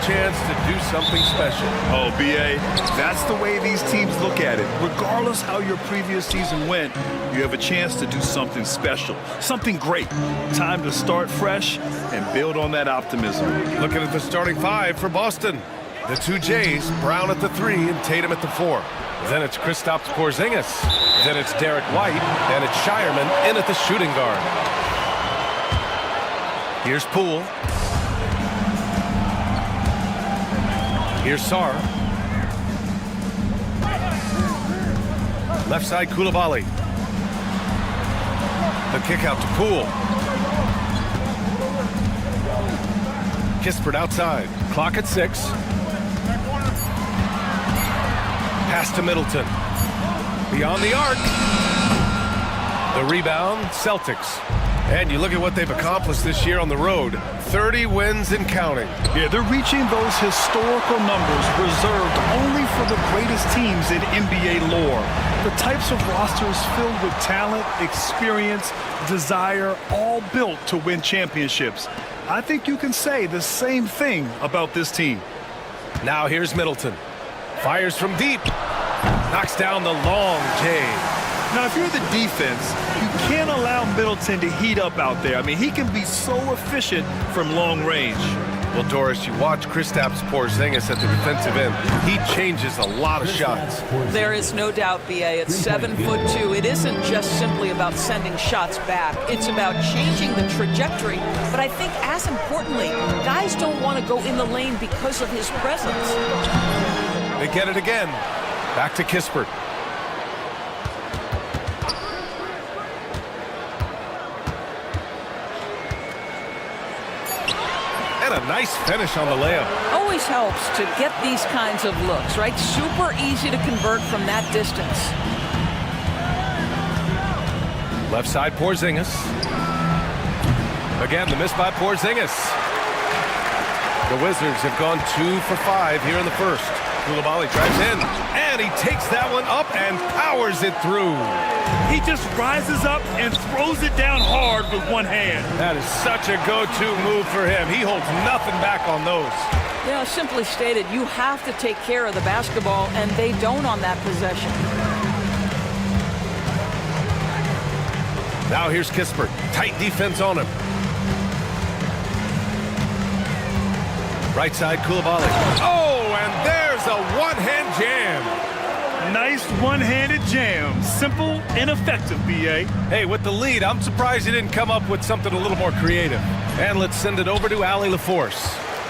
chance to do something special. Oh, BA, that's the way these teams look at it. Regardless how your previous season went, you have a chance to do something special, something great. Time to start fresh and build on that optimism. Looking at the starting five for Boston. The two Jays, Brown at the 3 and Tatum at the 4. Then it's Kristaps Porzingis. Then it's Derek White, and it's Shireman in at the shooting guard. Here's Poole. Here's Sarr. Left side, Koulibaly. The kick out to Poole. Kispert outside. Clock at 6. Pass to Middleton. Beyond the arc. The rebound, Celtics. And you look at what they've accomplished this year on the road. 30 wins and counting. Yeah, they're reaching those historical numbers reserved only for the greatest teams in NBA lore. The types of rosters filled with talent, experience, desire, all built to win championships. I think you can say the same thing about this team. Now here's Middleton. Fires from deep. Knocks down the long J. Now, if you're the defense, you can't allow Middleton to heat up out there. I mean, he can be so efficient from long range. Well, Doris, you watch Kristaps Porzingis at the defensive end. He changes a lot of shots. There is no doubt, BA. At 7'2", it isn't just simply about sending shots back. It's about changing the trajectory. But I think, as importantly, guys don't want to go in the lane because of his presence. They get it again. Back to Kispert. And a nice finish on the layup. Always helps to get these kinds of looks, right? Super easy to convert from that distance. Left side, Porzingis. Again, the miss by Porzingis. The Wizards have gone 2 for 5 here in the first. Koulibaly drives in, and he takes that one up and powers it through. He just rises up and throws it down hard with one hand. That is such a go-to move for him. He holds nothing back on those. You know, simply stated, you have to take care of the basketball, and they don't on that possession. Now here's Kispert. Tight defense on him. Right side, Koulibaly. Oh, and there's a one-hand jam. Nice one-handed jam. Simple and effective, BA. Hey, with the lead, I'm surprised he didn't come up with something a little more creative. And let's send it over to Allie LaForce.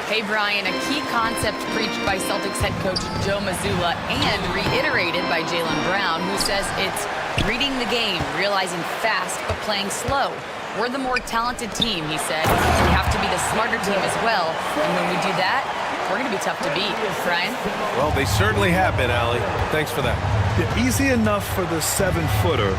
Hey, Brian, a key concept preached by Celtics head coach Joe Mazzulla and reiterated by Jaylen Brown, who says it's reading the game, realizing fast, but playing slow. We're the more talented team, he said. We have to be the smarter team as well. And when we do that, we're going to be tough to beat. Brian? Well, they certainly have been, Allie. Thanks for that. Yeah, easy enough for the 7-footer.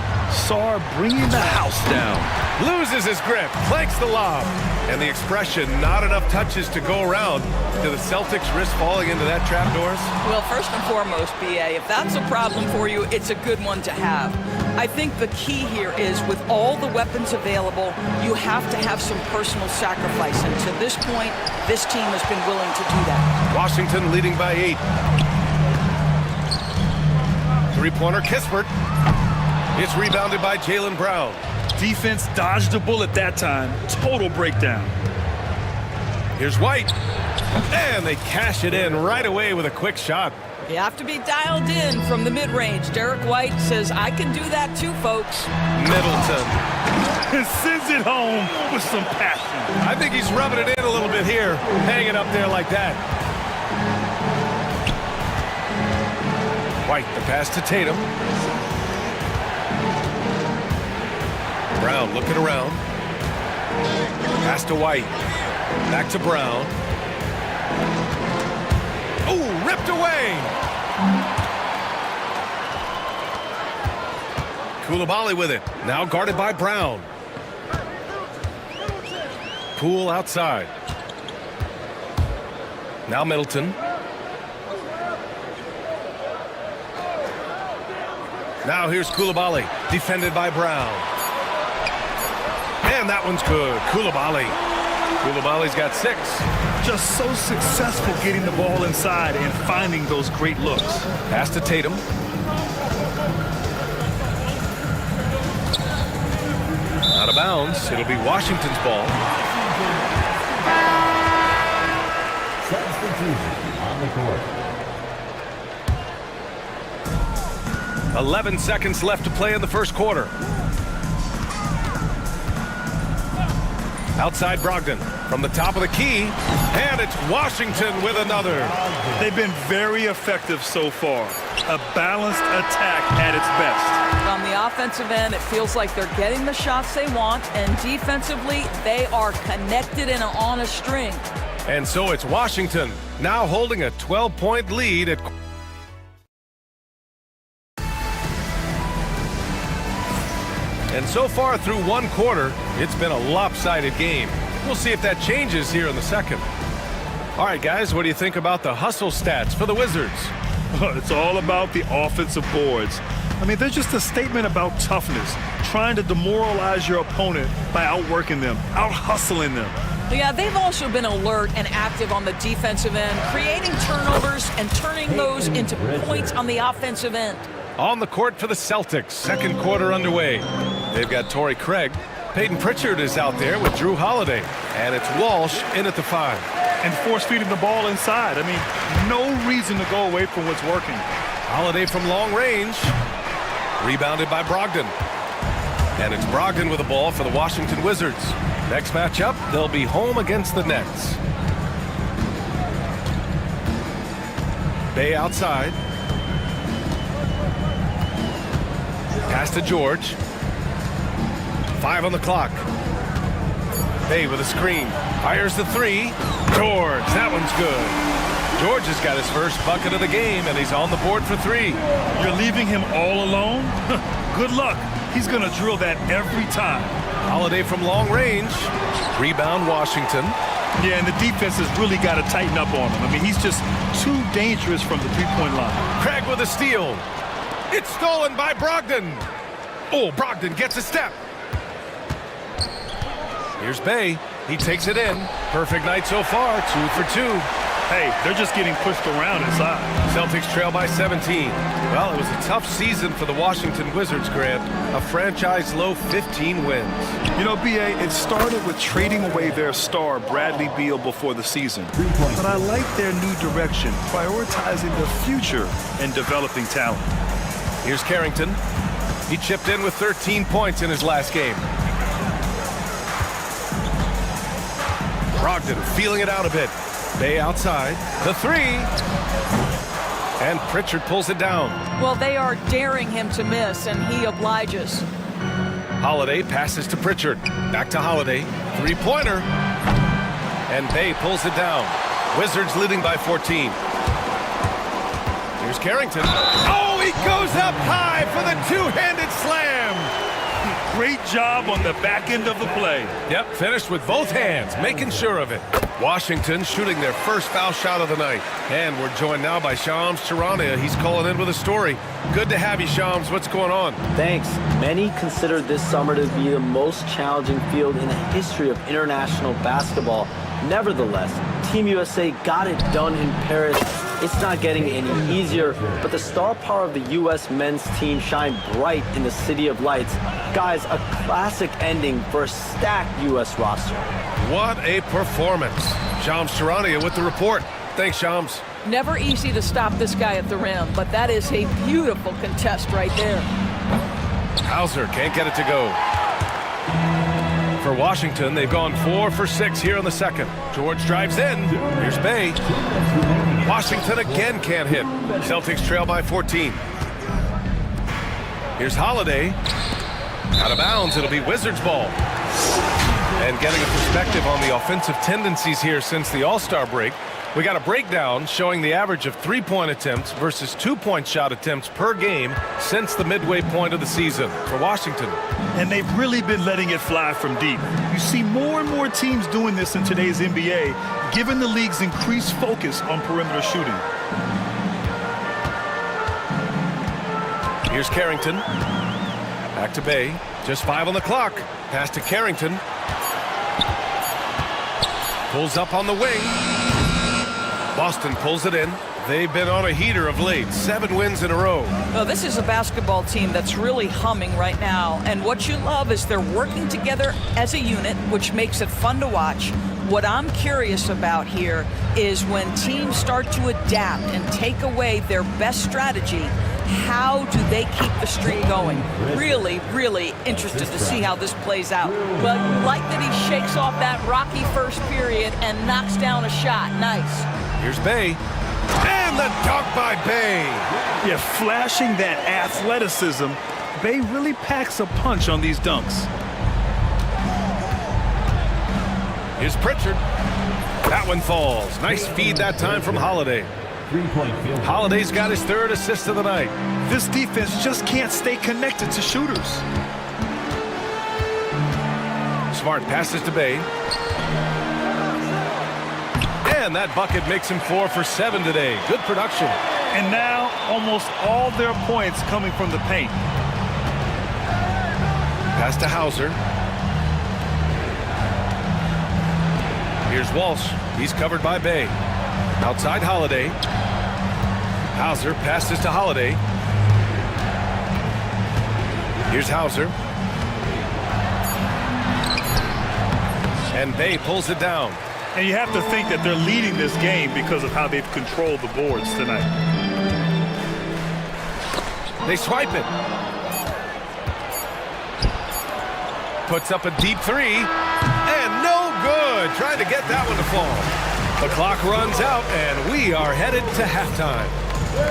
Sarr bringing the house down. Loses his grip, clanks the lob. And the expression, not enough touches to go around. Do the Celtics risk falling into that trap, Doris? Well, first and foremost, BA, if that's a problem for you, it's a good one to have. I think the key here is with all the weapons available, you have to have some personal sacrifice. And to this point, this team has been willing to do that. Washington leading by 8. Three-pointer, Kispert. It's rebounded by Jaylen Brown. Defense dodged a bullet that time. Total breakdown. Here's White. And they cash it in right away with a quick shot. You have to be dialed in from the mid-range. Derek White says, I can do that too, folks. Middleton. And sends it home with some passion. I think he's rubbing it in a little bit here, hanging up there like that. White, the pass to Tatum. Brown looking around. Pass to White. Back to Brown. Oh, ripped away. Koulibaly with it. Now guarded by Brown. Poole outside. Now Middleton. Now here's Koulibaly, defended by Brown. And that one's good. Koulibaly. Koulibaly's got 6. Just so successful getting the ball inside and finding those great looks. Pass to Tatum. Out of bounds. It'll be Washington's ball. Substitution on the court. 11 seconds left to play in the first quarter. Outside Brogdon from the top of the key, and it's Washington with another. They've been very effective so far. A balanced attack at its best. On the offensive end, it feels like they're getting the shots they want, and defensively, they are connected and on a string. And so it's Washington now holding a 12-point lead at... And so far through one quarter, it's been a lopsided game. We'll see if that changes here in the second. All right, guys, what do you think about the hustle stats for the Wizards? It's all about the offensive boards. I mean, they're just a statement about toughness, trying to demoralize your opponent by outworking them, out-hustling them. Yeah, they've also been alert and active on the defensive end, creating turnovers and turning those into points on the offensive end. On the court for the Celtics, second quarter underway. They've got Torrey Craig. Peyton Pritchard is out there with Drew Holiday. And it's Walsh in at the 5. And force-feeding the ball inside. I mean, no reason to go away from what's working. Holiday from long range. Rebounded by Brogdon. And it's Brogdon with the ball for the Washington Wizards. Next matchup, they'll be home against the Nets. Bay outside. Pass to George. 5 on the clock. Bay with a screen. Fires the 3. George, that one's good. George has got his first bucket of the game, and he's on the board for 3. You're leaving him all alone? Good luck. He's going to drill that every time. Holiday from long range. Rebound Washington. Yeah, and the defense has really got to tighten up on him. I mean, he's just too dangerous from the three-point line. Craig with a steal. It's stolen by Brogdon. Oh, Brogdon gets a step. Here's Bay. He takes it in. Perfect night so far. 2 for 2. Hey, they're just getting pushed around inside. Celtics trail by 17. Well, it was a tough season for the Washington Wizards, Grant. A franchise-low 15 wins. You know, B.A., it started with trading away their star, Bradley Beal, before the season. But I like their new direction, prioritizing the future and developing talent. Here's Carrington. He chipped in with 13 points in his last game. Brogdon feeling it out a bit. Bay outside. The 3. And Pritchard pulls it down. Well, they are daring him to miss, and he obliges. Holiday passes to Pritchard. Back to Holiday. 3-pointer. And Bay pulls it down. Wizards leading by 14. Here's Carrington. Oh, he goes up high for the two-handed slam. Great job on the back end of the play. Yep, finished with both hands, making sure of it. Washington shooting their first foul shot of the night. And we're joined now by Shams Charania. He's calling in with a story. Good to have you, Shams. What's going on? Thanks. Many consider this summer to be the most challenging field in the history of international basketball. Nevertheless, Team USA got it done in Paris. It's not getting any easier, but the star power of the U.S. men's team shined bright in the City of Lights. Guys, a classic ending for a stacked U.S. roster. What a performance. Shams Charania with the report. Thanks, Shams. Never easy to stop this guy at the rim, but that is a beautiful contest right there. Hauser can't get it to go. For Washington, they've gone 4 for 6 here in the second. George drives in. Here's Bay. Washington again can't hit. Celtics trail by 14. Here's Holiday. Out of bounds, it'll be Wizards ball. And getting a perspective on the offensive tendencies here since the All-Star break, we got a breakdown showing the average of 3-point attempts versus 2-point shot attempts per game since the midway point of the season for Washington. And they've really been letting it fly from deep. You see more and more teams doing this in today's NBA, given the league's increased focus on perimeter shooting. Here's Carrington. Back to Bay. Just 5 on the clock. Pass to Carrington. Pulls up on the wing. Boston pulls it in. They've been on a heater of late. 7 wins in a row. Well, this is a basketball team that's really humming right now. And what you love is they're working together as a unit, which makes it fun to watch. What I'm curious about here is when teams start to adapt and take away their best strategy, how do they keep the streak going? Really, really interested to see how this plays out. Well, you like that he shakes off that rocky first period and knocks down a shot. Nice. Here's Bay. And the dunk by Bay. Yeah, flashing that athleticism, Bay really packs a punch on these dunks. Here's Pritchard. That one falls. Nice feed that time from Holiday. Holiday's got his 3rd assist of the night. This defense just can't stay connected to shooters. Smart passes to Bay. And that bucket makes him 4 for 7 today. Good production. And now almost all their points coming from the paint. Pass to Hauser. Here's Walsh. He's covered by Bay. Outside Holiday. Hauser passes to Holiday. Here's Hauser. And Bay pulls it down. And you have to think that they're leading this game because of how they've controlled the boards tonight. They swipe it. Puts up a deep 3. And no good. Trying to get that one to fall. The clock runs out, and we are headed to halftime.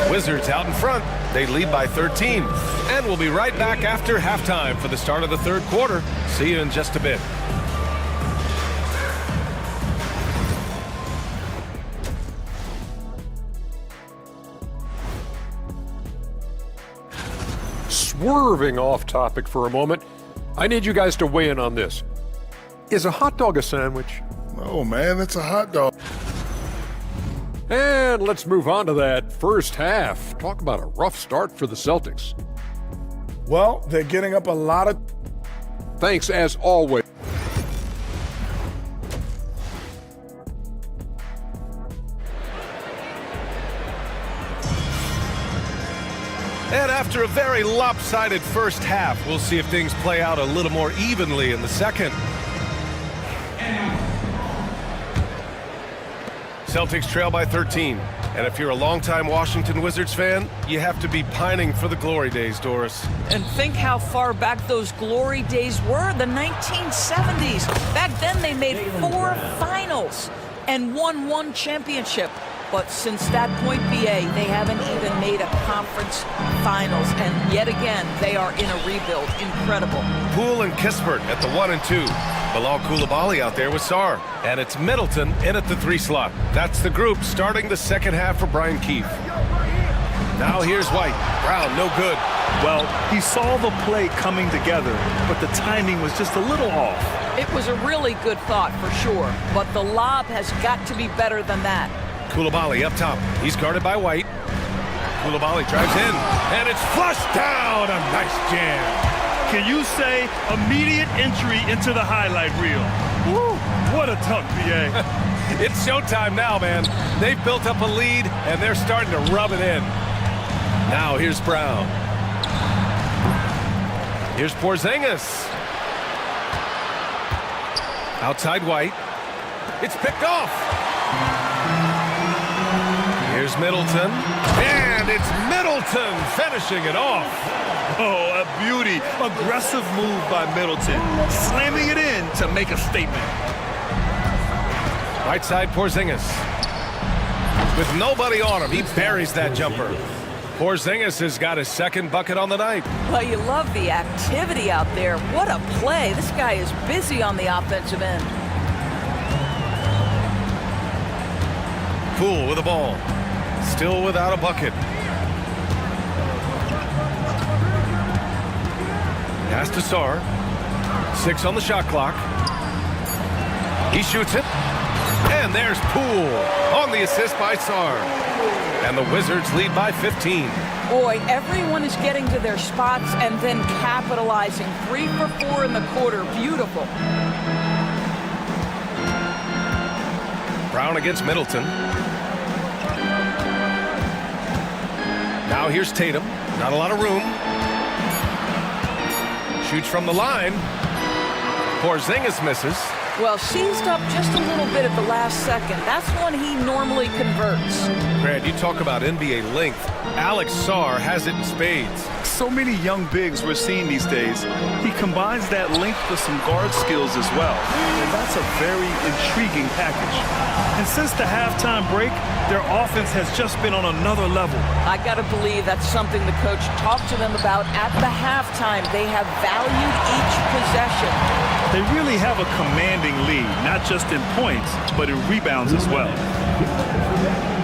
Wizards out in front. They lead by 13. And we'll be right back after halftime for the start of the 3rd quarter. See you in just a bit. Swerving off topic for a moment, I need you guys to weigh in on this. Is a hot dog a sandwich? Oh man, it's a hot dog. And let's move on to that first half. Talk about a rough start for the Celtics. Well, they're getting up a lot of... Thanks as always. And after a very lopsided first half, we'll see if things play out a little more evenly in the second. Celtics trail by 13. And if you're a longtime Washington Wizards fan, you have to be pining for the glory days, Doris. And think how far back those glory days were, the 1970s. Back then they made 4 finals and won 1 championship. But since that point, BA, they haven't even made a conference finals. And yet again, they are in a rebuild. Incredible. Poole and Kispert at the 1 and 2. Bilal Coulibaly out there with Sarr. And it's Middleton in at the 3 slot. That's the group starting the second half for Brian Keefe. Now here's White. Brown, no good. Well, he saw the play coming together, but the timing was just a little off. It was a really good thought for sure, but the lob has got to be better than that. Coulibaly up top. He's guarded by White. Coulibaly drives in, and it's flushed down. A nice jam. Can you say immediate entry into the highlight reel? Woo, what a dunk, BA. It's showtime now, man. They've built up a lead, and they're starting to rub it in. Now here's Brown. Here's Porzingis. Outside White. It's picked off. Here's Middleton. And it's Middleton finishing it off. Oh, a beauty. Aggressive move by Middleton. Slamming it in to make a statement. Right side Porzingis. With nobody on him, he buries that jumper. Porzingis has got his 2nd bucket on the night. Well, you love the activity out there. What a play. This guy is busy on the offensive end. Poole with the ball. Still without a bucket. Pass to Sarr. 6 on the shot clock. He shoots it. And there's Poole on the assist by Sarr. And the Wizards lead by 15. Boy, everyone is getting to their spots and then capitalizing. 3 for 4 in the quarter. Beautiful. Brown against Middleton. Now here's Tatum. Not a lot of room. Shoots from the line. Porzingis misses. Well, seized up just a little bit at the last second. That's when he normally converts. Brad, you talk about NBA length. Alex Sarr has it in spades. So many young bigs we're seeing these days. He combines that length with some guard skills as well. And that's a very intriguing package. And since the halftime break, their offense has just been on another level. I got to believe that's something the coach talked to them about at the halftime. They have valued each possession. They really have a commanding lead, not just in points, but in rebounds as well.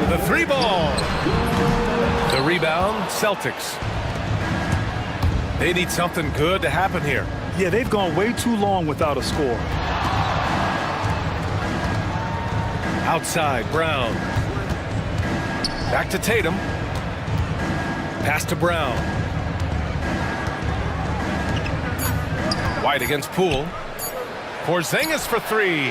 The three ball. The rebound, Celtics. They need something good to happen here. Yeah, they've gone way too long without a score. Outside, Brown. Back to Tatum. Pass to Brown. White against Poole. Porzingis for three.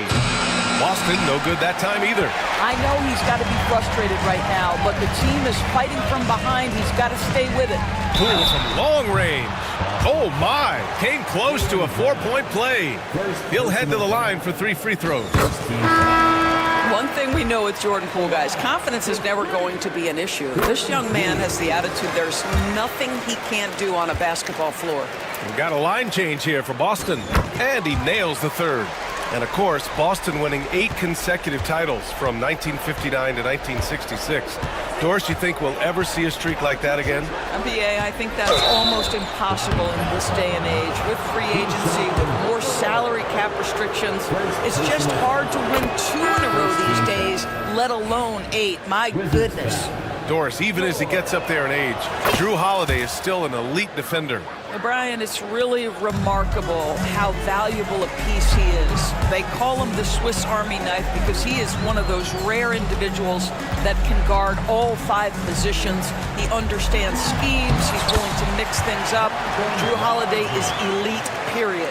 Boston, no good that time either. I know he's got to be frustrated right now, but the team is fighting from behind. He's got to stay with it. Poole from long range. Oh my, came close to a 4-point play. He'll head to the line for 3 free throws. One thing we know with Jordan Poole, guys, confidence is never going to be an issue. This young man has the attitude there's nothing he can't do on a basketball floor. We've got a line change here for Boston, and he nails the third. And of course, Boston winning 8 consecutive titles from 1959 to 1966. Doris, you think we'll ever see a streak like that again? NBA, I think that's almost impossible in this day and age. With free agency, with more salary cap restrictions, it's just hard to win 2 in a row these days, let alone 8. My goodness. Doris, even as he gets up there in age, Drew Holiday is still an elite defender. Brian, it's really remarkable how valuable a piece he is. They call him the Swiss Army knife because he is one of those rare individuals that can guard all 5 positions. He understands schemes. He's willing to mix things up. Drew Holiday is elite, period.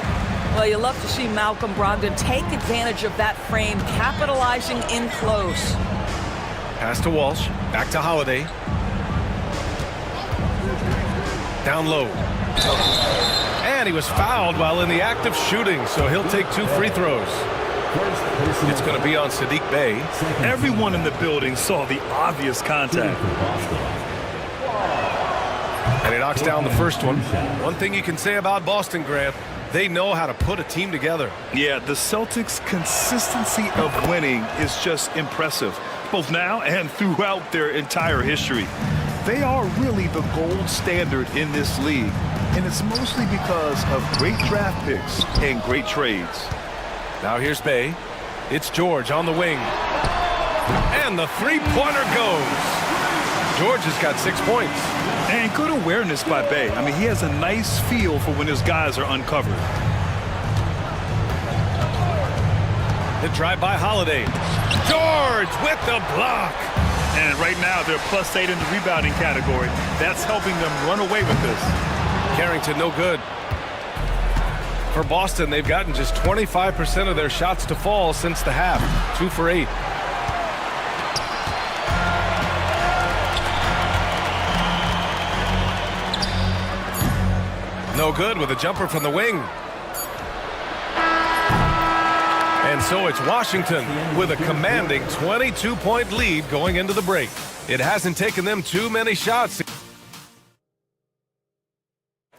Well, you love to see Malcolm Brogdon take advantage of that frame, capitalizing in close. Pass to Walsh. Back to Holiday. Down low. And he was fouled while in the act of shooting, so he'll take 2 free throws. It's going to be on Sadiq Bey. Everyone in the building saw the obvious contact. And he knocks down the first one. One thing you can say about Boston, Grant, they know how to put a team together. Yeah, the Celtics' consistency of winning is just impressive, both now and throughout their entire history. They are really the gold standard in this league, and it's mostly because of great draft picks and great trades. Now here's Bey. It's George on the wing. And the three-pointer goes. George has got 6 points. And good awareness by Bey. I mean, he has a nice feel for when his guys are uncovered. The drive by Holiday. George with the block. And right now, they're +8 in the rebounding category. That's helping them run away with this. Carrington, no good. For Boston, they've gotten just 25% of their shots to fall since the half. 2 for 8. No good with a jumper from the wing. And so it's Washington with a commanding 22-point lead going into the break. It hasn't taken them too many shots.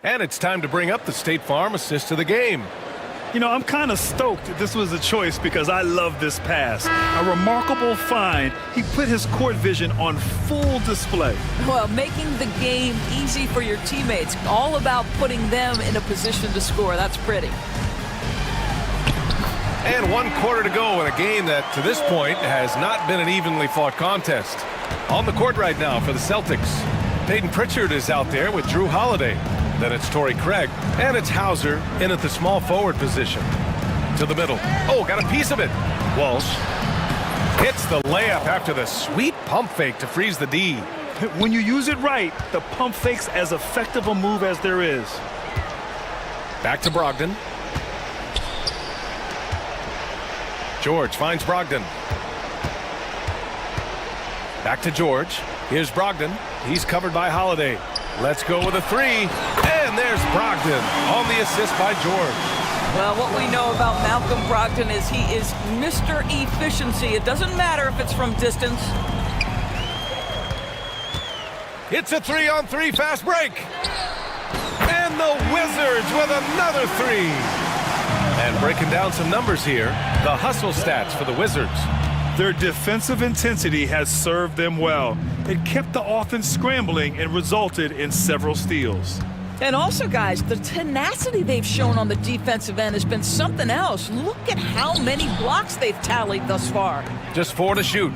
And it's time to bring up the State Farm assist of the game. You know, I'm kind of stoked that this was a choice because I love this pass. A remarkable find. He put his court vision on full display. Well, making the game easy for your teammates. All about putting them in a position to score. That's pretty. And 1 quarter to go in a game that, to this point, has not been an evenly fought contest. On the court right now for the Celtics, Peyton Pritchard is out there with Drew Holiday. Then it's Torrey Craig, and it's Hauser in at the small forward position. To the middle. Oh, got a piece of it. Walsh hits the layup after the sweet pump fake to freeze the D. When you use it right, the pump fake's as effective a move as there is. Back to Brogdon. George finds Brogdon. Back to George. Here's Brogdon. He's covered by Holiday. Let's go with a three. And there's Brogdon on the assist by George. Well, what we know about Malcolm Brogdon is he is Mr. Efficiency. It doesn't matter if it's from distance. It's a 3-on-3 fast break. And the Wizards with another three. And breaking down some numbers here, the hustle stats for the Wizards. Their defensive intensity has served them well. It kept the offense scrambling and resulted in several steals. And also, guys, the tenacity they've shown on the defensive end has been something else. Look at how many blocks they've tallied thus far. Just 4 to shoot.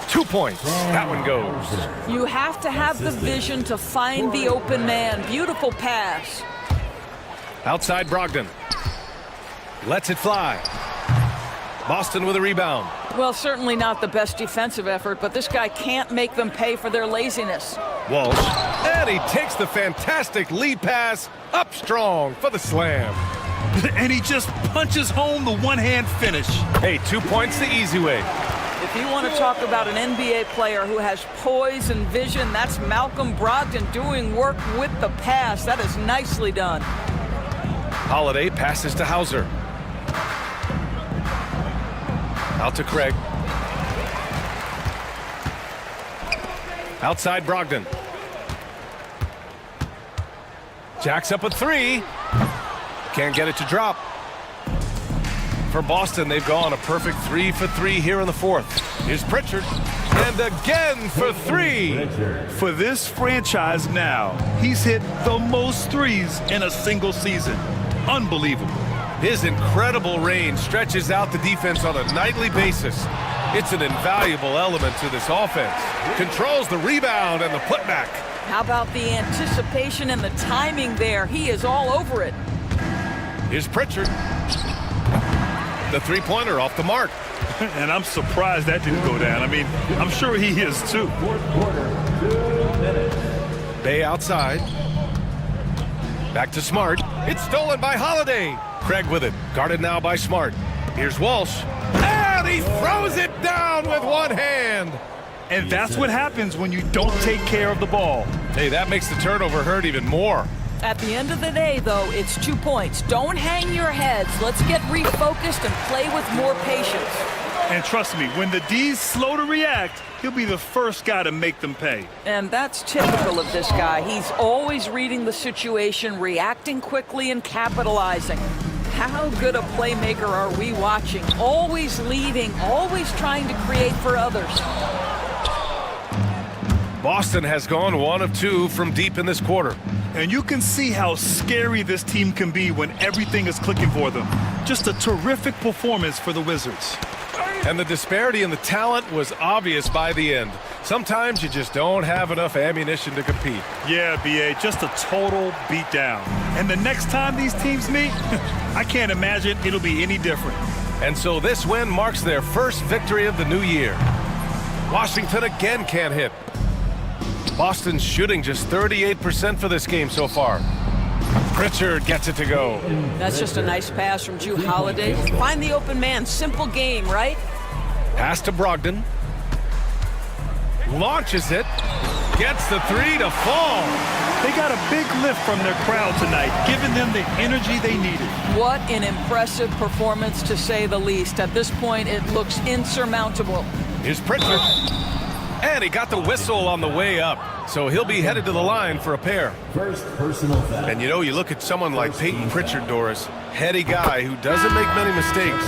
2 points. That one goes. You have to have the vision to find the open man. Beautiful pass. Outside Brogdon. Lets it fly. Boston with a rebound. Well, certainly not the best defensive effort, but this guy can't make them pay for their laziness. Walsh. And he takes the fantastic lead pass up strong for the slam. And he just punches home the one-hand finish. Hey, 2 points the easy way. If you want to talk about an NBA player who has poise and vision, that's Malcolm Brogdon doing work with the pass. That is nicely done. Holiday passes to Hauser. Out to Craig. Outside Brogdon. Jacks up a three. Can't get it to drop. For Boston, they've gone a perfect 3 for 3 here in the fourth. Here's Pritchard. And again for three. For this franchise now, he's hit the most threes in a single season. Unbelievable. His incredible range stretches out the defense on a nightly basis. It's an invaluable element to this offense. Controls the rebound and the putback. How about the anticipation and the timing there? He is all over it. Here's Pritchard. The three-pointer off the mark. And I'm surprised that didn't go down. I mean, I'm sure he is too. Bay outside. Back to Smart. It's stolen by Holiday. Craig with it. Guarded now by Smart. Here's Walsh. And he throws it down with one hand. And that's what happens when you don't take care of the ball. Hey, that makes the turnover hurt even more. At the end of the day, though, it's 2 points. Don't hang your heads. Let's get refocused and play with more patience. And trust me, when the D's slow to react, he'll be the first guy to make them pay. And that's typical of this guy. He's always reading the situation, reacting quickly and capitalizing. How good a playmaker are we watching? Always leading, always trying to create for others. Boston has gone 1 of 2 from deep in this quarter. And you can see how scary this team can be when everything is clicking for them. Just a terrific performance for the Wizards. And the disparity in the talent was obvious by the end. Sometimes you just don't have enough ammunition to compete. Yeah, B.A., just a total beatdown. And the next time these teams meet, I can't imagine it'll be any different. And so this win marks their first victory of the new year. Washington again can't hit. Boston's shooting just 38% for this game so far. Pritchard gets it to go. That's just a nice pass from Drew Holiday. Find the open man. Simple game, right? Pass to Brogdon. Launches it. Gets the three to fall. They got a big lift from their crowd tonight, giving them the energy they needed. What an impressive performance, to say the least. At this point, it looks insurmountable. Here's Pritchard. And he got the whistle on the way up. So he'll be headed to the line for a pair. First personal foul. And you know, you look at someone like Peyton Pritchard, Doris, heady guy who doesn't make many mistakes.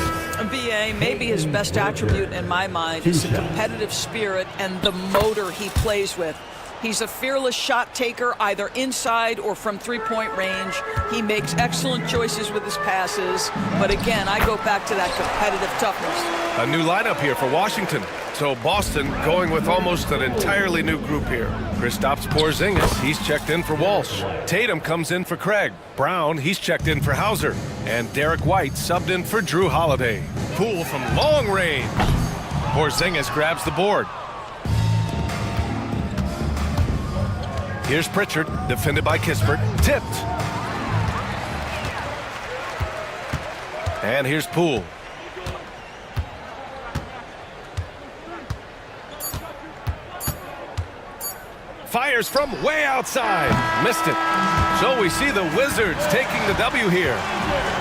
BA, maybe his best attribute in my mind is the competitive spirit and the motor he plays with. He's a fearless shot taker, either inside or from three-point range. He makes excellent choices with his passes. But again, I go back to that competitive toughness. A new lineup here for Washington. So Boston going with almost an entirely new group here. Kristaps Porzingis, he's checked in for Walsh. Tatum comes in for Craig. Brown, he's checked in for Hauser. And Derek White subbed in for Drew Holiday. Poole from long range. Porzingis grabs the board. Here's Pritchard, defended by Kispert. Tipped. And here's Poole. Fires from way outside. Missed it. So we see the Wizards taking the W here.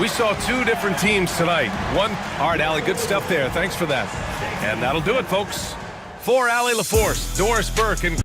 We saw two different teams tonight. One, all right, Allie, good stuff there. Thanks for that. And that'll do it, folks. For Allie LaForce, Doris Burke, and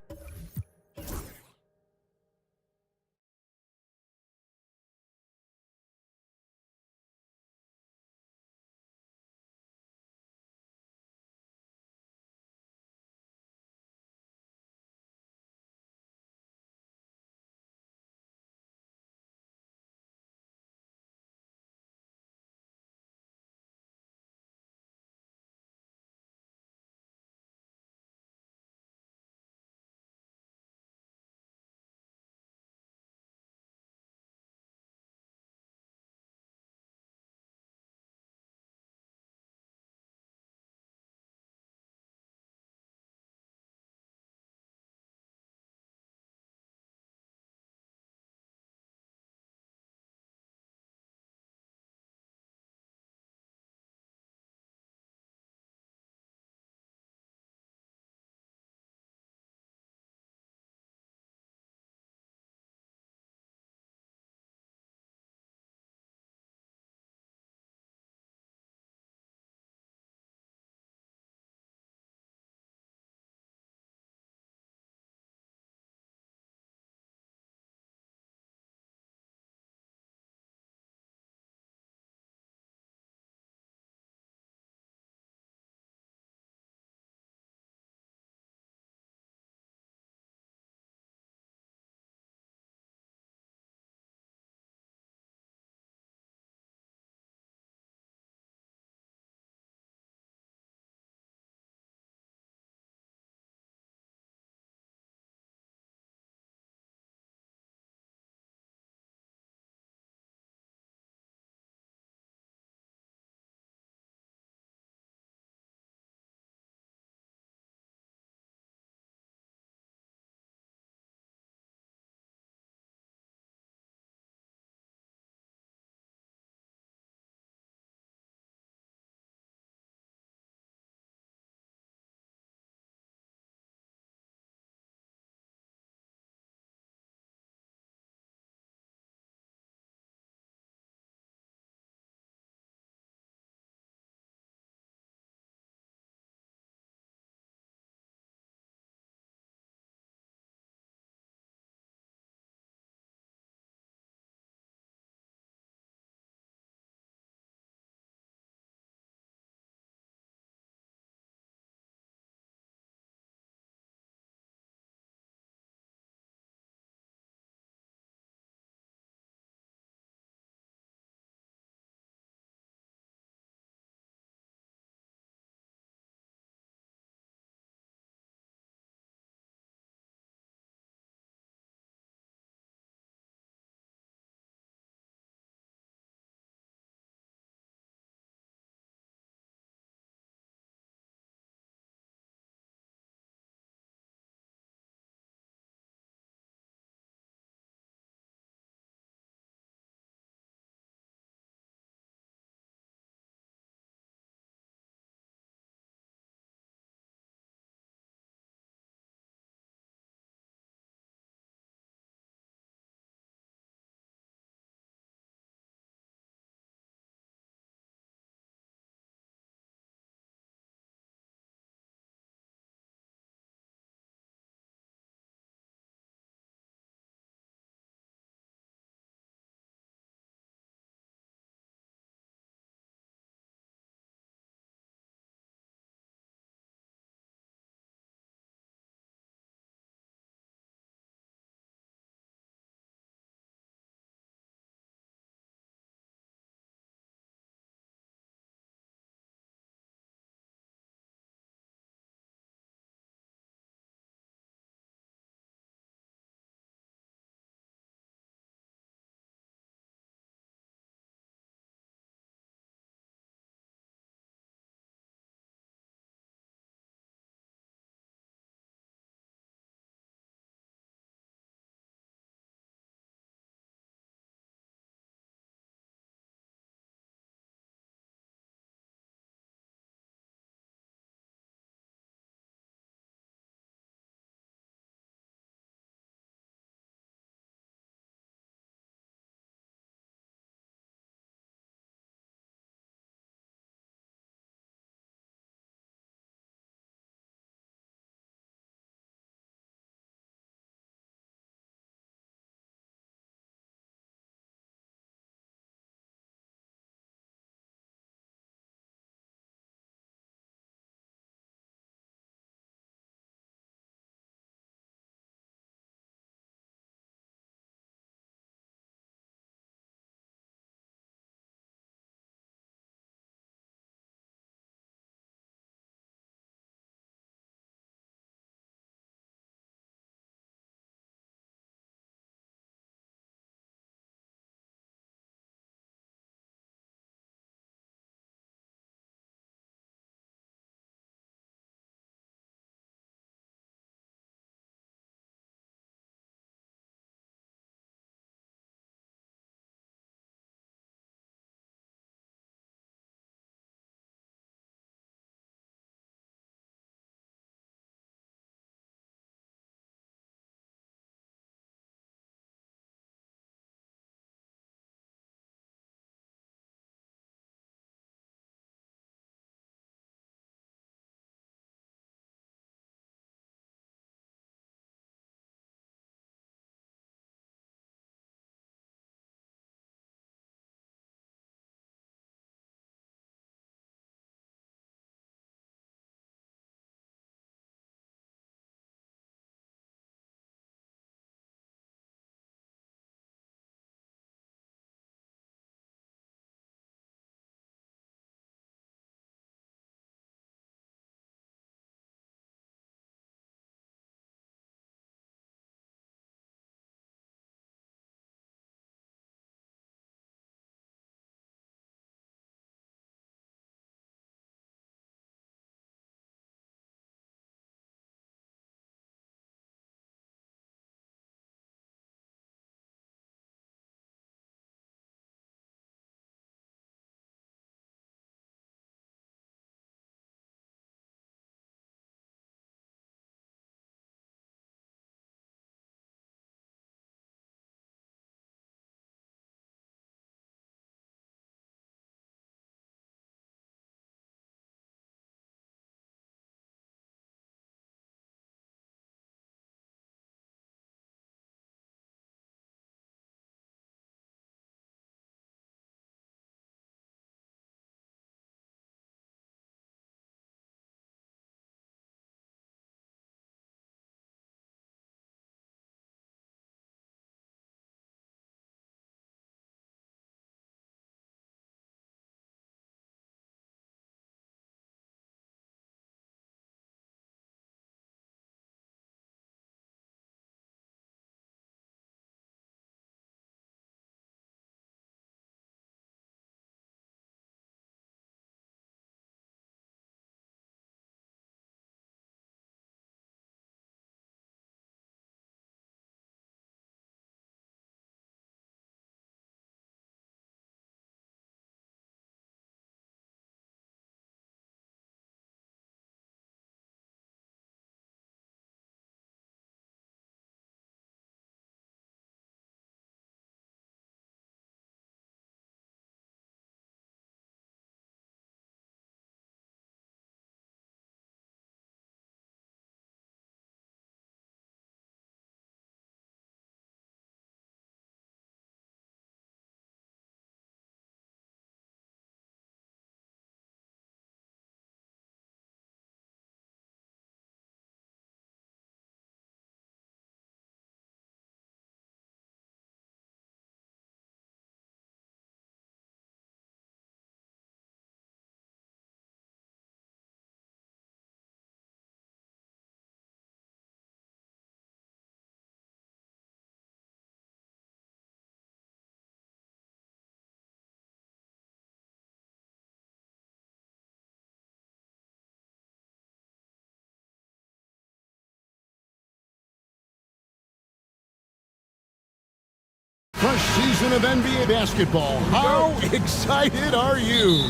fresh season of NBA basketball. How excited are you?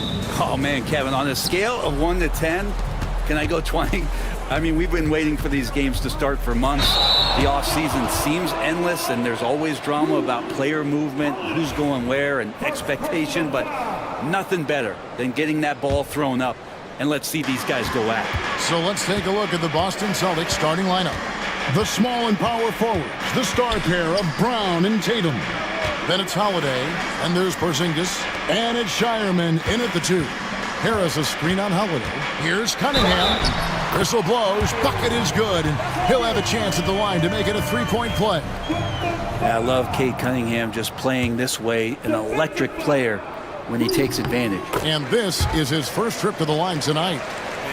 Oh, man, Kevin, on a scale of 1 to 10, can I go 20? I mean, we've been waiting for these games to start for months. The offseason seems endless, and there's always drama about player movement, who's going where, and expectation, but nothing better than getting that ball thrown up. And let's see these guys go at it. So let's take a look at the Boston Celtics starting lineup. The small and power forwards, the star pair of Brown and Tatum. Then it's Holiday, and there's Porzingis, and it's Shireman in at the 2. Harris a screen on Holiday. Here's Cunningham. Whistle blows, bucket is good, and he'll have a chance at the line to make it a three-point play. Yeah, I love Cade Cunningham just playing this way, an electric player when he takes advantage. And this is his first trip to the line tonight.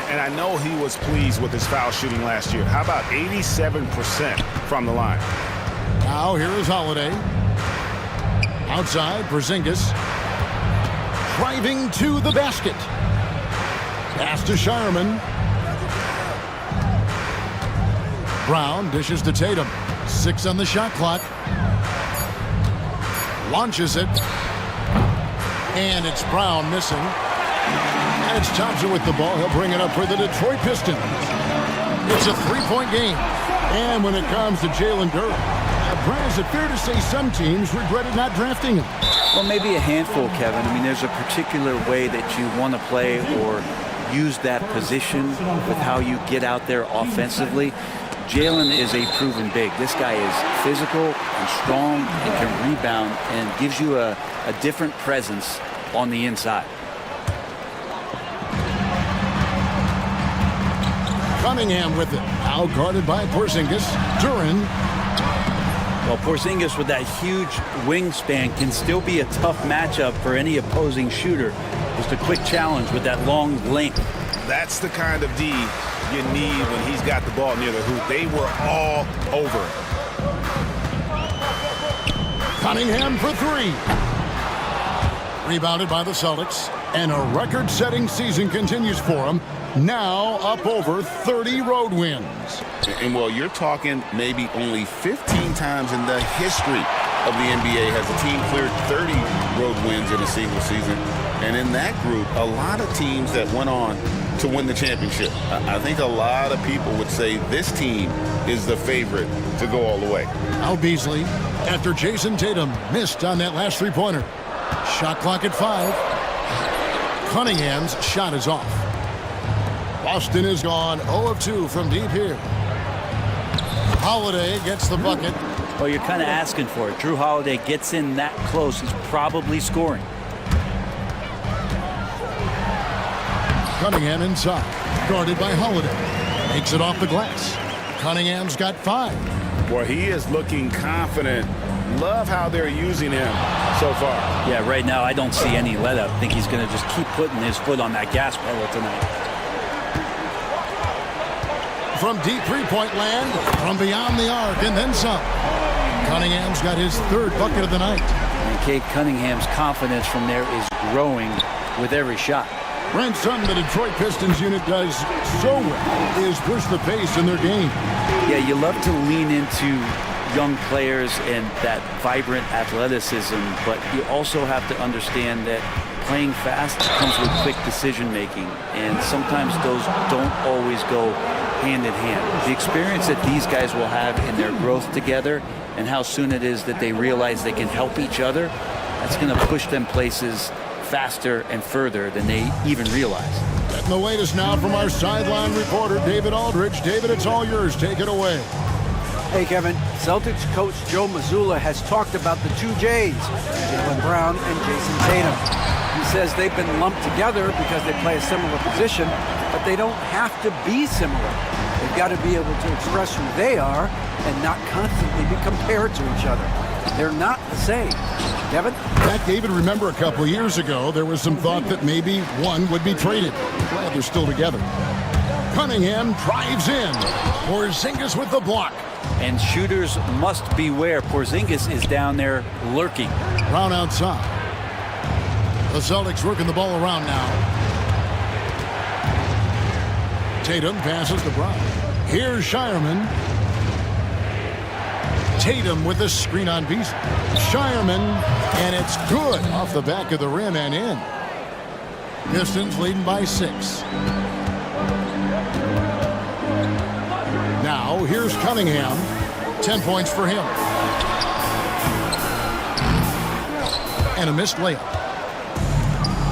And I know he was pleased with his foul shooting last year. How about 87% from the line? Now here is Holiday. Outside, Porzingis. Driving to the basket. Pass to Shireman. Brown dishes to Tatum. 6 on the shot clock. Launches it. And it's Brown missing. And it's Thompson with the ball. He'll bring it up for the Detroit Pistons. It's a three-point game. And when it comes to Jalen Durham, Brian, is it fair to say some teams regretted not drafting him? Well, maybe a handful, Kevin. I mean, there's a particular way that you want to play or use that position with how you get out there offensively. Jalen is a proven big. This guy is physical and strong and can rebound and gives you a different presence on the inside. Cunningham with it. Now guarded by Porzingis. Duran. Well, Porzingis with that huge wingspan can still be a tough matchup for any opposing shooter. Just a quick challenge with that long length. That's the kind of D you need when he's got the ball near the hoop. They were all over it. Cunningham for 3. Rebounded by the Celtics. And a record-setting season continues for him. Now up over 30 road wins. And well, you're talking maybe only 15 times in the history of the NBA has a team cleared 30 road wins in a single season. And in that group, a lot of teams that went on to win the championship. I think a lot of people would say this team is the favorite to go all the way. Al Beasley, after Jason Tatum missed on that last three-pointer. Shot clock at 5. Cunningham's shot is off. Boston is gone 0 of 2 from deep here. Holiday gets the bucket. Well, you're kind of asking for it. Drew Holiday gets in that close. He's probably scoring. Cunningham inside. Guarded by Holiday. Makes it off the glass. Cunningham's got 5. Boy, he is looking confident. Love how they're using him so far. Yeah, right now I don't see any let up. I think he's going to just keep putting his foot on that gas pedal tonight. From deep three-point land, from beyond the arc, and then some. Cunningham's got his 3rd bucket of the night. And Cade Cunningham's confidence from there is growing with every shot. Brent, something the Detroit Pistons unit does so well is push the pace in their game. Yeah, you love to lean into young players and that vibrant athleticism, but you also have to understand that playing fast comes with quick decision-making, and sometimes those don't always go hand in hand. The experience that these guys will have in their growth together and how soon it is that they realize they can help each other, that's going to push them places faster and further than they even realize. Getting the latest now from our sideline reporter, David Aldridge. David, it's all yours. Take it away. Hey, Kevin. Celtics coach Joe Mazzulla has talked about the 2 J's, Jaylen Brown and Jason Tatum. He says they've been lumped together because they play a similar position, but they don't have to be similar. They've got to be able to express who they are and not constantly be compared to each other. They're not the same. Kevin? In fact, David, remember a couple of years ago, there was some thought that maybe one would be traded. Glad they're still together. Cunningham drives in. Porzingis with the block. And shooters must beware. Porzingis is down there lurking. Brown outside. The Celtics working the ball around now. Tatum passes to Brown. Here's Shireman. Tatum with the screen on Beasley. Shireman, and it's good off the back of the rim and in. Pistons leading by 6. Now, here's Cunningham. 10 points for him. And a missed layup.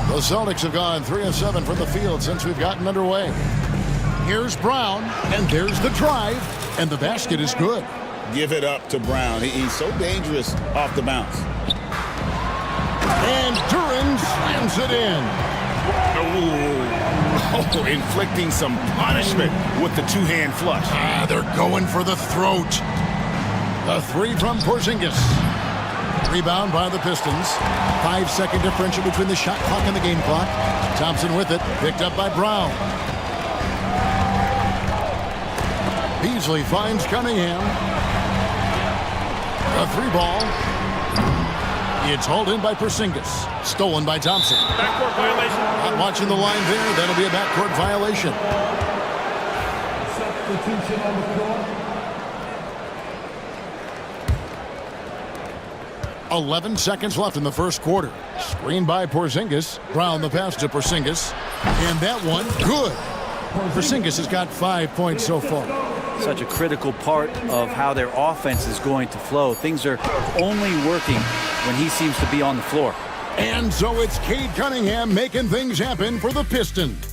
The Celtics have gone 3 of 7 from the field since we've gotten underway. Here's Brown, and there's the drive, and the basket is good. Give it up to Brown. He's so dangerous off the bounce. And Duran slams it in. Oh, inflicting some punishment with the two-hand flush. They're going for the throat. The 3 from Porzingis. Rebound by the Pistons. 5-second differential between the shot clock and the game clock. Thompson with it, picked up by Brown. Beasley finds Cunningham. A 3-ball. It's hauled in by Porzingis. Stolen by Thompson. Backcourt violation. Not watching the line there. That'll be a backcourt violation. Substitution on the court. 11 seconds left in the first quarter. Screen by Porzingis. Brown the pass to Porzingis. And that one, good. Porzingis has got 5 points so far. Such a critical part of how their offense is going to flow. Things are only working when he seems to be on the floor. And so it's Cade Cunningham making things happen for the Pistons.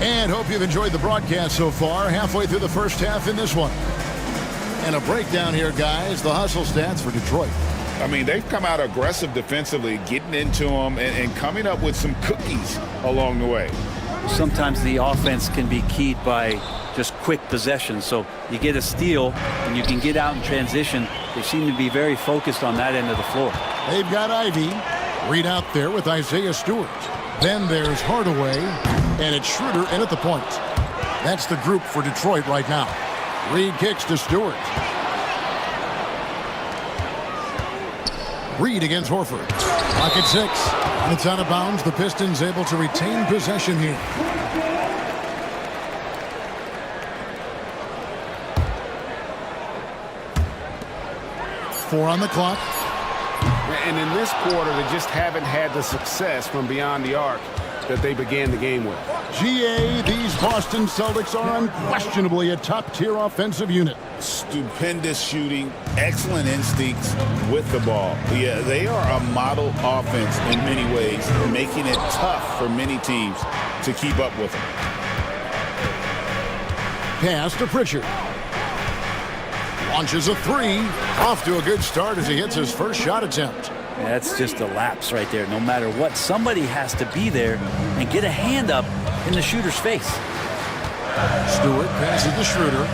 And hope you've enjoyed the broadcast so far. Halfway through the first half in this one. And a breakdown here, guys. The hustle stats for Detroit. I mean, they've come out aggressive defensively, getting into them and coming up with some cookies along the way. Sometimes the offense can be keyed by just quick possession. So you get a steal and you can get out in transition. They seem to be very focused on that end of the floor. They've got Ivy. Reed out there with Isaiah Stewart. Then there's Hardaway. And it's Schroeder in at the point. That's the group for Detroit right now. Reed kicks to Stewart. Reed against Horford. Pocket 6. It's out of bounds. The Pistons able to retain possession here. Four on the clock. And in this quarter, they just haven't had the success from beyond the arc that they began the game with. GA, these Boston Celtics are unquestionably a top-tier offensive unit. Stupendous shooting, excellent instincts with the ball. Yeah, they are a model offense in many ways, making it tough for many teams to keep up with them. Pass to Pritchard. Launches a 3. Off to a good start as he hits his first shot attempt. That's just a lapse right there. No matter what, somebody has to be there and get a hand up in the shooter's face. Stewart passes to Schroeder.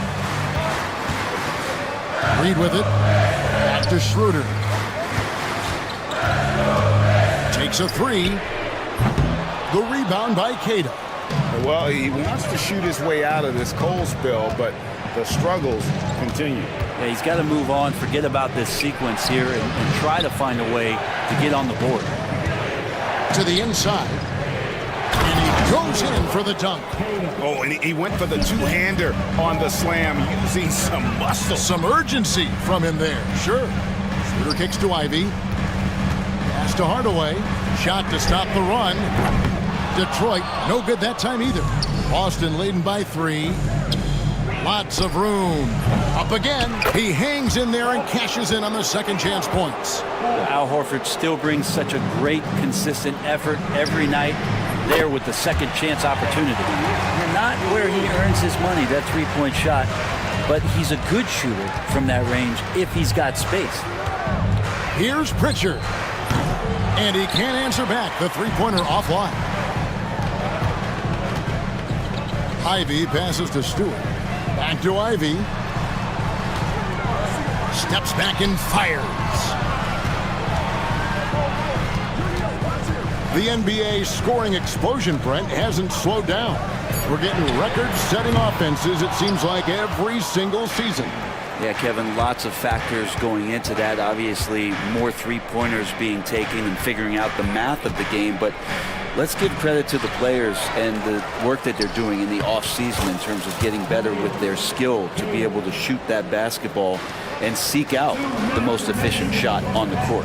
Reed with it. Back to Schroeder. Takes a 3. The rebound by Cato. Well, he wants to shoot his way out of this cold spell, but the struggles continue. Yeah, he's got to move on, forget about this sequence here, and try to find a way to get on the board. To the inside. And he goes in for the dunk. Oh, and he went for the two-hander on the slam, using some muscle. Some urgency from him there, sure. Shooter kicks to Ivy. Pass to Hardaway. Shot to stop the run. Detroit, no good that time either. Boston leading by 3. Lots of room. Up again. He hangs in there and cashes in on the second chance points. Al Horford still brings such a great, consistent effort every night there with the second chance opportunity. And not where he earns his money, that three-point shot, but he's a good shooter from that range if he's got space. Here's Pritchard. And he can't answer back. The three-pointer offline. Ivy passes to Stewart. Back to Ivy. Steps back and fires. The NBA scoring explosion, Brent, hasn't slowed down. We're getting record-setting offenses, it seems like, every single season. Yeah, Kevin, lots of factors going into that. Obviously, more three-pointers being taken and figuring out the math of the game, but let's give credit to the players and the work that they're doing in the off-season in terms of getting better with their skill to be able to shoot that basketball and seek out the most efficient shot on the court.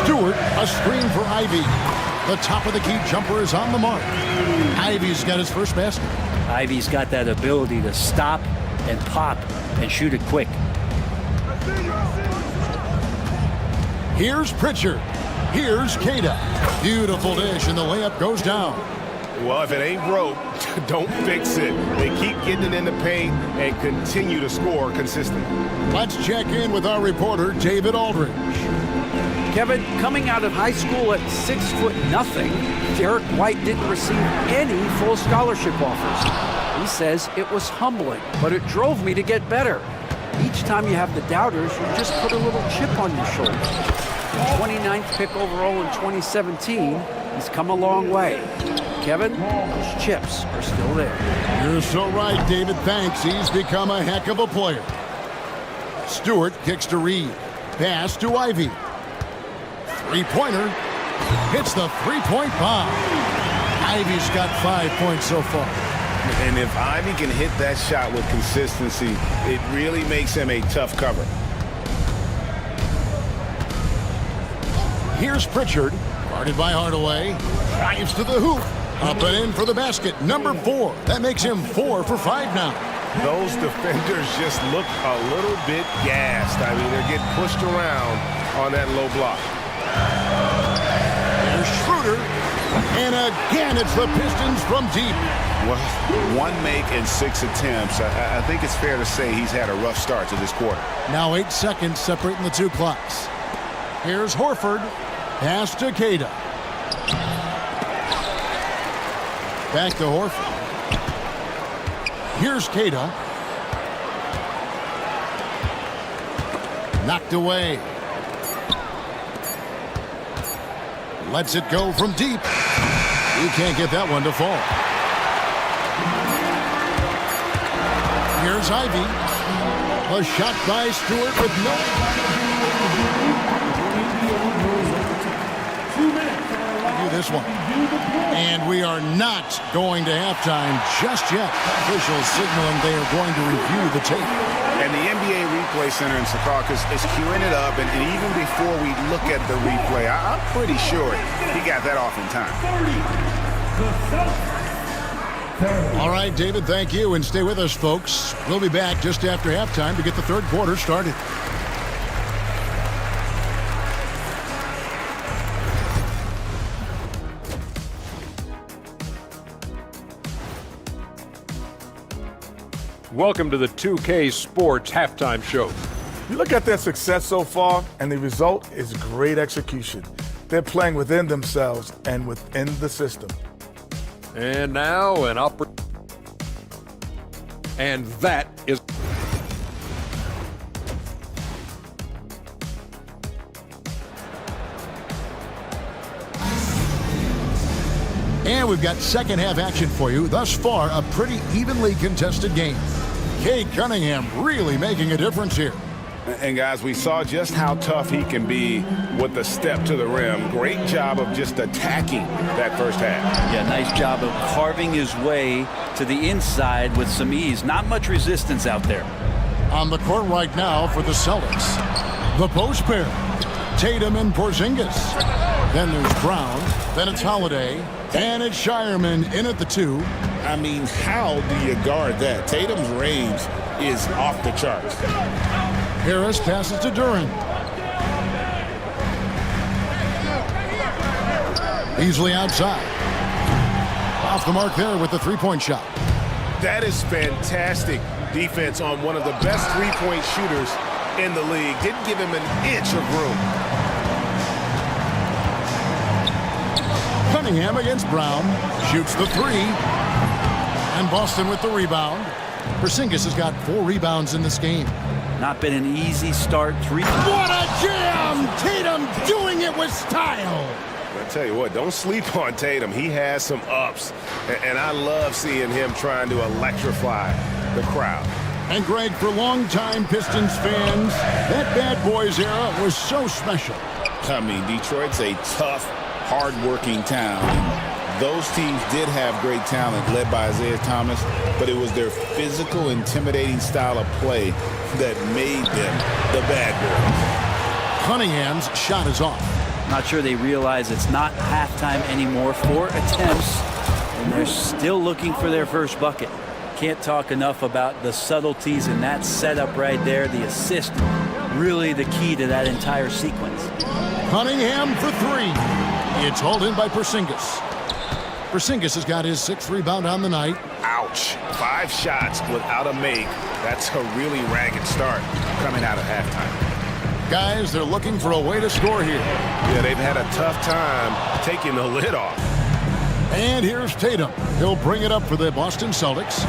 Stewart, a screen for Ivy. The top of the key jumper is on the mark. Ivy's got his first basket. Ivy's got that ability to stop and pop and shoot it quick. Here's Pritchard. Here's Cada. Beautiful dish, and the layup goes down. Well, if it ain't broke, don't fix it. They keep getting it in the paint and continue to score consistently. Let's check in with our reporter, David Aldridge. Kevin, coming out of high school at 6'0", Derek White didn't receive any full scholarship offers. He says it was humbling, but it drove me to get better. Each time you have the doubters, you just put a little chip on your shoulder. 29th pick overall in 2017, he's come a long way. Kevin, those chips are still there. You're so right, David. Thanks. He's become a heck of a player. Stewart kicks to Reed. Pass to Ivy. Three-pointer. Hits the three-point bomb. Ivy's got 5 points so far. And if Ivy can hit that shot with consistency, it really makes him a tough cover. Here's Pritchard. Guarded by Hardaway. Drives to the hoop. Up and in for the basket. Number 4. That makes him 4 for 5 now. Those defenders just look a little bit gassed. I mean, they're getting pushed around on that low block. There's Schroeder. And again, it's the Pistons from deep. Well, 1 make in 6 attempts. I think it's fair to say he's had a rough start to this quarter. Now 8 seconds separating the two clocks. Here's Horford. Pass to Cada. Back to Horford. Here's Cada. Knocked away. Lets it go from deep. He can't get that one to fall. Here's Ivy. A shot by Stewart with no... Do this one. And we are not going to halftime just yet. Officials signaling they are going to review the tape. And the NBA Replay Center in Secaucus is queuing it up, and even before we look at the replay, I'm pretty sure he got that off in time. All right, David, thank you, and stay with us, folks. We'll be back just after halftime to get the third quarter started. Welcome to the 2K Sports Halftime Show. You look at their success so far, and the result is great execution. They're playing within themselves and within the system. And now an opportunity. And that is... And we've got second half action for you. Thus far, a pretty evenly contested game. Cade Cunningham really making a difference here. And guys, we saw just how tough he can be with the step to the rim. Great job of just attacking that first half. Yeah, nice job of carving his way to the inside with some ease. Not much resistance out there. On the court right now for the Celtics. The post pair. Tatum and Porzingis. Then there's Brown. Then it's Holiday. And it's Shireman in at the 2. I mean, how do you guard that? Tatum's range is off the charts. Harris passes to Duran. Easily outside. Off the mark there with the three-point shot. That is fantastic defense on one of the best three-point shooters in the league. Didn't give him an inch of room. Cunningham against Brown. Shoots the 3. And Boston with the rebound. Porzingis has got 4 rebounds in this game. Not been an easy start. 3. What a jam! Tatum doing it with style. I tell you what, don't sleep on Tatum. He has some ups. And I love seeing him trying to electrify the crowd. And Greg, for longtime Pistons fans, that Bad Boys era was so special. I mean, Detroit's a tough, hard-working town. Those teams did have great talent led by Isaiah Thomas, but it was their physical, intimidating style of play that made them the Bad Boys. Cunningham's shot is off. Not sure they realize it's not halftime anymore. 4 attempts, and they're still looking for their first bucket. Can't talk enough about the subtleties in that setup right there. The assist, really the key to that entire sequence. Cunningham for 3. It's hauled in by Porzingis. Porzingis has got his 6th rebound on the night. Ouch. 5 shots without a make. That's a really ragged start coming out of halftime. Guys, they're looking for a way to score here. Yeah, they've had a tough time taking the lid off. And here's Tatum. He'll bring it up for the Boston Celtics.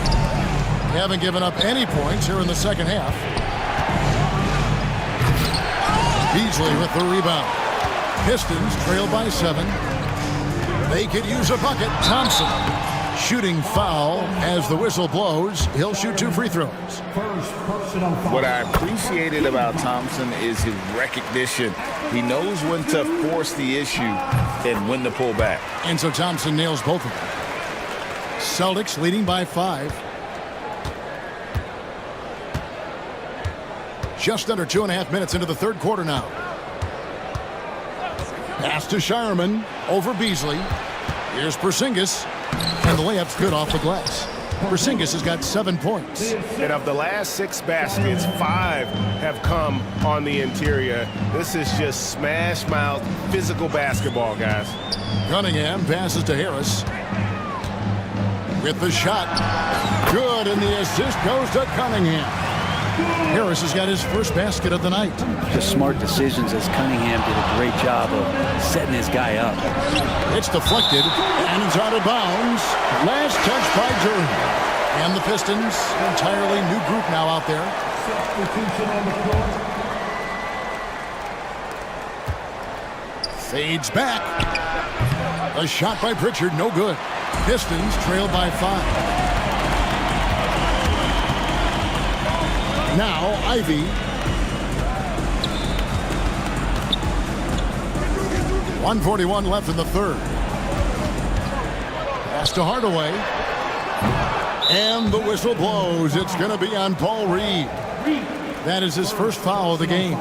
They haven't given up any points here in the second half. Beasley with the rebound. Pistons trail by 7. They could use a bucket. Thompson shooting foul as the whistle blows. He'll shoot 2 free throws. What I appreciated about Thompson is his recognition. He knows when to force the issue and when to pull back. And so Thompson nails both of them. Celtics leading by 5. Just under 2.5 minutes into the third quarter now. Pass to Shireman over Beasley. Here's Porzingis, and the layup's good off the glass. Porzingis has got 7 points. And of the last 6 baskets, 5 have come on the interior. This is just smash-mouth physical basketball, guys. Cunningham passes to Harris. With the shot. Good, and the assist goes to Cunningham. Harris has got his first basket of the night. Just smart decisions as Cunningham did a great job of setting his guy up. It's deflected, and it's out of bounds. Last touch by Durham. And the Pistons, entirely new group now out there. Fades back. A shot by Pritchard, no good. Pistons trail by 5. Now, Ivy. 1:41 left in the third. Pass to Hardaway. And the whistle blows. It's going to be on Paul Reed. That is his first foul of the game.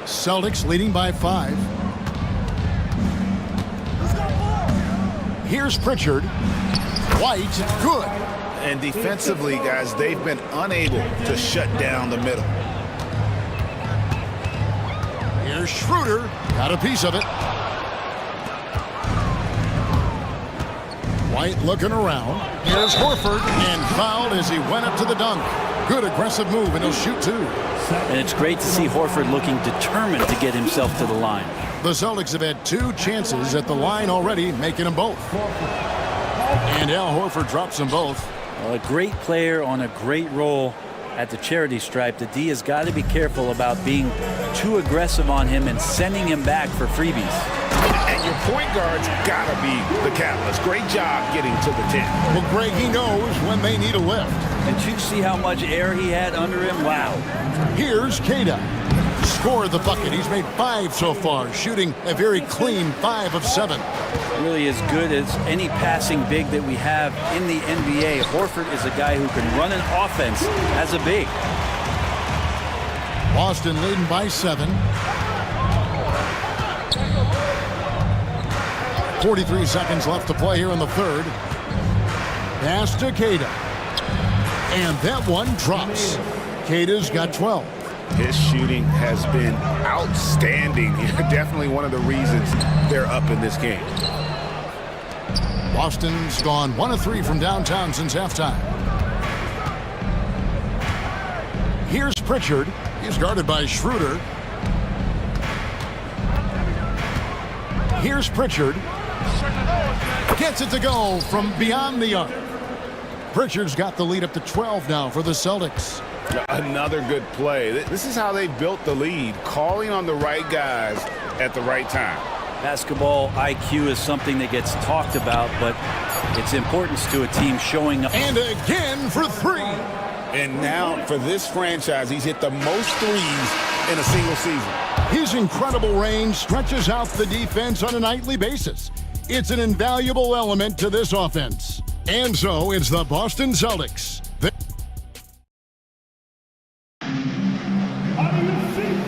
Celtics leading by 5. Here's Pritchard. White, good. And defensively, guys, they've been unable to shut down the middle. Here's Schroeder. Got a piece of it. White looking around. Here's Horford. And fouled as he went up to the dunk. Good aggressive move, and he'll shoot 2. And it's great to see Horford looking determined to get himself to the line. The Celtics have had 2 chances at the line already, making them both. And Al Horford drops them both. Well, a great player on a great role at the charity stripe. The D has got to be careful about being too aggressive on him and sending him back for freebies. And your point guard's got to be the catalyst. Great job getting to the 10. Well, Greg, he knows when they need a lift. Did you see how much air he had under him? Wow. Here's Queta. Scored the bucket. He's made 5 so far, shooting a very clean 5 of 7. Really as good as any passing big that we have in the NBA. Horford is a guy who can run an offense as a big. Boston leading by 7. 43 seconds left to play here in the third. Pass to Queta. And that one drops. Queta's got 12. His shooting has been outstanding. Definitely one of the reasons they're up in this game. Boston's gone 1 of 3 from downtown since halftime. Here's Pritchard. He's guarded by Schroeder. Here's Pritchard. Gets it to go from beyond the arc. Pritchard's got the lead up to 12 now for the Celtics. Another good play. This is how they built the lead, calling on the right guys at the right time. Basketball IQ is something that gets talked about, but its importance to a team showing up. And again for three. And now for this franchise, he's hit the most threes in a single season. His incredible range stretches out the defense on a nightly basis. It's an invaluable element to this offense. And so it's the Boston Celtics.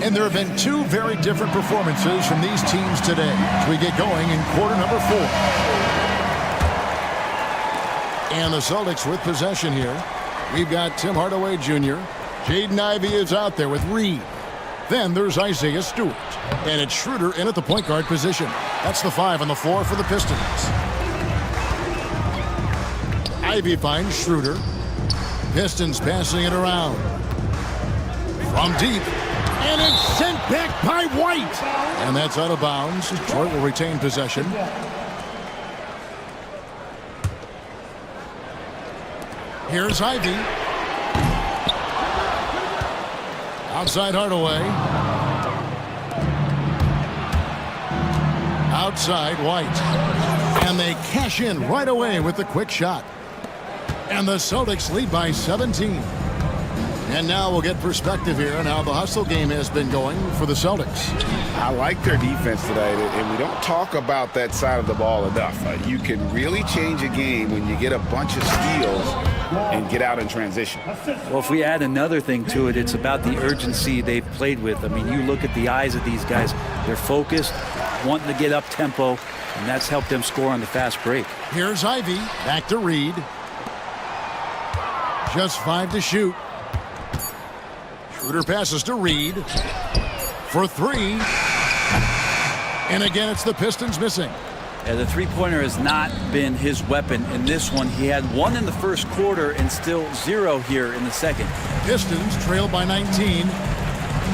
And there have been two very different performances from these teams today as we get going in quarter number 4. And the Celtics with possession here. We've got Tim Hardaway Jr. Jaden Ivey is out there with Reed. Then there's Isaiah Stewart. And it's Schroeder in at the point guard position. That's the 5 on the floor for the Pistons. Ivey finds Schroeder. Pistons passing it around. From deep. And it's sent back by White. And that's out of bounds. Detroit will retain possession. Here's Ivey. Outside Hardaway. Outside White. And they cash in right away with the quick shot. And the Celtics lead by 17. And now we'll get perspective here on how the hustle game has been going for the Celtics. I like their defense today, and we don't talk about that side of the ball enough. You can really change a game when you get a bunch of steals and get out in transition. Well, if we add another thing to it, it's about the urgency they've played with. I mean, you look at the eyes of these guys. They're focused, wanting to get up tempo, and that's helped them score on the fast break. Here's Ivey. Back to Reed. Just 5 to shoot. Schroeder passes to Reed for 3. And again, it's the Pistons missing. Yeah, the three-pointer has not been his weapon in this one. He had 1 in the first quarter and still 0 here in the second. Pistons trail by 19.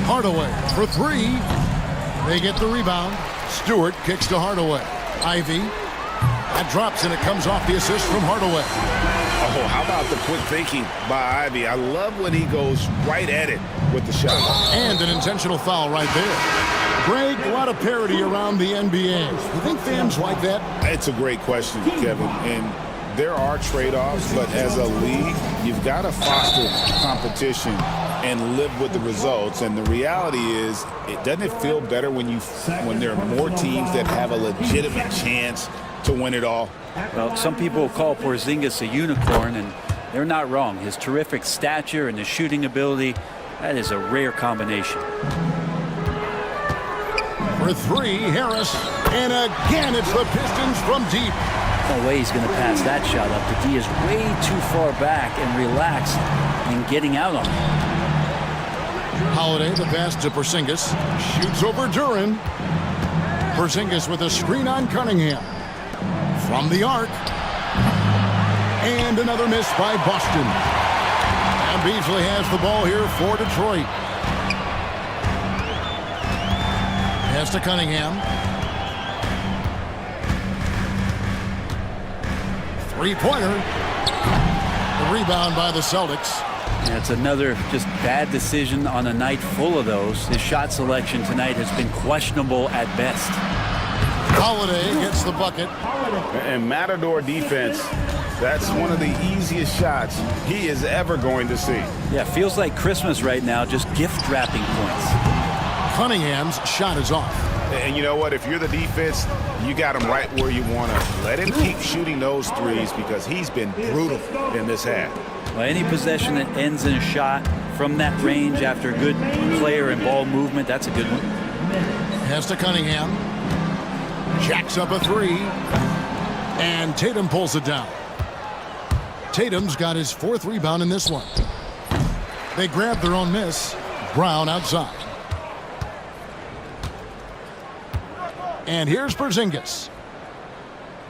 Hardaway for 3. They get the rebound. Stewart kicks to Hardaway. Ivey. That drops and it comes off the assist from Hardaway. Oh, how about the quick thinking by Ivey? I love when he goes right at it with the shot. And an intentional foul right there. Greg, a lot of parity around the NBA. You think fans like that? It's a great question, Kevin. And there are trade-offs, but as a league, you've got to foster competition and live with the results. And the reality is, doesn't it feel better when there are more teams that have a legitimate chance to win it all? Well, some people call Porzingis a unicorn, and they're not wrong. His terrific stature and his shooting ability, that is a rare combination. For 3, Harris. And again, it's the Pistons from deep. No way he's going to pass that shot up. The D is way too far back and relaxed in getting out on it. Holiday, the pass to Porzingis. Shoots over Duran. Porzingis with a screen on Cunningham. From the arc. And another miss by Boston. And Beasley has the ball here for Detroit. Pass to Cunningham. 3-pointer. The rebound by the Celtics. Yeah, it's another just bad decision on a night full of those. His shot selection tonight has been questionable at best. Holiday gets the bucket. And Matador defense, that's one of the easiest shots he is ever going to see. Yeah, feels like Christmas right now, just gift wrapping points. Cunningham's shot is off. And you know what? If you're the defense, you got him right where you want to. Let him keep shooting those threes because he's been brutal in this half. Well, any possession that ends in a shot from that range after good player and ball movement, that's a good one. Pass to Cunningham. Jacks up a 3. And Tatum pulls it down. Tatum's got his 4th rebound in this one. They grab their own miss. Brown outside. And here's Porzingis.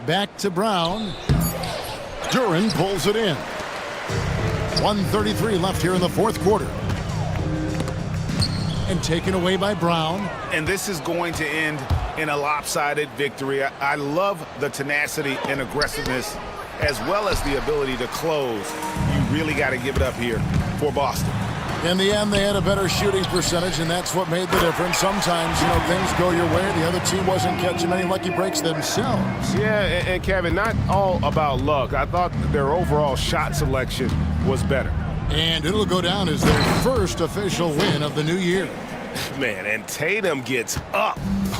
Back to Brown. Duran pulls it in. 1:33 left here in the 4th quarter. And taken away by Brown. And this is going to end in a lopsided victory. I love the tenacity and aggressiveness as well as the ability to close. You really got to give it up here for Boston. In the end, they had a better shooting percentage, and that's what made the difference. Sometimes, things go your way. The other team wasn't catching many lucky breaks themselves. Yeah, and Kevin, not all about luck. I thought their overall shot selection was better. And it'll go down as their first official win of the new year. Man, and Tatum gets up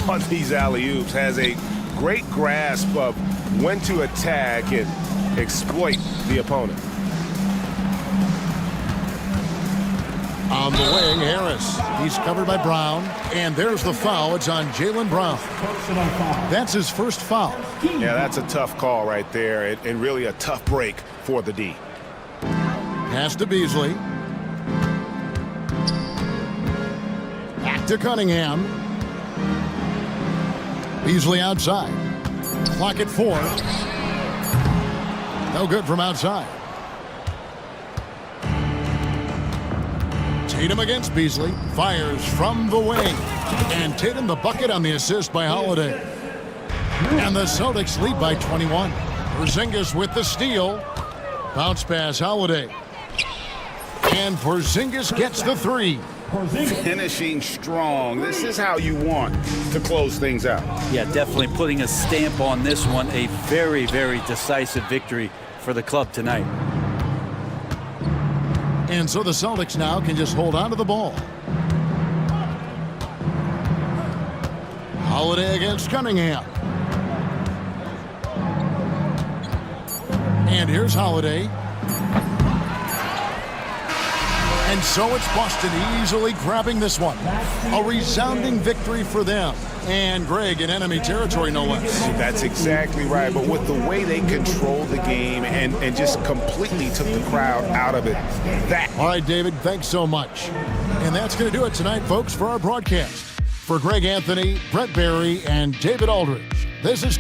on these alley-oops, has a great grasp of when to attack and exploit the opponent. On the wing, Harris. He's covered by Brown. And there's the foul. It's on Jaylen Brown. That's his first foul. Yeah, that's a tough call right there, and really a tough break for the D. Pass to Beasley. Back to Cunningham. Beasley outside. Clock at 4. No good from outside. Tatum against Beasley. Fires from the wing. And Tatum the bucket on the assist by Holiday. And the Celtics lead by 21. Porzingis with the steal. Bounce pass, Holiday. And Porzingis gets the 3. Finishing strong. This is how you want to close things out. Yeah, definitely putting a stamp on this one. A very, very decisive victory for the club tonight. And so the Celtics now can just hold on to the ball. Holiday against Cunningham. And here's Holiday. And so it's Boston easily grabbing this one. A resounding victory for them. And Greg in enemy territory, no less. That's exactly right. But with the way they controlled the game and just completely took the crowd out of it. All right, David, thanks so much. And that's going to do it tonight, folks, for our broadcast. For Greg Anthony, Brett Barry, and David Aldridge, this is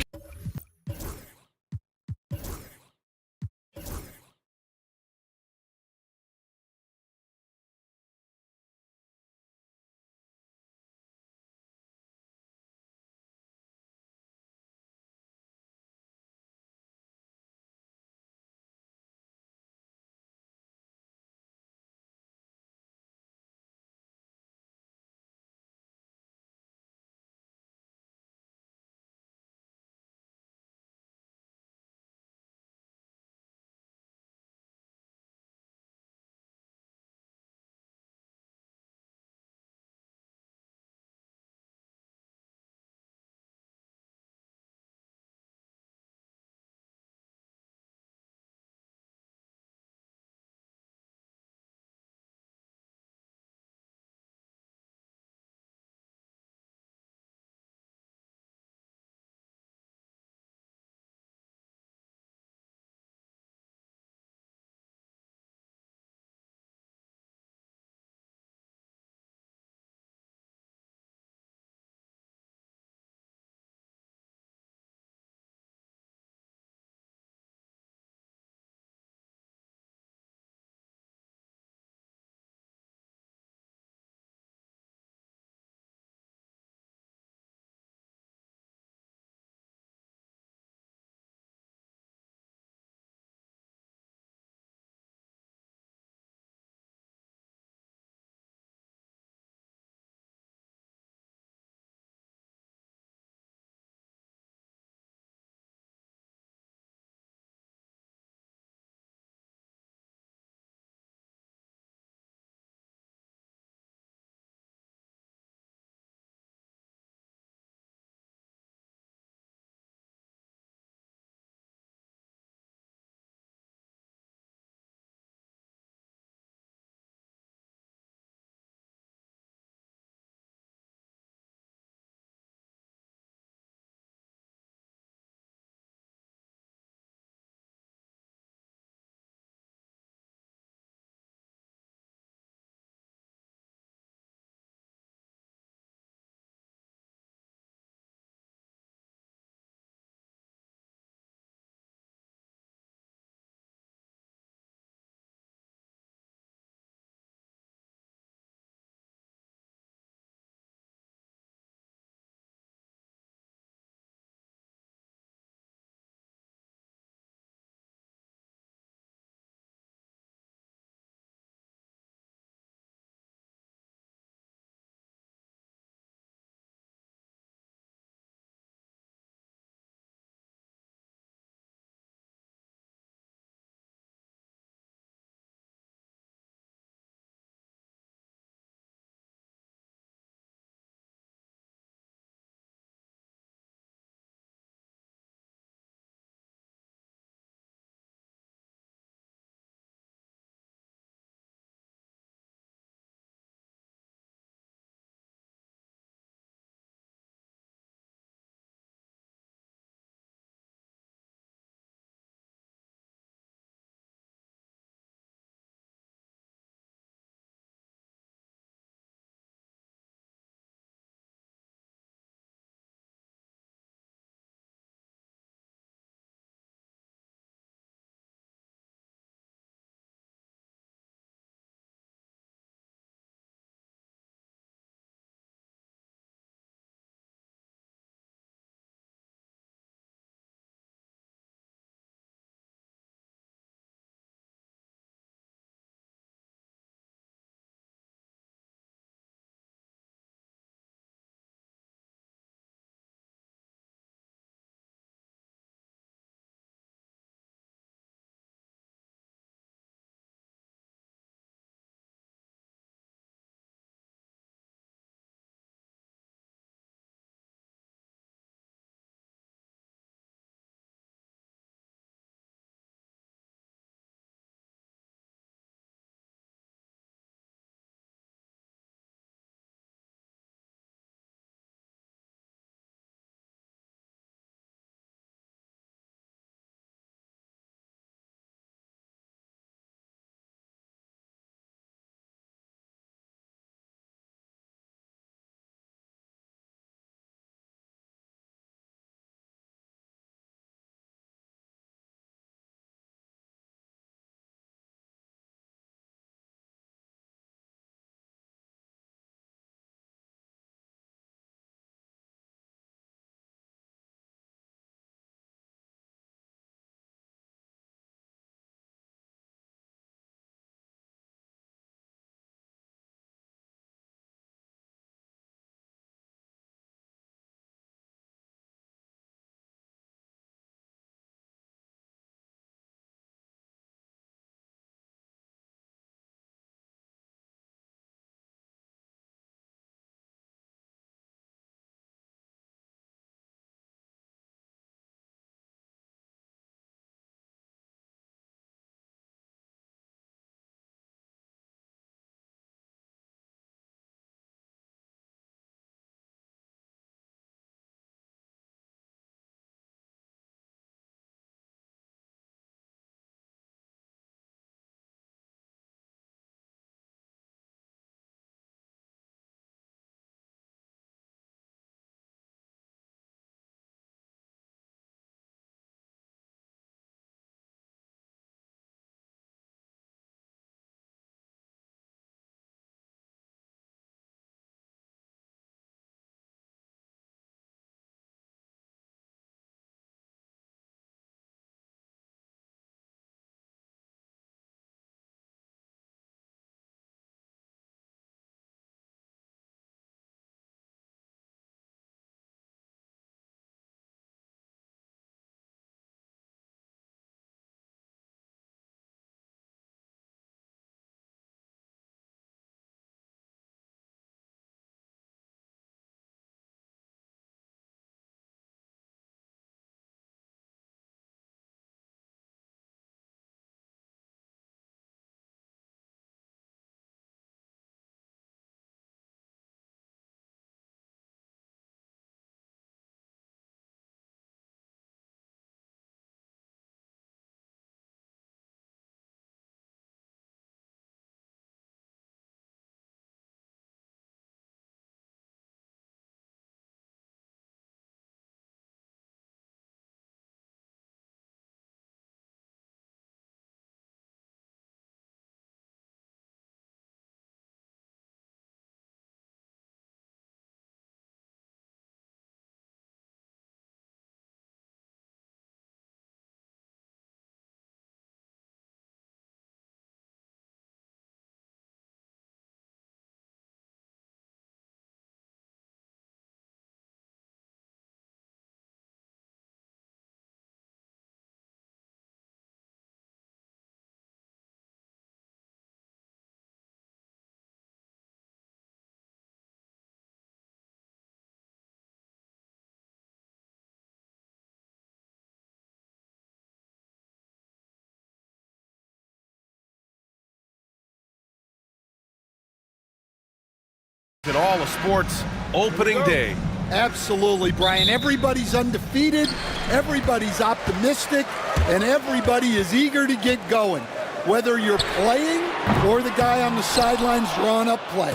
In all of sports, opening day. Absolutely, Brian. Everybody's undefeated, everybody's optimistic, and everybody is eager to get going, whether you're playing or the guy on the sidelines drawing up plays.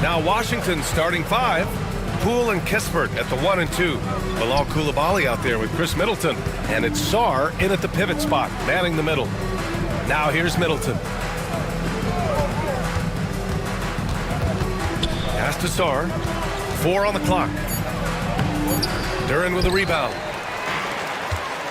Now Washington starting 5. Poole and Kispert at the 1 and 2. Bilal Coulibaly out there with Chris Middleton. And it's Sarr in at the pivot spot, manning the middle. Now here's Middleton. Pass to Sarr. 4 on the clock. Duran with a rebound.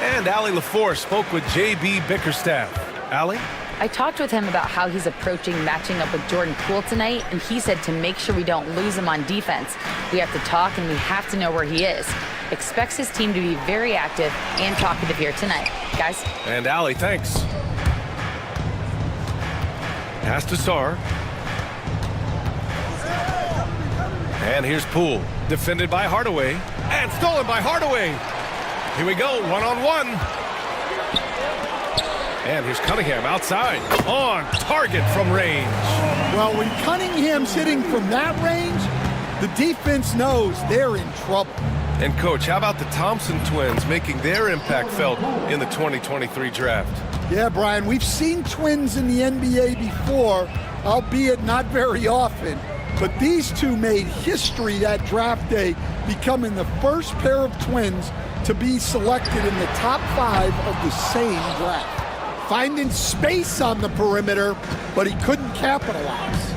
And Allie LaForce spoke with J.B. Bickerstaff. Allie? I talked with him about how he's approaching matching up with Jordan Poole tonight, and he said to make sure we don't lose him on defense, we have to talk and we have to know where he is. Expects his team to be very active and talkative here tonight. Guys? And Allie, thanks. Pass to Sarr. And here's Poole, defended by Hardaway, and stolen by Hardaway. Here we go, one-on-one. And here's Cunningham outside, on target from range. Well, when Cunningham's hitting from that range, the defense knows they're in trouble. And Coach, how about the Thompson twins making their impact felt in the 2023 draft? Yeah, Brian, we've seen twins in the NBA before, albeit not very often. But these two made history that draft day, becoming the first pair of twins to be selected in the top 5 of the same draft. Finding space on the perimeter, but he couldn't capitalize.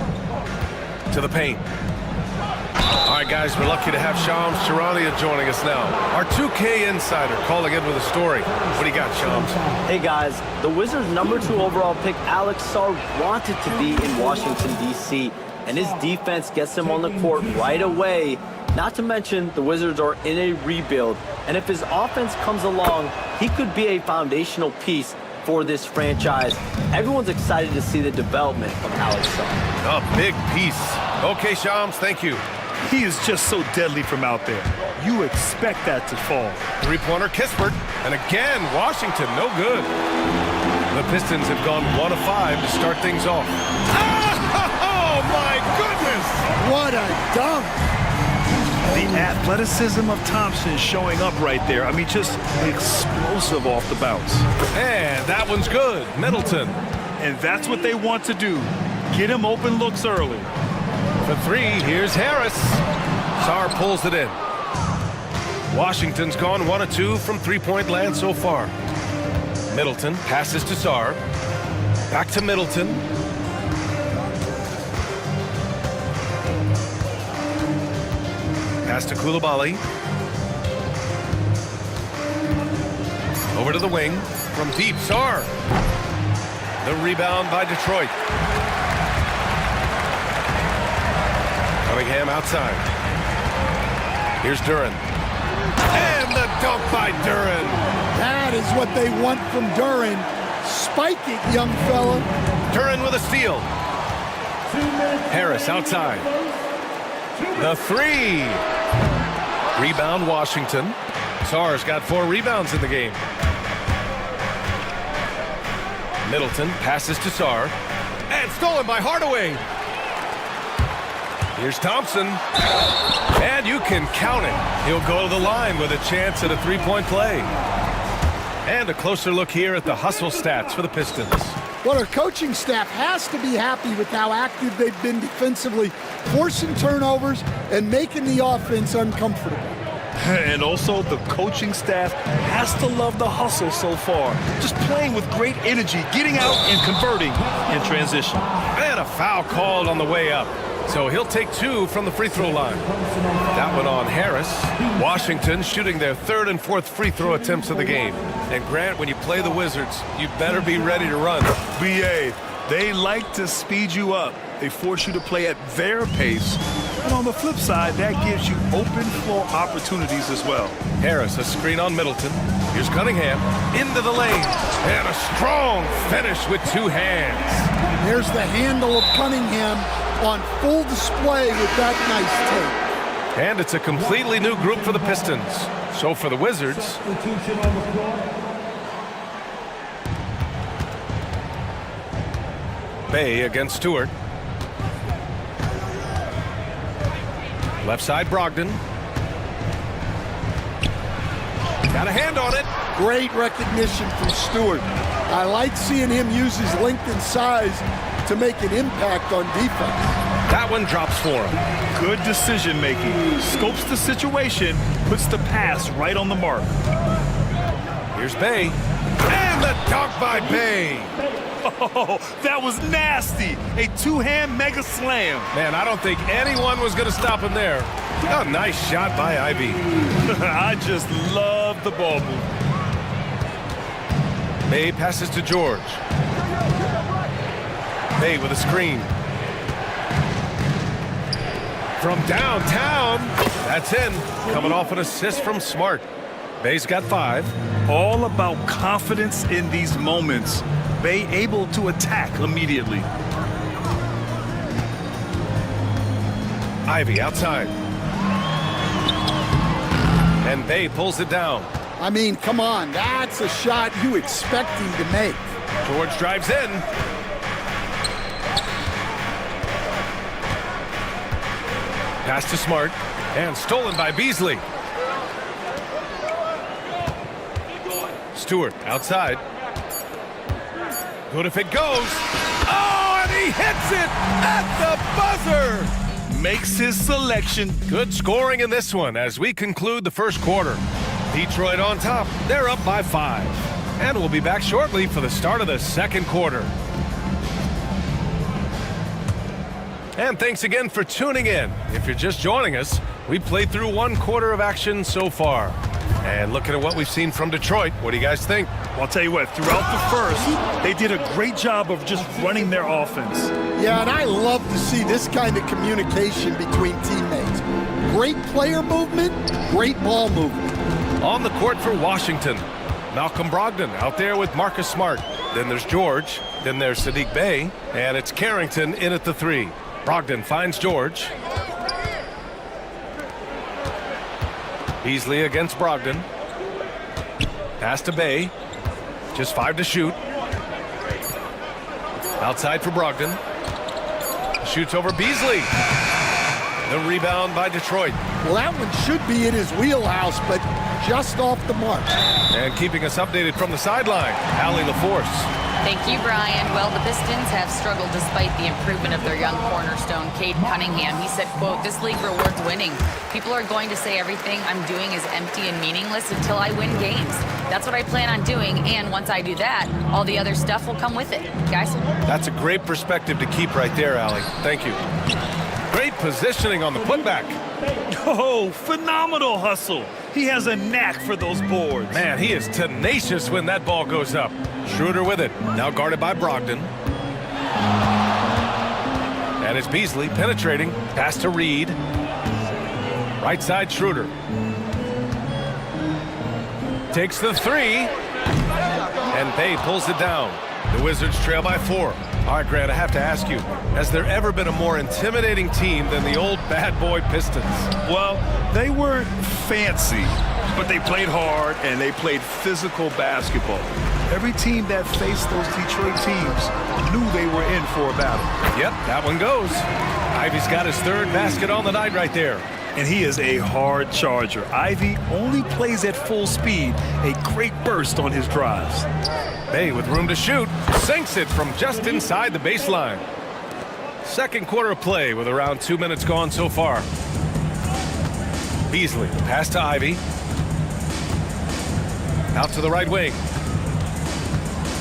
To the paint. All right, guys, we're lucky to have Shams Charania joining us now. Our 2K insider calling in with a story. What do you got, Shams? Hey, guys. The Wizards' #2 overall pick, Alex Sarr, wanted to be in Washington, D.C., and his defense gets him on the court right away. Not to mention, the Wizards are in a rebuild, and if his offense comes along, he could be a foundational piece for this franchise. Everyone's excited to see the development of Alex Sarr. A big piece. Okay, Shams, thank you. He is just so deadly from out there. You expect that to fall. Three-pointer Kispert, and again, Washington, no good. The Pistons have gone 1 of 5 to start things off. Oh, my goodness! What a dunk! The athleticism of Thompson showing up right there. I mean, just explosive off the bounce. And that one's good. Middleton. And that's what they want to do. Get him open looks early. For 3, here's Harris. Sarr pulls it in. Washington's gone 1 of 2 from three-point land so far. Middleton passes to Sarr. Back to Middleton. Pass to Coulibaly. Over to the wing. From deep, Sarr. The rebound by Detroit. Cunningham outside. Here's Duran. And the dunk by Duran. That is what they want from Duran. Spike it, young fella. Duran with a steal. Harris outside. The 3. Rebound Washington. Sarr's got 4 rebounds in the game. Middleton passes to Sarr. And stolen by Hardaway. Here's Thompson. And you can count it. He'll go to the line with a chance at a three-point play. And a closer look here at the hustle stats for the Pistons. Well, our coaching staff has to be happy with how active they've been defensively, forcing turnovers and making the offense uncomfortable. And also, the coaching staff has to love the hustle so far. Just playing with great energy, getting out and converting in transition. And a foul called on the way up. So he'll take 2 from the free throw line. That one on Harris. Washington shooting their 3rd and 4th free throw attempts of the game. And Grant, when you play the Wizards, you better be ready to run. BA, they like to speed you up. They force you to play at their pace. And on the flip side, that gives you open floor opportunities as well. Harris, a screen on Middleton. Here's Cunningham into the lane. And a strong finish with 2 hands. There's the handle of Cunningham on full display with that nice tape. And it's a completely new group for the Pistons. So for the Wizards, Bay against Stewart. Left side, Brogdon. Got a hand on it. Great recognition from Stewart. I like seeing him use his length and size to make an impact on defense. That one drops for him. Good decision making. Scopes the situation, puts the pass right on the mark. Here's Bay. And the dunk by Bay. Oh, that was nasty. A two-hand mega slam. Man, I don't think anyone was going to stop him there. Oh, nice shot by Ivy. I just love the ball move. Bay passes to George. Bay with a screen. From downtown, that's in. Coming off an assist from Smart. Bay's got 5. All about confidence in these moments. Bay able to attack immediately. Ivy outside. And Bay pulls it down. I mean, come on, that's a shot you expect him to make. George drives in. Pass to Smart. And stolen by Beasley. Stewart outside. Good if it goes. Oh, and he hits it at the buzzer. Makes his selection. Good scoring in this one as we conclude the first quarter. Detroit on top. They're up by 5. And we'll be back shortly for the start of the second quarter. And thanks again for tuning in. If you're just joining us, we played through 1 quarter of action so far. And looking at what we've seen from Detroit, what do you guys think? Well, I'll tell you what, throughout the first, they did a great job of just running their offense. Yeah, and I love to see this kind of communication between teammates. Great player movement, great ball movement. On the court for Washington, Malcolm Brogdon out there with Marcus Smart. Then there's George, then there's Sadiq Bey, and it's Carrington in at the 3. Brogdon finds George. Beasley against Brogdon. Pass to Bay. Just 5 to shoot. Outside for Brogdon. Shoots over Beasley. The rebound by Detroit. Well, that one should be in his wheelhouse, but just off the mark. And keeping us updated from the sideline, Allie LaForce. Thank you, Brian. Well, the Pistons have struggled despite the improvement of their young cornerstone, Cade Cunningham. He said, quote, "This league rewards winning. People are going to say everything I'm doing is empty and meaningless until I win games. That's what I plan on doing, and once I do that, all the other stuff will come with it." Guys? That's a great perspective to keep right there, Allie. Thank you. Great positioning on the putback. Oh, phenomenal hustle. He has a knack for those boards. Man, he is tenacious when that ball goes up. Schroeder with it. Now guarded by Brogdon. And it's Beasley penetrating. Pass to Reed. Right side Schroeder. Takes the 3. And Bay pulls it down. The Wizards trail by 4. All right, Grant, I have to ask you, has there ever been a more intimidating team than the old bad boy Pistons? Well, they weren't fancy, but they played hard and they played physical basketball. Every team that faced those Detroit teams knew they were in for a battle. Yep, that one goes. Ivy's got his 3rd basket on the night right there. And he is a hard charger. Ivy only plays at full speed, a great burst on his drives. Bay with room to shoot, sinks it from just inside the baseline. Second quarter of play with around 2 minutes gone so far. Beasley, pass to Ivy. Out to the right wing.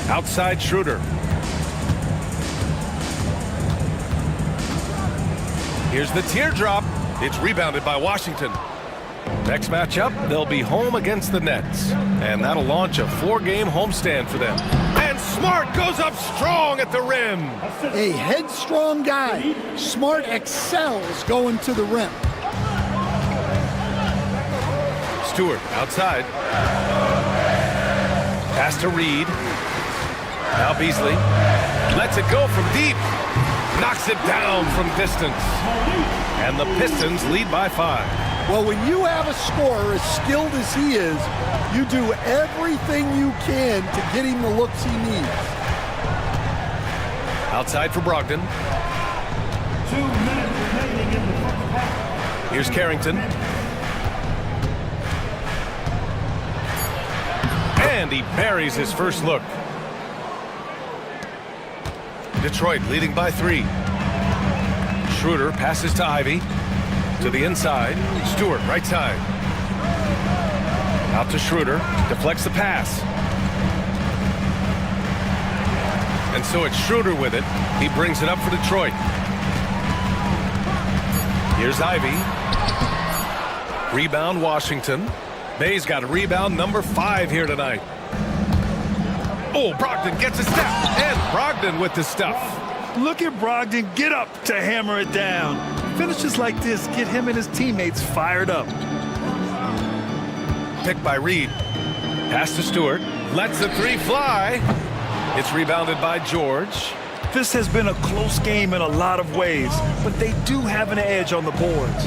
Outside Schroeder. Here's the teardrop. It's rebounded by Washington. Next matchup, they'll be home against the Nets. And that'll launch a 4-game homestand for them. And Smart goes up strong at the rim. A headstrong guy. Smart excels going to the rim. Stewart outside. Pass to Reed. Now Beasley lets it go from deep. Knocks it down from distance. And the Pistons lead by 5. Well, when you have a scorer as skilled as he is, you do everything you can to get him the looks he needs. Outside for Brogdon. 2 minutes remaining in the first half. Here's Carrington. And he buries his first look. Detroit leading by 3. Schroeder passes to Ivy. To the inside. Stewart, right side. Out to Schroeder. Deflects the pass. And so it's Schroeder with it. He brings it up for Detroit. Here's Ivy. Rebound, Washington. Bay's got a rebound, number 5 here tonight. Oh, Brogdon gets a step. And Brogdon with the stuff. Look at Brogdon get up to hammer it down. Finishes like this get him and his teammates fired up. Picked by Reed. Pass to Stewart. Lets the 3 fly. It's rebounded by George. This has been a close game in a lot of ways, but they do have an edge on the boards.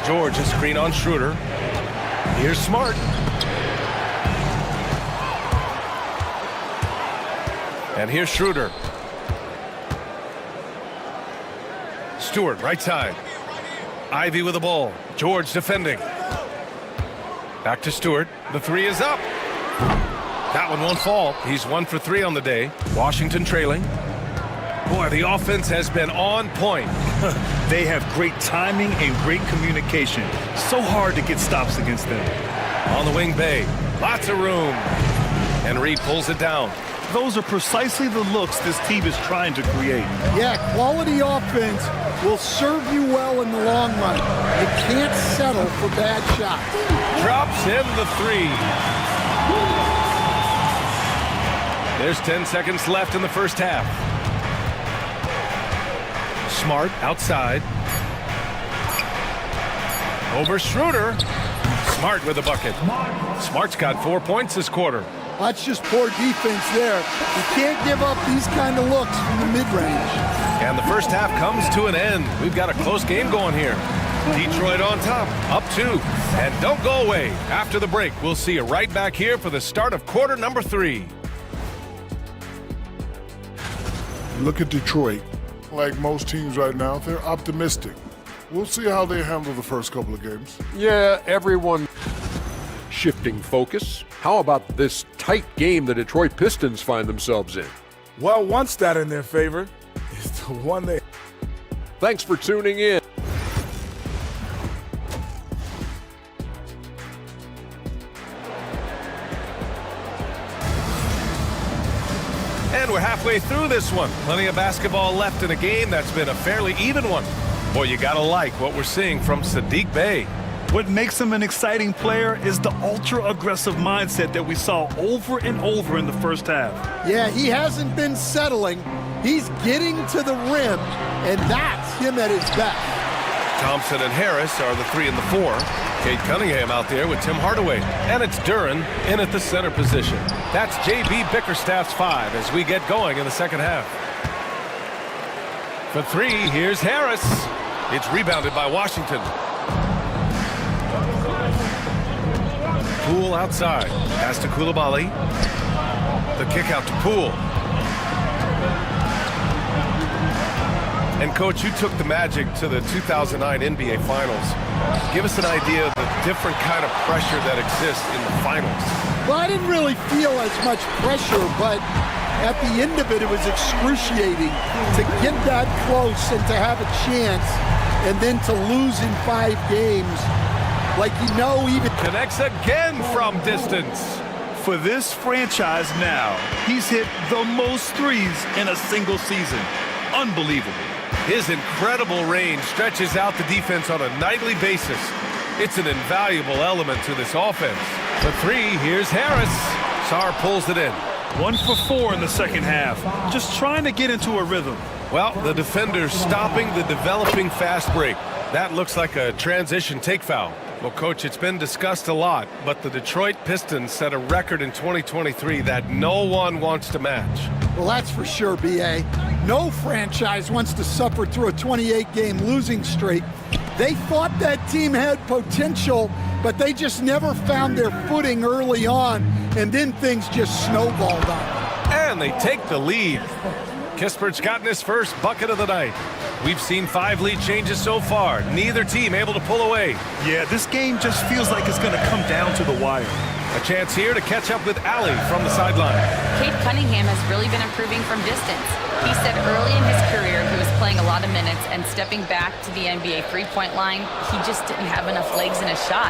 George, a screen on Schroeder. Here's Smart. And here's Schroeder. Stewart, right side. Ivy with the ball. George defending. Back to Stewart. The 3 is up. That one won't fall. He's 1 for 3 on the day. Washington trailing. Boy, the offense has been on point. They have great timing and great communication. So hard to get stops against them. On the wing, Bay. Lots of room. And Reed pulls it down. Those are precisely the looks this team is trying to create. Yeah, quality offense will serve you well in the long run. You can't settle for bad shots. Drops in the 3. There's 10 seconds left in the first half. Smart outside. Over Schroeder. Smart with a bucket. Smart's got 4 points this quarter. That's just poor defense there. You can't give up these kind of looks from the mid-range. And the first half comes to an end. We've got a close game going here. Detroit on top, up 2. And don't go away. After the break, we'll see you right back here for the start of quarter number 3. Look at Detroit. Like most teams right now, they're optimistic. We'll see how they handle the first couple of games. Yeah, everyone shifting focus. How about this tight game the Detroit Pistons find themselves in? Well, one stat in their favor is the one they... Thanks for tuning in. And we're halfway through this one. Plenty of basketball left in a game that's been a fairly even one. Boy, you gotta like what we're seeing from Saddiq Bey. What makes him an exciting player is the ultra-aggressive mindset that we saw over and over in the first half. Yeah, he hasn't been settling. He's getting to the rim, and that's him at his best. Thompson and Harris are the 3 and the 4. Kate Cunningham out there with Tim Hardaway. And it's Duren in at the center position. That's J.B. Bickerstaff's 5 as we get going in the second half. For 3, here's Harris. It's rebounded by Washington. Poole outside. Pass to Coulibaly. The kick out to Poole. And Coach, you took the Magic to the 2009 NBA Finals. Give us an idea of the different kind of pressure that exists in the finals. Well, I didn't really feel as much pressure, but at the end of it, it was excruciating to get that close and to have a chance and then to lose in 5 games. Like, you know, even... Connects again from distance. For this franchise now, he's hit the most threes in a single season. Unbelievable. His incredible range stretches out the defense on a nightly basis. It's an invaluable element to this offense. For 3, here's Harris. Sarr pulls it in. 1 for 4 in the second half. Just trying to get into a rhythm. Well, the defender's stopping the developing fast break. That looks like a transition take foul. Well, Coach, it's been discussed a lot, but the Detroit Pistons set a record in 2023 that no one wants to match. Well, that's for sure, B.A. No franchise wants to suffer through a 28-game losing streak. They thought that team had potential, but they just never found their footing early on, and then things just snowballed on them. And they take the lead. Kispert's gotten his first bucket of the night. We've seen 5 lead changes so far. Neither team able to pull away. Yeah, this game just feels like it's going to come down to the wire. A chance here to catch up with Ali from the sideline. Cade Cunningham has really been improving from distance. He said early in his career he was playing a lot of minutes and stepping back to the NBA three-point line, he just didn't have enough legs in his shot.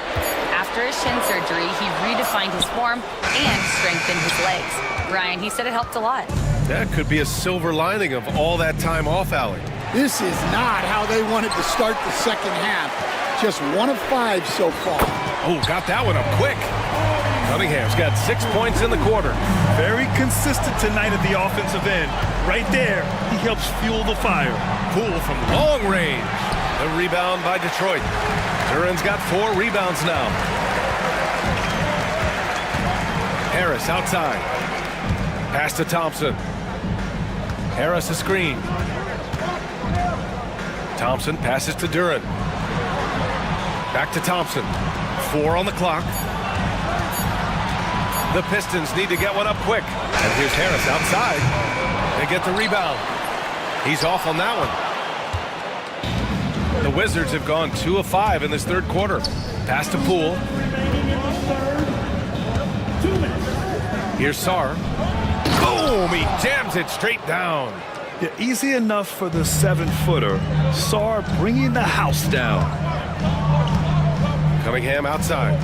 After his shin surgery, he redefined his form and strengthened his legs. Ryan, he said it helped a lot. That could be a silver lining of all that time off, Ali. This is not how they wanted to start the second half. Just 1 of 5 so far. Oh, got that one up quick. Cunningham's got 6 points in the quarter. Very consistent tonight at the offensive end. Right there, he helps fuel the fire. Poole from long range. The rebound by Detroit. Duran's got 4 rebounds now. Harris outside. Pass to Thompson. Harris a screen. Thompson passes to Duran. Back to Thompson. 4 on the clock. The Pistons need to get one up quick. And here's Harris outside. They get the rebound. He's off on that one. The Wizards have gone 2 of 5 in this third quarter. Pass to Poole. Here's Sarr. Boom! He jams it straight down. Yeah, easy enough for the 7-footer. Sarr bringing the house down. Cunningham outside.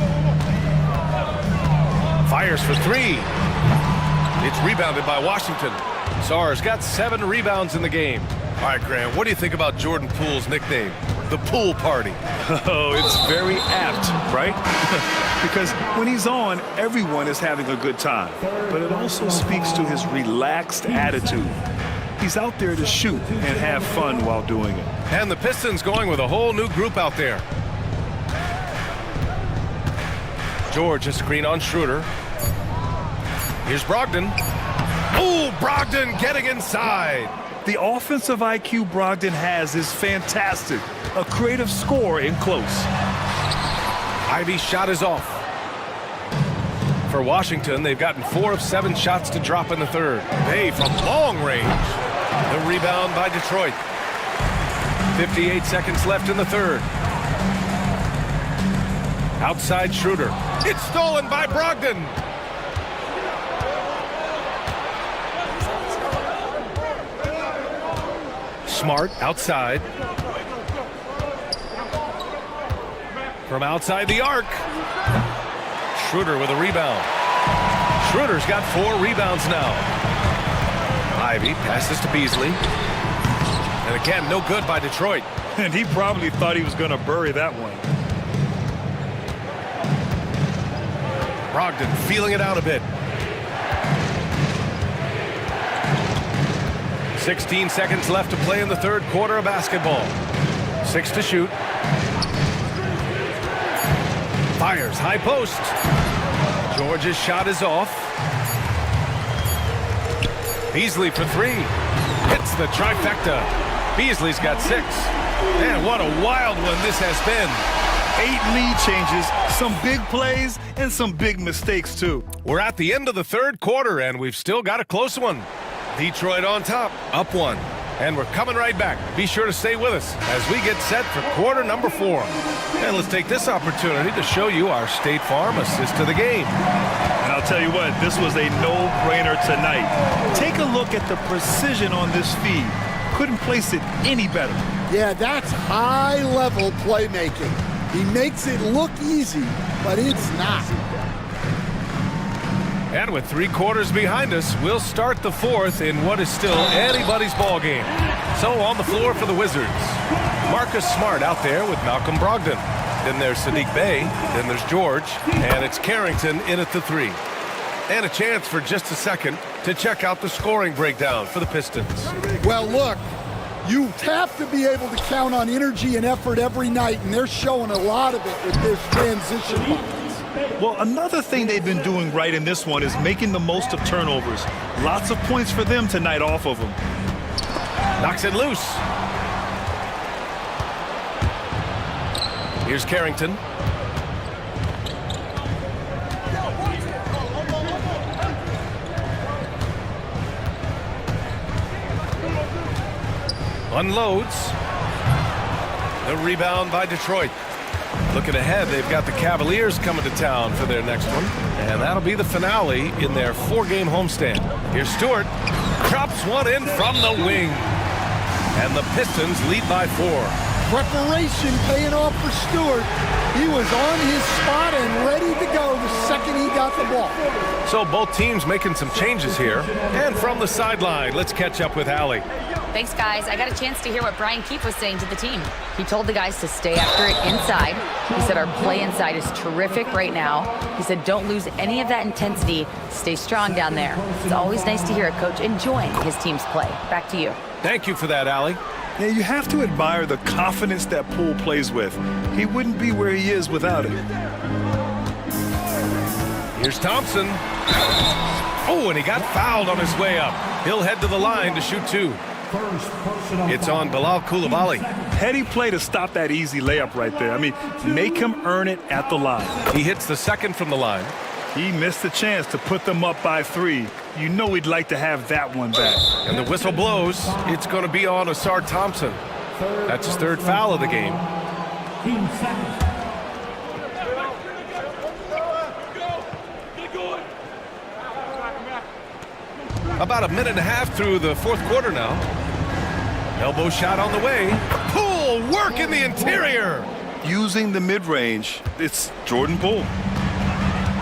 Fires for 3. It's rebounded by Washington. Sarr's got 7 rebounds in the game. All right, Graham, what do you think about Jordan Poole's nickname? The Pool Party. Oh, it's very apt, right? Because when he's on, everyone is having a good time. But it also speaks to his relaxed attitude. He's out there to shoot and have fun while doing it. And the Pistons going with a whole new group out there. George, a screen on Schroeder. Here's Brogdon. Oh, Brogdon getting inside. The offensive IQ Brogdon has is fantastic. A creative scorer in close. Ivy's shot is off. For Washington, they've gotten 4 of 7 shots to drop in the third. Bay from long range. The rebound by Detroit. 58 seconds left in the third. Outside Schroeder. It's stolen by Brogdon. Smart outside. From outside the arc. Schroeder with a rebound. Schroeder's got 4 rebounds now. Ivy passes to Beasley. And again, no good by Detroit. And he probably thought he was going to bury that one. Brogdon feeling it out a bit. 16 seconds left to play in the third quarter of basketball. 6 to shoot. Fires, high post. George's shot is off. Beasley for 3. Hits the trifecta. Beasley's got 6. Man, what a wild one this has been. 8 lead changes, some big plays, and some big mistakes, too. We're at the end of the third quarter, and we've still got a close one. Detroit on top, up 1. And we're coming right back. Be sure to stay with us as we get set for quarter number 4. And let's take this opportunity to show you our State Farm assist to the game. And I'll tell you what, this was a no-brainer tonight. Take a look at the precision on this feed. Couldn't place it any better. Yeah, that's high-level playmaking. He makes it look easy, but it's not. And with 3 quarters behind us, we'll start the 4th in what is still anybody's ball game. So on the floor for the Wizards, Marcus Smart out there with Malcolm Brogdon. Then there's Sadiq Bey, then there's George, and it's Carrington in at the 3. And a chance for just a second to check out the scoring breakdown for the Pistons. Well, look, you have to be able to count on energy and effort every night, and they're showing a lot of it with this transition offense. Well, another thing they've been doing right in this one is making the most of turnovers. Lots of points for them tonight off of them. Knocks it loose. Here's Carrington. Unloads. The rebound by Detroit. Looking ahead, they've got the Cavaliers coming to town for their next one. And that'll be the finale in their 4-game homestand. Here's Stewart. Drops one in from the wing. And the Pistons lead by 4. Preparation paying off for Stewart. He was on his spot and ready to go the second he got the ball. So both teams making some changes here. And from the sideline, let's catch up with Allie. Thanks, guys. I got a chance to hear what Brian Keefe was saying to the team. He told the guys to stay after it inside. He said our play inside is terrific right now. He said don't lose any of that intensity. Stay strong down there. It's always nice to hear a coach enjoying his team's play. Back to you. Thank you for that, Allie. Yeah, you have to admire the confidence that Poole plays with. He wouldn't be where he is without it. Here's Thompson. Oh, and he got fouled on his way up. He'll head to the line to shoot 2. It's on Bilal Coulibaly. Petty play to stop that easy layup right there. I mean, make him earn it at the line. He hits the second from the line. He missed the chance to put them up by 3. You know he'd like to have that one back. And the whistle blows. It's going to be on Asar Thompson. That's his 3rd foul of the game. About a minute and a half through the 4th quarter now. Elbow shot on the way. Poole work in the interior. Using the mid-range, it's Jordan Poole.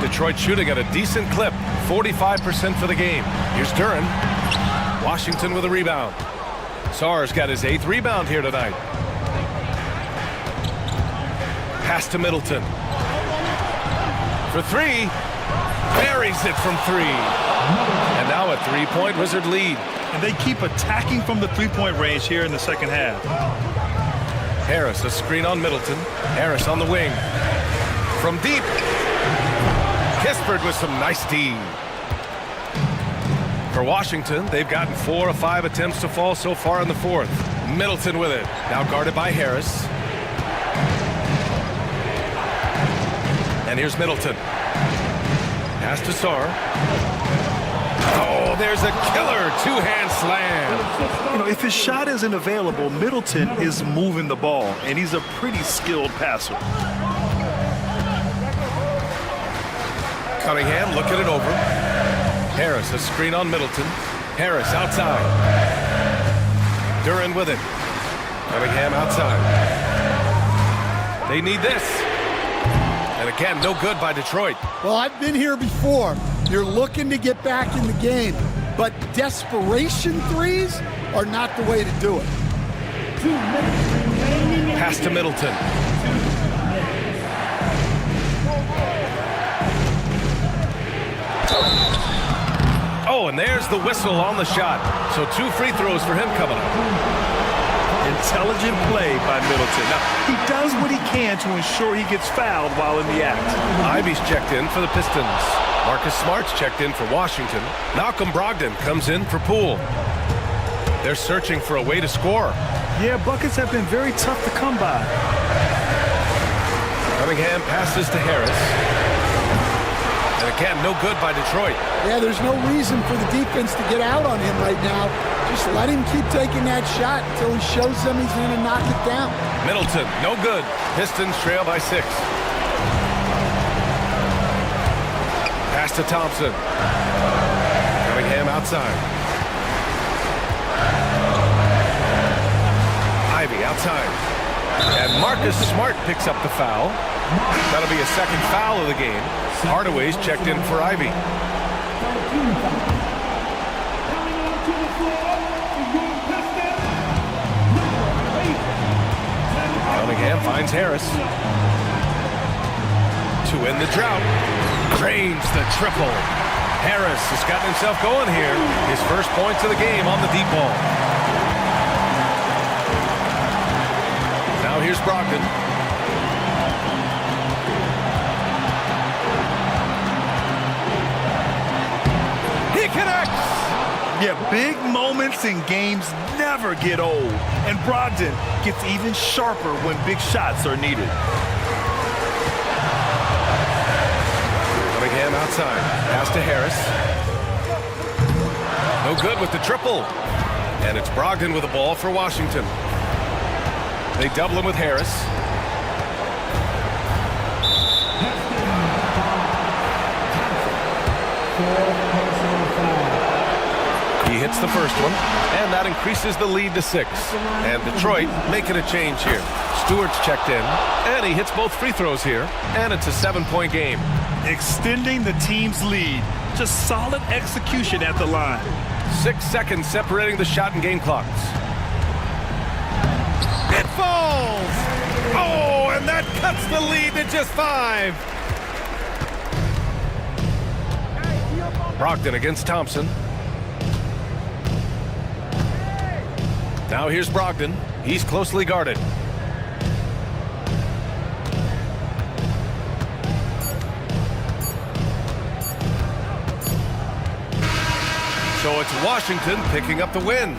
Detroit shooting at a decent clip, 45% for the game. Here's Duran. Washington with a rebound. Sarr's got his 8th rebound here tonight. Pass to Middleton. For 3. Buries it from 3. And now a 3-point Wizard lead. And they keep attacking from the 3-point range here in the second half. Harris, a screen on Middleton. Harris on the wing. From deep. Kispert with some nice D. For Washington, they've gotten 4 of 5 attempts to fall so far in the 4th. Middleton with it. Now guarded by Harris. And here's Middleton. Pass to Sarr. Oh, there's a killer 2-hand slam. You know, if his shot isn't available, Middleton is moving the ball, and he's a pretty skilled passer. Cunningham looking it over. Harris, a screen on Middleton. Harris outside. Duran with it. Cunningham outside. They need this. And again, no good by Detroit. Well, I've been here before. You're looking to get back in the game, but desperation threes are not the way to do it. Pass to Middleton. Oh, and there's the whistle on the shot. So 2 free throws for him coming up. Intelligent play by Middleton. Now, he does what he can to ensure he gets fouled while in the act. Ivy's checked in for the Pistons. Marcus Smart's checked in for Washington. Malcolm Brogdon comes in for Poole. They're searching for a way to score. Yeah, buckets have been very tough to come by. Cunningham passes to Harris. And again, no good by Detroit. Yeah, there's no reason for the defense to get out on him right now. Just let him keep taking that shot until he shows them he's going to knock it down. Middleton, no good. Pistons trail by 6. Pass to Thompson. Cunningham outside. Ivy outside. And Marcus Smart picks up the foul. That'll be a 2nd foul of the game. Hardaway's checked in for Ivy. Cunningham finds Harris. To end the drought. Drains the triple. Harris has gotten himself going here. His first points of the game on the deep ball. Now here's Brogdon. He connects! Yeah, big moments in games never get old. And Brogdon gets even sharper when big shots are needed. Cunningham outside. Pass to Harris. No good with the triple. And it's Brogdon with the ball for Washington. They double him with Harris. He hits the first one, and that increases the lead to 6. And Detroit making a change here. Stewart's checked in, and he hits both free throws here, and it's a 7-point game. Extending the team's lead. Just solid execution at the line. 6 seconds separating the shot and game clocks. It falls! Oh, and that cuts the lead to just 5. Brogdon against Thompson. Now here's Brogdon. He's closely guarded. So it's Washington picking up the win.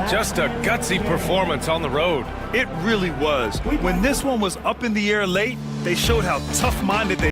Just a gutsy performance on the road. It really was. When this one was up in the air late, they showed how tough-minded they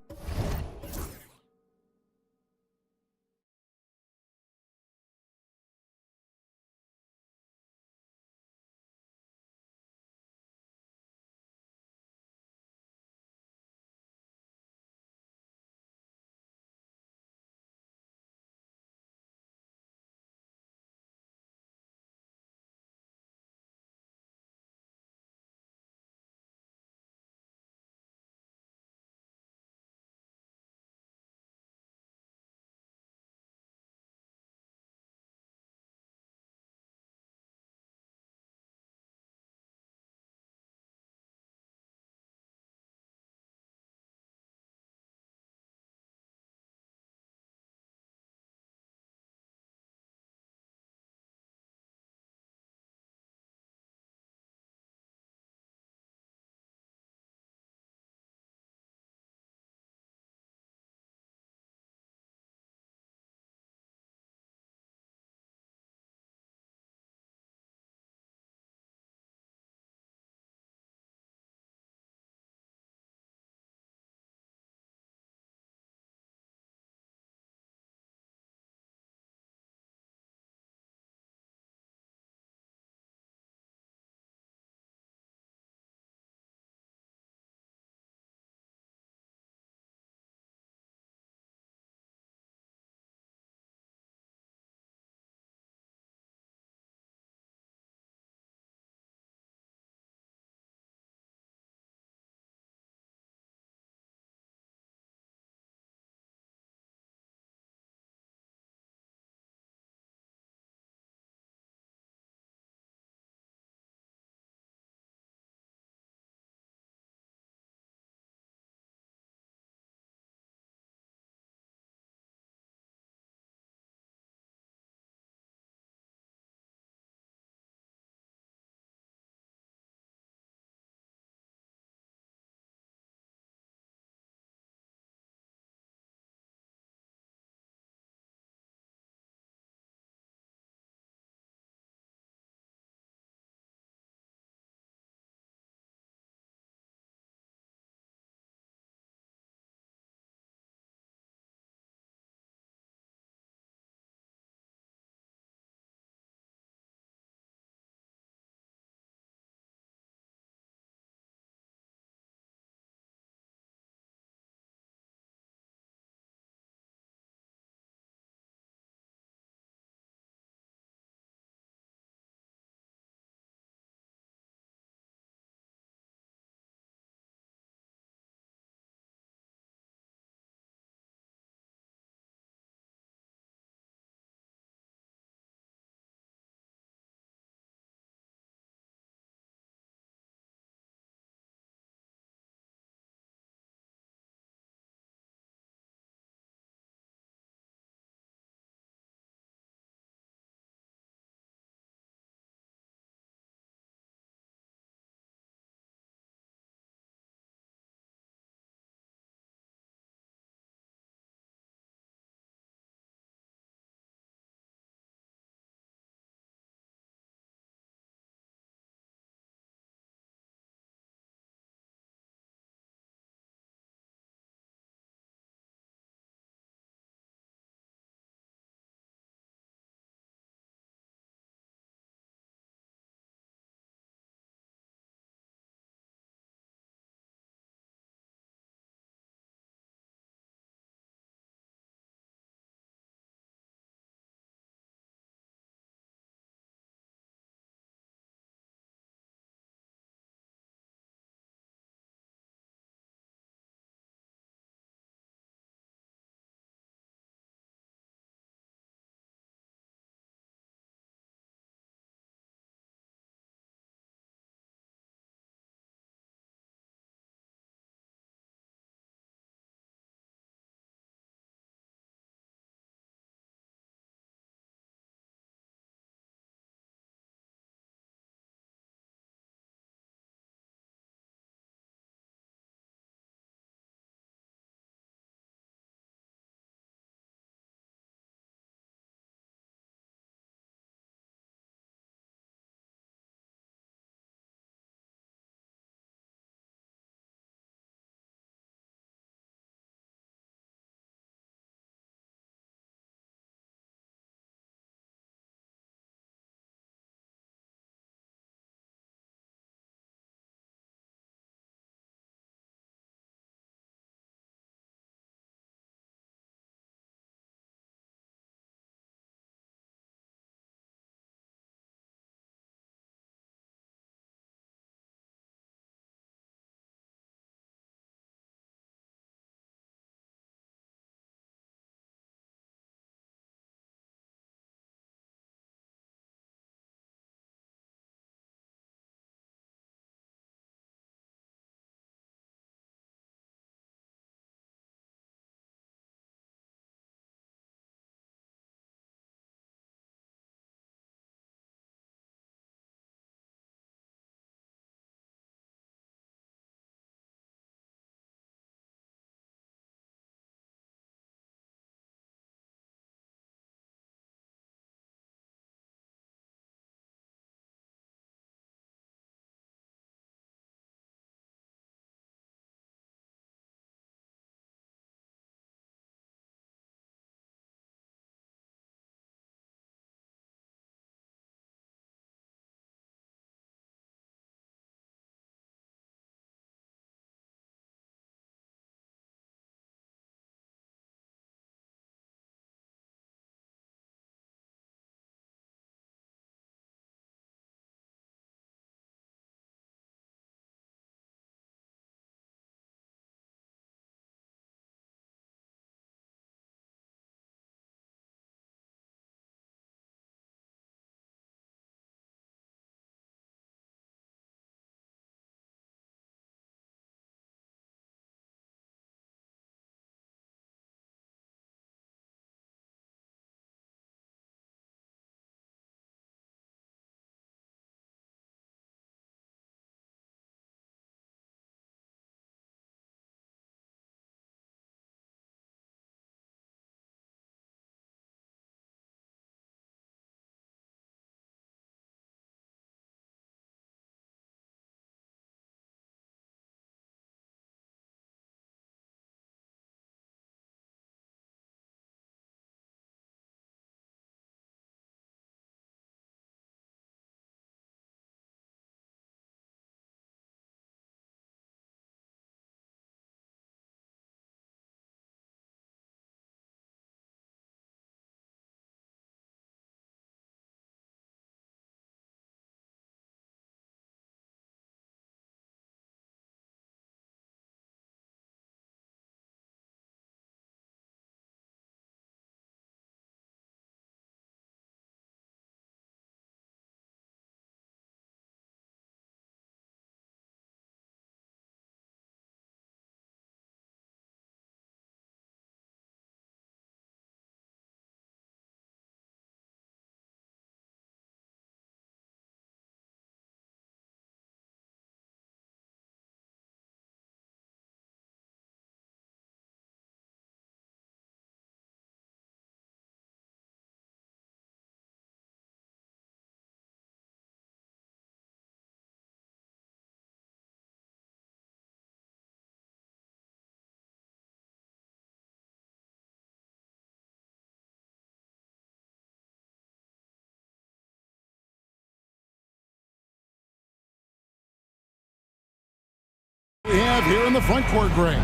have here in the front court, Greg?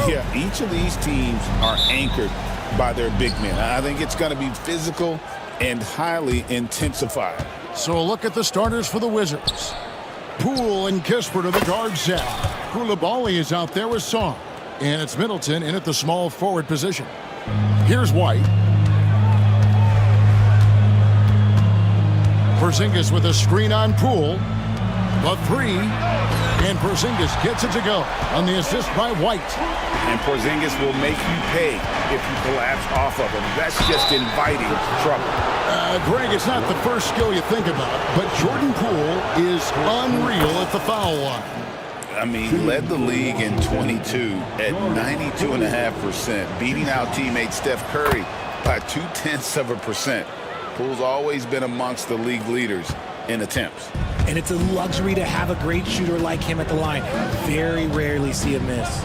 Yeah, each of these teams are anchored by their big men. I think it's going to be physical and highly intensified. So a look at the starters for the Wizards. Poole and Kisper to the guard set. Koulibaly is out there with Song. And it's Middleton in at the small forward position. Here's White. Porzingis with a screen on Poole. The three. And Porzingis gets it to go on the assist by White. And Porzingis will make you pay if you collapse off of him. That's just inviting trouble. Greg, it's not the first skill you think about, but Jordan Poole is unreal at the foul line. I mean, he led the league in 22 at 92.5%, beating out teammate Steph Curry by 0.2%. Poole's always been amongst the league leaders in attempts. And it's a luxury to have a great shooter like him at the line. Very rarely see him miss.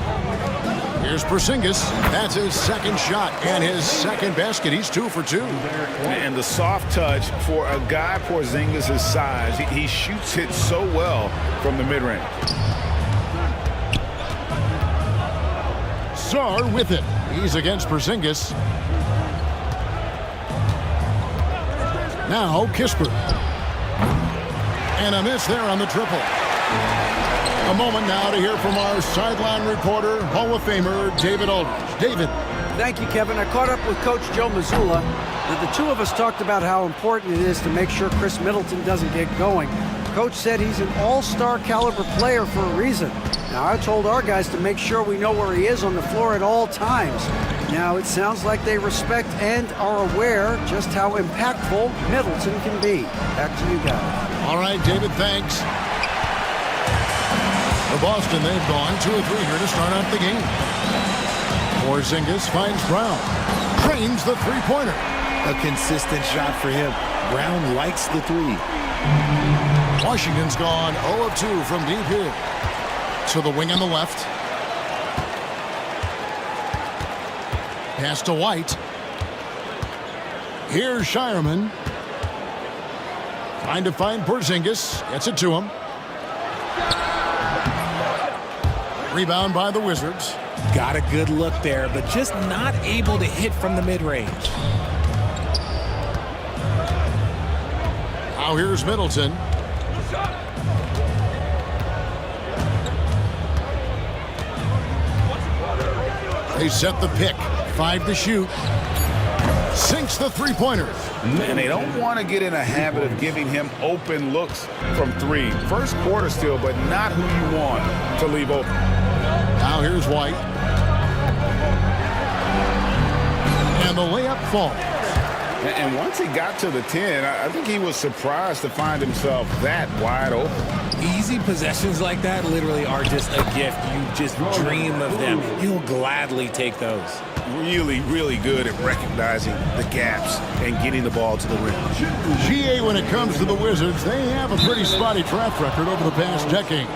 Here's Porzingis. That's his second shot and his second basket. He's 2 for 2. And the soft touch for a guy Porzingis' size. He shoots it so well from the mid-range. Sarr with it. He's against Porzingis. Now Kisper. And a miss there on the triple. A moment now to hear from our sideline reporter, Hall of Famer David Aldridge. David. Thank you, Kevin. I caught up with Coach Joe Mazzulla. The two of us talked about how important it is to make sure Chris Middleton doesn't get going. Coach said he's an all-star caliber player for a reason. Now, I told our guys to make sure we know where he is on the floor at all times. Now, it sounds like they respect and are aware just how impactful Middleton can be. Back to you guys. All right, David, thanks. For Boston, they've gone 2 or 3 here to start out the game. Porzingis finds Brown. Trains the three-pointer. A consistent shot for him. Brown likes the three. Washington's gone 0 of 2 from deep here. To the wing on the left. Pass to White. Here's Shireman. Trying to find Porzingis. Gets it to him. Rebound by the Wizards. Got a good look there, but just not able to hit from the mid-range. Now here's Middleton. They set the pick. 5 to shoot. Sinks the three-pointer. And they don't want to get in a habit of giving him open looks from 3. First quarter still, but not who you want to leave open. Now here's White. And the layup falls. And once he got to the 10, I think he was surprised to find himself that wide open. Easy possessions like that literally are just a gift. You just dream of them. He'll gladly take those. Really, really good at recognizing the gaps and getting the ball to the rim. GA, when it comes to the Wizards, they have a pretty spotty track record over the past decade.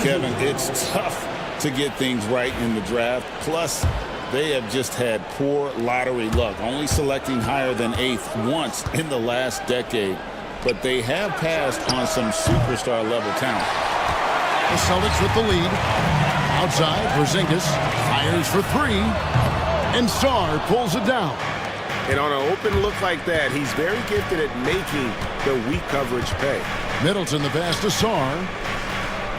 Kevin, it's tough to get things right in the draft. Plus, they have just had poor lottery luck, only selecting higher than 8th once in the last decade. But they have passed on some superstar-level talent. The Celtics with the lead. Outside, Porzingis fires for 3. And Sarr pulls it down. And on an open look like that, he's very gifted at making the weak coverage pay. Middleton, the pass to Sarr.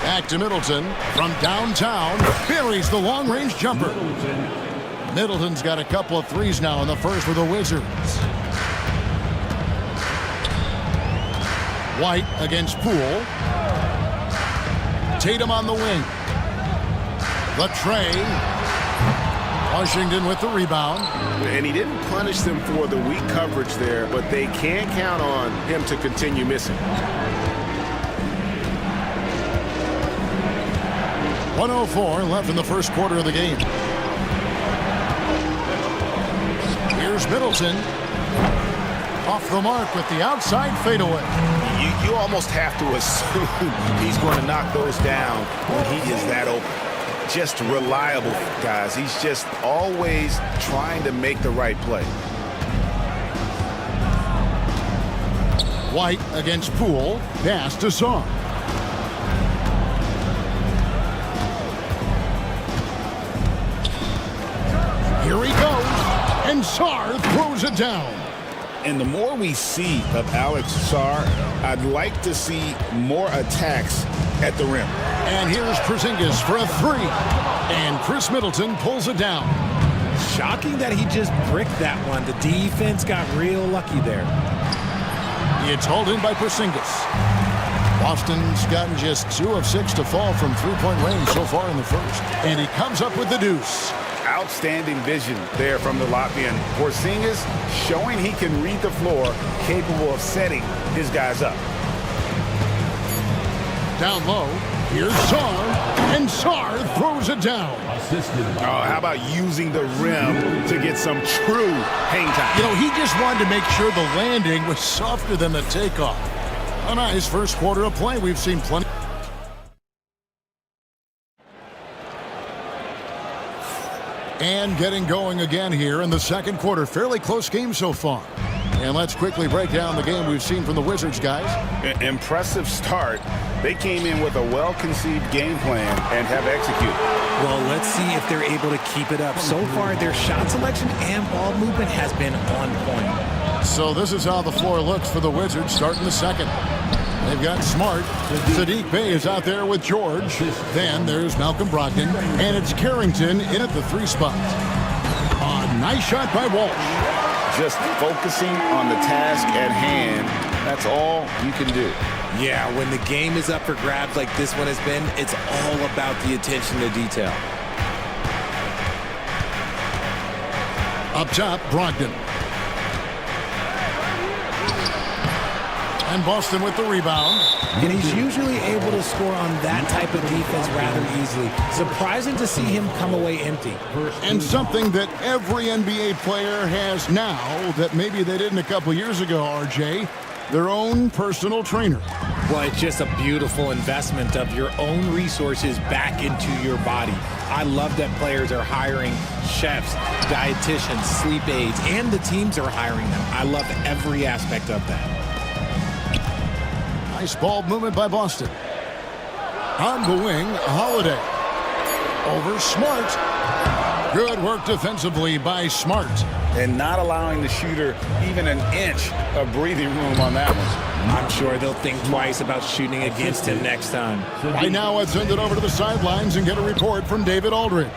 Back to Middleton from downtown. Buries the long-range jumper. Middleton's got a couple of threes now in the first for the Wizards. White against Poole. Tatum on the wing. The tray. Washington with the rebound. And he didn't punish them for the weak coverage there, but they can't count on him to continue missing. 1:04 left in the first quarter of the game. Here's Middleton. Off the mark with the outside fadeaway. You almost have to assume he's going to knock those down when he is that open. Just reliable, guys. He's just always trying to make the right play. White against Poole. Pass to Sarr. it down. And the more we see of Alex Sarr, I'd like to see more attacks at the rim. And here's Porzingis for a three. And Chris Middleton pulls it down. Shocking that he just bricked that one. The defense got real lucky there. It's hauled in by Porzingis. Boston's gotten just 2 of 6 to fall from three-point range so far in the first. And he comes up with the deuce. Outstanding vision there from the Latvian. Porzingis showing he can read the floor, capable of setting his guys up. Down low, here's Sarr, and Sarr throws it down. Oh, how about using the rim to get some true hang time? You know, he just wanted to make sure the landing was softer than the takeoff. A nice first quarter of play. We've seen plenty. And getting going again here in the second quarter. Fairly close game so far. And let's quickly break down the game we've seen from the Wizards, guys. Impressive start. They came in with a well-conceived game plan and have executed. Well, let's see if they're able to keep it up. So far, their shot selection and ball movement has been on point. So this is how the floor looks for the Wizards starting the second. They've got Smart. Sadiq Bey is out there with George. Then there's Malcolm Brogdon. And it's Carrington in at the 3 spot. A nice shot by Walsh. Just focusing on the task at hand. That's all you can do. Yeah, when the game is up for grabs like this one has been, it's all about the attention to detail. Up top, Brogdon. And Boston with the rebound. And he's usually able to score on that type of defense rather easily. Surprising to see him come away empty. And something that every NBA player has now that maybe they didn't a couple years ago, RJ, their own personal trainer. Well, it's just a beautiful investment of your own resources back into your body. I love that players are hiring chefs, dietitians, sleep aides, and the teams are hiring them. I love every aspect of that. Nice ball movement by Boston. On the wing, Holiday. Over Smart. Good work defensively by Smart. And not allowing the shooter even an inch of breathing room on that one. I'm sure they'll think twice about shooting against him next time. Right now, let's send it over to the sidelines and get a report from David Aldridge.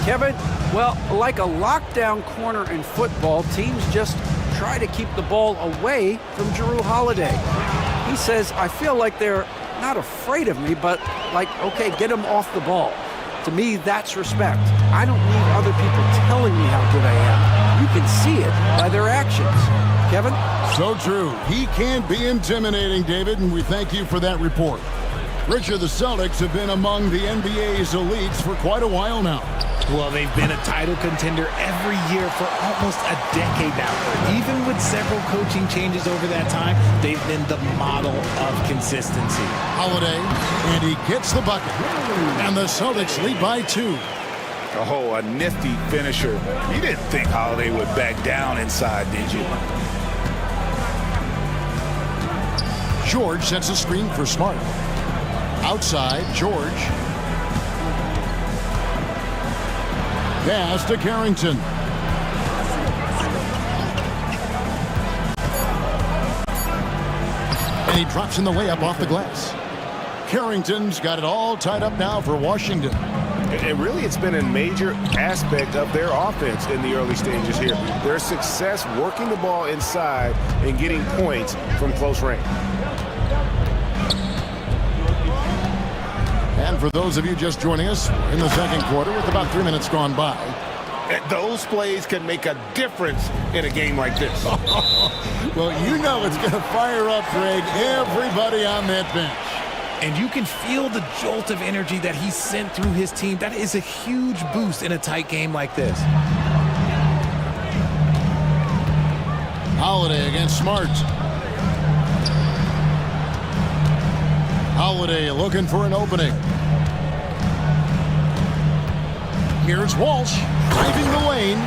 Kevin, well, like a lockdown corner in football, teams just try to keep the ball away from Jrue Holiday. He says, I feel like they're not afraid of me, but like, okay, get him off the ball. To me, that's respect. I don't need other people telling me how good I am. You can see it by their actions. Kevin? So true. He can be intimidating, David, and we thank you for that report. Richard, the Celtics have been among the NBA's elites for quite a while now. Well, they've been a title contender every year for almost a decade now. Even with several coaching changes over that time, they've been the model of consistency. Holiday, and he gets the bucket. And the Celtics lead by 2. Oh, a nifty finisher. You didn't think Holiday would back down inside, did you? George sets a screen for Smart. Outside, George. Pass to Carrington. And he drops in the layup off the glass. Carrington's got it all tied up now for Washington. And really, it's been a major aspect of their offense in the early stages here. Their success working the ball inside and getting points from close range. And for those of you just joining us, we're in the second quarter with about 3 minutes gone by. Those plays can make a difference in a game like this. Well, you know it's going to fire up, Greg, everybody on that bench. And you can feel the jolt of energy that he sent through his team. That is a huge boost in a tight game like this. Holiday against Smart. Holiday looking for an opening. Here's Walsh driving the lane.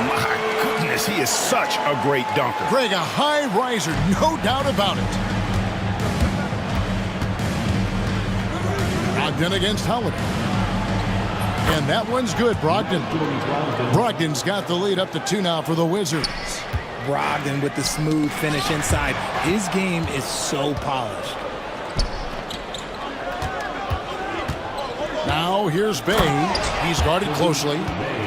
My goodness, he is such a great dunker. Greg, a high riser, no doubt about it. Brogdon against Holiday. And that one's good, Brogdon. Brogdon's got the lead up to 2 now for the Wizards. Brogdon with the smooth finish inside. His game is so polished. Now here's Bay. He's guarded closely.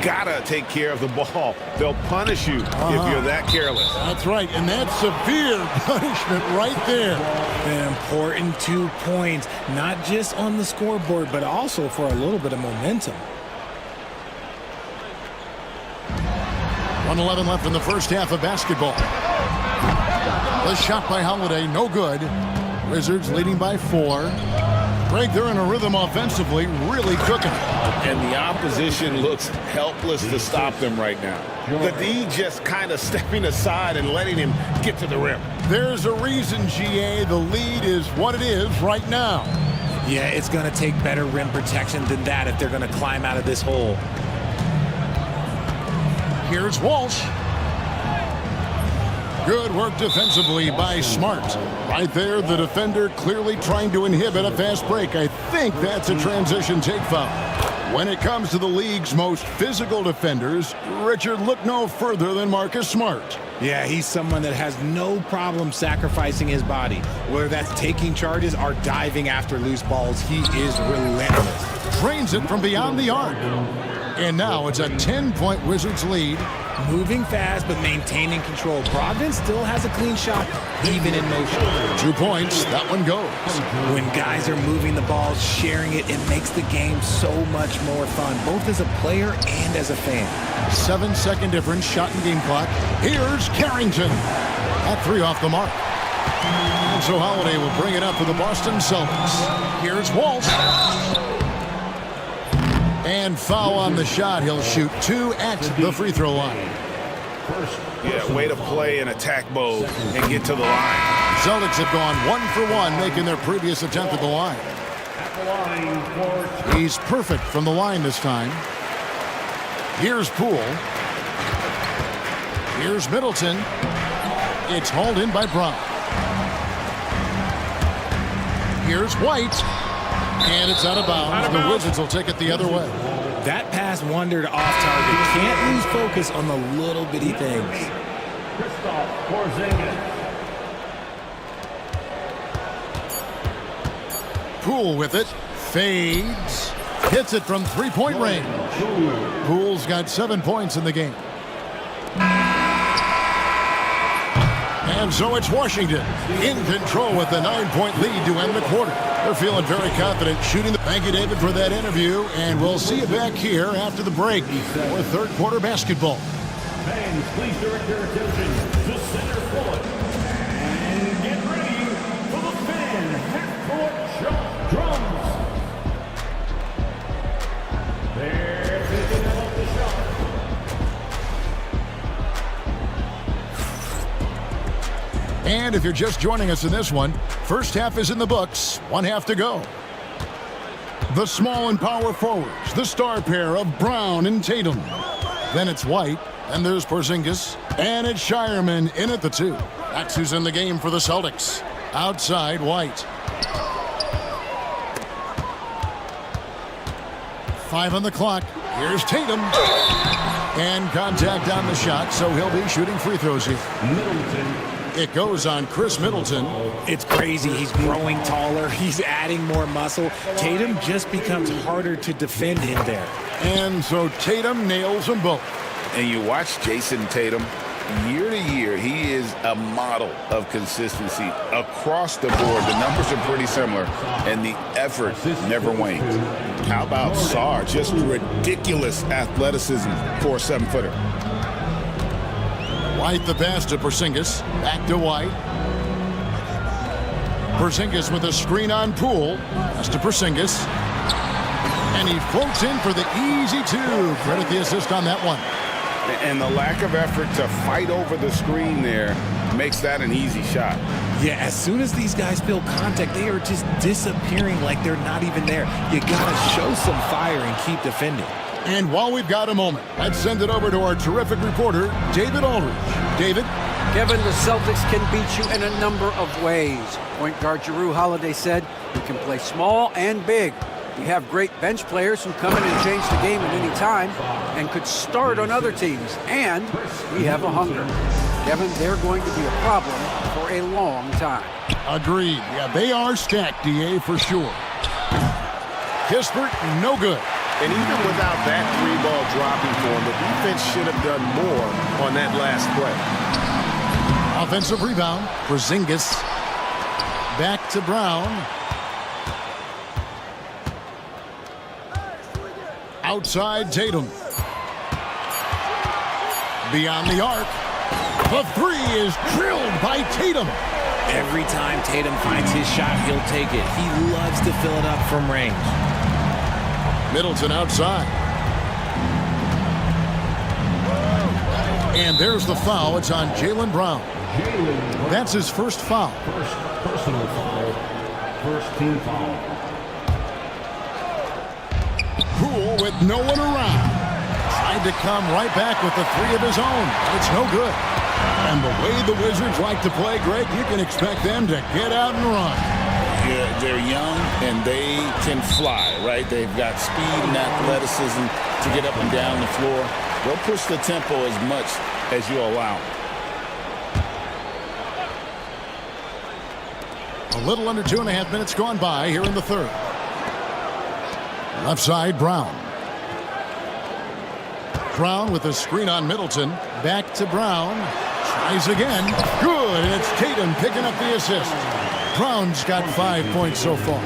Gotta take care of the ball. They'll punish you if you're that careless. That's right, and that's severe punishment right there. An important 2 points, not just on the scoreboard, but also for a little bit of momentum. 1:11 left in the first half of basketball. The shot by Holiday, no good. Wizards leading by 4. Greg, they're in a rhythm offensively, really cooking. And the opposition looks helpless to stop them right now. The D just kind of stepping aside and letting him get to the rim. There's a reason, GA, the lead is what it is right now. Yeah, it's going to take better rim protection than that if they're going to climb out of this hole. Here's Walsh. Good work defensively by Smart. Right there, the defender clearly trying to inhibit a fast break. I think that's a transition take foul. When it comes to the league's most physical defenders, Richard, look no further than Marcus Smart. Yeah, he's someone that has no problem sacrificing his body. Whether that's taking charges or diving after loose balls, he is relentless. Trains it from beyond the arc. And now it's a 10-point Wizards lead. Moving fast, but maintaining control. Brogdon still has a clean shot, even in motion. 2 points, that one goes. When guys are moving the ball, sharing it, it makes the game so much more fun, both as a player and as a fan. 7-second difference, shot and game clock. Here's Carrington. That 3 off the mark. And so Holiday will bring it up for the Boston Celtics. Here's Walsh. And foul on the shot. He'll shoot 2 at the free throw line. Yeah, way to play in attack mode and get to the line. Celtics have gone 1 for 1, making their previous attempt at the line. He's perfect from the line this time. Here's Poole. Here's Middleton. It's hauled in by Brown. Here's White. And it's out of bounds. The Wizards will take it the other way. That pass wandered off target. Can't lose focus on the little bitty things. Poole with it. Fades. Hits it from 3-point range. Poole's got 7 points in the game. And so it's Washington in control with the 9-point lead to end the quarter. They're feeling very confident shooting. Thank you, David, for that interview. And we'll see you back here after the break for third quarter basketball. Fans, please direct your attention to center court. And get ready for the fan half-court shot drums. They're picking up the shot. And if you're just joining us in this one, first half is in the books, 1 half to go. The small and power forwards, the star pair of Brown and Tatum. Then it's White, and there's Porzingis, and it's Shireman in at the 2. That's who's in the game for the Celtics. Outside, White. 5 on the clock. Here's Tatum. And contact on the shot, so he'll be shooting free throws here. Middleton. It goes on Chris Middleton. It's crazy. He's growing taller. He's adding more muscle. Tatum just becomes harder to defend in there. And so Tatum nails them both. And you watch Jason Tatum, year to year, he is a model of consistency across the board. The numbers are pretty similar, and the effort never wanes. How about Sarr? Just ridiculous athleticism for a 7-footer. White the pass to Porzingis. Back to White. Porzingis with a screen on Poole. Pass to Porzingis. And he floats in for the easy 2. Credit the assist on that one. And the lack of effort to fight over the screen there makes that an easy shot. Yeah, as soon as these guys feel contact, they are just disappearing like they're not even there. You gotta show some fire and keep defending. And while we've got a moment, let's send it over to our terrific reporter, David Aldridge. David? Kevin, the Celtics can beat you in a number of ways. Point guard Jrue Holiday said, "We can play small and big." You have great bench players who come in and change the game at any time and could start on other teams. And we have a hunger. Kevin, they're going to be a problem for a long time. Agreed. Yeah, they are stacked, DA, for sure. Kispert, no good. And even without that three-ball dropping for him, the defense should have done more on that last play. Offensive rebound for Porzingis. Back to Brown. Outside Tatum. Beyond the arc. The three is drilled by Tatum. Every time Tatum finds his shot, he'll take it. He loves to fill it up from range. Middleton outside. And there's the foul. It's on Jaylen Brown. That's his first foul. First personal foul. First team foul. Poole with no one around. Tried to come right back with the three of his own, but it's no good. And the way the Wizards like to play, Greg, you can expect them to get out and run. Yeah, they're young and they can fly, right? They've got speed and athleticism to get up and down the floor. They'll push the tempo as much as you allow. A little under 2.5 minutes gone by here in the third. Left side, Brown. Brown with a screen on Middleton. Back to Brown. Tries again. Good, and it's Tatum picking up the assist. Brown's got 5 points so far.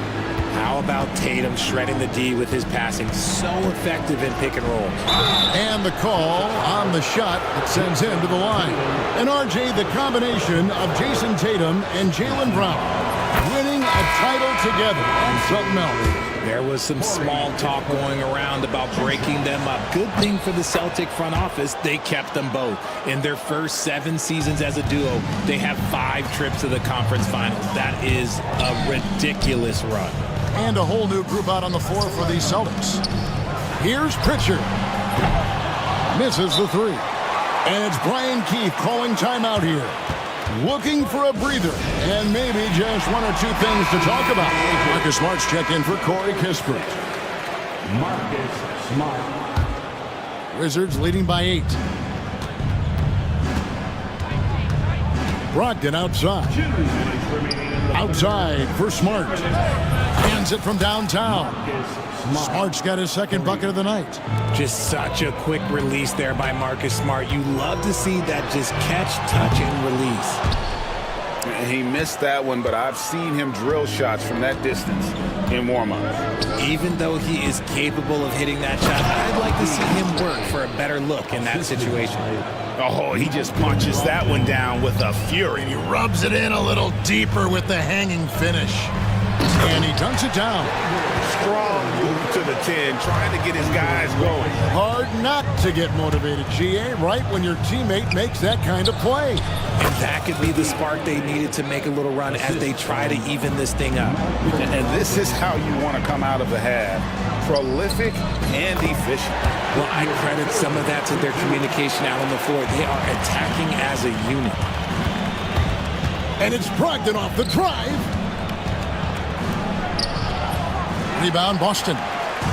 How about Tatum shredding the D with his passing? So effective in pick and roll. And the call on the shot that sends him to the line. And RJ, the combination of Jason Tatum and Jaylen Brown winning a title together on something else. There was some small talk going around about breaking them up. Good thing for the Celtic front office, they kept them both. In their first 7 seasons as a duo, they have 5 trips to the conference finals. That is a ridiculous run. And a whole new group out on the floor for the Celtics. Here's Pritchard. Misses the three. And it's Brian Keith calling timeout here. Looking for a breather, and maybe just 1 or 2 things to talk about. Marcus Smart's check in for Corey Kispert. Marcus Smart. Wizards leading by 8. Brogdon outside. Outside for Smart. Hands it from downtown. Smart's got his second bucket of the night. Just such a quick release there by Marcus Smart. You love to see that just catch, touch, and release. He missed that one, but I've seen him drill shots from that distance in warm-up. Even though he is capable of hitting that shot, I'd like to see him work for a better look in that situation. Oh, he just punches that one down with a fury. He rubs it in a little deeper with the hanging finish. And he dunks it down. Strong move to the 10, trying to get his guys going. Hard not to get motivated, GA, right when your teammate makes that kind of play. And that could be the spark they needed to make a little run as they try to even this thing up. And this is how you want to come out of the half. Prolific and efficient. Well, I credit some of that to their communication out on the floor. They are attacking as a unit. And it's Brogdon off the drive. Rebound Boston.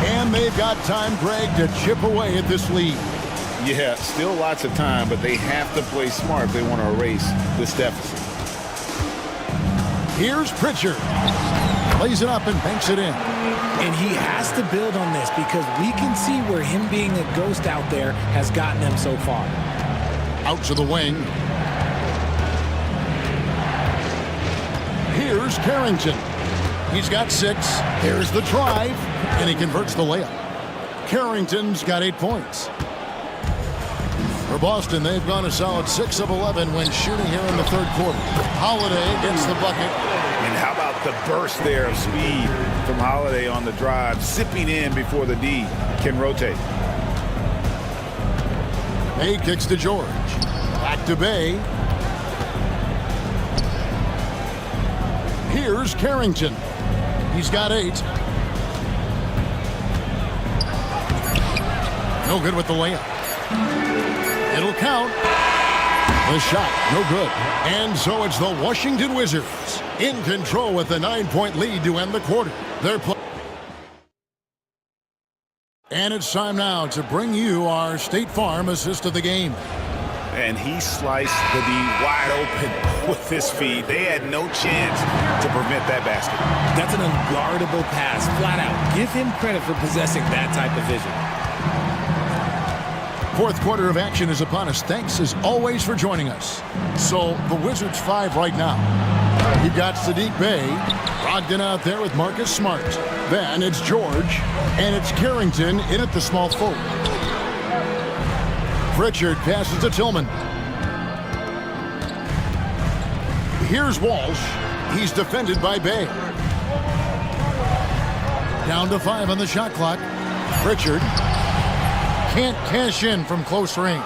And they've got time, Greg, to chip away at this lead. Yeah, still lots of time, but they have to play smart if they want to erase this deficit. Here's Pritchard. Plays it up and banks it in. And he has to build on this because we can see where him being a ghost out there has gotten them so far. Out to the wing. Here's Carrington. He's got 6. There's the drive, and he converts the layup. Carrington's got 8 points. For Boston, they've gone a solid 6 of 11 when shooting here in the third quarter. Holiday gets the bucket. And how about the burst there of speed from Holiday on the drive, zipping in before the D can rotate. Bay kicks to George. Back to Bay. Here's Carrington. He's got 8. No good with the layup. It'll count. The shot, no good. And so it's the Washington Wizards in control with a 9-point lead to end the quarter. They're playing. And it's time now to bring you our State Farm assist of the game. And he sliced the D wide open with his feed. They had no chance to prevent that basket. That's an unguardable pass, flat out. Give him credit for possessing that type of vision. Fourth quarter of action is upon us. Thanks, as always, for joining us. So, the Wizards 5 right now. You've got Sadiq Bey, Brogdon out there with Marcus Smart. Then it's George, and it's Carrington in at the small forward. Pritchard passes to Tillman. Here's Walsh. He's defended by Bey. Down to 5 on the shot clock. Pritchard can't cash in from close range.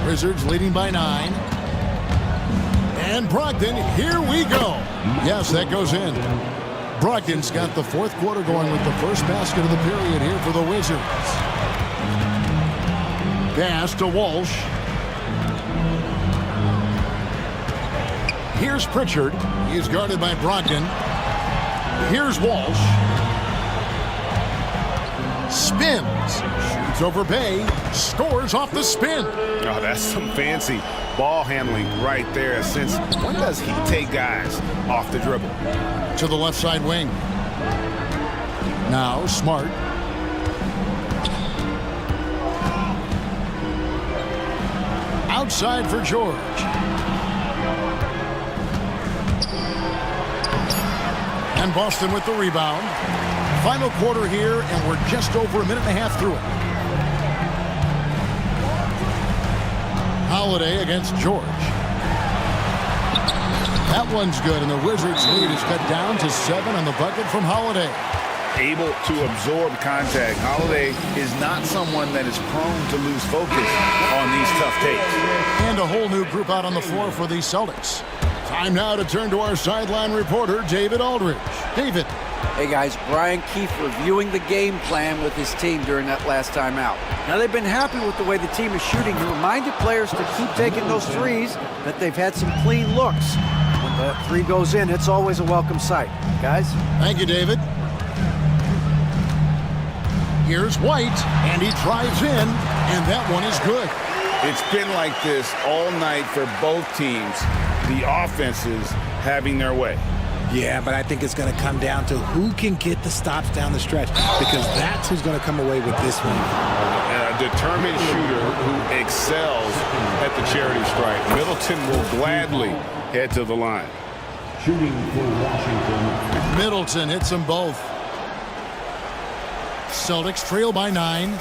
Wizards leading by 9. And Brogdon, here we go. Yes, that goes in. Brogdon's got the fourth quarter going with the first basket of the period here for the Wizards. Pass to Walsh. Here's Pritchard. He's guarded by Brogdon. Here's Walsh. Spins. Shoots over Bey. Scores off the spin. Oh, that's some fancy ball handling right there. Since when does he take guys off the dribble? To the left side wing. Now Smart. Outside for George. And Boston with the rebound. Final quarter here, and we're just over a minute and a half through it. Holiday against George. That one's good, and the Wizards' lead is cut down to 7 on the bucket from Holiday. Able to absorb contact. Holiday is not someone that is prone to lose focus on these tough takes. And a whole new group out on the floor for the Celtics. Time now to turn to our sideline reporter, David Aldridge. David. Hey guys, Brian Keefe reviewing the game plan with his team during that last time out. Now they've been happy with the way the team is shooting. He reminded players to keep taking those threes, that they've had some clean looks. When the three goes in, it's always a welcome sight. Guys? Thank you, David. Here's White, and he drives in, and that one is good. It's been like this all night for both teams. The offenses having their way. Yeah, but I think it's going to come down to who can get the stops down the stretch, because that's who's going to come away with this one. A determined shooter who excels at the charity stripe. Middleton will gladly head to the line. Shooting for Washington. Middleton hits them both. Celtics trail by 9.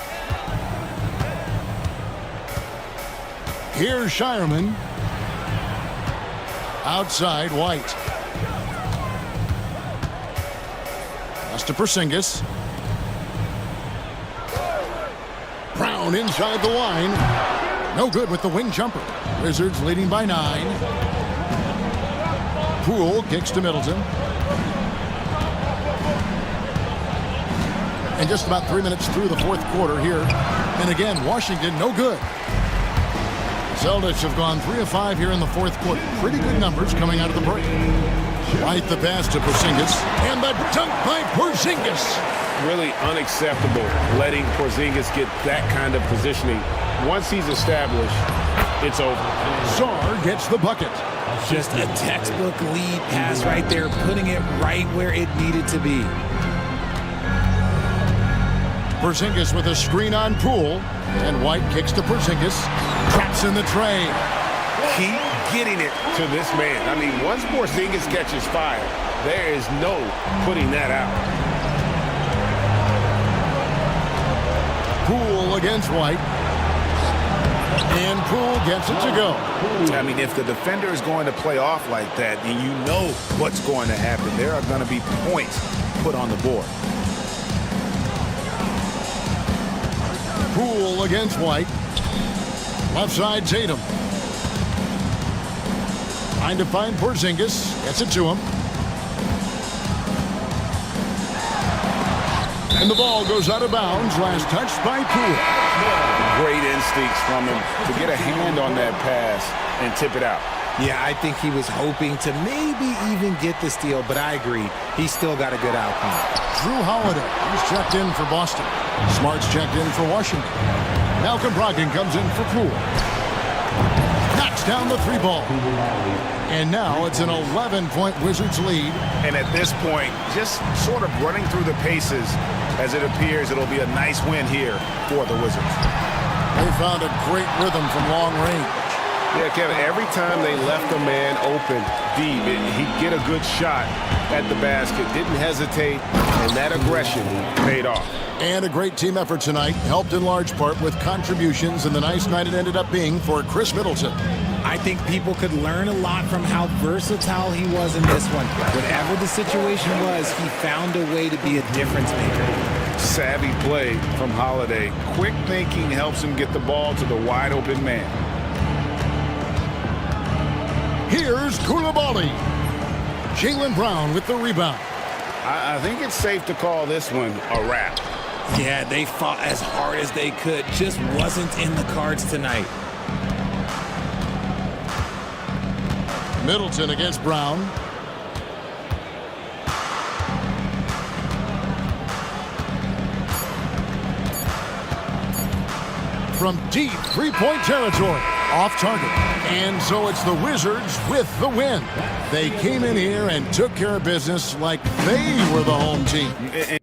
Here's Shireman. Outside, White. Pass to Porzingis. Brown inside the line. No good with the wing jumper. Wizards leading by 9. Poole kicks to Middleton. And just about 3 minutes through the fourth quarter here. And again, Washington no good. Celtics have gone 3 of 5 here in the fourth quarter. Pretty good numbers coming out of the break. White the pass to Porzingis. And the dunk by Porzingis. Really unacceptable letting Porzingis get that kind of positioning. Once he's established, it's over. Czar gets the bucket. Just a textbook lead pass right there, putting it right where it needed to be. Porzingis with a screen on Poole. And White kicks to Porzingis. Traps in the tray. Keep getting it to this man. I mean, once Porzingis catches fire, there is no putting that out. Poole against White. And Poole gets it to go. I mean, if the defender is going to play off like that, then you know what's going to happen. There are going to be points put on the board. Poole against White. Left side, Tatum. Trying to find Porzingis. Gets it to him. And the ball goes out of bounds. Last touch by Poole. Great instincts from him to get a hand on that pass and tip it out. Yeah, I think he was hoping to maybe even get the steal, but I agree. He still got a good outcome. Drew Holiday, he's checked in for Boston. Smart's checked in for Washington. Malcolm Brogdon comes in for Poole. Knocks down the three ball. And now it's an 11-point Wizards lead. And at this point, just sort of running through the paces as it appears it'll be a nice win here for the Wizards. They found a great rhythm from long range. Yeah, Kevin, every time they left a man open deep, he'd get a good shot at the basket, didn't hesitate, and that aggression paid off. And a great team effort tonight, helped in large part with contributions, and the nice night it ended up being for Chris Middleton. I think people could learn a lot from how versatile he was in this one. Whatever the situation was, he found a way to be a difference maker. Savvy play from Holiday. Quick thinking helps him get the ball to the wide open man. Here's Koulibaly. Jaylen Brown with the rebound. I think it's safe to call this one a wrap. Yeah, they fought as hard as they could. Just wasn't in the cards tonight. Middleton against Brown. From deep three-point territory, off target. And so it's the Wizards with the win. They came in here and took care of business like they were the home team.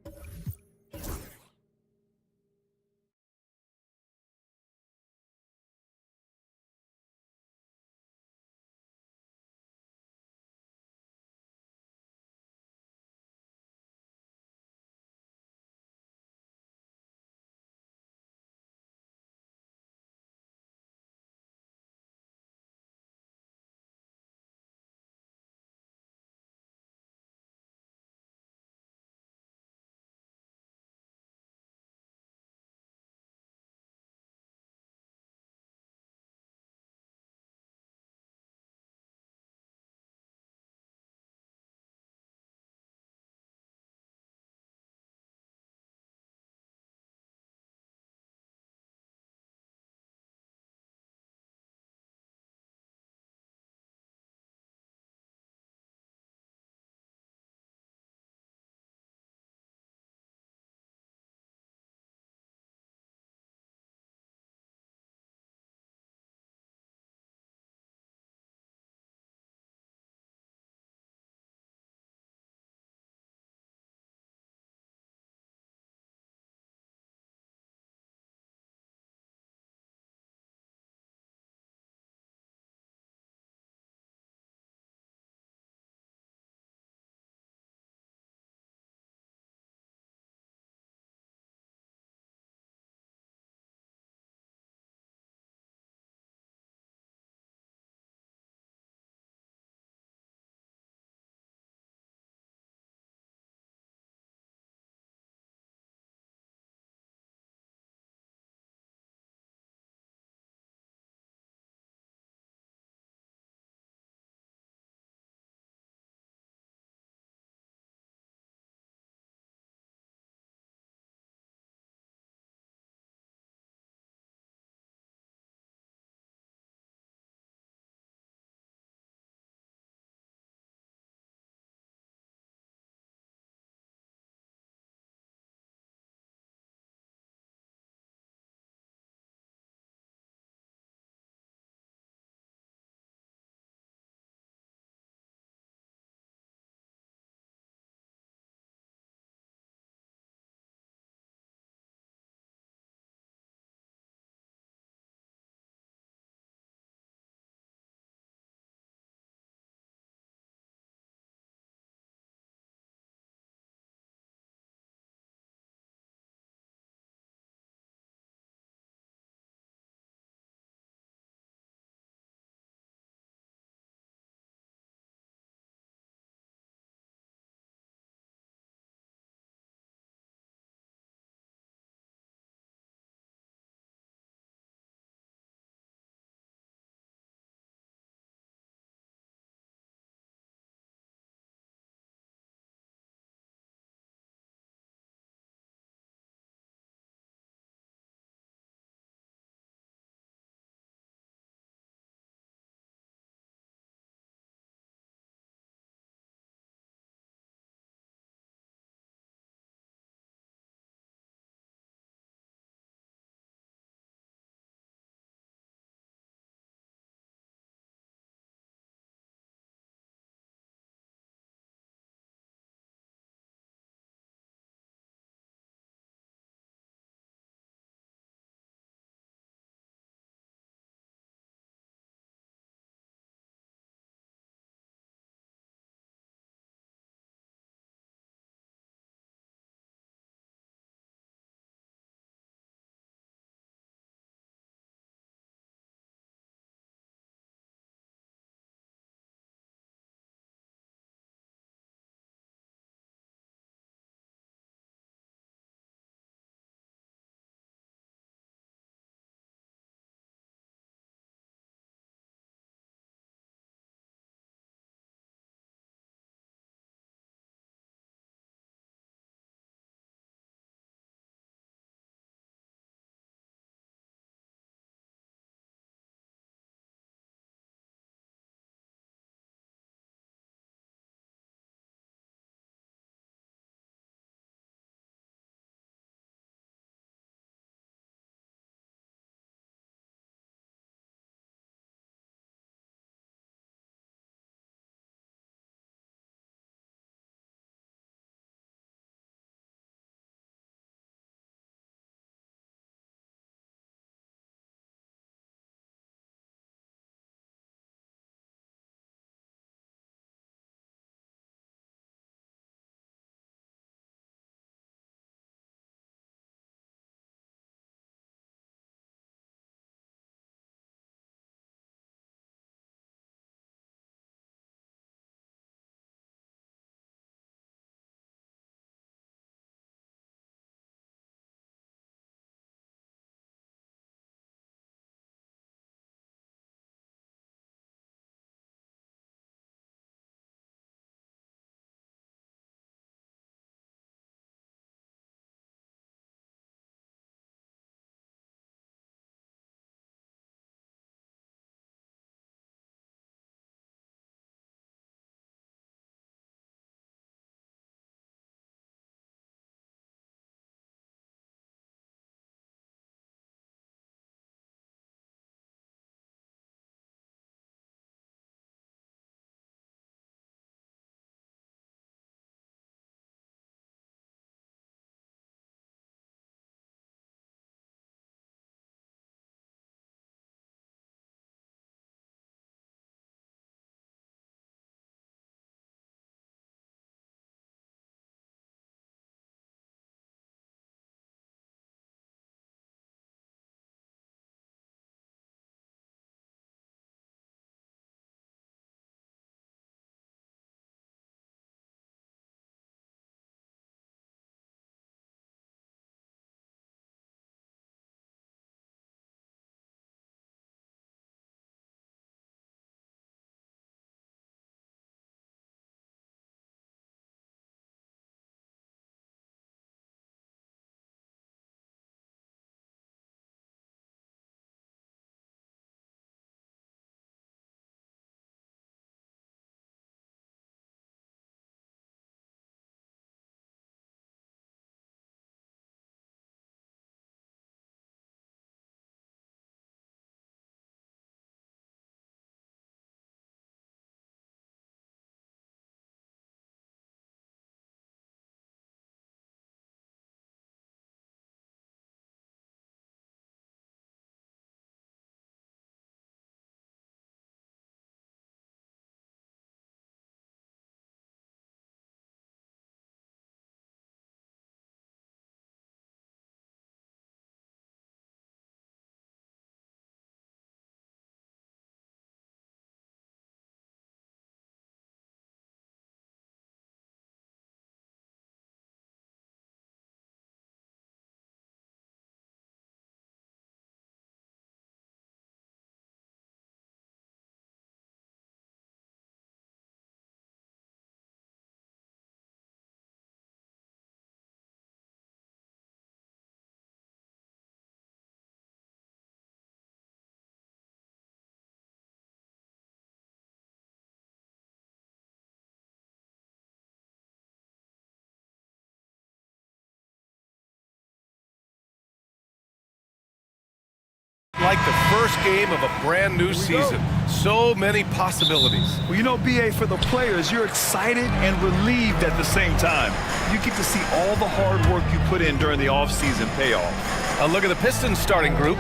like the first game of a brand new season. So many possibilities. Well, you know, BA, for the players, you're excited and relieved at the same time. You get to see all the hard work you put in during the offseason pay off. A look at the Pistons starting group.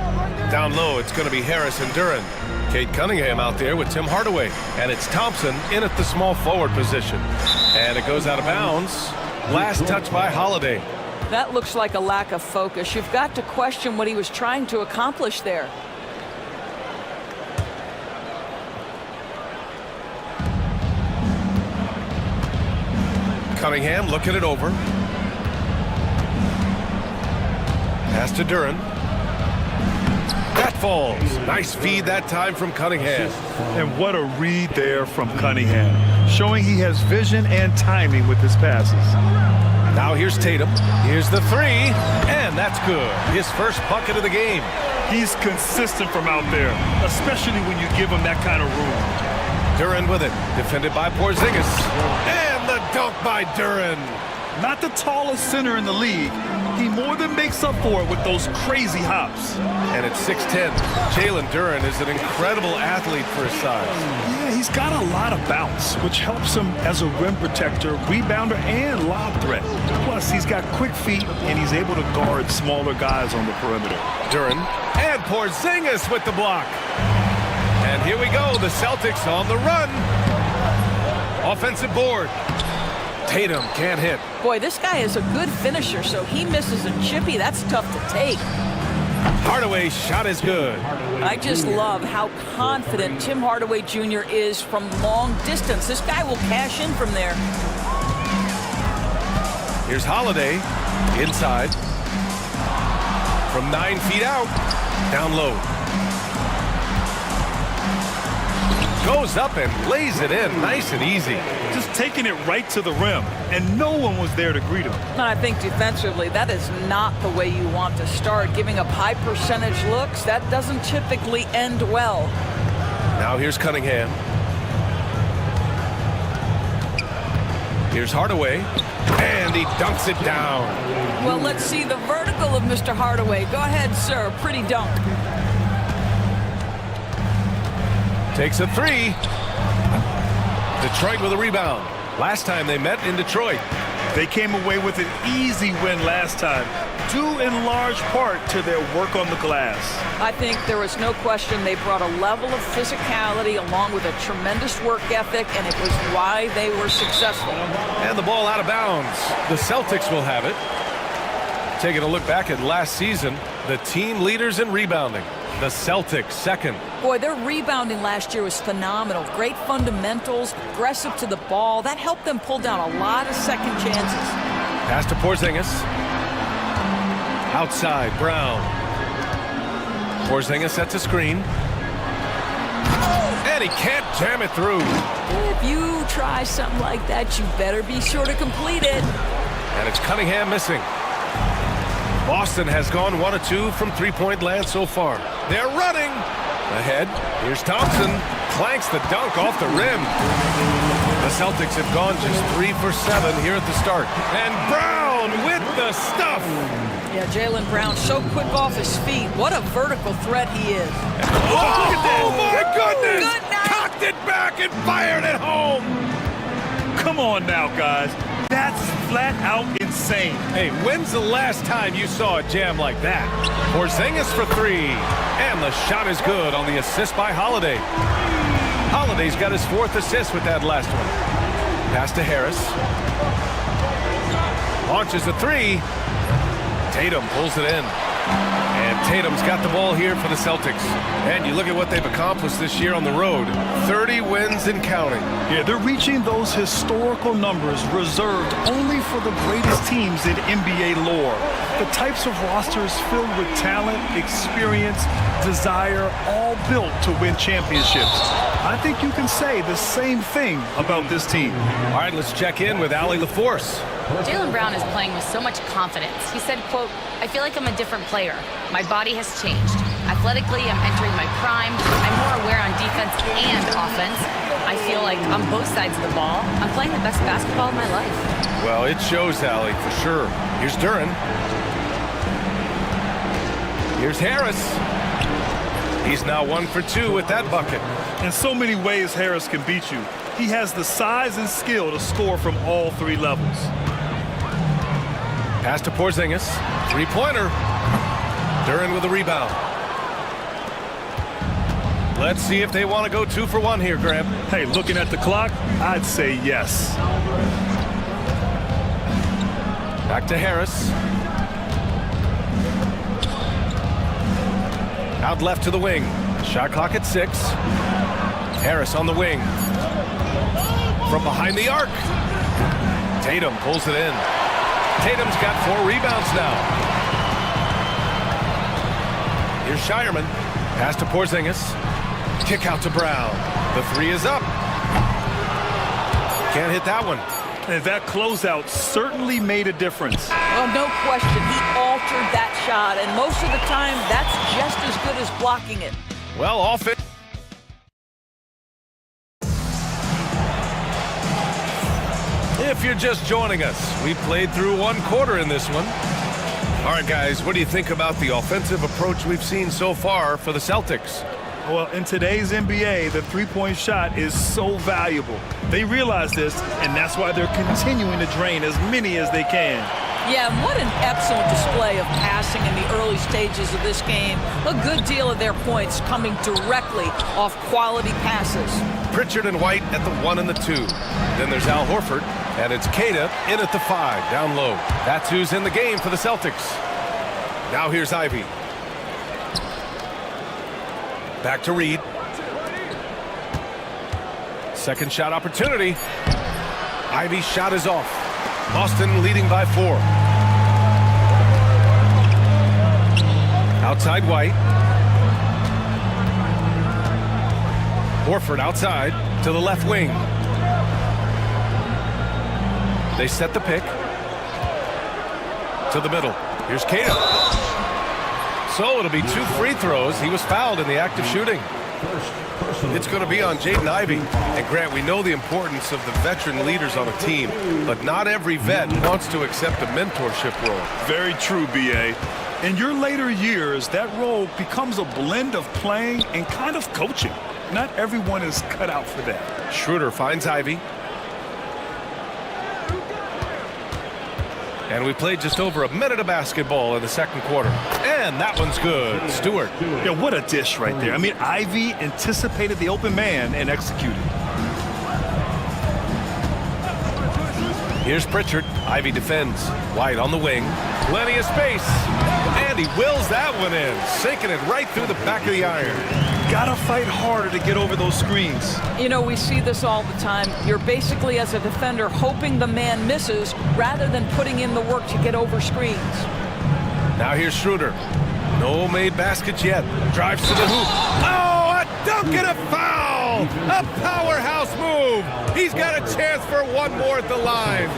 Down low, it's going to be Harris and Duran. Cade Cunningham out there with Tim Hardaway. And it's Thompson in at the small forward position. And it goes out of bounds. Last touch by Holiday. That looks like a lack of focus. You've got to question what he was trying to accomplish there. Cunningham looking it over. Pass to Duran. That falls. Nice feed that time from Cunningham. And what a read there from Cunningham, showing he has vision and timing with his passes. Now here's Tatum. Here's the three, and that's good. His first bucket of the game. He's consistent from out there, especially when you give him that kind of room. Duran with it, defended by Porzingis. And the dunk by Duran. Not the tallest center in the league. He more than makes up for it with those crazy hops. And at 6'10", Jalen Duran is an incredible athlete for his size. Yeah, he's got a lot of bounce, which helps him as a rim protector, rebounder, and lob threat. Plus, he's got quick feet, and he's able to guard smaller guys on the perimeter. Duran and Porzingis with the block. And here we go, the Celtics on the run. Offensive board. Tatum can't hit. Boy, this guy is a good finisher, so he misses a chippy. That's tough to take. Hardaway's shot is good. I just love how confident Tim Hardaway Jr. is from long distance. This guy will cash in from there. Here's Holiday inside. From 9 feet out. Down low. Goes up and lays it in nice and easy. Just taking it right to the rim, and no one was there to greet him. And I think defensively, that is not the way you want to start. Giving up high percentage looks, that doesn't typically end well. Now here's Cunningham. Here's Hardaway, and he dunks it down. Well, let's see the vertical of Mr. Hardaway. Go ahead, sir. Pretty dunk. Takes a three. Detroit with a rebound. Last time they met in Detroit. They came away with an easy win last time, due in large part to their work on the glass. I think there was no question they brought a level of physicality along with a tremendous work ethic, and it was why they were successful. And the ball out of bounds. The Celtics will have it. Taking a look back at last season, the team leaders in rebounding. The Celtics second. Boy, their rebounding last year was phenomenal. Great fundamentals, aggressive to the ball. That helped them pull down a lot of second chances. Pass to Porzingis. Outside, Brown. Porzingis sets a screen. And he can't jam it through. If you try something like that, you better be sure to complete it. And it's Cunningham missing. Boston has gone 1 of 2 from three-point land so far. They're running. Ahead. Here's Thompson. Clanks the dunk off the rim. The Celtics have gone just 3 for 7 here at the start. And Brown with the stuff. Yeah, Jalen Brown so quick off his feet. What a vertical threat he is. Oh my goodness! Cocked it back and fired it home. Come on now, guys. That's flat out insane. Hey, when's the last time you saw a jam like that? Porzingis for three. And the shot is good on the assist by Holiday. Holiday's got his 4th assist with that last one. Pass to Harris. Launches a three. Tatum pulls it in. And Tatum's got the ball here for the Celtics. And you look at what they've accomplished this year on the road. 30 wins and counting. Yeah, they're reaching those historical numbers reserved only for the greatest teams in NBA lore. The types of rosters filled with talent, experience, desire, all built to win championships. I think you can say the same thing about this team. All right, let's check in with Allie LaForce. Jalen Brown is playing with so much confidence. He said, quote, "I feel like I'm a different player. My body has changed. Athletically, I'm entering my prime. I'm more aware on defense and offense. I feel like on both sides of the ball, I'm playing the best basketball of my life." Well, it shows, Allie, for sure. Here's Duran. Here's Harris. He's now 1 for 2 with that bucket. In so many ways, Harris can beat you. He has the size and skill to score from all three levels. Pass to Porzingis. Three-pointer. Duran with a rebound. Let's see if they want to go 2 for 1 here, Graham. Hey, looking at the clock, I'd say yes. Back to Harris. Out left to the wing. Shot clock at 6. Harris on the wing. From behind the arc. Tatum pulls it in. Tatum's got 4 rebounds now. Here's Shireman. Pass to Porzingis. Kick out to Brown. The 3 is up. Can't hit that one. And that closeout certainly made a difference. Well, no question. He altered that shot, and most of the time, that's just as good as blocking it. Well, offense. If you're just joining us, we played through 1 quarter in this one. All right, guys, what do you think about the offensive approach we've seen so far for the Celtics? Well, in today's NBA, the three-point shot is so valuable. They realize this, and that's why they're continuing to drain as many as they can. Yeah, and what an excellent display of passing in the early stages of this game. A good deal of their points coming directly off quality passes. Pritchard and White at the 1 and the 2. Then there's Al Horford, and it's Queta in at the 5, down low. That's who's in the game for the Celtics. Now here's Ivy. Back to Reed. Second shot opportunity. Ivy's shot is off. Boston leading by 4. Outside White. Horford outside to the left wing. They set the pick. To the middle. Here's Queta. So it'll be 2 free throws. He was fouled in the act of shooting. It's going to be on Jaden Ivey. And Grant, we know the importance of the veteran leaders on a team, but not every vet wants to accept a mentorship role. Very true, B.A. In your later years, that role becomes a blend of playing and kind of coaching. Not everyone is cut out for that. Schroeder finds Ivy. And we played just over a minute of basketball in the second quarter. And that one's good. Stewart. Yeah, what a dish right there. I mean, Ivy anticipated the open man and executed. Here's Pritchard. Ivy defends. White on the wing. Plenty of space. And he wills that one in. Sinking it right through the back of the iron. Gotta fight harder to get over those screens. You know, we see this all the time. You're basically, as a defender, hoping the man misses rather than putting in the work to get over screens. Now here's Schroeder. No made baskets yet. Drives to the hoop. Oh, a dunk and a foul! A powerhouse move. He's got a chance for one more at the line.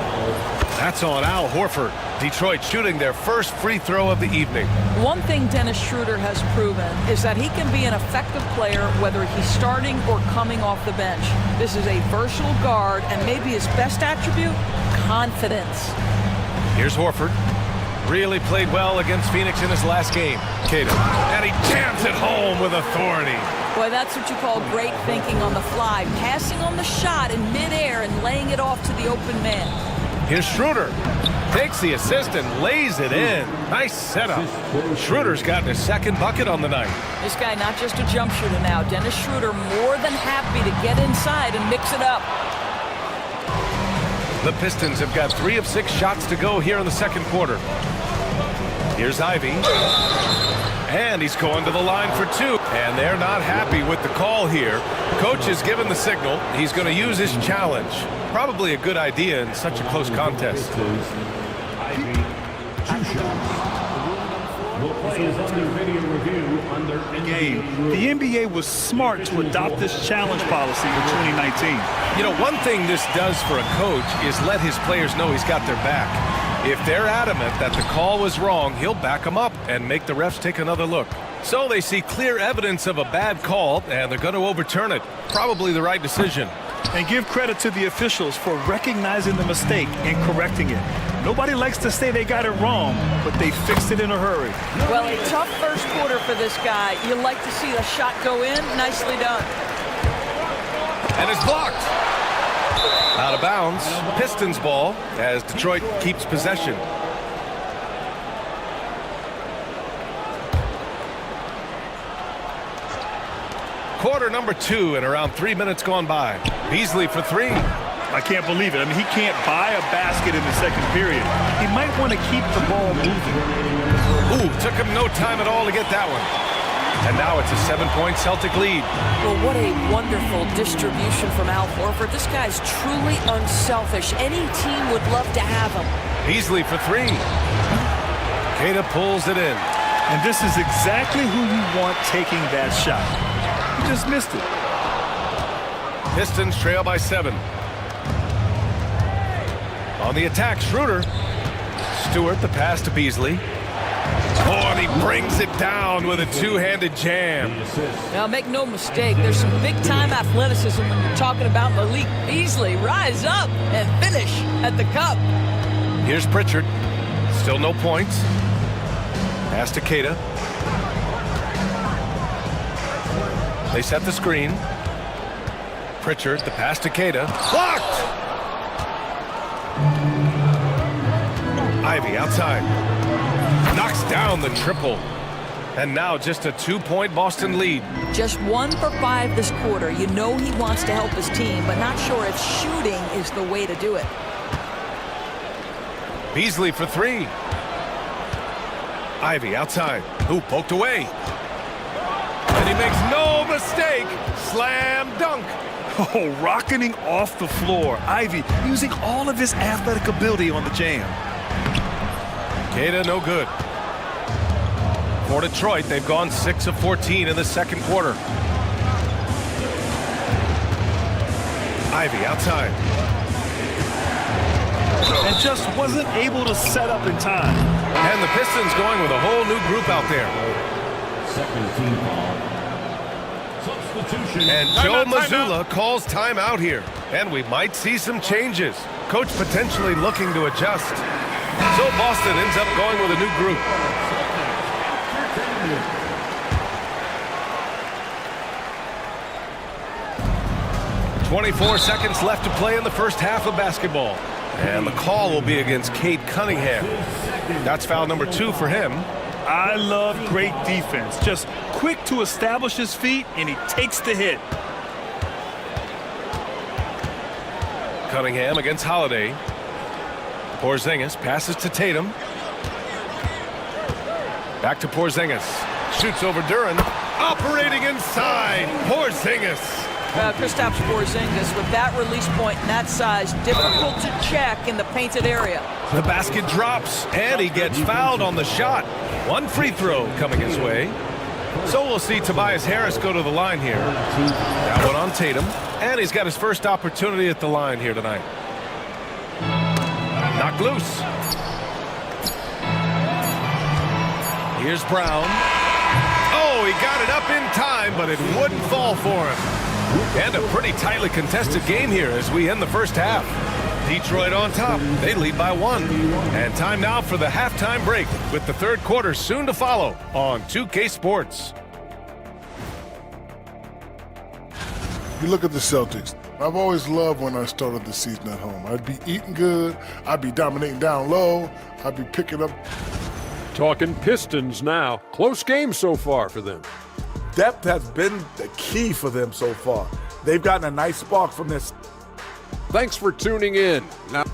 That's on Al Horford. Detroit shooting their first free throw of the evening. One thing Dennis Schroeder has proven is that he can be an effective player whether he's starting or coming off the bench. This is a versatile guard, and maybe his best attribute, confidence. Here's Horford. Really played well against Phoenix in his last game. Queta. And he jams it home with authority. Boy, that's what you call great thinking on the fly. Passing on the shot in midair and laying it off to the open man. Here's Schroeder. Takes the assist and lays it in. Nice setup. Schroeder's gotten his second bucket on the night. This guy not just a jump shooter now. Dennis Schroeder more than happy to get inside and mix it up. The Pistons have got 3 of 6 shots to go here in the second quarter. Here's Ivy. And he's going to the line for 2. And they're not happy with the call here. Coach has given the signal. He's going to use his challenge. Probably a good idea in such a close contest. Ivy, 2 shots. Will play is under video review under game. The NBA was smart to adopt this challenge policy in 2019. You know, one thing this does for a coach is let his players know he's got their back. If they're adamant that the call was wrong, he'll back them up and make the refs take another look. So they see clear evidence of a bad call, and they're going to overturn it. Probably the right decision. And give credit to the officials for recognizing the mistake and correcting it. Nobody likes to say they got it wrong, but they fixed it in a hurry. Well, a tough first quarter for this guy. You like to see the shot go in. Nicely done. And it's blocked. Out of bounds. Pistons ball as Detroit keeps possession. Quarter number 2 and around 3 minutes gone by. Beasley for 3. I can't believe it. I mean, he can't buy a basket in the second period. He might want to keep the ball moving. Ooh, took him no time at all to get that one. And now it's a 7-point Celtic lead. Well, what a wonderful distribution from Al Horford. This guy's truly unselfish. Any team would love to have him. Beasley for 3. Queta pulls it in. And this is exactly who you want taking that shot. He just missed it. Pistons trail by 7. On the attack, Schroeder. Stewart, the pass to Beasley. Oh, and he brings it down with a two-handed jam. Now, make no mistake, there's some big-time athleticism when you're talking about Malik Beasley. Rise up and finish at the cup. Here's Pritchard. Still no points. Pass to Queta. They set the screen. Pritchard, the pass to Queta. Blocked! Ivy outside. Knocks down the triple. And now just a 2-point Boston lead. Just 1 for 5 this quarter. You know he wants to help his team, but not sure if shooting is the way to do it. Beasley for 3. Ivy outside. Ooh, poked away. And he makes no mistake. Slam dunk. Oh, rocketing off the floor. Ivy using all of his athletic ability on the jam. Queta no good. For Detroit, they've gone 6 of 14 in the second quarter. Ivy outside. And just wasn't able to set up in time. And the Pistons going with a whole new group out there. Second team foul. Substitution. And Joe Mazzulla calls timeout here. And we might see some changes. Coach potentially looking to adjust. So Boston ends up going with a new group. "24 seconds left to play in the first half of basketball. And the call will be against Cade Cunningham. That's foul number 2 for him. I love great defense. Just quick to establish his feet, and he takes the hit. Cunningham against Holiday. Porzingis passes to Tatum. Back to Porzingis. Shoots over Duran. Operating inside. Porzingis. Kristaps Porzingis with that release point and that size, difficult to check in the painted area. The basket drops, and he gets fouled on the shot. 1 free throw coming his way. So we'll see Tobias Harris go to the line here. That one on Tatum, and he's got his first opportunity at the line here tonight. Knocked loose. Here's Brown. Oh, he got it up in time, but it wouldn't fall for him. And a pretty tightly contested game here as we end the first half. Detroit on top. They lead by 1. And time now for the halftime break with the third quarter soon to follow on 2K Sports. You look at the Celtics. I've always loved when I started the season at home. I'd be eating good. I'd be dominating down low. I'd be picking up. Talking Pistons now. Close game so far for them. Depth has been the key for them so far. They've gotten a nice spark from this. Thanks for tuning in. Now,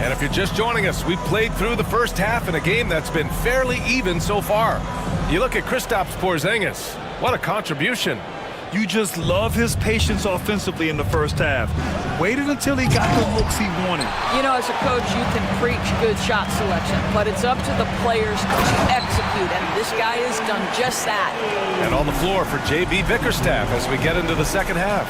And if you're just joining us, we've played through the first half in a game that's been fairly even so far. You look at Kristaps Porzingis. What a contribution. You just love his patience offensively in the first half. Waited until he got the looks he wanted. You know, as a coach, you can preach good shot selection, but it's up to the players to execute, and this guy has done just that. And on the floor for J.B. Bickerstaff as we get into the second half.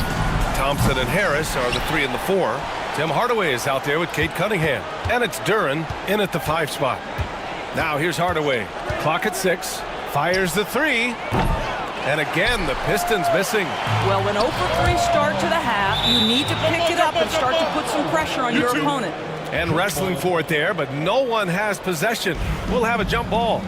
Thompson and Harris are the 3 and the 4. Tim Hardaway is out there with Cade Cunningham. And it's Duran in at the 5 spot. Now here's Hardaway. Clock at 6. Fires the 3. And again, the Pistons missing. Well, an 0 for 3 start to the half, you need to pick it up and start to put some pressure on your opponent. And wrestling for it there, but no one has possession. We'll have a jump ball.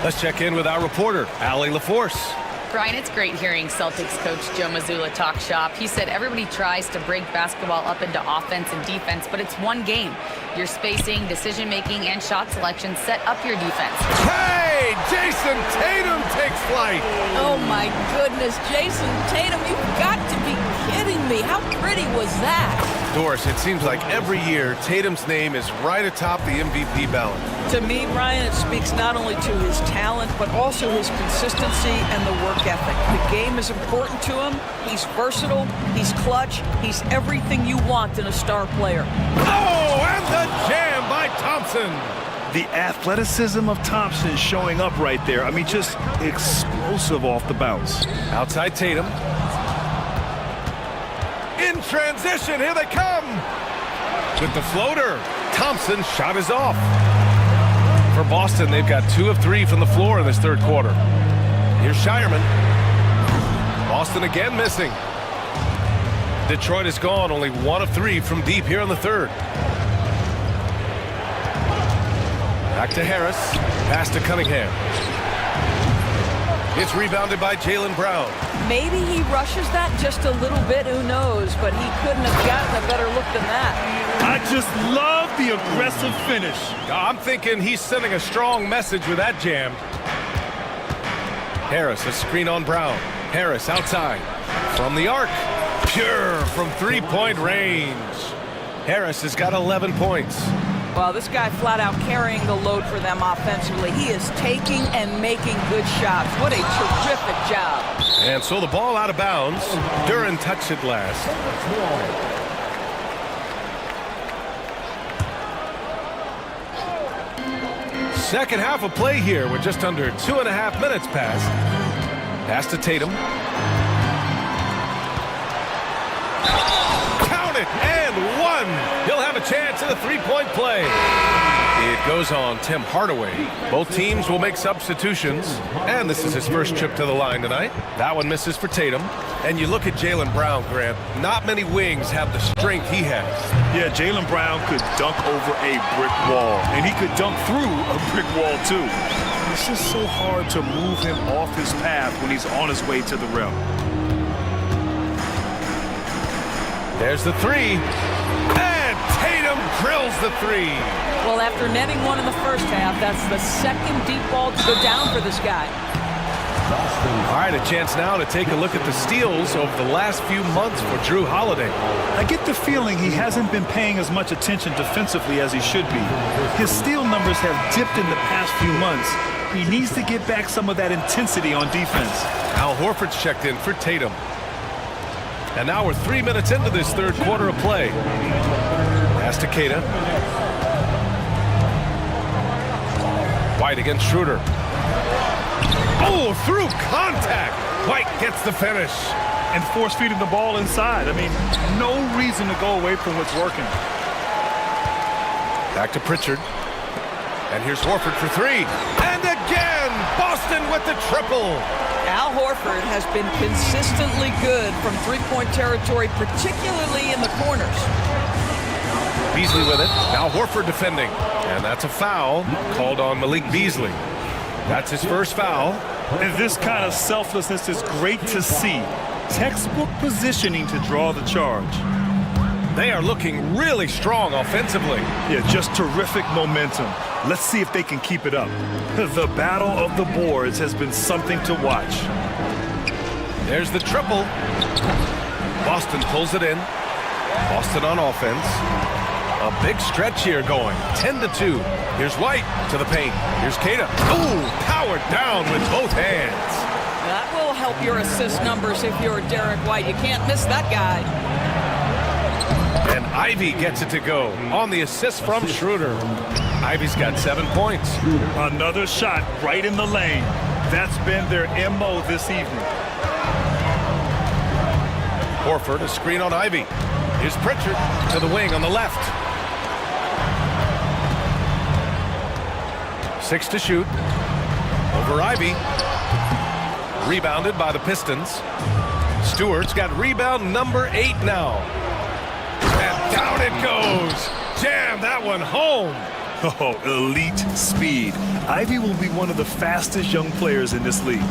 Let's check in with our reporter, Allie LaForce. Brian, it's great hearing Celtics coach Joe Mazzulla talk shop. He said everybody tries to break basketball up into offense and defense, but it's one game. Your spacing, decision-making, and shot selection set up your defense. Hey, Jason Tatum takes flight. Oh my goodness, Jason Tatum, you've got to be kidding me. How pretty was that? Doris, it seems like every year Tatum's name is right atop the MVP ballot. To me, Ryan, it speaks not only to his talent, but also his consistency and the work ethic. The game is important to him. He's versatile. He's clutch. He's everything you want in a star player. Oh, and the jam by Thompson. The athleticism of Thompson showing up right there. I mean, just explosive off the bounce. Outside Tatum. In transition, here they come. With the floater, Thompson's shot is off. For Boston, they've got 2 of 3 from the floor in this third quarter. Here's Shireman. Boston again missing. Detroit is gone, only 1 of 3 from deep here in the third. Back to Harris, pass to Cunningham. It's rebounded by Jaylen Brown. Maybe he rushes that just a little bit, who knows, but he couldn't have gotten a better look than that. I just love the aggressive finish. I'm thinking he's sending a strong message with that jam. Harris, a screen on Brown. Harris outside. From the arc. Pure from three-point range. Harris has got 11 points. Well, this guy flat out carrying the load for them offensively. He is taking and making good shots. What a terrific job. And so the ball out of bounds. Duran touched it last. Second half of play here with just under 2.5 minutes passed. Pass to Tatum. Count it, and 1. He'll have a chance at a three-point play. It goes on Tim Hardaway. Both teams will make substitutions, and this is his first trip to the line tonight. That one misses for Tatum. And you look at Jaylen Brown, Grant. Not many wings have the strength he has. Yeah, Jaylen Brown could dunk over a brick wall, and he could dunk through a brick wall, too. It's just so hard to move him off his path when he's on his way to the rim. There's the 3. And Tatum drills the 3. Well, after netting 1 in the first half, that's the second deep ball to go down for this guy. All right, a chance now to take a look at the steals over the last few months for Drew Holiday. I get the feeling he hasn't been paying as much attention defensively as he should be. His steal numbers have dipped in the past few months. He needs to get back some of that intensity on defense. Al Horford's checked in for Tatum. And now we're 3 minutes into this third quarter of play. Pass to Keita. White against Schroeder. Oh, through contact. White gets the finish. And force-feeding the ball inside. I mean, no reason to go away from what's working. Back to Pritchard. And here's Horford for 3. And again, Boston with the triple. Al Horford has been consistently good from three-point territory, particularly in the corners. Beasley with it. Now Horford defending. And that's a foul called on Malik Beasley. That's his first foul. And this kind of selflessness is great to see. Textbook positioning to draw the charge. They are looking really strong offensively. Yeah, just terrific momentum. Let's see if they can keep it up. The battle of the boards has been something to watch. There's the triple. Boston pulls it in. Boston on offense. A big stretch here going. 10-2. Here's White to the paint. Here's Keita. Ooh, powered down with both hands. That will help your assist numbers if you're Derek White. You can't miss that guy. And Ivy gets it to go on the assist from Schroeder. Ivy's got 7 points. Another shot right in the lane. That's been their MO this evening. Horford, a screen on Ivy. Here's Pritchard to the wing on the left. 6 to shoot. Over Ivy. Rebounded by the Pistons. Stewart's got rebound number 8 now. And down it goes. Jam that one home. Oh, elite speed. Ivy will be one of the fastest young players in this league.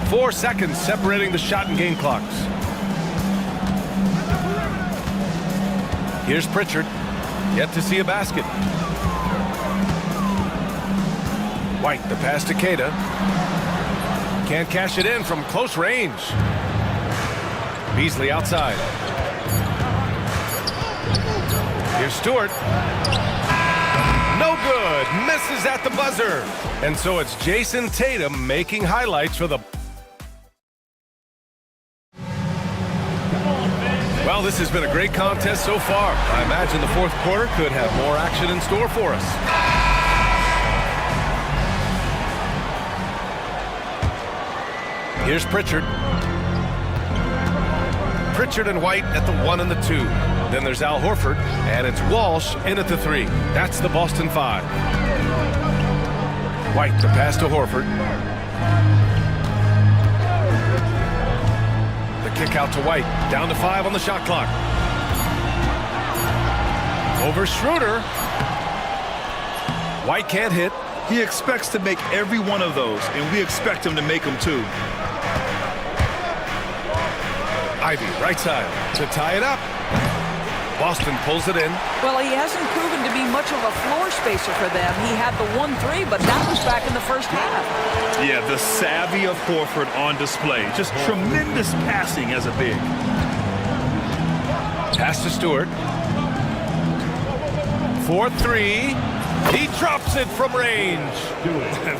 4 seconds separating the shot and game clocks. Here's Pritchard. Yet to see a basket. White, the pass to Queta. Can't cash it in from close range. Beasley outside. Here's Stewart. No good. Misses at the buzzer. And so it's Jason Tatum making highlights for the... Well, this has been a great contest so far. I imagine the fourth quarter could have more action in store for us. Here's Pritchard. Pritchard and White at the 1 and the 2. Then there's Al Horford, and it's Walsh in at the 3. That's the Boston 5. White, the pass to Horford. The kick out to White. Down to 5 on the shot clock. Over Schroeder. White can't hit. He expects to make every one of those, and we expect him to make them too. Ivy, right side, to tie it up. Boston pulls it in. Well, he hasn't proven to be much of a floor spacer for them. He had the 1-3, but that was back in the first half. Yeah, the savvy of Horford on display. Just tremendous passing as a big. Pass to Stewart. 4-3. He drops it from range.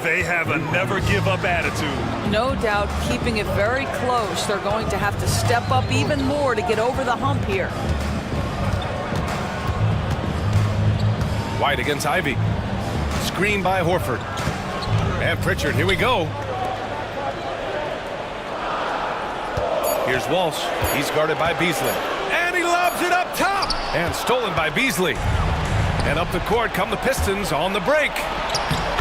They have a never-give-up attitude. No doubt, keeping it very close. They're going to have to step up even more to get over the hump here. White against Ivy. Screen by Horford. And Pritchard, here we go. Here's Walsh. He's guarded by Beasley. And he lobs it up top. And stolen by Beasley. And up the court come the Pistons on the break.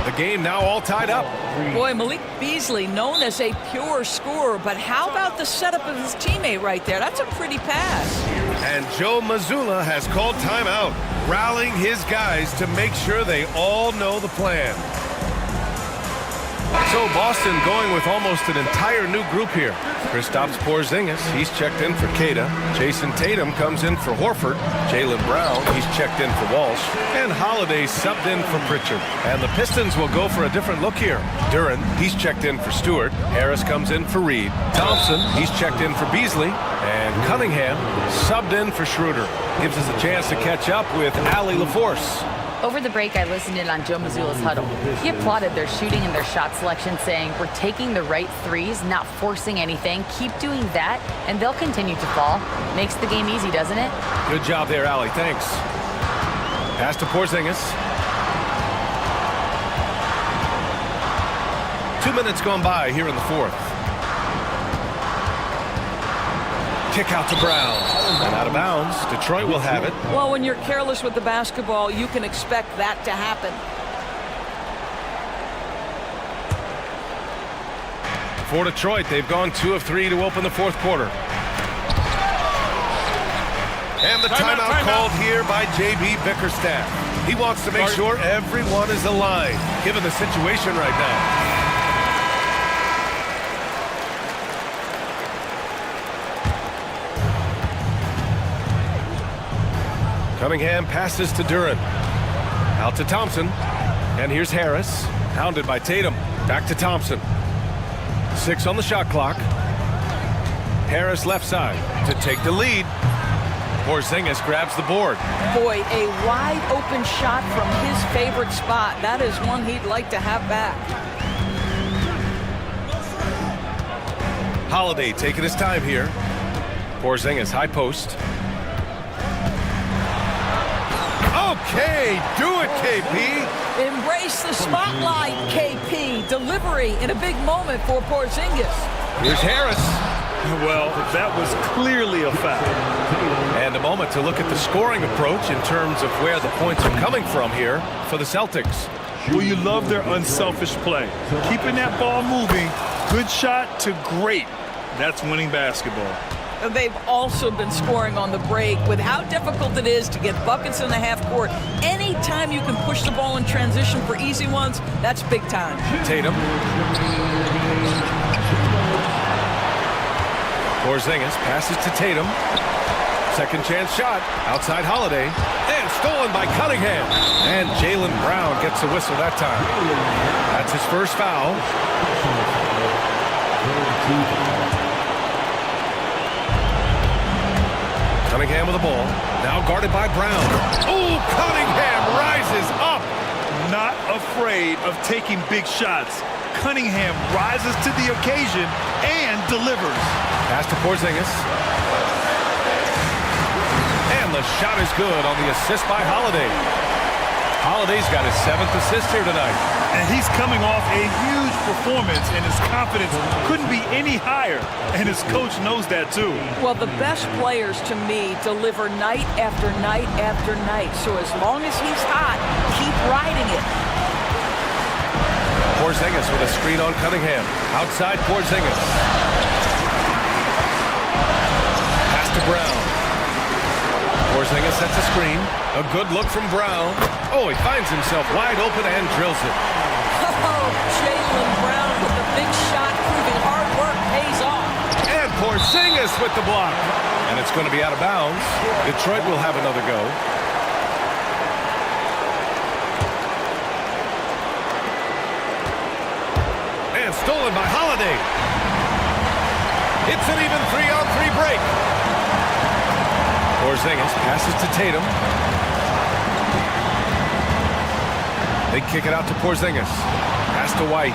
The game now all tied up. Boy, Malik Beasley, known as a pure scorer, but how about the setup of his teammate right there? That's a pretty pass. And Joe Mazzulla has called timeout, rallying his guys to make sure they all know the plan. So Boston going with almost an entire new group here. Kristaps Porzingis, he's checked in for Queta. Jason Tatum comes in for Horford. Jaylen Brown, he's checked in for Walsh. And Holiday subbed in for Pritchard. And the Pistons will go for a different look here. Duren, he's checked in for Stewart. Harris comes in for Reed. Thompson, he's checked in for Beasley. And Cunningham subbed in for Schroeder. Gives us a chance to catch up with Allie LaForce. Over the break, I listened in on Joe Mazzulla's huddle. He applauded their shooting and their shot selection, saying, "We're taking the right threes, not forcing anything. Keep doing that, and they'll continue to fall." Makes the game easy, doesn't it? Good job there, Allie. Thanks. Pass to Porzingis. 2 minutes gone by here in the fourth. Kick out to Brown. And out of bounds. Detroit will have it. Well, when you're careless with the basketball, you can expect that to happen. For Detroit, they've gone 2 of 3 to open the fourth quarter. And the timeout called here by J.B. Bickerstaff. He wants to make sure everyone is aligned, given the situation right now. Cunningham passes to Duren. Out to Thompson. And here's Harris. Hounded by Tatum. Back to Thompson. 6 on the shot clock. Harris left side to take the lead. Porzingis grabs the board. Boy, a wide open shot from his favorite spot. That is one he'd like to have back. Holiday taking his time here. Porzingis high post. Okay, do it, KP. Embrace the spotlight, KP. Delivery in a big moment for Porzingis. Here's Harris. Well, that was clearly a foul. And a moment to look at the scoring approach in terms of where the points are coming from here for the Celtics. Well, you love their unselfish play. Keeping that ball moving, good shot to great. That's winning basketball. They've also been scoring on the break with how difficult it is to get buckets in the half court. Anytime you can push the ball in transition for easy ones, that's big time. Tatum. Porzingis passes to Tatum. Second chance shot. Outside Holiday. And stolen by Cunningham. And Jaylen Brown gets a whistle that time. That's his first foul. Cunningham with the ball. Now guarded by Brown. Oh, Cunningham rises up. Not afraid of taking big shots. Cunningham rises to the occasion and delivers. Pass to Porzingis. And the shot is good on the assist by Holiday. Holiday's got his 7th assist here tonight. And he's coming off a huge performance, and his confidence couldn't be any higher. And his coach knows that too. Well, the best players to me deliver night after night after night. So as long as he's hot, keep riding it. Porzingis with a screen on Cunningham. Outside Porzingis. Pass to Brown. Porzingis sets a screen. A good look from Brown. Oh, he finds himself wide open and drills it. Oh, Jaylen Brown with the big shot, proving hard work pays off. And Porzingis with the block. And it's going to be out of bounds. Detroit will have another go. And stolen by Holiday. It's an even 3-on-3 break. Porzingis passes to Tatum. They kick it out to Porzingis. Pass to White.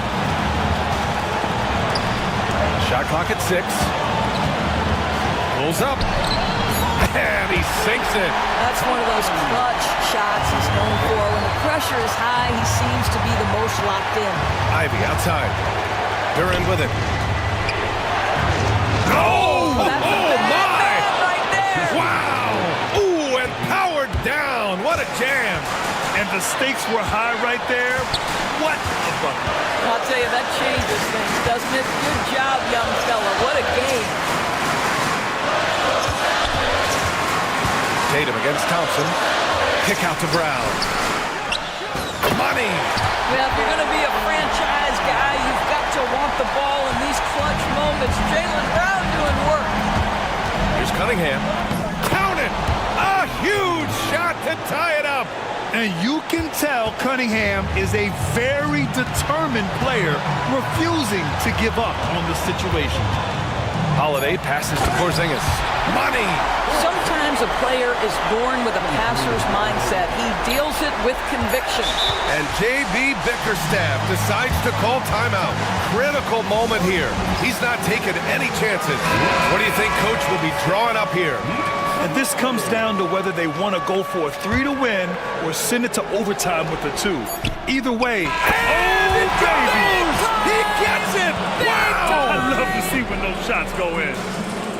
Shot clock at 6. Pulls up. And he sinks it. That's one of those clutch shots he's known for. When the pressure is high, he seems to be the most locked in. Ivy outside. They're in with it. Oh, that's a bad right there. Wow. Ooh, and powered down. What a jam. And the stakes were high right there. What a bucket. I'll tell you, that changes things, doesn't it? Good job, young fella. What a game. Tatum against Thompson. Kick out to Brown. Money. Well, if you're going to be a franchise guy, you've got to want the ball in these clutch moments. Jaylen Brown doing work. Here's Cunningham. Count it. A huge shot to tie it up. And you can tell Cunningham is a very determined player, refusing to give up on the situation. Holiday passes to Porzingis. Money! Sometimes a player is born with a passer's mindset. He deals it with conviction. And J.B. Bickerstaff decides to call timeout. Critical moment here. He's not taking any chances. What do you think Coach will be drawing up here? And this comes down to whether they want to go for a 3 to win or send it to overtime with a 2. Either way, and it goes! He gets it! Wow! I love to see when those shots go in.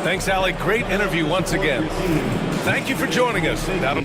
Thanks, Allie. Great interview once again. Thank you for joining us. That'll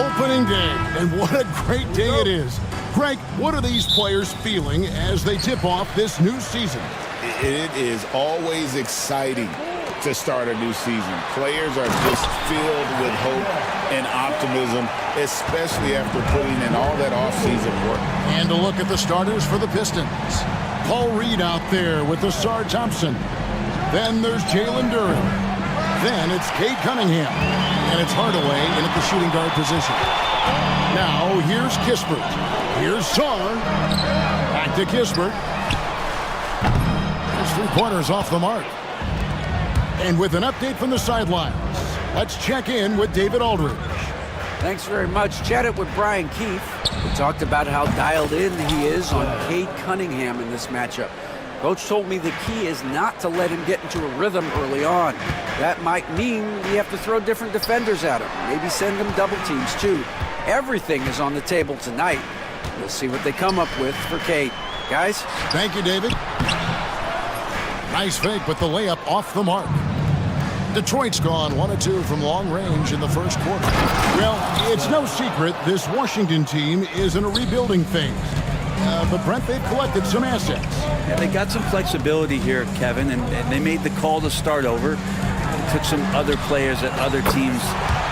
Opening day, and what a great day it is. Greg, what are these players feeling as they tip off this new season? It is always exciting to start a new season. Players are just filled with hope and optimism, especially after putting in all that off-season work. And a look at the starters for the Pistons. Paul Reed out there with Asar Thompson. Then there's Jalen Duren. Then it's Cade Cunningham. And it's Hardaway in at the shooting guard position. Now here's Kispert. Here's Sarr. Back to Kispert. There's 3 pointers off the mark. And with an update from the sidelines, let's check in with David Aldridge. Thanks very much. Chatted with Brian Keefe. We talked about how dialed in he is on Cade Cunningham in this matchup. Coach told me the key is not to let him get into a rhythm early on. That might mean we have to throw different defenders at him. Maybe send him double teams too. Everything is on the table tonight. We'll see what they come up with for Cade. Guys? Thank you, David. Nice fake, but the layup off the mark. Detroit's gone 1 of 2 from long range in the first quarter. Well, it's no secret this Washington team is in a rebuilding phase. But Brent, they've collected some assets. Yeah, they got some flexibility here, Kevin, and they made the call to start over. Took some other players that other teams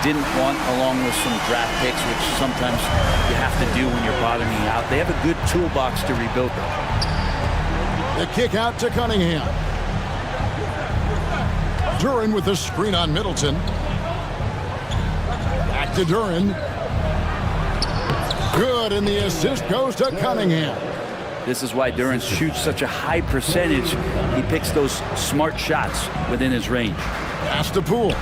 didn't want, along with some draft picks, which sometimes you have to do when you're bottoming out. They have a good toolbox to rebuild them. The kick out to Cunningham. Duren with the screen on Middleton. Back to Duren. Good, and the assist goes to Cunningham. This is why Duren shoots such a high percentage. He picks those smart shots within his range. Pass to Poole.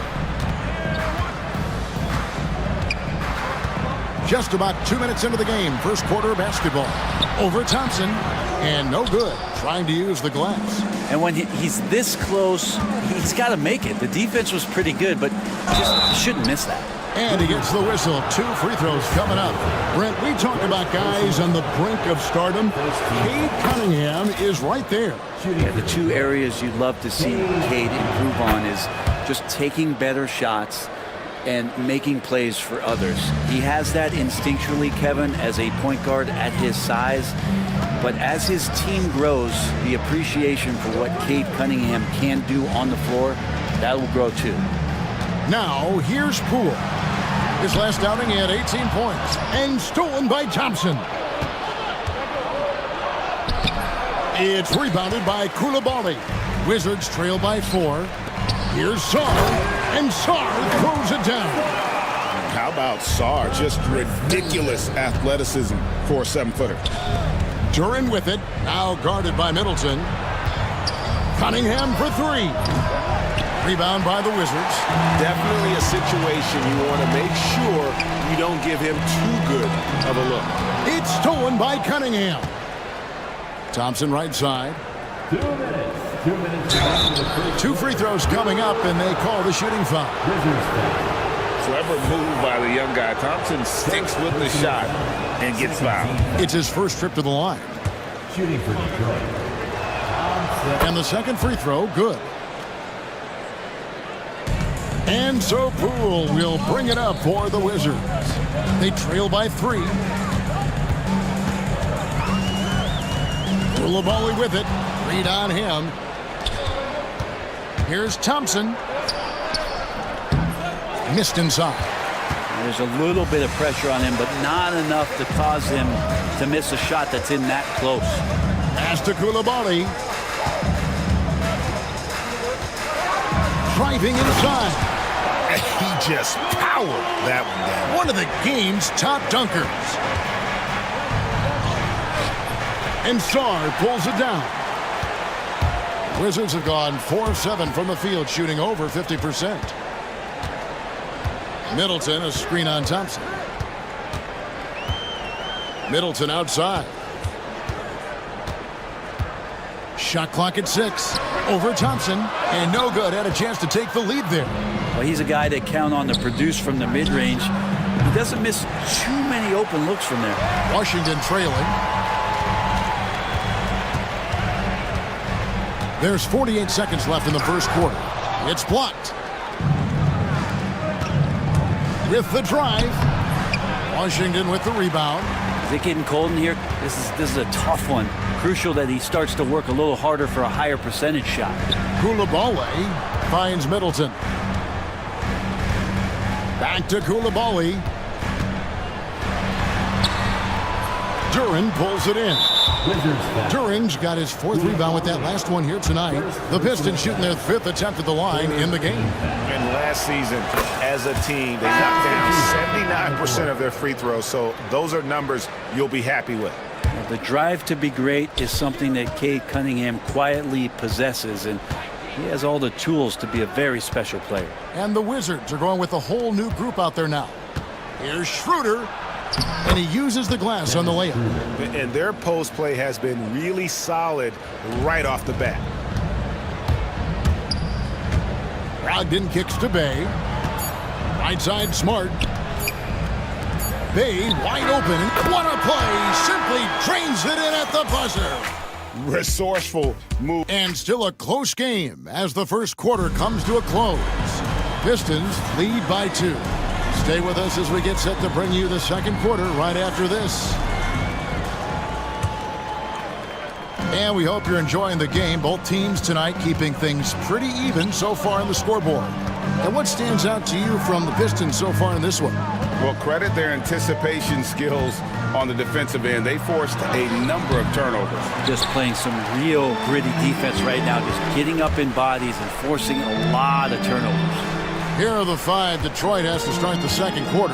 Just about 2 minutes into the game, first quarter of basketball. Over Thompson, and no good, trying to use the glass. And when he's this close, he's got to make it. The defense was pretty good, but just shouldn't miss that. And he gets the whistle. 2 free throws coming up. Brent, we talked about guys on the brink of stardom. Cade Cunningham is right there. Yeah, the 2 areas you'd love to see Cade improve on is just taking better shots and making plays for others. He has that instinctually, Kevin, as a point guard at his size. But as his team grows, the appreciation for what Cade Cunningham can do on the floor, that will grow too. Now, here's Poole. His last outing, he had 18 points. And stolen by Thompson. It's rebounded by Koulibaly. Wizards trail by 4. Here's Sarr. And Sarr throws it down. How about Sarr? Just ridiculous athleticism for a 7-footer. Duren with it. Now guarded by Middleton. Cunningham for 3. Rebound by the Wizards. Definitely a situation you want to make sure you don't give him too good of a look. It's stolen by Cunningham. Thompson right side. 2 minutes. 2 minutes. 2 free throws coming up, and they call the shooting foul. Clever move by the young guy. Thompson sticks with the shot and gets fouled. It's his first trip to the line. Shooting for Detroit. And the second free throw, good. And so Poole will bring it up for the Wizards. They trail by 3. Koulibaly with it. Read on him. Here's Thompson. Missed inside. There's a little bit of pressure on him, but not enough to cause him to miss a shot that's in that close. Pass to Koulibaly. Driving inside. He just powered that one down. One of the game's top dunkers. And Sarr pulls it down. Wizards have gone 4 of 7 from the field, shooting over 50%. Middleton, a screen on Thompson. Middleton outside. Shot clock at 6. Over Thompson, and no good. Had a chance to take the lead there. Well, he's a guy that count on to produce from the mid-range. He doesn't miss too many open looks from there. Washington trailing. There's 48 seconds left in the first quarter. It's blocked. With the drive. Washington with the rebound. Is it getting cold in here? This is a tough one. Crucial that he starts to work a little harder for a higher percentage shot. Koulibaly finds Middleton. Back to Koulibaly. Duran pulls it in. Duran's got his 4th rebound with that last one here tonight. The Pistons shooting their 5th attempt at the line in the game. And last season, as a team, they knocked down 79% of their free throws, so those are numbers you'll be happy with. The drive to be great is something that Cade Cunningham quietly possesses, and he has all the tools to be a very special player. And the Wizards are going with a whole new group out there now. Here's Schroeder. And he uses the glass on the layup. And their post play has been really solid right off the bat. Brogdon kicks to Bay. Right side, Smart. Bay wide open. What a play! Simply drains it in at the buzzer. Resourceful move. And still a close game as the first quarter comes to a close. Pistons lead by 2. Stay with us as we get set to bring you the second quarter right after this. And we hope you're enjoying the game. Both teams tonight keeping things pretty even so far on the scoreboard. And what stands out to you from the Pistons so far in this one? Well, credit their anticipation skills on the defensive end. They forced a number of turnovers. Just playing some real gritty defense right now. Just getting up in bodies and forcing a lot of turnovers. Here are the 5 Detroit has to start the second quarter.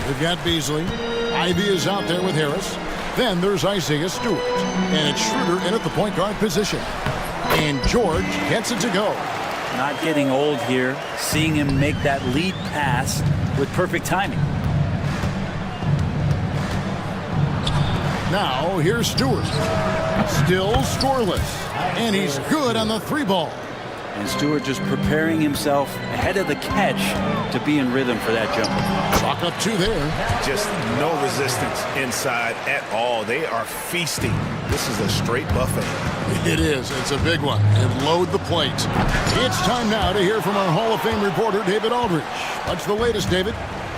We've got Beasley. Ivy is out there with Harris. Then there's Isaiah Stewart. And it's Schroeder in at the point guard position. And George gets it to go. Not getting old here. Seeing him make that lead pass with perfect timing. Now here's Stewart. Still scoreless. And he's good on the 3-ball. And Stewart just preparing himself ahead of the catch to be in rhythm for that jumper. Chalk up 2 there. Just no resistance inside at all. They are feasting. This is a straight buffet. It is. It's a big one. And load the plate. It's time now to hear from our Hall of Fame reporter, David Aldridge. What's the latest, David?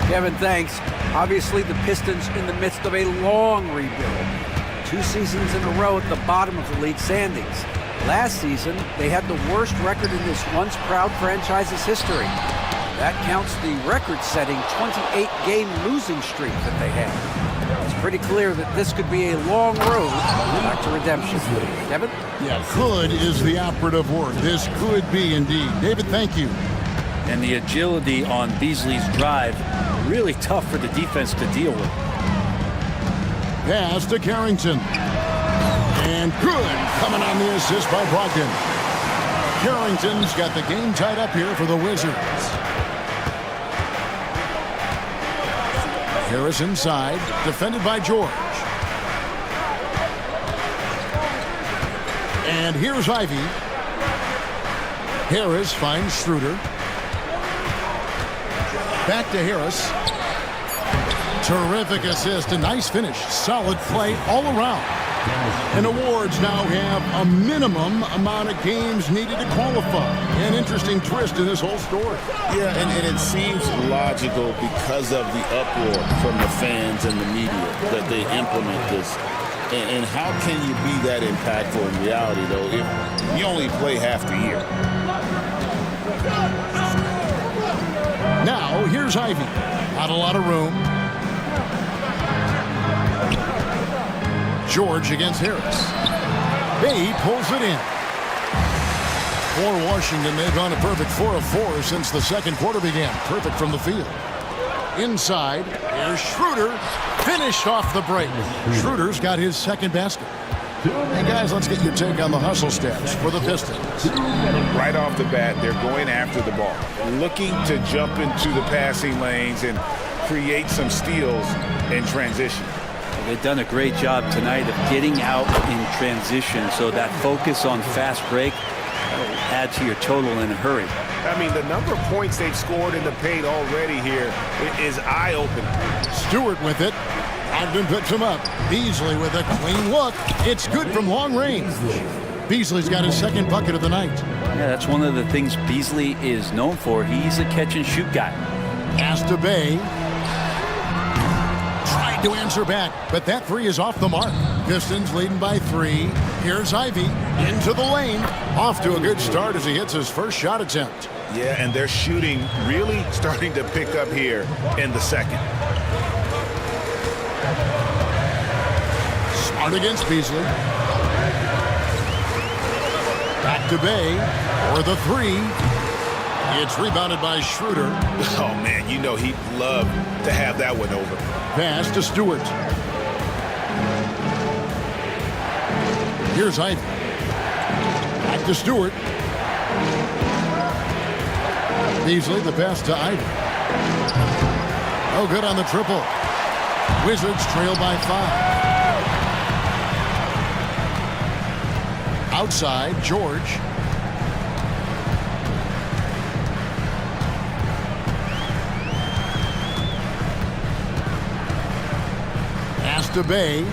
Kevin, thanks. Obviously, the Pistons in the midst of a long rebuild. 2 seasons in a row at the bottom of the league standings. Last season, they had the worst record in this once proud franchise's history. That counts the record-setting 28-game losing streak that they had. It's pretty clear that this could be a long road back to redemption. Kevin? Yeah, could is the operative word. This could be indeed. David, thank you. And the agility on Beasley's drive, really tough for the defense to deal with. Pass to Carrington. And good, coming on the assist by Brogdon. Carrington's got the game tied up here for the Wizards. Harris inside, defended by George. And here's Ivy. Harris finds Schroeder. Back to Harris. Terrific assist, a nice finish. Solid play all around. And awards now have a minimum amount of games needed to qualify. An interesting twist in this whole story. Yeah, and it seems logical because of the uproar from the fans and the media that they implement this. And how can you be that impactful in reality, though, if you only play half the year? Now, here's Ivy. Not a lot of room. George against Harris. Bay pulls it in. For Washington, they've gone a perfect 4 of 4 since the second quarter began. Perfect from the field. Inside, here's Schroeder. Finished off the break. Schroeder's got his second basket. Hey, guys, let's get your take on the hustle stats for the Pistons. Right off the bat, they're going after the ball, looking to jump into the passing lanes and create some steals in transition. They've done a great job tonight of getting out in transition, so that focus on fast break will add to your total in a hurry. I mean, the number of points they've scored in the paint already here is eye-opening. Stewart with it. Ogden picks him up. Beasley with a clean look. It's good from long range. Beasley's got his second bucket of the night. Yeah, that's one of the things Beasley is known for. He's a catch-and-shoot guy. Pass to Bay. to answer back, but that three is off the mark. Pistons leading by 3. Here's Ivy into the lane. Off to a good start as he hits his first shot attempt. Yeah, and their shooting really starting to pick up here in the second. Smart against Beasley. Back to Bay for the 3. It's rebounded by Schroeder. Oh, man, you know he'd love to have that one over. Pass to Stewart. Here's Ivy. Back to Stewart. Beasley, the pass to Ivy. Oh, good on the triple. Wizards trail by 5. Outside, George. Pass to Bay.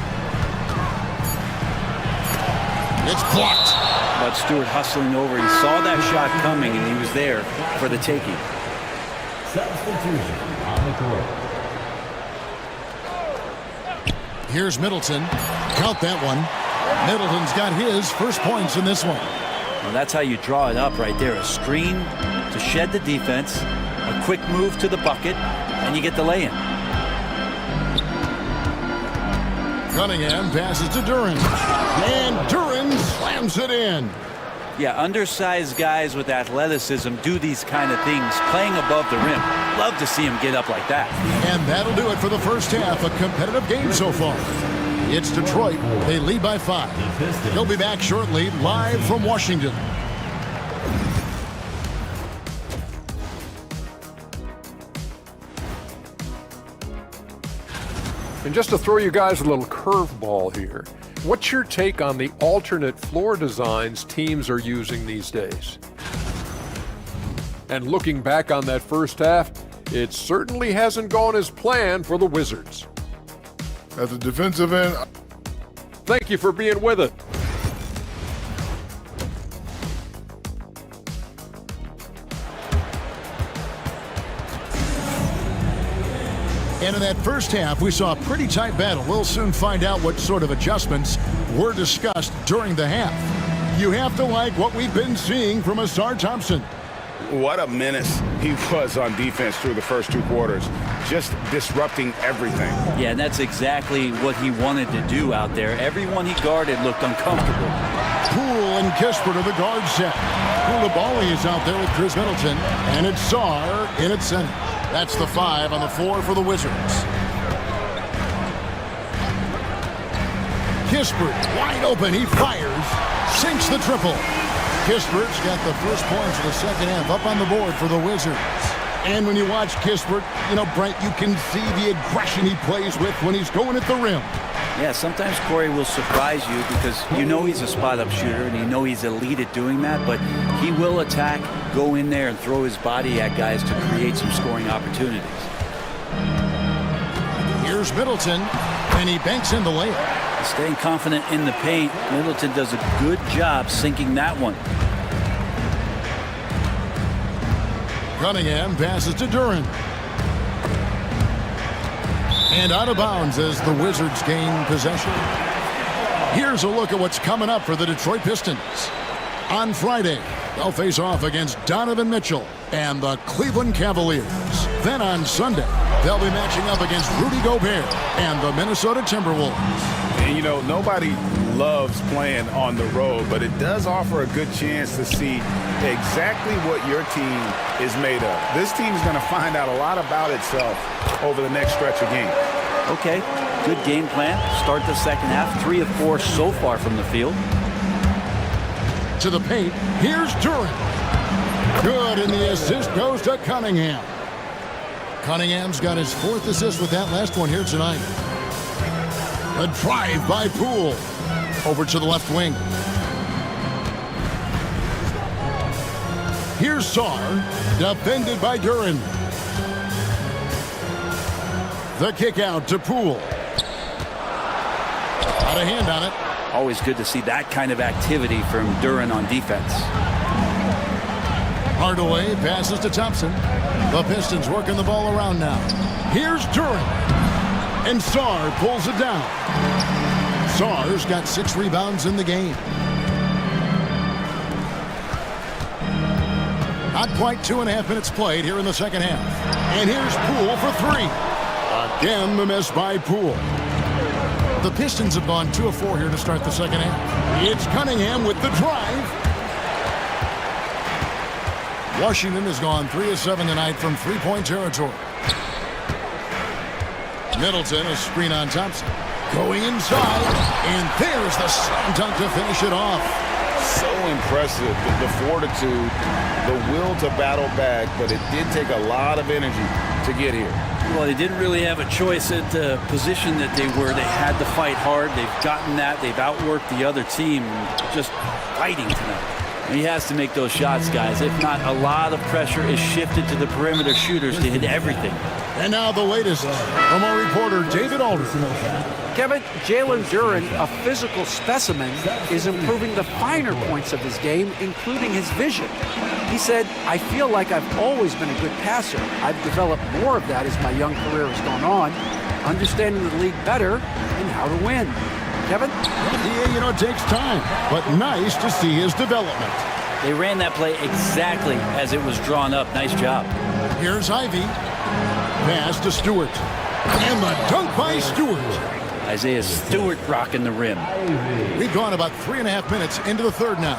It's blocked. But Stewart hustling over. He saw that shot coming, and he was there for the taking. Substitution on the court. Here's Middleton. Count that one. Middleton's got his first points in this one. Well, that's how you draw it up right there. A screen to shed the defense, a quick move to the bucket, and you get the lay-in. Cunningham passes to Duran. And Duran slams it in. Yeah, undersized guys with athleticism do these kind of things, playing above the rim. Love to see him get up like that. And that'll do it for the first half. A competitive game so far. It's Detroit. They lead by 5. They'll be back shortly, live from Washington. And just to throw you guys a little curveball here, what's your take on the alternate floor designs teams are using these days? And looking back on that first half, it certainly hasn't gone as planned for the Wizards. At the defensive end, thank you for being with us. And in that first half, we saw a pretty tight battle. We'll soon find out what sort of adjustments were discussed during the half. You have to like what we've been seeing from Asar Thompson. What a menace he was on defense through the first 2 quarters, just disrupting everything. Yeah, and that's exactly what he wanted to do out there. Everyone he guarded looked uncomfortable. Poole and Kispert are the guard set. Koulibaly is out there with Chris Middleton, and it's Sarr in at center. That's the 5 on the floor for the Wizards. Kispert wide open. He fires, sinks the triple. Kispert's got the first points of the second half up on the board for the Wizards. And when you watch Kispert, you know, Brent, you can see the aggression he plays with when he's going at the rim. Yeah, sometimes Corey will surprise you because you know he's a spot-up shooter and you know he's elite at doing that, but he will attack, go in there and throw his body at guys to create some scoring opportunities. Here's Middleton, and he banks in the layup. Staying confident in the paint, Middleton does a good job sinking that one. Cunningham passes to Duran. And out of bounds as the Wizards gain possession. Here's a look at what's coming up for the Detroit Pistons. On Friday, they'll face off against Donovan Mitchell and the Cleveland Cavaliers. Then on Sunday, they'll be matching up against Rudy Gobert and the Minnesota Timberwolves. And, you know, nobody loves playing on the road, but it does offer a good chance to see exactly what your team is made of. This team is going to find out a lot about itself over the next stretch of games. Okay, good game plan. Start the second half. 3 of 4 so far from the field. To the paint, here's Duran. Good, and the assist goes to Cunningham. Cunningham's got his 4th assist with that last one here tonight. A drive by Poole. Over to the left wing. Here's Sarr, defended by Duran. The kick out to Poole. Got a hand on it. Always good to see that kind of activity from Duran on defense. Hardaway passes to Thompson. The Pistons working the ball around now. Here's Duran. And Sarr pulls it down. Sarr's got 6 rebounds in the game. Not quite 2.5 minutes played here in the second half. And here's Poole for 3. Again, the miss by Poole. The Pistons have gone 2 of 4 here to start the second half. It's Cunningham with the drive. Washington has gone 3 of 7 tonight from three-point territory. Middleton, a screen on Thompson. Going inside, and there's the slam dunk to finish it off. So impressive, the fortitude, the will to battle back, but it did take a lot of energy to get here. Well, they didn't really have a choice at the position that they were. They had to fight hard. They've gotten that. They've outworked the other team, just fighting tonight. And he has to make those shots, guys. If not, a lot of pressure is shifted to the perimeter shooters to hit everything. And now the latest from our reporter, David Aldridge. Kevin, Jalen Duren, a physical specimen, is improving the finer points of his game, including his vision. He said, I feel like I've always been a good passer. I've developed more of that as my young career has gone on, understanding the league better and how to win. Kevin? Yeah, it takes time, but nice to see his development. They ran that play exactly as it was drawn up. Nice job. Here's Ivy. Pass to Stewart. And the dunk by Stewart. Isaiah Stewart rocking the rim. We've gone about 3.5 minutes into the third now.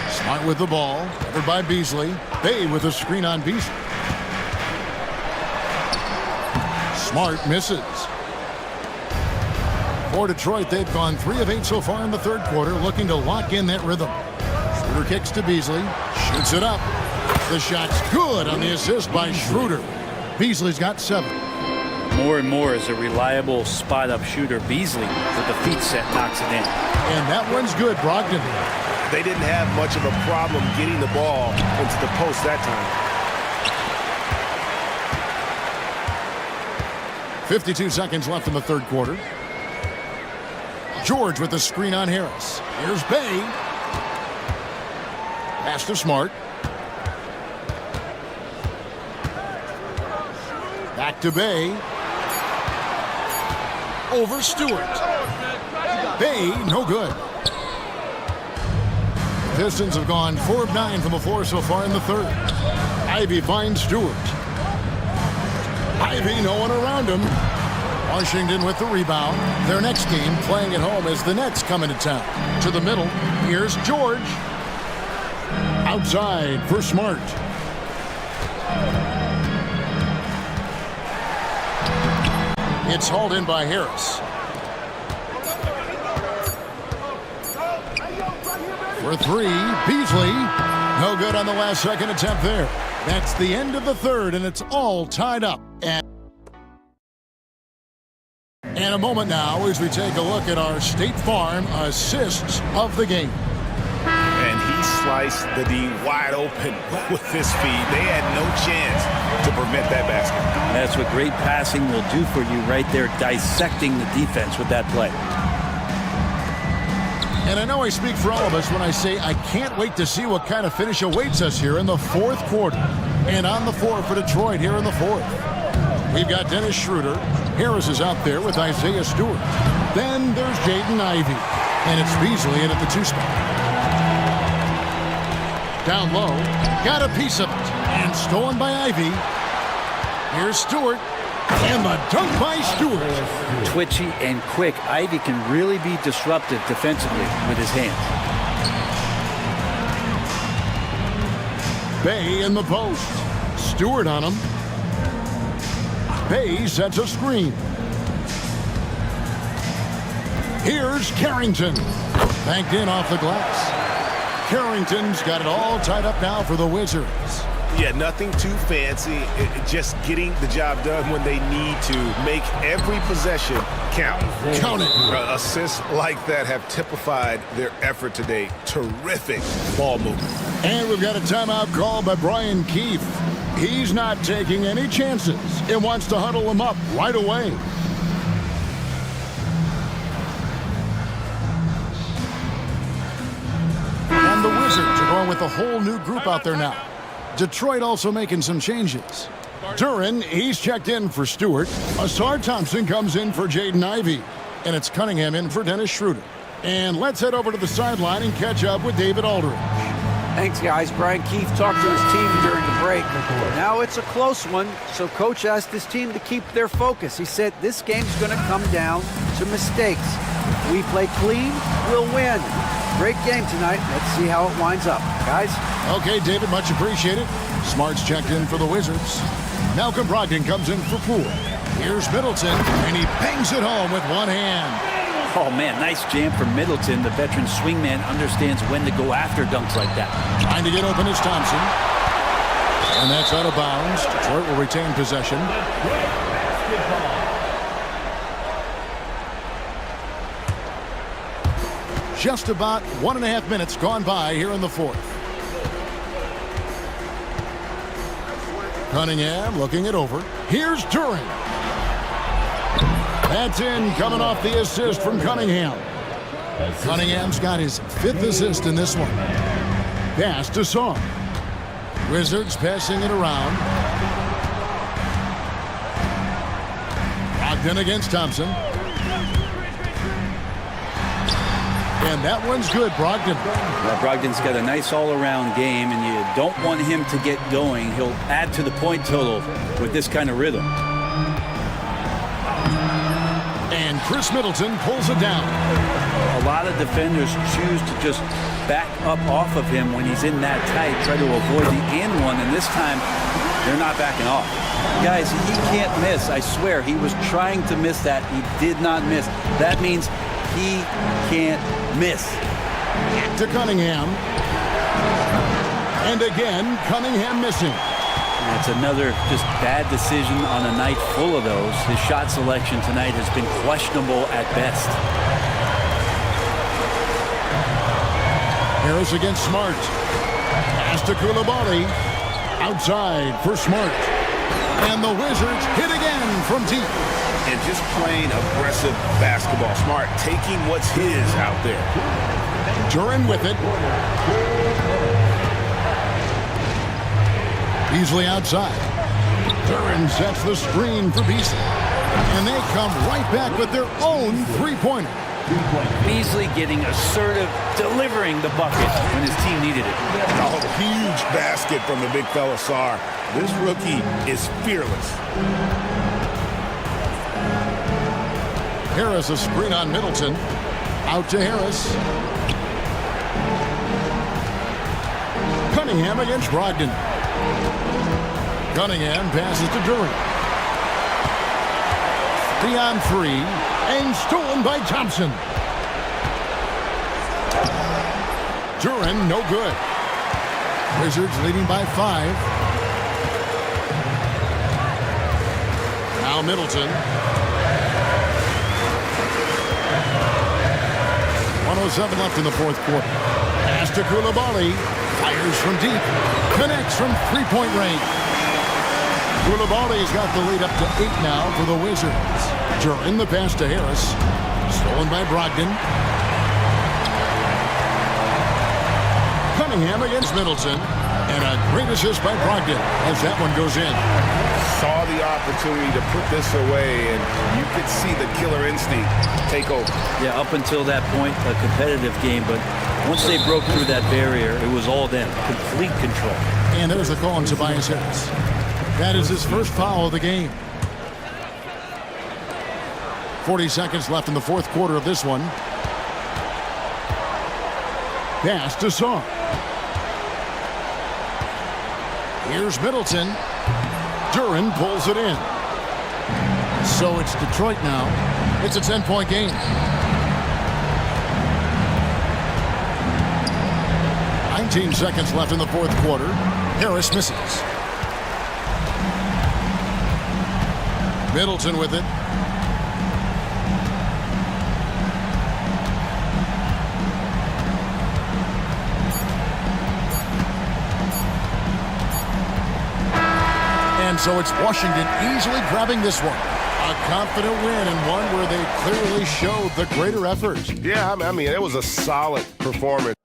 Smart with the ball. Covered by Beasley. Bay with a screen on Beasley. Smart misses. For Detroit, they've gone 3 of 8 so far in the third quarter, looking to lock in that rhythm. Schroeder kicks to Beasley. Shoots it up. The shot's good on the assist by Schroeder. Beasley's got 7. More and more as a reliable spot-up shooter. Beasley, with the feet set, knocks it in. And that one's good, Brogdon. They didn't have much of a problem getting the ball into the post that time. 52 seconds left in the third quarter. George with the screen on Harris. Here's Bay. Pass to Smart. Back to Bay. Over Stewart. Bay, no good. Pistons have gone 4 of 9 from the floor so far in the third. Ivy finds Stewart. Ivy, no one around him. Washington with the rebound. Their next game playing at home as the Nets come into town. To the middle, here's George. Outside for Smart. It's hauled in by Harris. For 3, Beasley. No good on the last second attempt there. That's the end of the third, and it's all tied up. And a moment now as we take a look at our State Farm assists of the game. And he sliced the D wide open with his feet. They had no chance to prevent that basket. That's what great passing will do for you right there, dissecting the defense with that play. And I know I speak for all of us when I say I can't wait to see what kind of finish awaits us here in the fourth quarter. And on the floor for Detroit here in the fourth. We've got Dennis Schroeder. Harris is out there with Isaiah Stewart. Then there's Jaden Ivey. And it's Beasley in at the 2 spot. Down low. Got a piece of it. And stolen by Ivey. Here's Stewart. And the dunk by Stewart. Twitchy and quick. Ivey can really be disruptive defensively with his hands. Bay in the post. Stewart on him. Bay sets a screen. Here's Carrington. Banked in off the glass. Carrington's got it all tied up now for the Wizards. Yeah, nothing too fancy. Just getting the job done when they need to. Make every possession count. Count it. Assists like that have typified their effort today. Terrific ball movement. And we've got a timeout called by Brian Keefe. He's not taking any chances and wants to huddle them up right away. And the Wizards are going with a whole new group out there now. Detroit also making some changes. Duran, he's checked in for Stewart. Asar Thompson comes in for Jaden Ivey. And it's Cunningham in for Dennis Schroeder. And let's head over to the sideline and catch up with David Aldridge. Thanks, guys. Brian Keefe talked to his team during the break. Now it's a close one, so Coach asked his team to keep their focus. He said this game's going to come down to mistakes. If we play clean, we'll win. Great game tonight. Let's see how it winds up. Guys? Okay, David, much appreciated. Smart's checked in for the Wizards. Malcolm Brogdon comes in for Poole. Here's Middleton, and he bangs it home with one hand. Oh, man, nice jam from Middleton. The veteran swingman understands when to go after dunks like that. Trying to get open is Thompson. And that's out of bounds. Detroit will retain possession. Just about 1.5 minutes gone by here in the fourth. Cunningham looking it over. Here's Duran. That's in, coming off the assist from Cunningham. Cunningham's got his 5th assist in this one. Pass to Song. Wizards passing it around. Brogdon against Thompson. And that one's good, Brogdon. Well, Brogdon's got a nice all-around game, and you don't want him to get going. He'll add to the point total with this kind of rhythm. And Chris Middleton pulls it down. A lot of defenders choose to just back up off of him when he's in that tight, try to avoid the and one, and this time they're not backing off. Guys, he can't miss. I swear, he was trying to miss that. He did not miss. That means he can't miss. To Cunningham. And again, Cunningham missing. It's another just bad decision on a night full of those. His shot selection tonight has been questionable at best. Harris against Smart. Pass to Koulibaly. Outside for Smart. And the Wizards hit again from deep. And just playing aggressive basketball. Smart taking what's his out there. Duran with it. Beasley outside. Duran sets the screen for Beasley. And they come right back with their own three-pointer. Beasley getting assertive, delivering the bucket when his team needed it. Oh, huge basket from the big fella Sarr. This rookie is fearless. Harris a screen on Middleton. Out to Harris. Cunningham against Brogdon. Cunningham passes to Duran. 3-on-3 and stolen by Thompson. Duran no good. Wizards leading by 5. Now Middleton. 1:07 left in the fourth quarter. Pass to Koulibaly. Fires from deep. Connects from three-point range. Koulibaly's got the lead up to 8 now for the Wizards. Duran the pass to Harris. Stolen by Brogdon. Cunningham against Middleton. And a great assist by Brogdon as that one goes in. Saw the opportunity to put this away, and you could see the killer instinct take over. Yeah, up until that point, a competitive game, but once they broke through that barrier, it was all them. Complete control. And there's the call on Tobias Harris. That is his first foul of the game. 40 seconds left in the fourth quarter of this one. Pass to Song. Here's Middleton. Duran pulls it in. So it's Detroit now. It's a 10-point game. 19 seconds left in the fourth quarter. Harris misses. Middleton with it. And so it's Washington easily grabbing this one. A confident win and one where they clearly showed the greater effort. Yeah, I mean, it was a solid performance.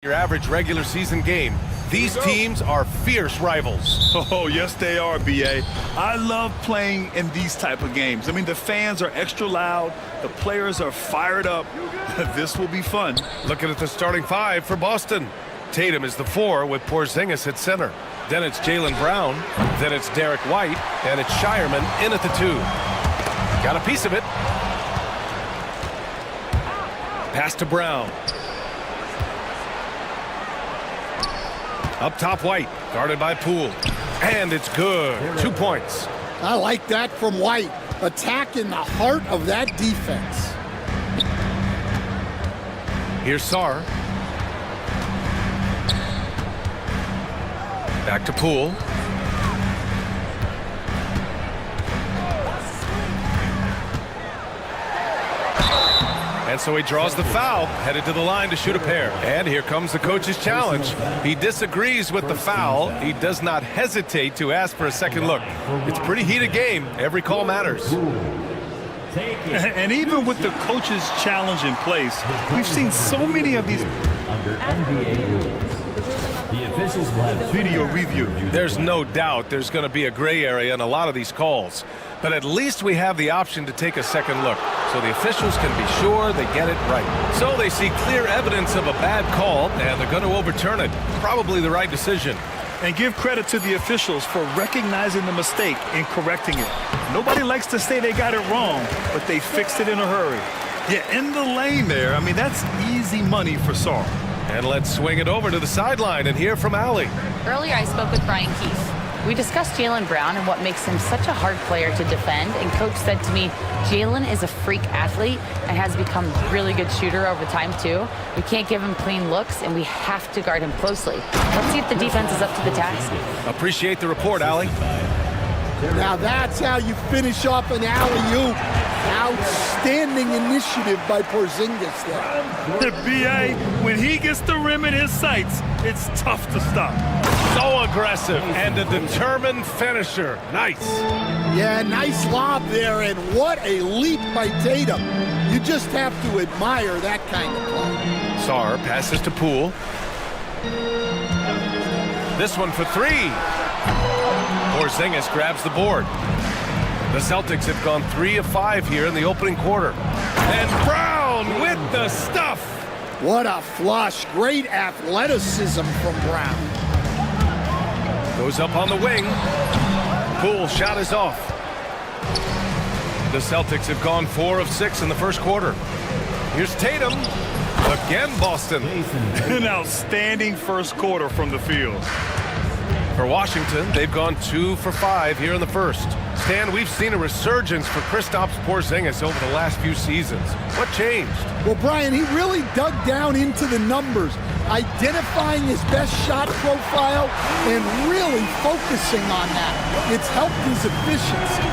Your average regular season game. These teams are fierce rivals. Oh, yes, they are, B.A. I love playing in these type of games. I mean, the fans are extra loud. The players are fired up. This will be fun. Looking at the starting five for Boston. Tatum is the 4 with Porzingis at center. Then it's Jaylen Brown. Then it's Derek White. And it's Shireman in at the 2. Got a piece of it. Pass to Brown. Up top, White, guarded by Poole. And it's good. 2 points. I like that from White. Attack in the heart of that defense. Here's Sarr. Back to Poole. And so he draws the foul, headed to the line to shoot a pair. And here comes the coach's challenge. He disagrees with the foul. He does not hesitate to ask for a second look. It's a pretty heated game. Every call matters. And even with the coach's challenge in place, we've seen so many of these The officials will have video review. There's no doubt there's going to be a gray area in a lot of these calls. But at least we have the option to take a second look, so the officials can be sure they get it right. So they see clear evidence of a bad call, and they're going to overturn it. Probably the right decision. And give credit to the officials for recognizing the mistake and correcting it. Nobody likes to say they got it wrong, but they fixed it in a hurry. Yeah, in the lane there. I mean, that's easy money for Sarr. And let's swing it over to the sideline and hear from Allie. Earlier, I spoke with Brian Keefe. We discussed Jaylen Brown and what makes him such a hard player to defend. And Coach said to me, Jaylen is a freak athlete and has become a really good shooter over time, too. We can't give him clean looks, and we have to guard him closely. Let's see if the defense is up to the task. Appreciate the report, Allie. Now that's how you finish off an alley-oop. Outstanding initiative by Porzingis there. The B.A., when he gets the rim in his sights, it's tough to stop. So aggressive and a determined finisher. Nice. Yeah, nice lob there, and what a leap by Tatum. You just have to admire that kind of play. Sarr passes to Poole. This one for 3. Porzingis grabs the board. The Celtics have gone 3 of 5 here in the opening quarter. And Brown with the stuff. What a flush. Great athleticism from Brown. Goes up on the wing. Poole's shot is off. The Celtics have gone 4 of 6 in the first quarter. Here's Tatum. Again, Boston. An outstanding first quarter from the field. For Washington, they've gone 2 for 5 here in the first. Stan, we've seen a resurgence for Kristaps Porzingis over the last few seasons. What changed? Well, Brian, he really dug down into the numbers, identifying his best shot profile and really focusing on that. It's helped his efficiency.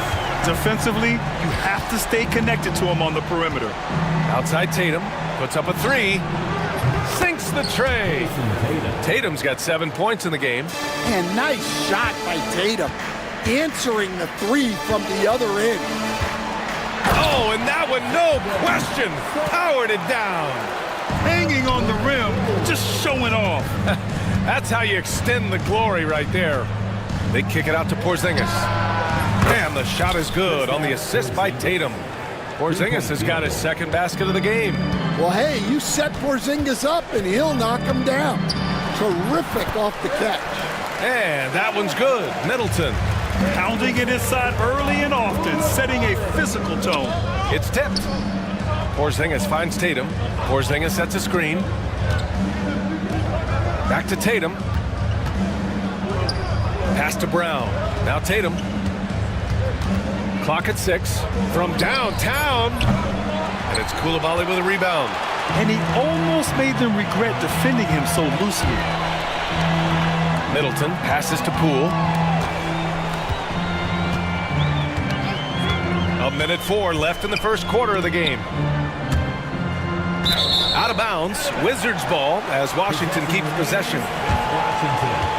Defensively, you have to stay connected to him on the perimeter. Outside Tatum, puts up a 3. Sinks the tray. Tatum's got 7 points in the game. And nice shot by Tatum, answering the 3 from the other end. Oh, and that one, no question, powered it down. Hanging on the rim, just showing off. That's how you extend the glory right there. They kick it out to Porzingis. And the shot is good on the assist by Tatum. Porzingis has got his second basket of the game. Well, hey, you set Porzingis up and he'll knock him down. Terrific off the catch. And that one's good. Middleton. Pounding it inside early and often, setting a physical tone. It's tipped. Porzingis finds Tatum. Porzingis sets a screen. Back to Tatum. Pass to Brown. Now Tatum. Clock at 6. From downtown. And it's Coulibaly with a rebound. And he almost made them regret defending him so loosely. Middleton passes to Poole. 1:04 left in the first quarter of the game. Out of bounds, Wizards ball as Washington keeps possession.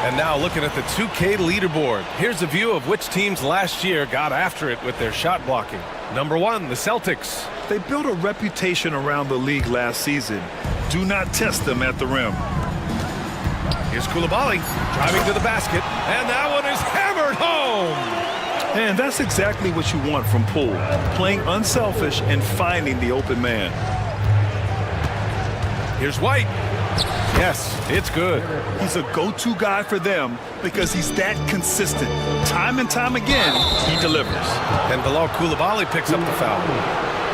And now looking at the 2K leaderboard. Here's a view of which teams last year got after it with their shot blocking. Number 1, the Celtics. They built a reputation around the league last season. Do not test them at the rim. Here's Koulibaly driving to the basket, and that one is hammered home. And that's exactly what you want from Poole, playing unselfish and finding the open man. Here's White. Yes, it's good. He's a go-to guy for them because he's that consistent. Time and time again, he delivers. And Bilal Koulibaly picks up the foul.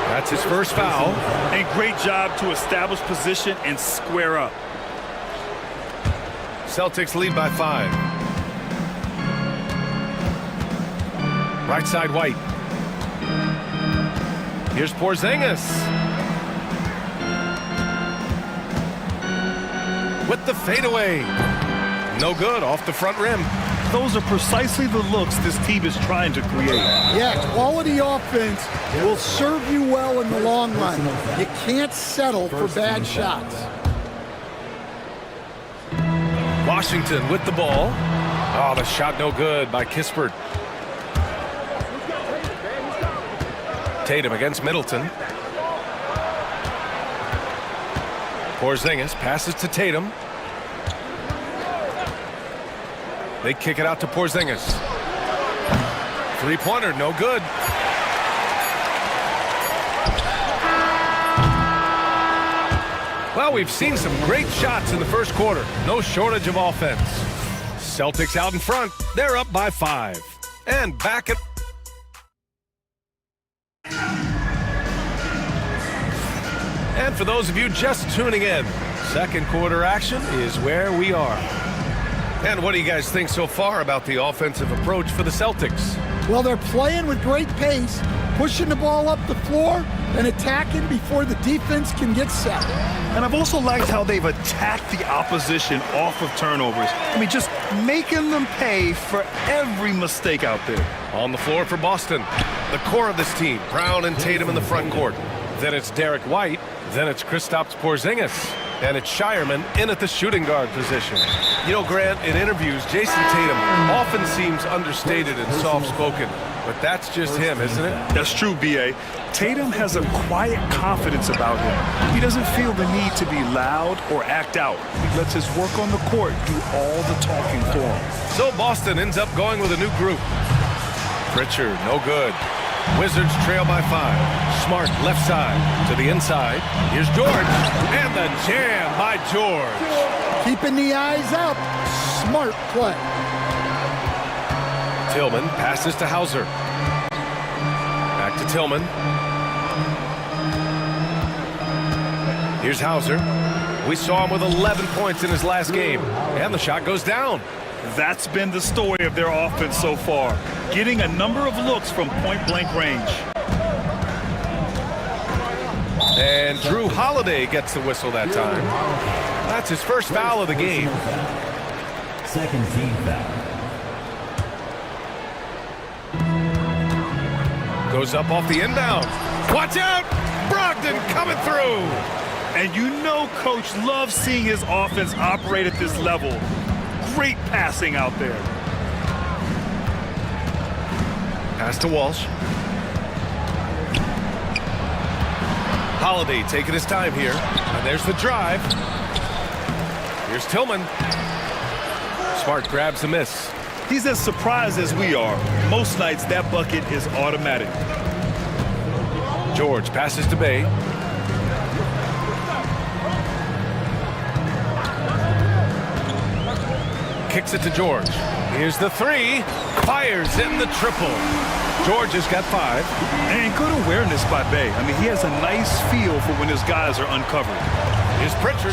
That's his first foul. And great job to establish position and square up. Celtics lead by 5. Right side, White. Here's Porzingis. With the fadeaway. No good, off the front rim. Those are precisely the looks this team is trying to create. Yeah, quality offense will serve you well in the long run. You can't settle for bad shots. Washington with the ball. Oh, the shot no good by Kispert. Tatum against Middleton. Porzingis passes to Tatum. They kick it out to Porzingis. Three-pointer, no good. Well, we've seen some great shots in the first quarter. No shortage of offense. Celtics out in front. They're up by 5. And back at... And for those of you just tuning in, second quarter action is where we are. And what do you guys think so far about the offensive approach for the Celtics? Well, they're playing with great pace, pushing the ball up the floor and attacking before the defense can get set. And I've also liked how they've attacked the opposition off of turnovers. I mean, just making them pay for every mistake out there. On the floor for Boston, the core of this team, Brown and Tatum in the front court. Then it's Derek White. Then it's Kristaps Porzingis. And it's Shireman in at the shooting guard position. You know, Grant, in interviews, Jason Tatum often seems understated and soft-spoken. But that's just him, isn't it? That's true, B.A. Tatum has a quiet confidence about him. He doesn't feel the need to be loud or act out. He lets his work on the court do all the talking for him. So Boston ends up going with a new group. Pritchard, no good. Wizards trail by 5. Smart left side to the inside. Here's George. And the jam by George. Keeping the eyes up. Smart play. Tillman passes to Hauser. Back to Tillman. Here's Hauser. We saw him with 11 points in his last game. And the shot goes down. That's been the story of their offense so far, getting a number of looks from point-blank range. And Drew Holiday gets the whistle that time. That's his first foul of the game. Second team foul. Goes up off the inbound. Watch out! Brogdon coming through! And you know Coach loves seeing his offense operate at this level. Great passing out there. Pass to Walsh. Holiday taking his time here. And there's the drive. Here's Tillman. Smart grabs the miss. He's as surprised as we are. Most nights that bucket is automatic. George passes to Bay. Kicks it to George. Here's the 3. Fires in the triple. George has got 5. And good awareness by Bay. I mean, he has a nice feel for when his guys are uncovered. Here's Pritchard.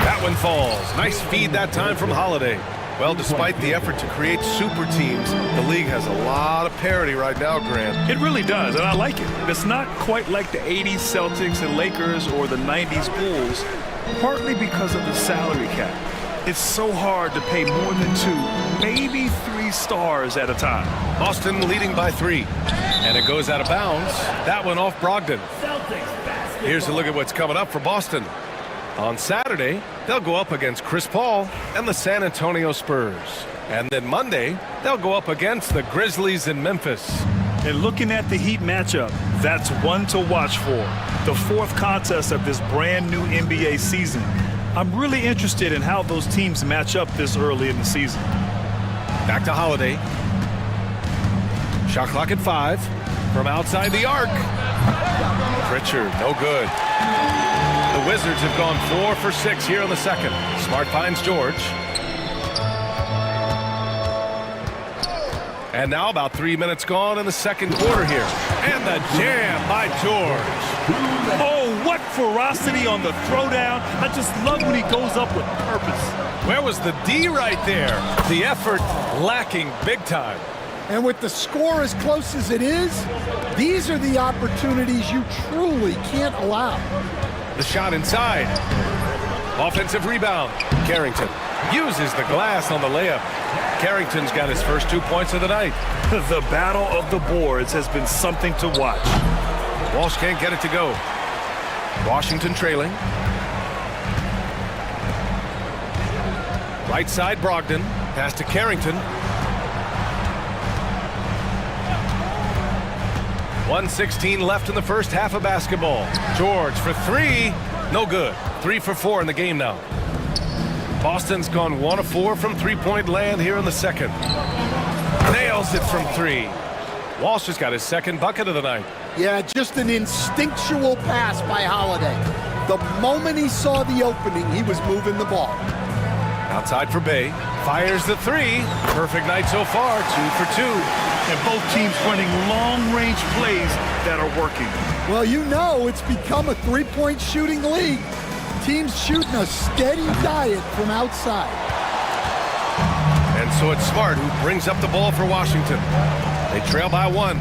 That one falls. Nice feed that time from Holiday. Well, despite the effort to create super teams, the league has a lot of parity right now, Grant. It really does, and I like it. It's not quite like the 80s Celtics and Lakers or the 90s Bulls, partly because of the salary cap. It's so hard to pay more than 2, maybe 3 stars at a time. Boston leading by 3. And it goes out of bounds. That one off Brogdon. Here's a look at what's coming up for Boston. On Saturday, they'll go up against Chris Paul and the San Antonio Spurs. And then Monday, they'll go up against the Grizzlies in Memphis. And looking at the Heat matchup, that's one to watch for. The 4th contest of this brand new NBA season. I'm really interested in how those teams match up this early in the season. Back to Holiday. Shot clock at 5. From outside the arc. Pritchard, no good. The Wizards have gone 4 for 6 here in the second. Smart finds George. And now about 3 minutes gone in the second quarter here. And the jam by George. Oh, what ferocity on the throwdown. I just love when he goes up with purpose. Where was the D right there? The effort lacking big time. And with the score as close as it is, these are the opportunities you truly can't allow. The shot inside. Offensive rebound. Carrington uses the glass on the layup. Carrington's got his first 2 points of the night. The battle of the boards has been something to watch. Walsh can't get it to go. Washington trailing. Right side Brogdon. Pass to Carrington. 1:16 left in the first half of basketball. George for 3. No good. 3 for 4 in the game now. Boston's gone 1 of 4 from three-point land here in the second. Nails it from 3. Walsh has got his second bucket of the night. Yeah, just an instinctual pass by Holiday. The moment he saw the opening, he was moving the ball. Outside for Bay. Fires the 3. Perfect night so far. 2 for 2. And both teams running long-range plays that are working. Well, you know it's become a three-point shooting league. Teams shooting a steady diet from outside. And so it's Smart who brings up the ball for Washington. They trail by 1.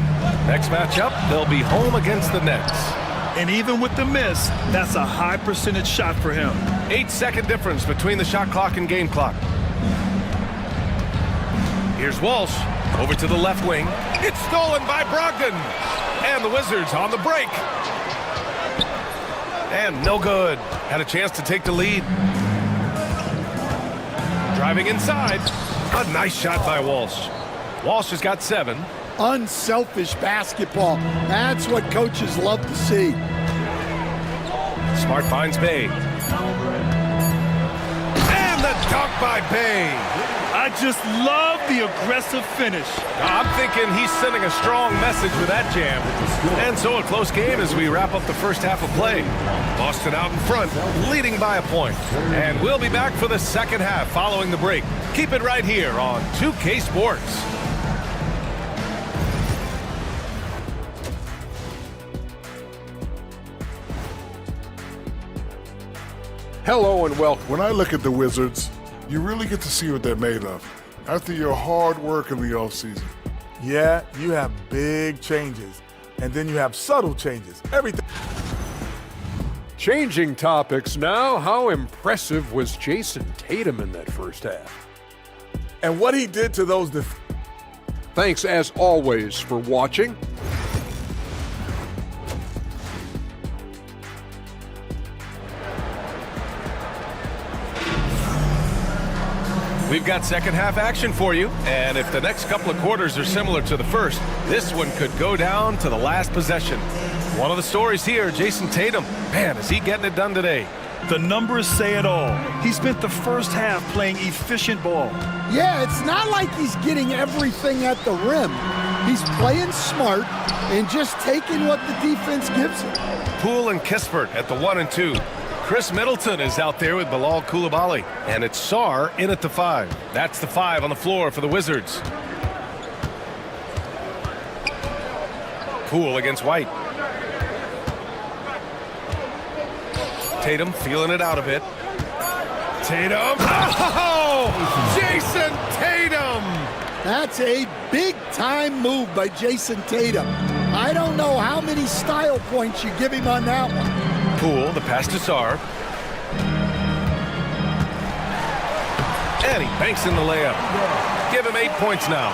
Next matchup, they'll be home against the Nets. And even with the miss, that's a high percentage shot for him. 8-second difference between the shot clock and game clock. Here's Walsh. Over to the left wing. It's stolen by Brogdon. And the Wizards on the break. And no good. Had a chance to take the lead. Driving inside. A nice shot by Walsh. Walsh has got 7. Unselfish basketball. That's what coaches love to see. Smart finds Bay. And the dunk by Bay. I just love the aggressive finish. I'm thinking he's sending a strong message with that jam. And so a close game as we wrap up the first half of play. Boston out in front, leading by a point. And we'll be back for the second half following the break. Keep it right here on 2K Sports. Hello and welcome. When I look at the Wizards, you really get to see what they're made of after your hard work in the offseason. Yeah, you have big changes, and then you have subtle changes. Everything. Changing topics now, how impressive was Jason Tatum in that first half? And what he did to those Thanks as always for watching. We've got second half action for you, and if the next couple of quarters are similar to the first, this one could go down to the last possession. One of the stories here, Jason Tatum. Man, is he getting it done today? The numbers say it all. He spent the first half playing efficient ball. Yeah, it's not like he's getting everything at the rim. He's playing smart and just taking what the defense gives him. Poole and Kispert at the 1 and 2. Chris Middleton is out there with Bilal Coulibaly. And it's Sarr in at the 5. That's the 5 on the floor for the Wizards. Poole against White. Tatum feeling it out a bit. Tatum. Oh! Jason Tatum! That's a big-time move by Jason Tatum. I don't know how many style points you give him on that one. Poole, the pass to Sarr. And he banks in the layup. Give him 8 points now.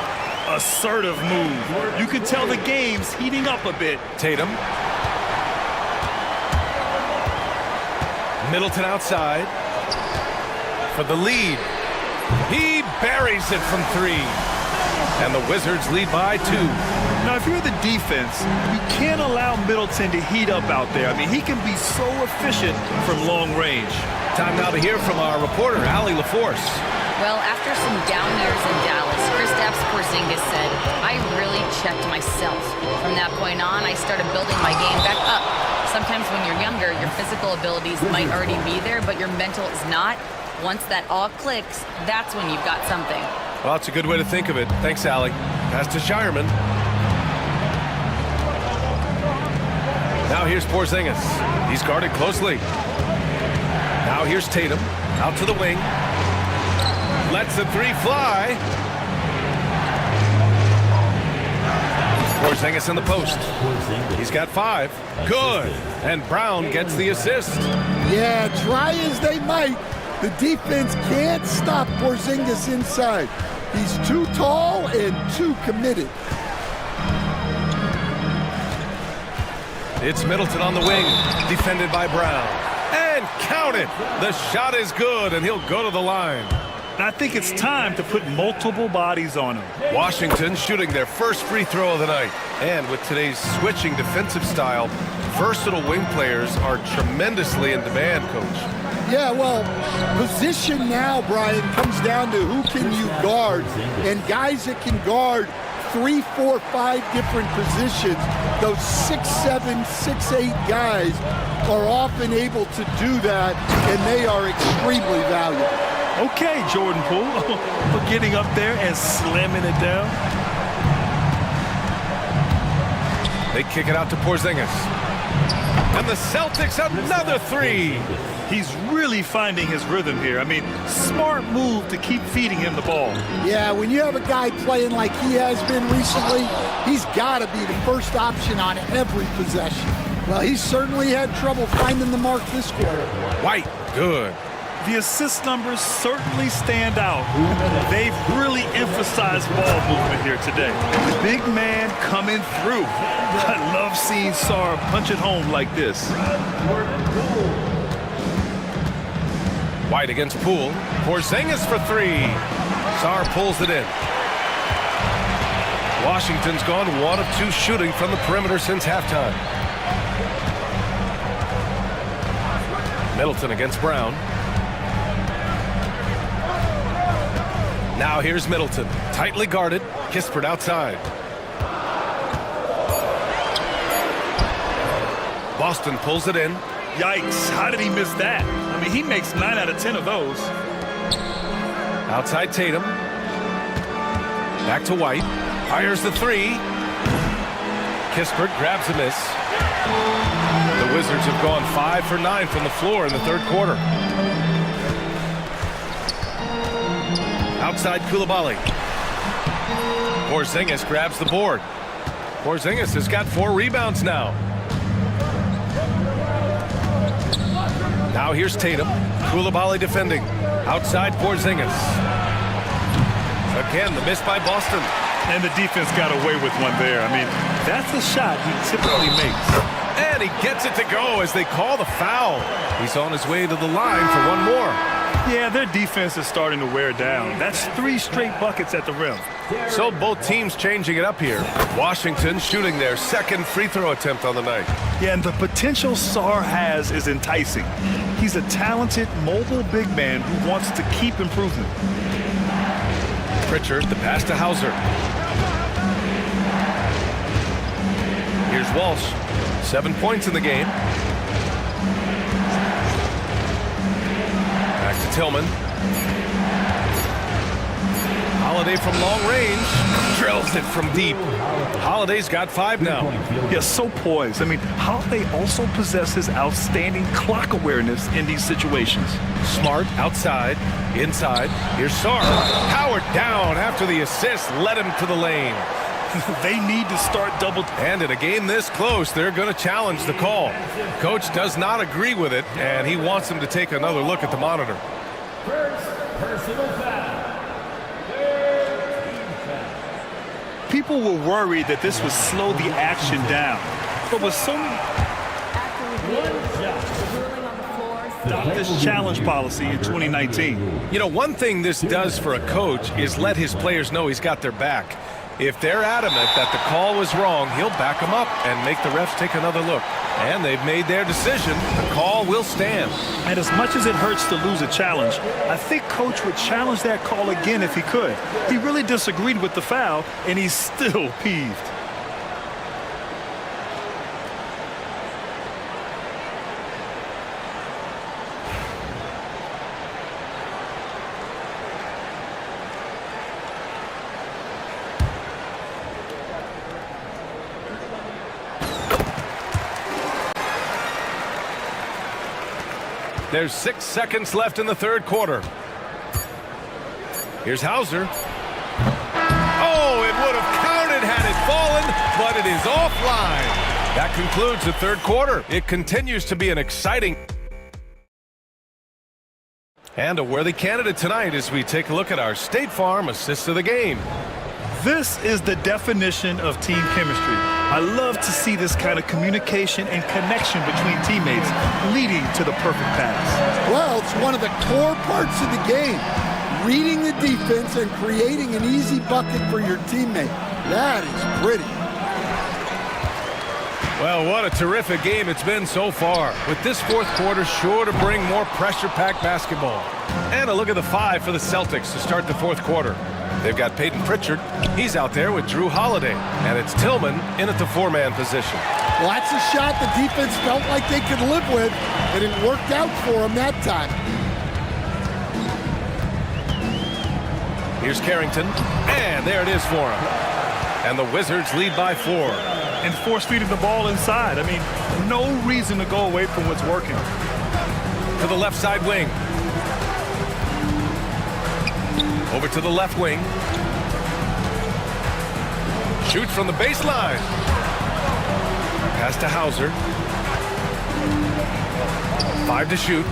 Assertive move. You can tell the game's heating up a bit. Tatum. Middleton outside. For the lead. He buries it from 3. And the Wizards lead by 2. Now, if you're the defense, you can't allow Middleton to heat up out there. I mean, he can be so efficient from long range. Time now to hear from our reporter, Allie LaForce. Well, after some down years in Dallas, Kristaps Porzingis said, I really checked myself. From that point on, I started building my game back up. Sometimes when you're younger, your physical abilities might already be there, but your mental is not. Once that all clicks, that's when you've got something. Well, that's a good way to think of it. Thanks, Allie. Pass to Shireman. Now here's Porzingis. He's guarded closely. Now here's Tatum. Out to the wing. Lets the 3 fly. Porzingis in the post. He's got 5. Good. And Brown gets the assist. Yeah, try as they might, the defense can't stop Porzingis inside. He's too tall and too committed. It's Middleton on the wing, defended by Brown. And count it! The shot is good, and he'll go to the line. And I think it's time to put multiple bodies on him. Washington shooting their first free throw of the night. And with today's switching defensive style, versatile wing players are tremendously in demand, Coach. Yeah, well, position now, Brian, comes down to who can you guard. And guys that can guard 3, 4, 5 different positions, those 6'7", 6'8" guys are often able to do that, and they are extremely valuable. Okay, Jordan Poole, for getting up there and slamming it down. They kick it out to Porzingis. And the Celtics another 3. He's really finding his rhythm here. I mean, smart move to keep feeding him the ball. Yeah, when you have a guy playing like he has been recently, he's got to be the first option on every possession. Well, he certainly had trouble finding the mark this quarter. White, good. The assist numbers certainly stand out. They've really emphasized ball movement here today. The big man coming through. I love seeing Sarr punch it home like this. White against Poole. Porzingis for 3. Sarr pulls it in. Washington's gone 1 of 2 shooting from the perimeter since halftime. Middleton against Brown. Now here's Middleton. Tightly guarded. Kispert outside. Boston pulls it in. Yikes, how did he miss that? I mean, he makes 9 out of 10 of those. Outside Tatum. Back to White. Fires the 3. Kispert grabs a miss. The Wizards have gone 5 for 9 from the floor in the third quarter. Outside Koulibaly. Porzingis grabs the board. Porzingis has got 4 rebounds now. Now here's Tatum. Koulibaly defending. Outside Porzingis. Again, the miss by Boston. And the defense got away with one there. I mean, that's a shot he typically makes. And he gets it to go as they call the foul. He's on his way to the line for one more. Yeah, their defense is starting to wear down. That's 3 straight buckets at the rim. So both teams changing it up here. Washington shooting their second free throw attempt on the night. Yeah, and the potential Sarr has is enticing. He's a talented, mobile big man who wants to keep improving. Pritchard, the pass to Hauser. Here's Walsh. 7 points in the game. Back to Tillman. Holiday from long range. Drills it from deep. Holiday's got 5 now. Yeah, so poised. I mean, Holiday also possesses outstanding clock awareness in these situations. Smart outside, inside. Here's Sarr. Powered down after the assist led him to the lane. They need to start double. And in a game this close, they're going to challenge the call. Coach does not agree with it, and he wants him to take another look at the monitor. First personal foul. People were worried that this would slow the action down. But with so many... adopt this challenge policy in 2019. You know, one thing this does for a coach is let his players know he's got their back. If they're adamant that the call was wrong, he'll back them up and make the refs take another look. And they've made their decision. The call will stand. And as much as it hurts to lose a challenge, I think Coach would challenge that call again if he could. He really disagreed with the foul, and he's still peeved. There's 6 seconds left in the third quarter. Here's Hauser. Oh, it would have counted had it fallen, but it is offline. That concludes the third quarter. It continues to be an exciting and a worthy candidate tonight as we take a look at our State Farm assist of the game. This is the definition of team chemistry. I love to see this kind of communication and connection between teammates leading to the perfect pass. Well, it's one of the core parts of the game. Reading the defense and creating an easy bucket for your teammate. That is pretty. Well, what a terrific game it's been so far, with this fourth quarter sure to bring more pressure-packed basketball. And a look at the 5 for the Celtics to start the fourth quarter. They've got Peyton Pritchard. He's out there with Drew Holiday. And it's Tillman in at the 4-man position. Well, that's a shot the defense felt like they could live with, and it worked out for them that time. Here's Carrington, and there it is for him. And the Wizards lead by 4. And force-feeding the ball inside. I mean, no reason to go away from what's working. To the left side wing. Over to the left wing. Shoots from the baseline. Pass to Hauser. 5 to shoot.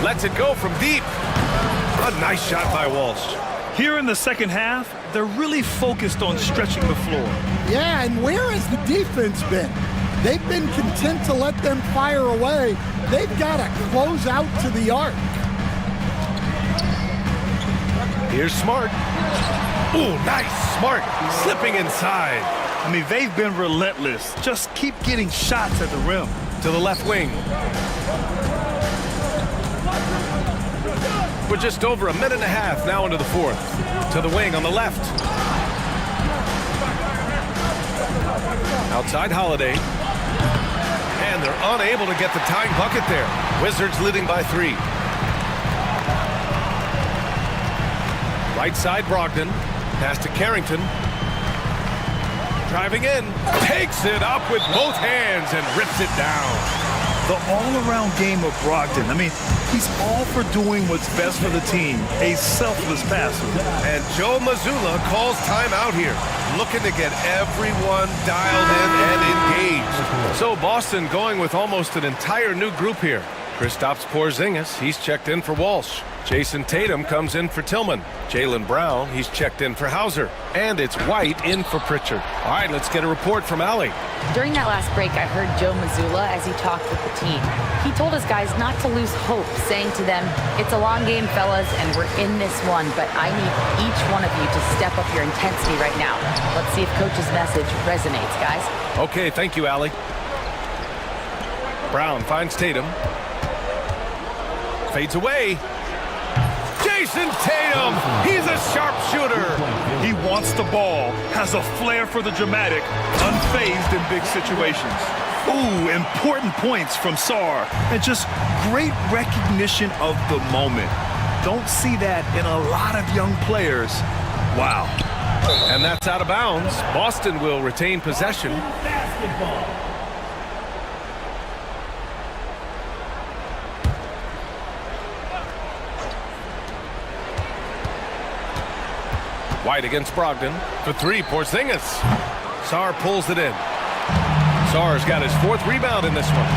Lets it go from deep. A nice shot by Walsh. Here in the second half, they're really focused on stretching the floor. Yeah, and where has the defense been? They've been content to let them fire away. They've got to close out to the arc. Here's Smart. Ooh, nice. Smart slipping inside. I mean, they've been relentless. Just keep getting shots at the rim. To the left wing. We're just over a minute and a half now into the fourth. To the wing on the left. Outside Holiday. And they're unable to get the tying bucket there. Wizards leading by 3. Right side Brogdon. Pass to Carrington. Driving in. Takes it up with both hands and rips it down. The all-around game of Brogdon. I mean, he's all for doing what's best for the team. A selfless passer. And Joe Mazzulla calls timeout here. Looking to get everyone dialed in and engaged. So Boston going with almost an entire new group here. Kristaps Porzingis, he's checked in for Walsh. Jason Tatum comes in for Tillman. Jaylen Brown, he's checked in for Hauser. And it's White in for Pritchard. All right, let's get a report from Allie. During that last break, I heard Joe Mazzulla as he talked with the team. He told his guys not to lose hope, saying to them, "It's a long game, fellas, and we're in this one, but I need each one of you to step up your intensity right now." Let's see if Coach's message resonates, guys. Okay, thank you, Allie. Brown finds Tatum. Fades away. Jason Tatum, he's a sharpshooter. He wants the ball, has a flair for the dramatic, unfazed in big situations. Ooh, important points from Sarr, and just great recognition of the moment. Don't see that in a lot of young players. Wow. And that's out of bounds. Boston will retain possession. Basketball. White against Brogdon. For 3, Porzingis. Sarr pulls it in. Sarr's got his 4th rebound in this one.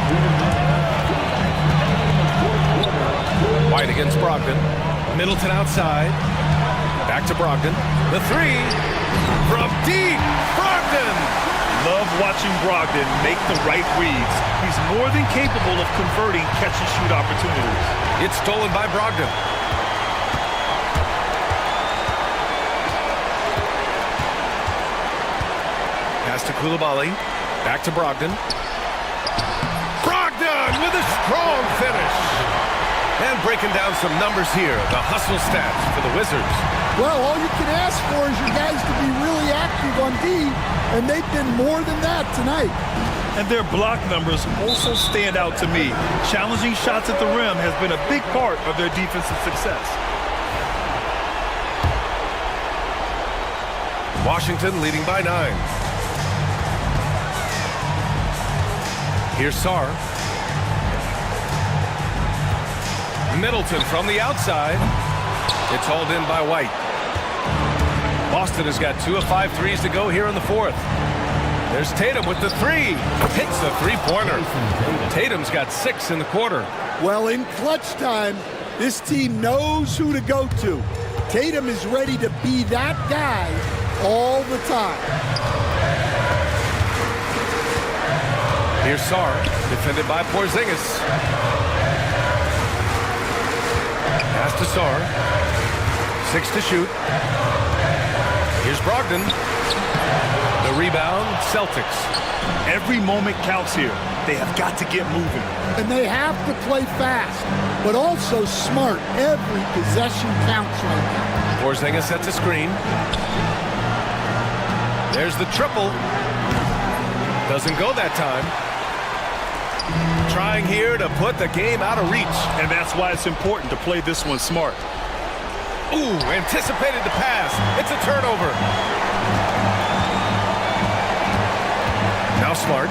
White against Brogdon. Middleton outside. Back to Brogdon. The 3 from deep. Brogdon Love watching Brogdon make the right reads. He's more than capable of converting catch-and-shoot opportunities. It's stolen by Brogdon. Pass to Koulibaly. Back to Brogdon. Brogdon with a strong finish. And breaking down some numbers here, the hustle stats for the Wizards. Well, all you can ask for is your guys to be really active on D, and they've been more than that tonight. And their block numbers also stand out to me. Challenging shots at the rim has been a big part of their defensive success. Washington leading by 9. Here's Sarr. Middleton from the outside. It's hauled in by White. Boston has got 2 of 5 threes to go here in the 4th. There's Tatum with the 3. Hits the three-pointer. Tatum's got 6 in the quarter. Well, in clutch time, this team knows who to go to. Tatum is ready to be that guy all the time. Here's Sarr, defended by Porzingis. Pass to Sarr. 6 to shoot. Here's Brogdon. The rebound, Celtics. Every moment counts here. They have got to get moving. And they have to play fast, but also smart. Every possession counts right now. Porzingis sets a screen. There's the triple. Doesn't go that time. Trying here to put the game out of reach. And that's why it's important to play this one smart. Ooh, anticipated the pass. It's a turnover. Now Smart.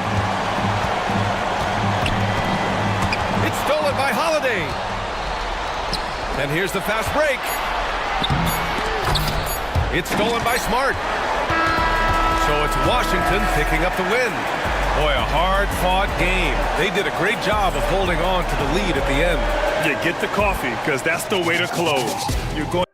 It's stolen by Holiday. And here's the fast break. It's stolen by Smart. So it's Washington picking up the win. Boy, a hard-fought game. They did a great job of holding on to the lead at the end. Yeah, get the coffee, because that's the way to close. You're going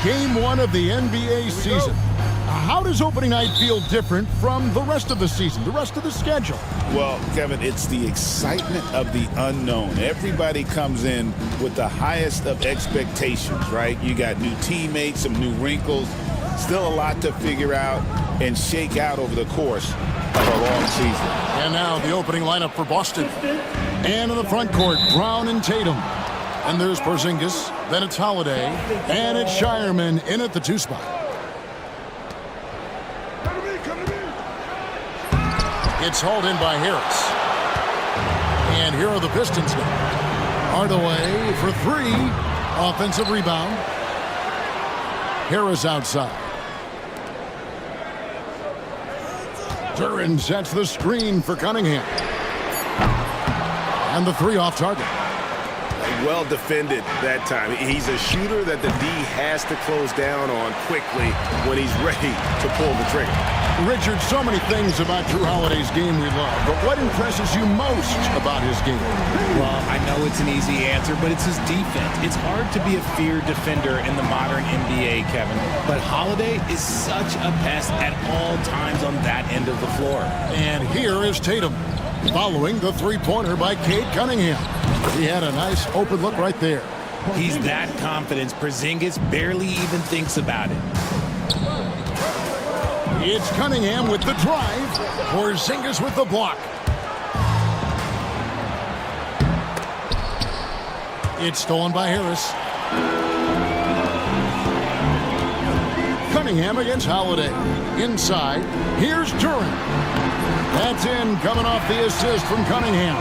Game 1 of the NBA season. How does opening night feel different from the rest of the season, the rest of the schedule? Well, Kevin, it's the excitement of the unknown. Everybody comes in with the highest of expectations, right? You got new teammates, some new wrinkles, still a lot to figure out and shake out over the course of a long season. And now the opening lineup for Boston. And in the front court, Brown and Tatum. And there's Porzingis, then it's Holiday, and it's Shireman in at the 2 spot. It's hauled in by Harris. And here are the Pistons now. Hardaway for 3. Offensive rebound. Harris outside. Duran sets the screen for Cunningham. And the 3 off target. Well defended that time. He's a shooter that the D has to close down on quickly when he's ready to pull the trigger. Richard, so many things about Drew Holiday's game we love, but what impresses you most about his game? Well, I know it's an easy answer, but it's his defense. It's hard to be a feared defender in the modern NBA, Kevin, but Holiday is such a pest at all times on that end of the floor. And here is Tatum, following the 3-pointer by Cade Cunningham. He had a nice open look right there. He's that confident, Porzingis barely even thinks about it. It's Cunningham with the drive. Porzingis with the block. It's stolen by Harris. Cunningham against Holiday. Inside, here's Duran. That's in, coming off the assist from Cunningham.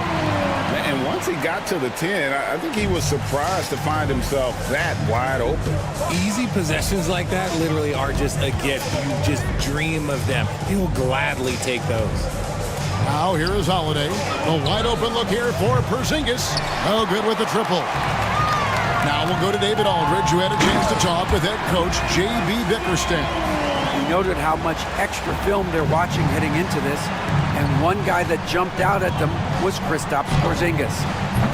And once he got to the 10, I think he was surprised to find himself that wide open. Easy possessions like that literally are just a gift. You just dream of them. He'll gladly take those. Now here is Holiday. The wide open look here for Porzingis. No good with the triple. Now we'll go to David Aldridge, who had a chance to talk with head coach J.B. Bickerstaff. He noted how much extra film they're watching heading into this, and one guy that jumped out at them was Kristaps Porzingis.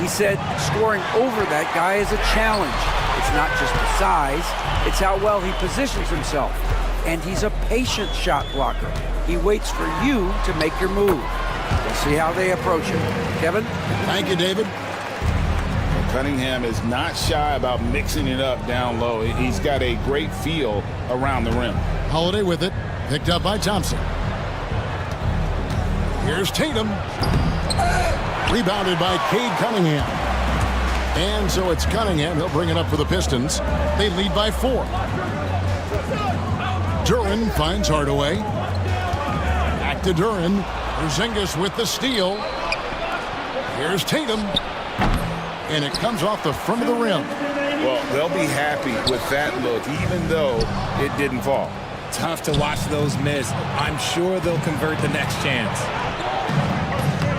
He said scoring over that guy is a challenge. It's not just the size, it's how well he positions himself. And he's a patient shot blocker. He waits for you to make your move. We'll see how they approach him. Kevin? Thank you, David. Cunningham is not shy about mixing it up down low. He's got a great feel around the rim. Holiday with it, picked up by Thompson. Here's Tatum. Rebounded by Cade Cunningham. And so it's Cunningham. He'll bring it up for the Pistons. They lead by 4. Duran finds Hardaway. Back to Duran. Porzingis with the steal. Here's Tatum. And it comes off the front of the rim. Well, they'll be happy with that look, even though it didn't fall. Tough to watch those miss. I'm sure they'll convert the next chance.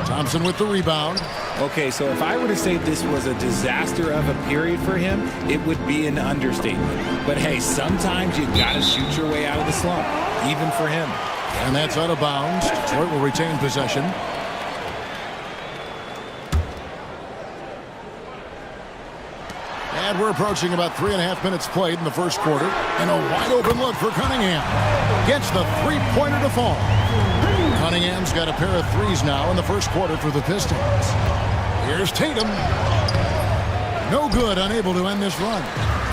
Thompson with the rebound. Okay, so if I were to say this was a disaster of a period for him, it would be an understatement. But hey, sometimes you gotta shoot your way out of the slump, even for him. And that's out of bounds. Detroit will retain possession. And we're approaching about 3.5 minutes played in the first quarter. And a wide open look for Cunningham. Gets the 3-pointer to fall. Cunningham's got a pair of 3s now in the first quarter for the Pistons. Here's Tatum. No good, unable to end this run.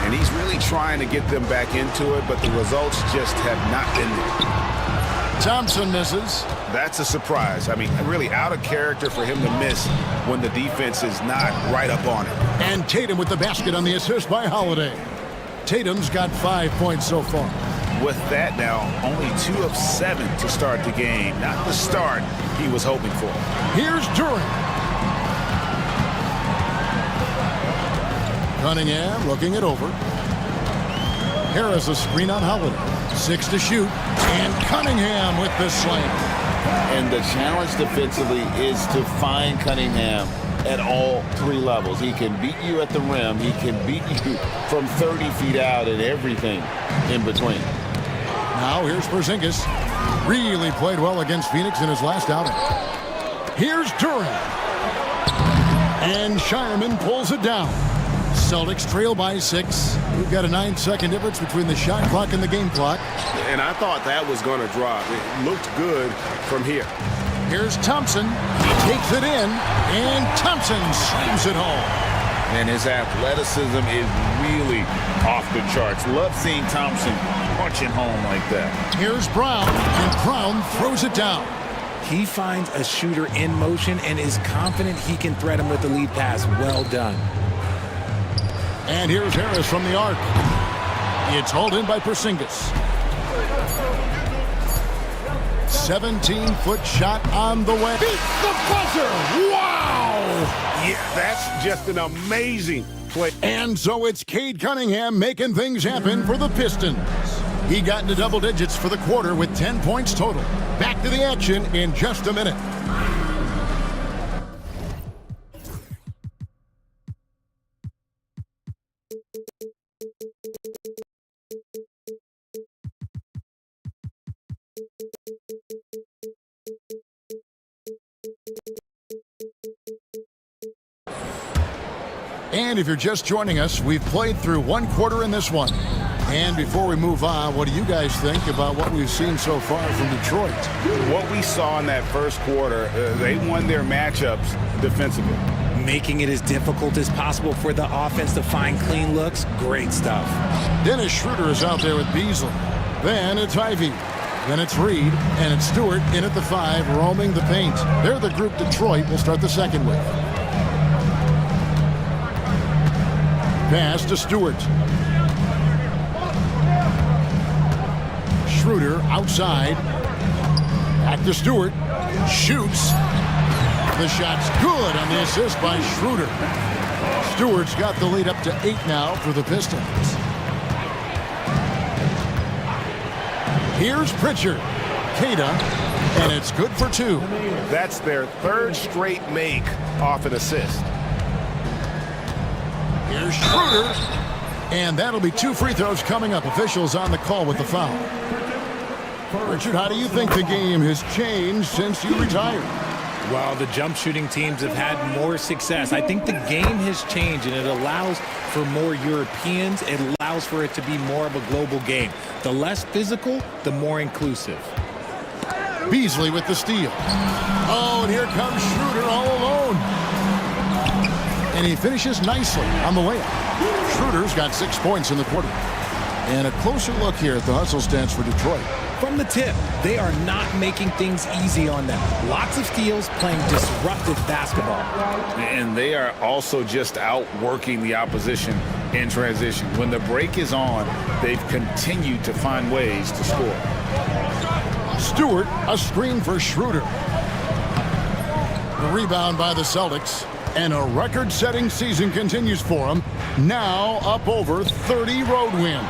And he's really trying to get them back into it, but the results just have not been there. Thompson misses. That's a surprise. I mean, really out of character for him to miss when the defense is not right up on it. And Tatum with the basket on the assist by Holiday. Tatum's got 5 points so far. With that now, only 2 of 7 to start the game. Not the start he was hoping for. Here's Duran. Cunningham looking it over. Harris a screen on Holiday. 6 to shoot. And Cunningham with the slam. And the challenge defensively is to find Cunningham at all 3 levels. He can beat you at the rim. He can beat you from 30 feet out and everything in between. Now here's Porzingis. Really played well against Phoenix in his last outing. Here's Duran. And Shireman pulls it down. Celtics trail by 6. We've got a 9-second difference between the shot clock and the game clock. And I thought that was going to drop. It looked good from here. Here's Thompson. He takes it in, and Thompson slams it home. And his athleticism is really off the charts. Love seeing Thompson punching home like that. Here's Brown, and Brown throws it down. He finds a shooter in motion and is confident he can threat him with the lead pass. Well done. And here's Harris from the arc. It's hauled in by Porzingis. 17-foot shot on the way. Beat the buzzer! Wow! Yeah, that's just an amazing play. And so it's Cade Cunningham making things happen for the Pistons. He got into double digits for the quarter with 10 points total. Back to the action in just a minute. And if you're just joining us, we've played through one quarter in this one. And before we move on, what do you guys think about what we've seen so far from Detroit? What we saw in that first quarter, they won their matchups defensively. Making it as difficult as possible for the offense to find clean looks. Great stuff. Dennis Schroeder is out there with Beasley. Then it's Ivy. Then it's Reed. And it's Stewart in at the 5, roaming the paint. They're the group Detroit will start the second with. Pass to Stewart. Schroeder outside. Back to Stewart. Shoots. The shot's good on the assist by Schroeder. Stewart's got the lead up to 8 now for the Pistons. Here's Pritchard. Cada, and it's good for 2. That's their third straight make off an assist. Here's Schroeder. And that'll be 2 free throws coming up. Officials on the call with the foul. Richard, how do you think the game has changed since you retired? Well, the jump shooting teams have had more success. I think the game has changed, and it allows for more Europeans. It allows for it to be more of a global game. The less physical, the more inclusive. Beasley with the steal. Oh, and here comes Schroeder all alone. And he finishes nicely on the layup. Schroeder's got 6 points in the quarter. And a closer look here at the hustle stats for Detroit. From the tip, they are not making things easy on them. Lots of steals, playing disruptive basketball. And they are also just outworking the opposition in transition. When the break is on, they've continued to find ways to score. Stewart, a screen for Schroeder. The rebound by the Celtics. And a record-setting season continues for them. Now up over 30 road wins.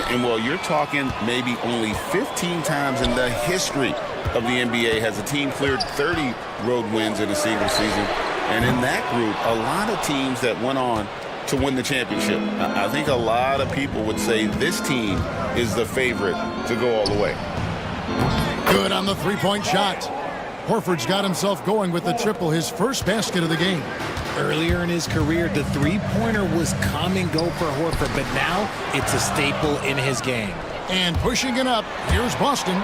And well, you're talking maybe only 15 times in the history of the NBA has a team cleared 30 road wins in a single season. And in that group, a lot of teams that went on to win the championship. I think a lot of people would say this team is the favorite to go all the way. Good on the three-point shot. Horford's got himself going with the triple, his first basket of the game. Earlier in his career, the three-pointer was come and go for Horford, but now it's a staple in his game. And pushing it up, here's Boston.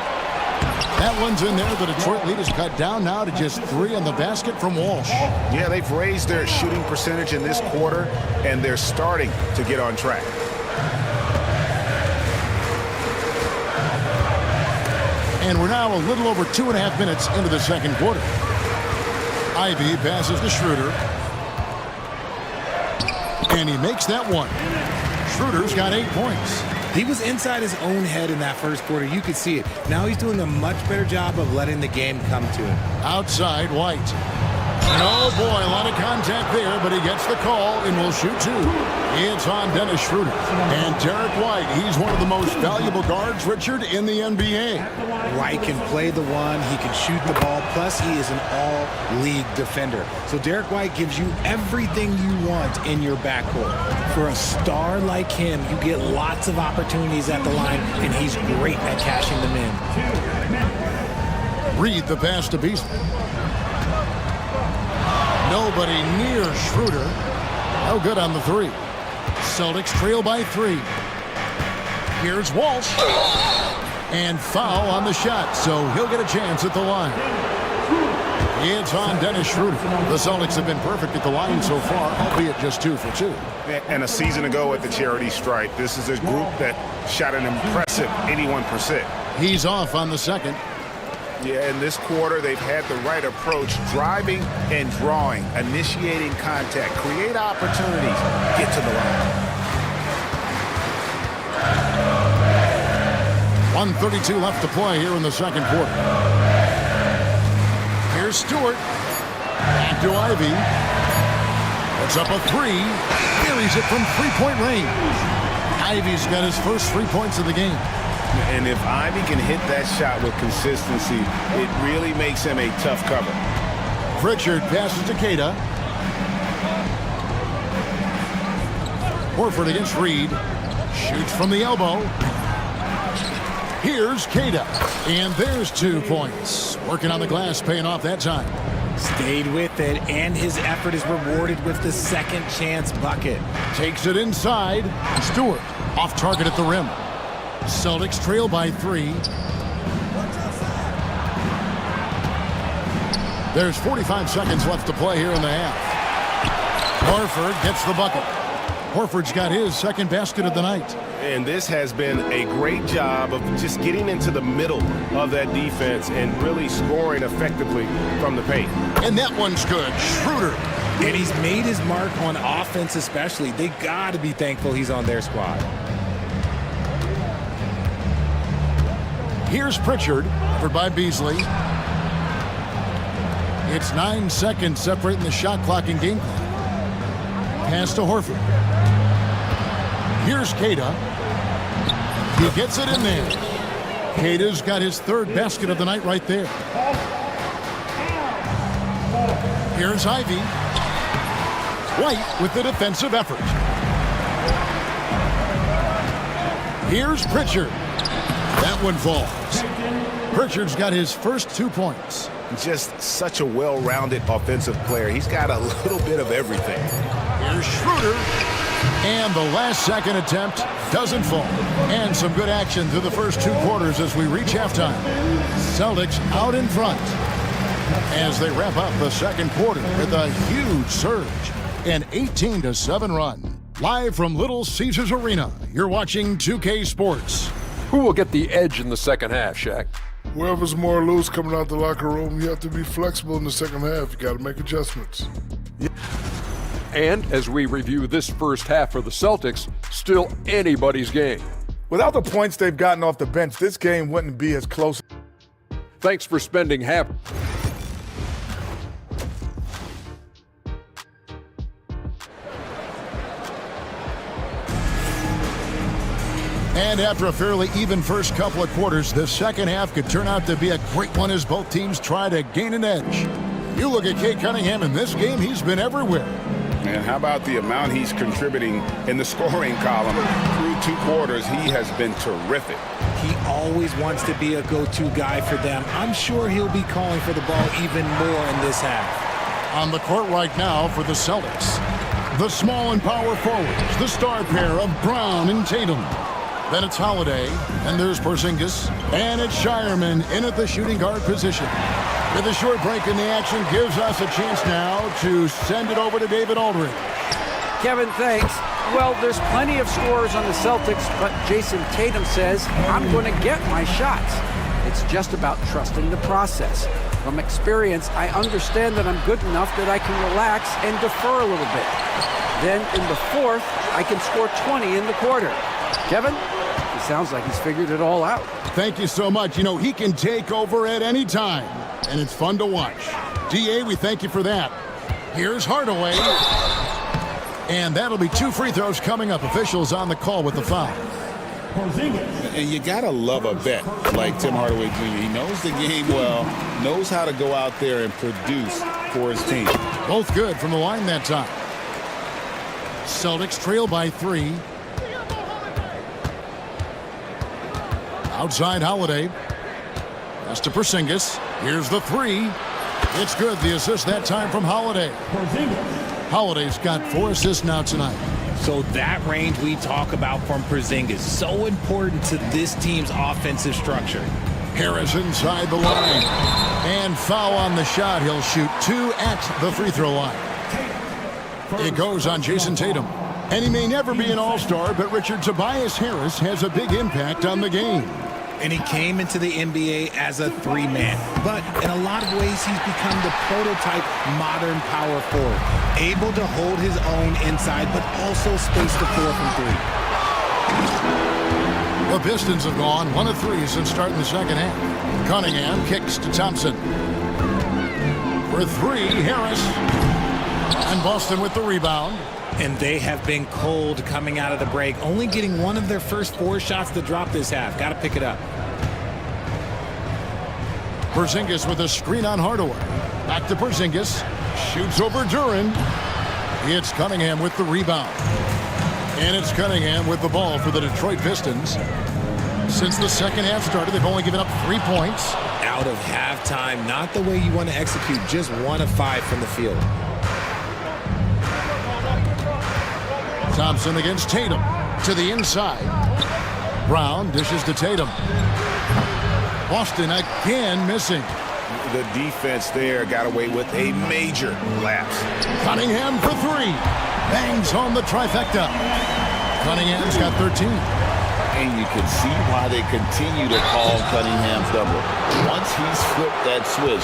That one's in there. The Detroit lead is cut down now to just 3 on the basket from Walsh. Yeah, they've raised their shooting percentage in this quarter, and they're starting to get on track. And we're now a little over 2.5 minutes into the second quarter. Ivy passes to Schroeder. And he makes that one. Schroeder's got 8 points. He was inside his own head in that first quarter. You could see it. Now he's doing a much better job of letting the game come to him. Outside, White. And oh boy, a lot of contact there, but he gets the call and will shoot 2. It's on Dennis Schroeder. And Derek White, he's one of the most valuable guards, Richard, in the NBA. White can play the one, he can shoot the ball, plus he is an all-league defender. So Derek White gives you everything you want in your backcourt. For a star like him, you get lots of opportunities at the line, and he's great at cashing them in. Reed the pass to Beasley. Nobody near Schroeder. No good on the 3. Celtics trail by 3. Here's Walsh. And foul on the shot, so he'll get a chance at the line. It's on Dennis Schroeder. The Celtics have been perfect at the line so far, albeit just 2 for 2. And a season ago at the charity stripe, this is a group that shot an impressive 81%. He's off on the second. Yeah, in this quarter, they've had the right approach, driving and drawing, initiating contact, create opportunities, get to the line. 1:32 left to play here in the second quarter. Here's Stewart. And to Ivy. It's up a 3. Buries it from three-point range. Ivy's got his first 3 points of the game. And if Ivy can hit that shot with consistency, it really makes him a tough cover. Pritchard passes to Keita. Horford against Reed. Shoots from the elbow. Here's Keita. And there's 2 points. Working on the glass, paying off that time. Stayed with it, and his effort is rewarded with the second chance bucket. Takes it inside. Stewart off target at the rim. Celtics trail by 3. There's 45 seconds left to play here in the half. Horford gets the bucket. Horford's got his second basket of the night. And this has been a great job of just getting into the middle of that defense and really scoring effectively from the paint. And that one's good. Schroeder. And he's made his mark on offense especially. They got to be thankful he's on their squad. Here's Pritchard, covered by Beasley. It's 9 seconds separating the shot clock and game clock. Pass to Horford. Here's Keita. He gets it in there. Keita's got his third basket of the night right there. Here's Ivy. White with the defensive effort. Here's Pritchard. That one falls. Pritchard's got his first 2 points. Just such a well-rounded offensive player. He's got a little bit of everything. Here's Schroeder. And the last second attempt doesn't fall. And some good action through the first 2 quarters as we reach halftime. Celtics out in front as they wrap up the second quarter with a huge surge. An 18-7 run. Live from Little Caesars Arena, you're watching 2K Sports. Who will get the edge in the second half, Shaq? Whoever's more loose coming out the locker room, you have to be flexible in the second half. You got to make adjustments. And as we review this first half for the Celtics, still anybody's game. Without the points they've gotten off the bench, this game wouldn't be as close. Thanks for spending half. And after a fairly even first couple of quarters, the second half could turn out to be a great one as both teams try to gain an edge. You look at Cade Cunningham in this game, he's been everywhere. And how about the amount he's contributing in the scoring column? Through 2 quarters, he has been terrific. He always wants to be a go-to guy for them. I'm sure he'll be calling for the ball even more in this half. On the court right now for the Celtics, the small and power forwards, the star pair of Brown and Tatum. Then it's Holiday, and there's Porzingis, and it's Shireman in at the shooting guard position. With a short break in the action gives us a chance now to send it over to David Aldridge. Kevin, thanks. Well, there's plenty of scorers on the Celtics, but Jason Tatum says, I'm going to get my shots. It's just about trusting the process. From experience, I understand that I'm good enough that I can relax and defer a little bit. Then in the fourth, I can score 20 in the quarter. Kevin? He sounds like he's figured it all out. Thank you so much. You know, he can take over at any time, and it's fun to watch. DA, we thank you for that. Here's Hardaway. And that'll be 2 free throws coming up. Officials on the call with the foul. And you got to love a vet like Tim Hardaway Jr. He knows the game well, knows how to go out there and produce for his team. Both good from the line that time. Celtics trail by 3. Outside Holiday. Pass to Porzingis. Here's the 3. It's good. The assist that time from Holiday. Holiday's got 4 assists now tonight. So that range we talk about from Porzingis, so important to this team's offensive structure. Harris inside the line. And foul on the shot. He'll shoot 2 at the free throw line. It goes on Jason Tatum. And he may never be an all-star, but Richard, Tobias Harris has a big impact on the game. And he came into the NBA as a 3-man. But in a lot of ways, he's become the prototype modern power forward. Able to hold his own inside, but also space the floor from 3. The Pistons have gone 1 of 3 since starting the second half. Cunningham kicks to Thompson. For 3, Harris. And Boston with the rebound. And they have been cold coming out of the break, only getting 1 of their first 4 shots to drop this half. Got to pick it up. Porzingis with a screen on Hardaway. Back to Porzingis. Shoots over Duran. It's Cunningham with the rebound. And it's Cunningham with the ball for the Detroit Pistons. Since the second half started, they've only given up 3 points. Out of halftime, not the way you want to execute, just 1 of 5 from the field. Thompson against Tatum to the inside. Brown dishes to Tatum. Boston again missing. The defense there got away with a major lapse. Cunningham for 3. Bangs home the trifecta. Cunningham's got 13. And you can see why they continue to call Cunningham's double. Once he's flipped that switch,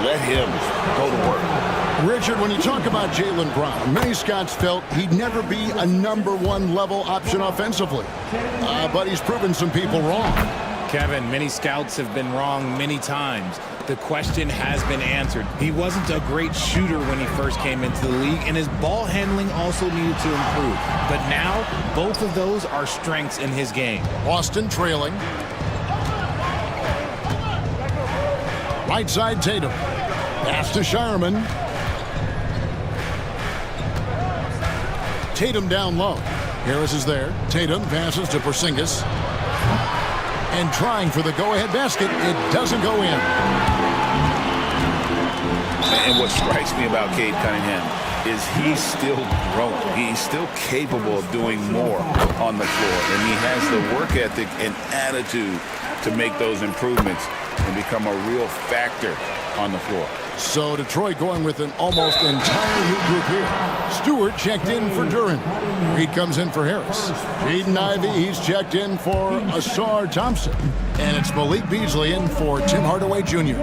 let him go to work. Richard, when you talk about Jaylen Brown, many scouts felt he'd never be a #1 level option offensively. But he's proven some people wrong. Kevin, many scouts have been wrong many times. The question has been answered. He wasn't a great shooter when he first came into the league, and his ball handling also needed to improve. But now, both of those are strengths in his game. Boston trailing. Right side Tatum. Pass to Shireman. Tatum down low. Harris is there. Tatum passes to Porzingis. And trying for the go-ahead basket. It doesn't go in. And what strikes me about Cade Cunningham is he's still growing. He's still capable of doing more on the floor. And he has the work ethic and attitude to make those improvements and become a real factor on the floor. So Detroit going with an almost entire new group here. Stewart checked in for Duran. Reed comes in for Harris. Jaden Ivey, he's checked in for Asar Thompson. And it's Malik Beasley in for Tim Hardaway Jr.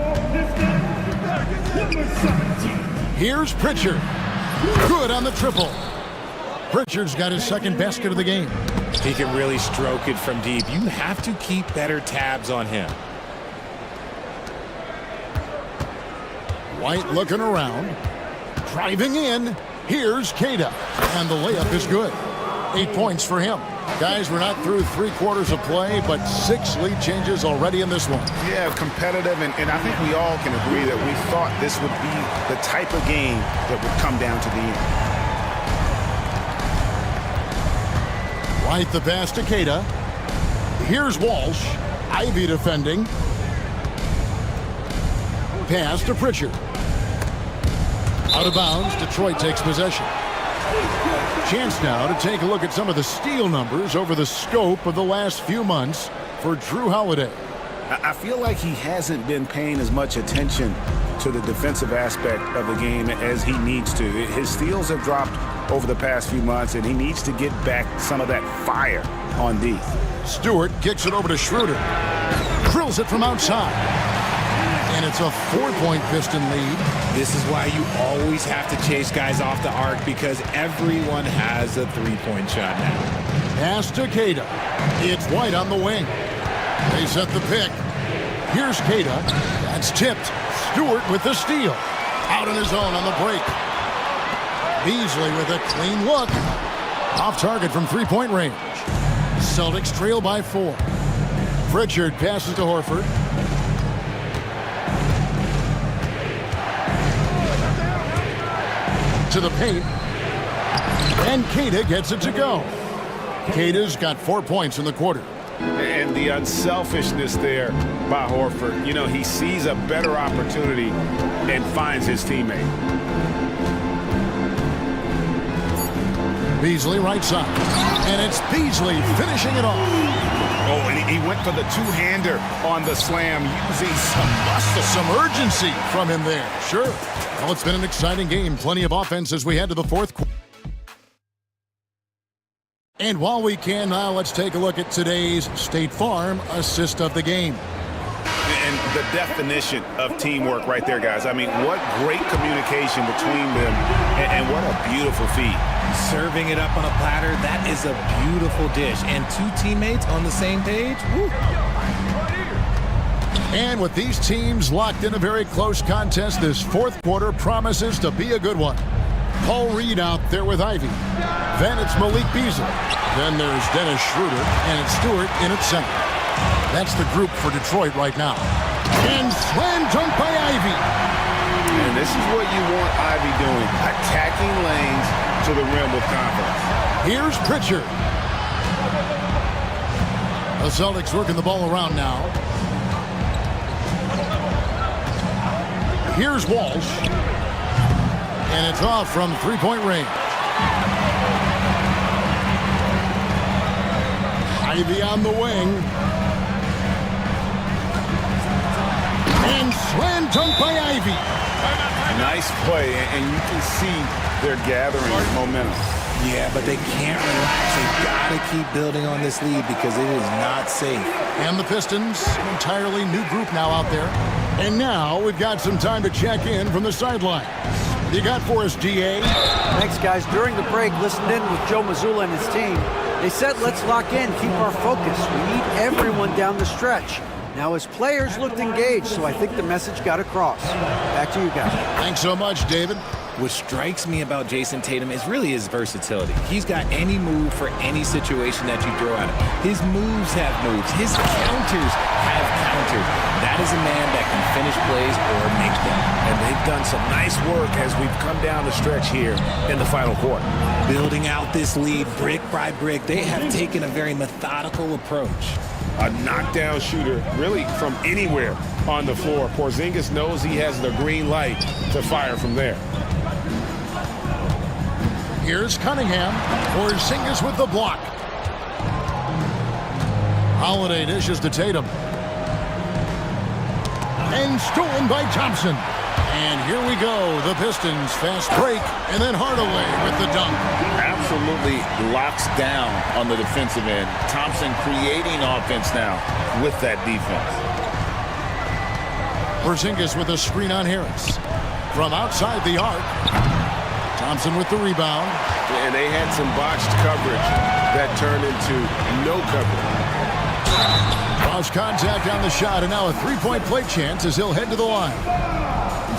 Here's Pritchard. Good on the triple. Pritchard's got his second basket of the game. He can really stroke it from deep. You have to keep better tabs on him. White looking around. Driving in. Here's Queta. And the layup is good. 8 points for him. Guys, we're not through 3 quarters of play, but 6 lead changes already in this one. Yeah, competitive, and I think we all can agree that we thought this would be the type of game that would come down to the end. White the pass to Queta. Here's Walsh. Ivy defending. Pass to Pritchard. Out of bounds, Detroit takes possession. Chance now to take a look at some of the steal numbers over the scope of the last few months for Drew Holiday. I feel like he hasn't been paying as much attention to the defensive aspect of the game as he needs to. His steals have dropped over the past few months, and he needs to get back some of that fire on D. Stewart kicks it over to Schroeder. Drills it from outside. And it's a 4-point Piston lead. This is why you always have to chase guys off the arc, because everyone has a 3-point shot now. Pass to Queta. It's White on the wing. They set the pick. Here's Queta. That's tipped. Stewart with the steal. Out on his own on the break. Beasley with a clean look. Off target from 3-point range. Celtics trail by 4. Pritchard passes to Horford. To the paint. And Queta gets it to go. Queta's got 4 points in the quarter. And the unselfishness there by Horford. You know, he sees a better opportunity and finds his teammate. Beasley right side. And it's Beasley finishing it off. Oh, and he went for the two-hander on the slam, using some muscle. Some urgency from him there. Sure. Well, it's been an exciting game. Plenty of offense as we head to the fourth quarter. And while we can, now let's take a look at today's State Farm assist of the game. And the definition of teamwork right there, guys. I mean, what great communication between them, and what a beautiful feed. Serving it up on a platter, that is a beautiful dish. And two teammates on the same page. Woo. And with these teams locked in a very close contest, this fourth quarter promises to be a good one. Paul Reed out there with Ivy. Then it's Malik Beasley. Then there's Dennis Schroeder, and it's Stewart in at center. That's the group for Detroit right now. And slam dunk by Ivy. And this is what you want Ivy doing, attacking lanes to the rim with confidence. Here's Pritchard. The Celtics working the ball around now. Here's Walsh. And it's off from three-point range. Ivy on the wing. And slam dunk by Ivy. Nice play, and you can see they're gathering momentum. Yeah, but they can't relax. They've got to keep building on this lead because it is not safe. And the Pistons, an entirely new group now out there. And now we've got some time to check in from the sideline. You got for us, GA? Thanks, guys. During the break, listened in with Joe Mazzulla and his team. They said, let's lock in, keep our focus. We need everyone down the stretch. Now, his players looked engaged, so I think the message got across. Back to you guys. Thanks so much, David. What strikes me about Jason Tatum is really his versatility. He's got any move for any situation that you throw at him. His moves have moves. His counters have counters. That is a man that can finish plays or make them. And they've done some nice work as we've come down the stretch here in the final quarter. Building out this lead brick by brick, they have taken a very methodical approach. A knockdown shooter, really from anywhere on the floor. Porzingis knows he has the green light to fire from there. Here's Cunningham. Porzingis with the block. Holiday dishes to Tatum. And stolen by Thompson. And here we go. The Pistons fast break. And then Hardaway with the dunk. Absolutely locks down on the defensive end. Thompson creating offense now with that defense. Porzingis with a screen on Harris. From outside the arc. Thompson with the rebound. And they had some botched coverage that turned into no coverage. Lost contact on the shot, and now a three-point play chance as he'll head to the line.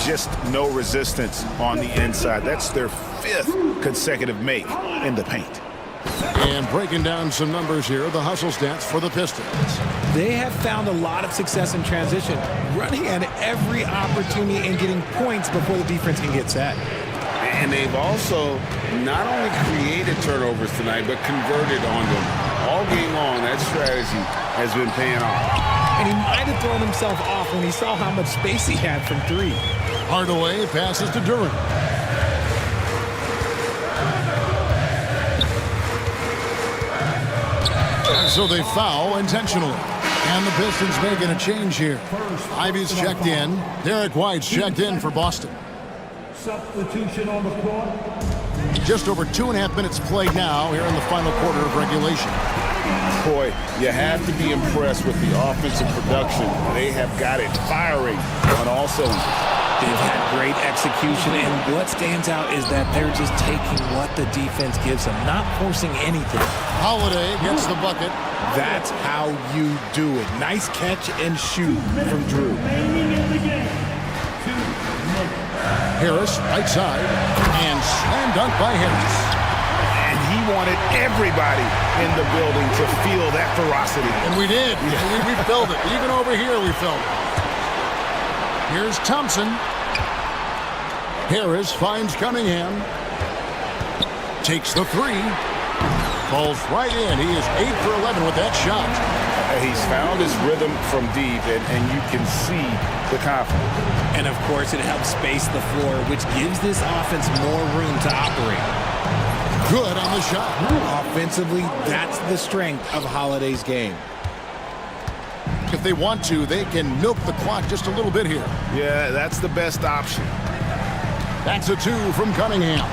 Just no resistance on the inside. That's their fifth consecutive make in the paint. And breaking down some numbers here, the hustle stats for the Pistons. They have found a lot of success in transition, running at every opportunity and getting points before the defense can get set. And they've also not only created turnovers tonight, but converted on them. All game long, that strategy has been paying off. And he might have thrown himself off when he saw how much space he had from three. Hardaway passes to Durant. So they foul intentionally. And the Pistons making a change here. Ivy's checked in. Derek White's checked in for Boston. Substitution on the court. Just over 2.5 minutes played now here in the final quarter of regulation. Boy, you have to be impressed with the offensive production. They have got it firing on all cylinders. They've had great execution, and what stands out is that they're just taking what the defense gives them, not forcing anything. Holiday gets the bucket. That's how you do it. Nice catch and shoot from Drew. Harris, right side, and slam dunk by Harris. And he wanted everybody in the building to feel that ferocity. And we did. We felt it. Even over here, we felt it. Here's Thompson. Harris finds Cunningham. Takes the three. Falls right in. He is 8 for 11 with that shot. He's found his rhythm from deep, and you can see the confidence. And, of course, it helps space the floor, which gives this offense more room to operate. Good on the shot. Offensively, that's the strength of Holiday's game. If they want to, they can milk the clock just a little bit here. Yeah, that's the best option. That's a 2 from Cunningham.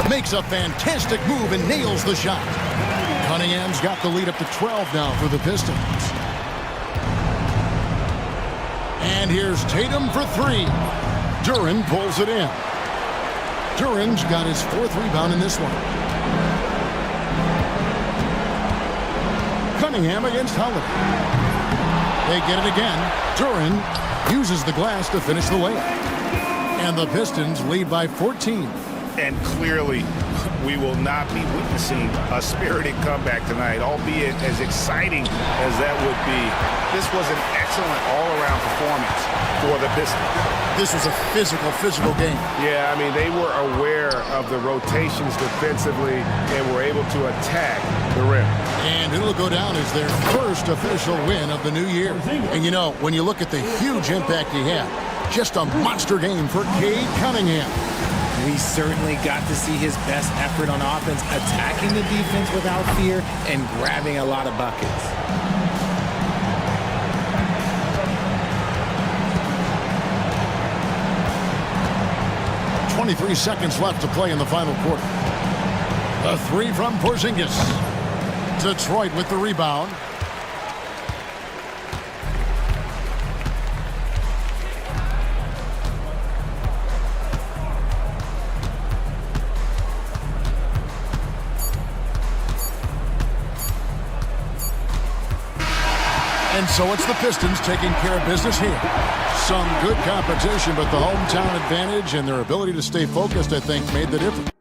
Makes a fantastic move and nails the shot. Cunningham's got the lead up to 12 now for the Pistons. And here's Tatum for 3. Duran pulls it in. Duran's got his 4th rebound in this one. Cunningham against Holiday. They get it again. Duran uses the glass to finish the layup. And the Pistons lead by 14. And clearly, we will not be witnessing a spirited comeback tonight, albeit as exciting as that would be. This was an excellent all-around performance for the Pistons. This was a physical game. Yeah, I mean, they were aware of the rotations defensively and were able to attack the rim. And it'll go down as their first official win of the new year. And you know, when you look at the huge impact he had, just a monster game for Cade Cunningham. We certainly got to see his best effort on offense, attacking the defense without fear and grabbing a lot of buckets. .23 seconds left to play in the final quarter. A 3 from Porzingis. Detroit with the rebound. And so it's the Pistons taking care of business here. Some good competition, but the hometown advantage and their ability to stay focused, I think, made the difference.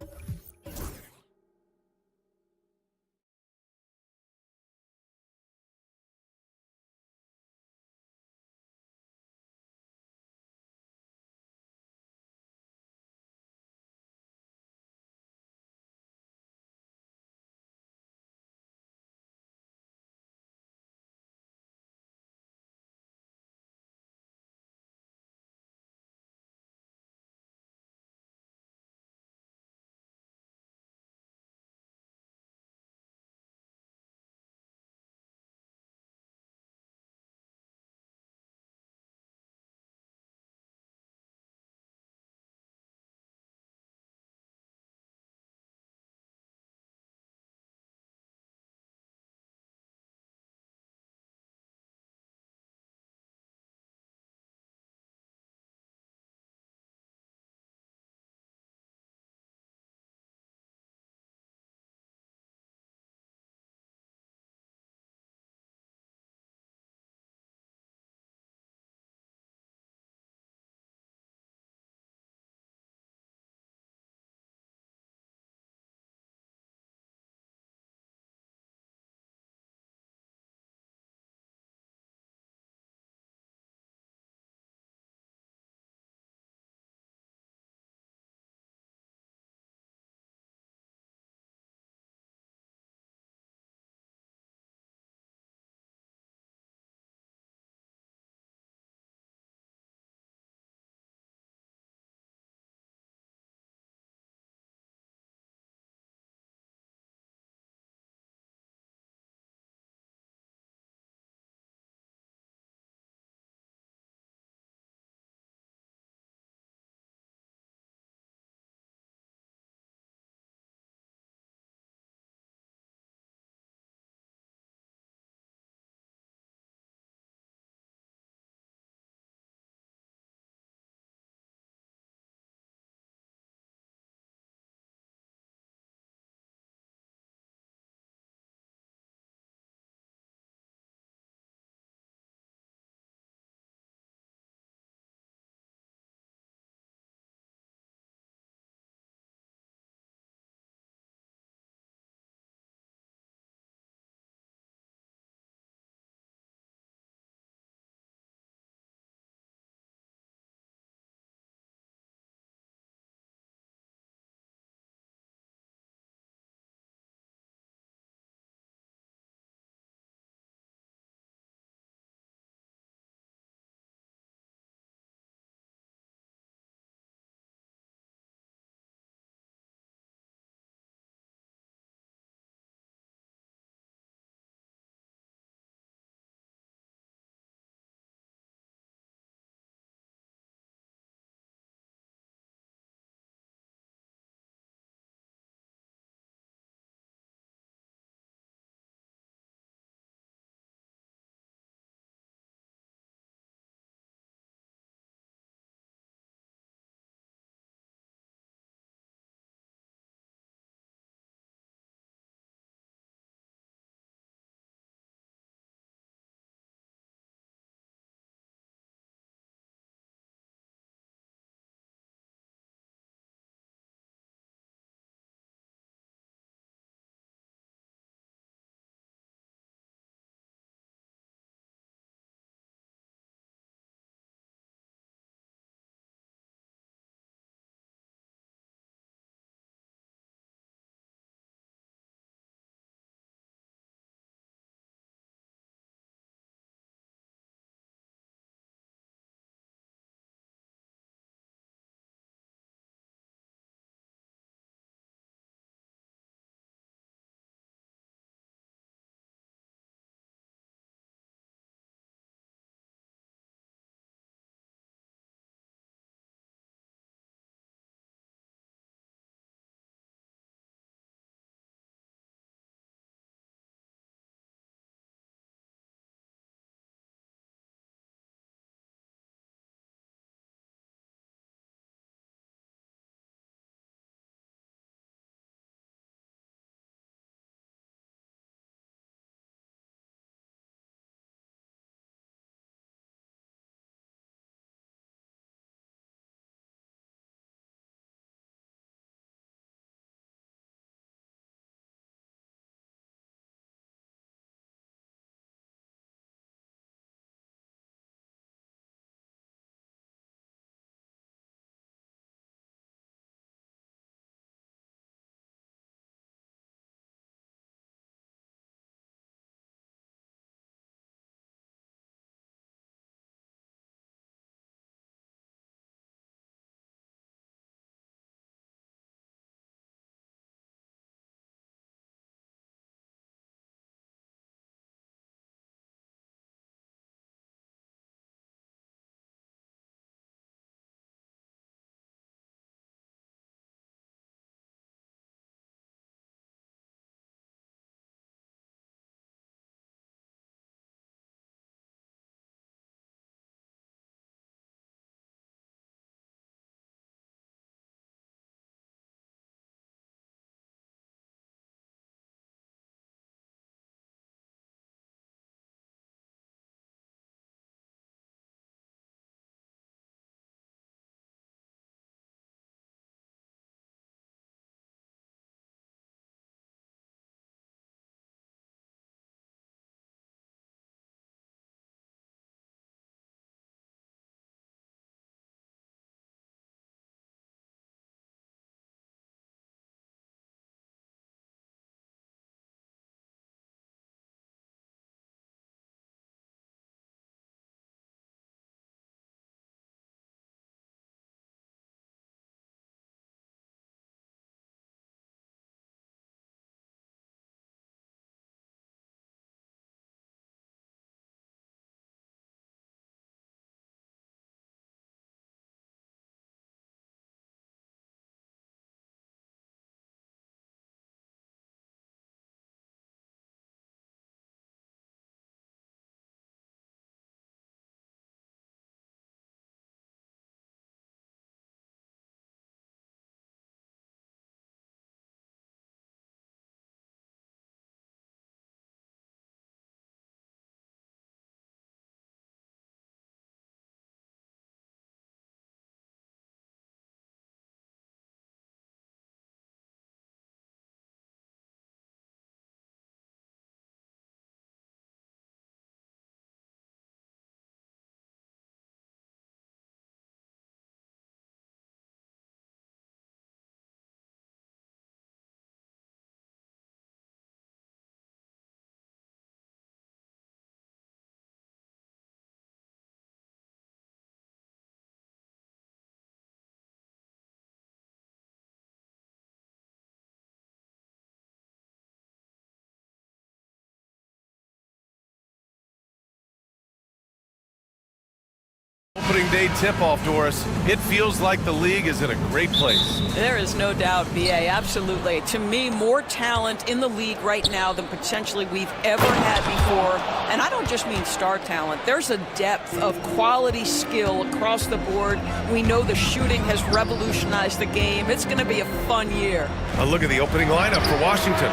opening day tip-off, Doris. It feels like the league is in a great place. There is no doubt, BA, absolutely. To me, more talent in the league right now than potentially we've ever had before. And I don't just mean star talent. There's a depth of quality skill across the board. We know the shooting has revolutionized the game. It's going to be a fun year. A look at the opening lineup for Washington.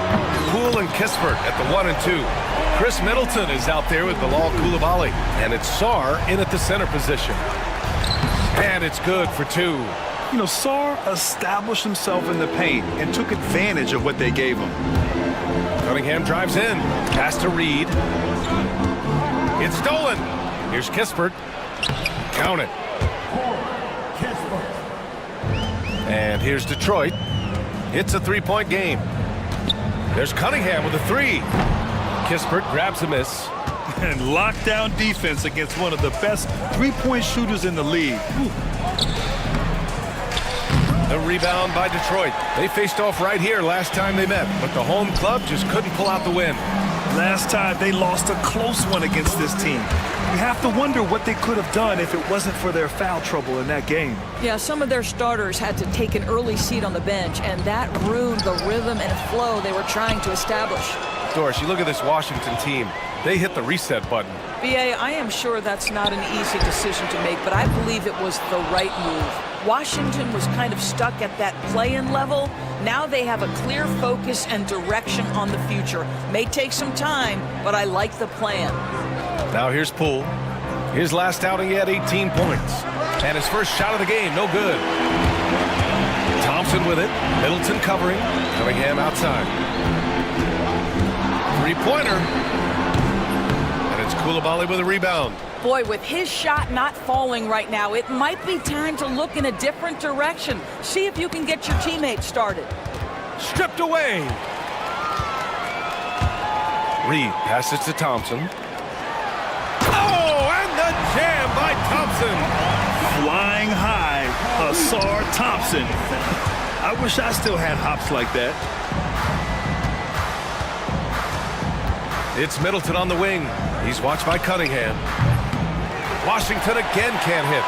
Poole and Kispert at the 1 and 2. Chris Middleton is out there with Bilal Coulibaly. And it's Sarr in at the center position. And it's good for 2. You know, Sarr established himself in the paint and took advantage of what they gave him. Cunningham drives in. Pass to Reed. It's stolen. Here's Kispert. Count it. And here's Detroit. It's a three-point game. There's Cunningham with a 3. Kispert grabs a miss. And lockdown defense against one of the best three-point shooters in the league. Ooh. The rebound by Detroit. They faced off right here last time they met, but the home club just couldn't pull out the win. Last time they lost a close one against this team. You have to wonder what they could have done if it wasn't for their foul trouble in that game. Yeah, some of their starters had to take an early seat on the bench, and that ruined the rhythm and flow they were trying to establish. Doris, you look at this Washington team. They hit the reset button. BA, I am sure that's not an easy decision to make, but I believe it was the right move. Washington was kind of stuck at that play-in level. Now they have a clear focus and direction on the future. May take some time, but I like the plan. Now here's Poole. His last outing, he had 18 points. And his first shot of the game, no good. Thompson with it. Middleton covering. Cunningham outside. Three-pointer. And it's Coulibaly with a rebound. Boy, with his shot not falling right now, it might be time to look in a different direction. See if you can get your teammates started. Stripped away. Reed passes to Thompson. Oh, and the jam by Thompson. Flying high, Sarr Thompson. I wish I still had hops like that. It's Middleton on the wing. He's watched by Cunningham. Washington again can't hit.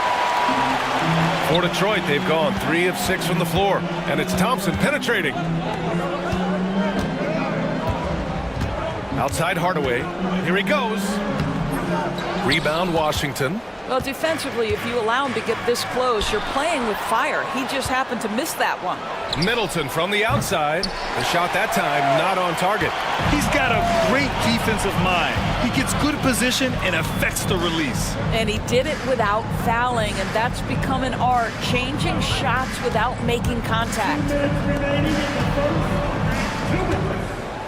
For Detroit, they've gone 3 of 6 from the floor. And it's Thompson penetrating. Outside Hardaway. Here he goes. Rebound Washington. Well, defensively, if you allow him to get this close, you're playing with fire. He just happened to miss that one. Middleton from the outside. The shot that time not on target. He's got a great defensive mind. He gets good position and affects the release. And he did it without fouling, and that's become an art, changing shots without making contact.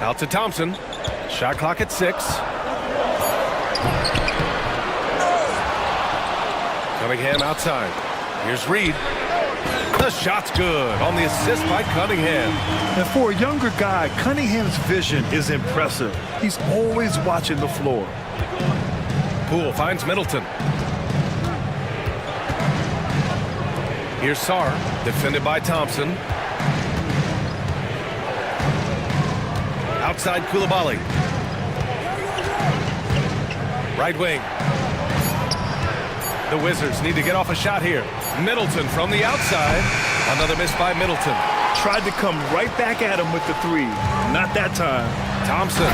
Out to Thompson. Shot clock at 6. Cunningham outside. Here's Reed. The shot's good on the assist by Cunningham. And for a younger guy, Cunningham's vision is impressive. He's always watching the floor. Poole finds Middleton. Here's Sarr, defended by Thompson. Outside Coulibaly. Right wing. The Wizards need to get off a shot here. Middleton from the outside. Another miss by Middleton. Tried to come right back at him with the 3. Not that time. Thompson.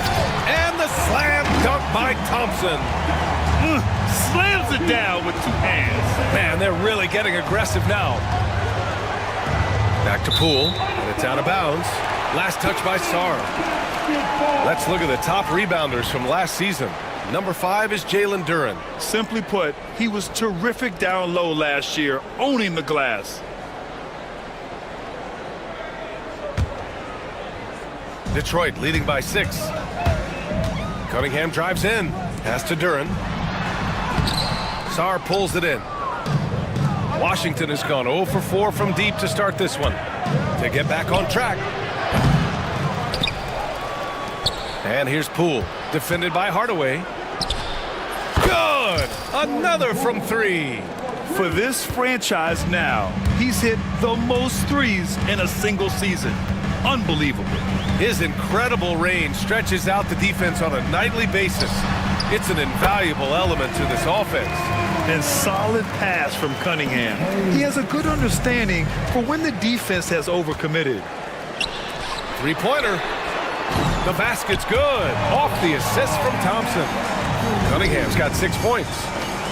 And the slam dunk by Thompson. Slams it down with 2 hands. Man, they're really getting aggressive now. Back to Poole. And it's out of bounds. Last touch by Sarr. Let's look at the top rebounders from last season. Number 5 is Jalen Duren. Simply put, he was terrific down low last year, owning the glass. Detroit leading by 6. Cunningham drives in. Pass to Duren. Sarr pulls it in. Washington has gone 0 for 4 from deep to start this one. To get back on track. And here's Poole, defended by Hardaway. Good! Another from 3. For this franchise now, he's hit the most threes in a single season. Unbelievable. His incredible range stretches out the defense on a nightly basis. It's an invaluable element to this offense. And solid pass from Cunningham. He has a good understanding for when the defense has overcommitted. Three-pointer. The basket's good. Off the assist from Thompson. Cunningham's got 6 points.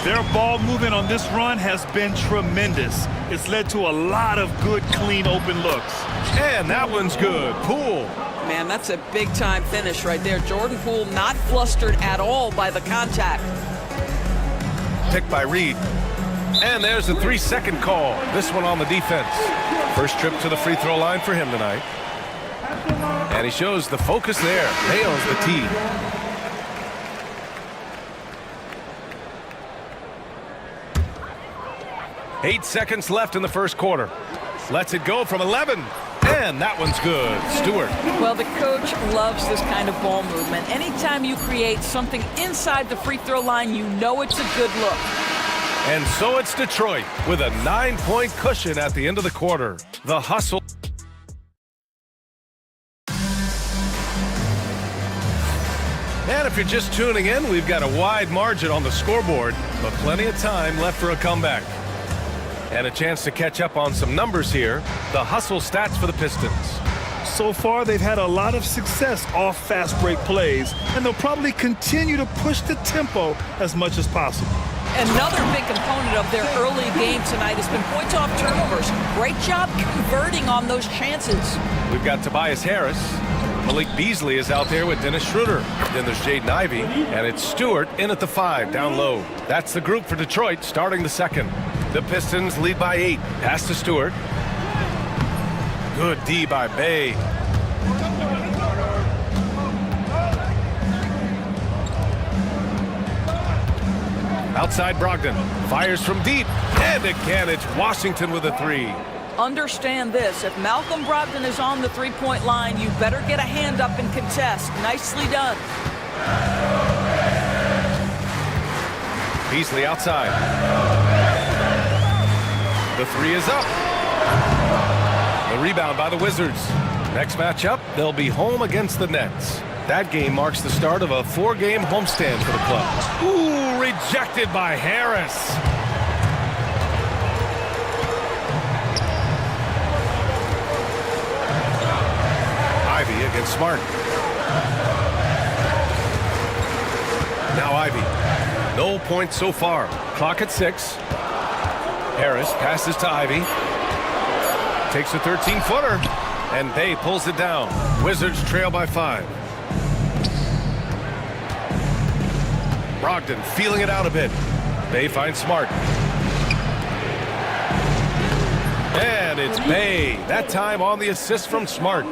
Their ball movement on this run has been tremendous. It's led to a lot of good, clean, open looks. And that one's good. Poole. Man, that's a big-time finish right there. Jordan Poole not flustered at all by the contact. Picked by Reed. And there's a 3-second call. This one on the defense. First trip to the free throw line for him tonight. And he shows the focus there. Nails the tee. Eight seconds left in the first quarter. Lets it go from 11. And that one's good. Stewart. Well, the coach loves this kind of ball movement. Anytime you create something inside the free throw line, you know it's a good look. And so it's Detroit with a 9-point cushion at the end of the quarter. The hustle. And if you're just tuning in, we've got a wide margin on the scoreboard, but plenty of time left for a comeback. And a chance to catch up on some numbers here. The hustle stats for the Pistons. So far, they've had a lot of success off fast break plays, and they'll probably continue to push the tempo as much as possible. Another big component of their early game tonight has been points off turnovers. Great job converting on those chances. We've got Tobias Harris. Malik Beasley is out there with Dennis Schroeder. Then there's Jaden Ivey, and it's Stewart in at the 5, down low. That's the group for Detroit starting the second. The Pistons lead by 8. Pass to Stewart. Good D by Bay. Outside Brogdon. Fires from deep. And again, it's Washington with a 3. Understand this. If Malcolm Brogdon is on the three-point line, you better get a hand up and contest. Nicely done. Beasley outside. The 3 is up. The rebound by the Wizards. Next matchup, they'll be home against the Nets. That game marks the start of a 4-game homestand for the club. Ooh, rejected by Harris. Ivy against Smart. Now Ivy. No points so far. Clock at 6. Harris passes to Ivy. Takes a 13-footer. And Bay pulls it down. Wizards trail by 5. Brogdon feeling it out a bit. Bay finds Smart. And it's Bay. That time on the assist from Smart.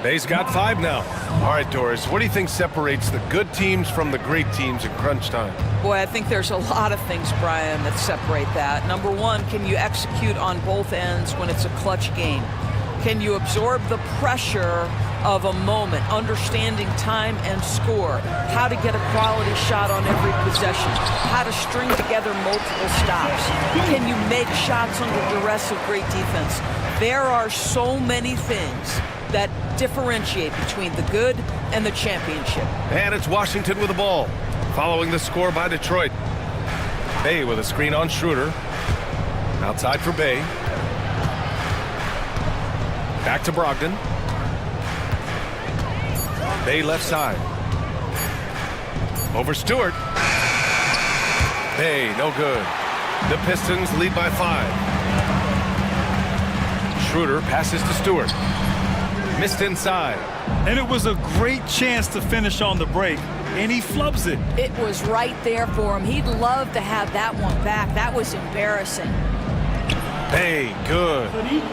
Bay's got 5 now. All right, Doris, what do you think separates the good teams from the great teams in crunch time? Boy, I think there's a lot of things, Brian, that separate that. Number one, can you execute on both ends when it's a clutch game? Can you absorb the pressure of a moment, understanding time and score, how to get a quality shot on every possession, how to string together multiple stops? Can you make shots under duress of great defense? There are so many things that differentiate between the good and the championship. And it's Washington with the ball, following the score by Detroit. Bay with a screen on Schroeder. Outside for Bay. Back to Brogdon. Bay left side. Over Stewart. Bay, no good. The Pistons lead by 5. Schroeder passes to Stewart. Missed inside. And it was a great chance to finish on the break, and he flubs it. It was right there for him. He'd love to have that one back. That was embarrassing. Bay, good.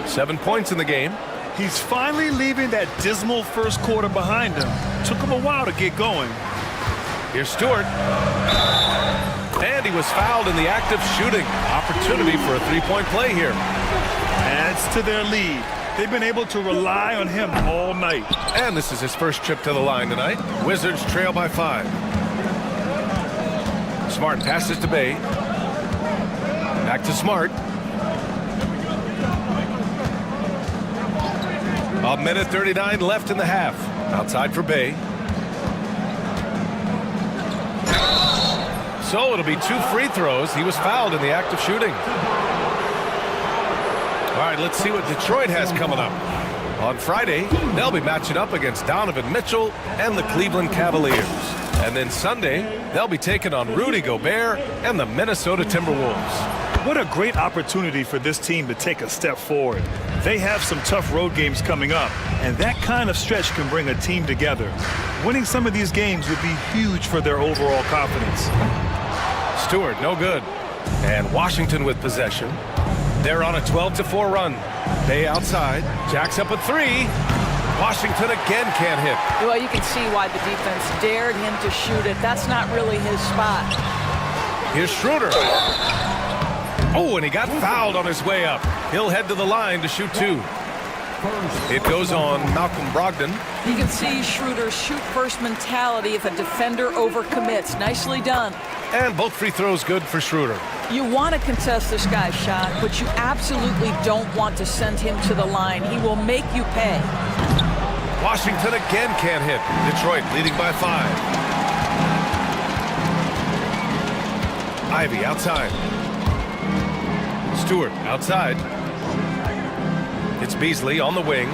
7 points in the game. He's finally leaving that dismal first quarter behind him. Took him a while to get going. Here's Stewart. And he was fouled in the act of shooting. Opportunity for a 3-point play here. Adds to their lead. They've been able to rely on him all night. And this is his first trip to the line tonight. Wizards trail by 5. Smart passes to Bay. Back to Smart. A minute 39 left in the half. Outside for Bay. So it'll be 2 free throws. He was fouled in the act of shooting. All right, let's see what Detroit has coming up. On Friday, they'll be matching up against Donovan Mitchell and the Cleveland Cavaliers. And then Sunday, they'll be taking on Rudy Gobert and the Minnesota Timberwolves. What a great opportunity for this team to take a step forward. They have some tough road games coming up, and that kind of stretch can bring a team together. Winning some of these games would be huge for their overall confidence. Stewart, no good. And Washington with possession. They're on a 12-4 run. Bay outside. Jack's up a 3. Washington again can't hit. Well, you can see why the defense dared him to shoot it. That's not really his spot. Here's Schroeder. Oh, and he got fouled on his way up. He'll head to the line to shoot 2. It goes on Malcolm Brogdon. You can see Schroeder's shoot-first mentality if a defender overcommits. Nicely done. And both free throws good for Schroeder. You want to contest this guy's shot, but you absolutely don't want to send him to the line. He will make you pay. Washington again can't hit. Detroit leading by 5. Ivy outside. Stewart outside. It's Beasley on the wing.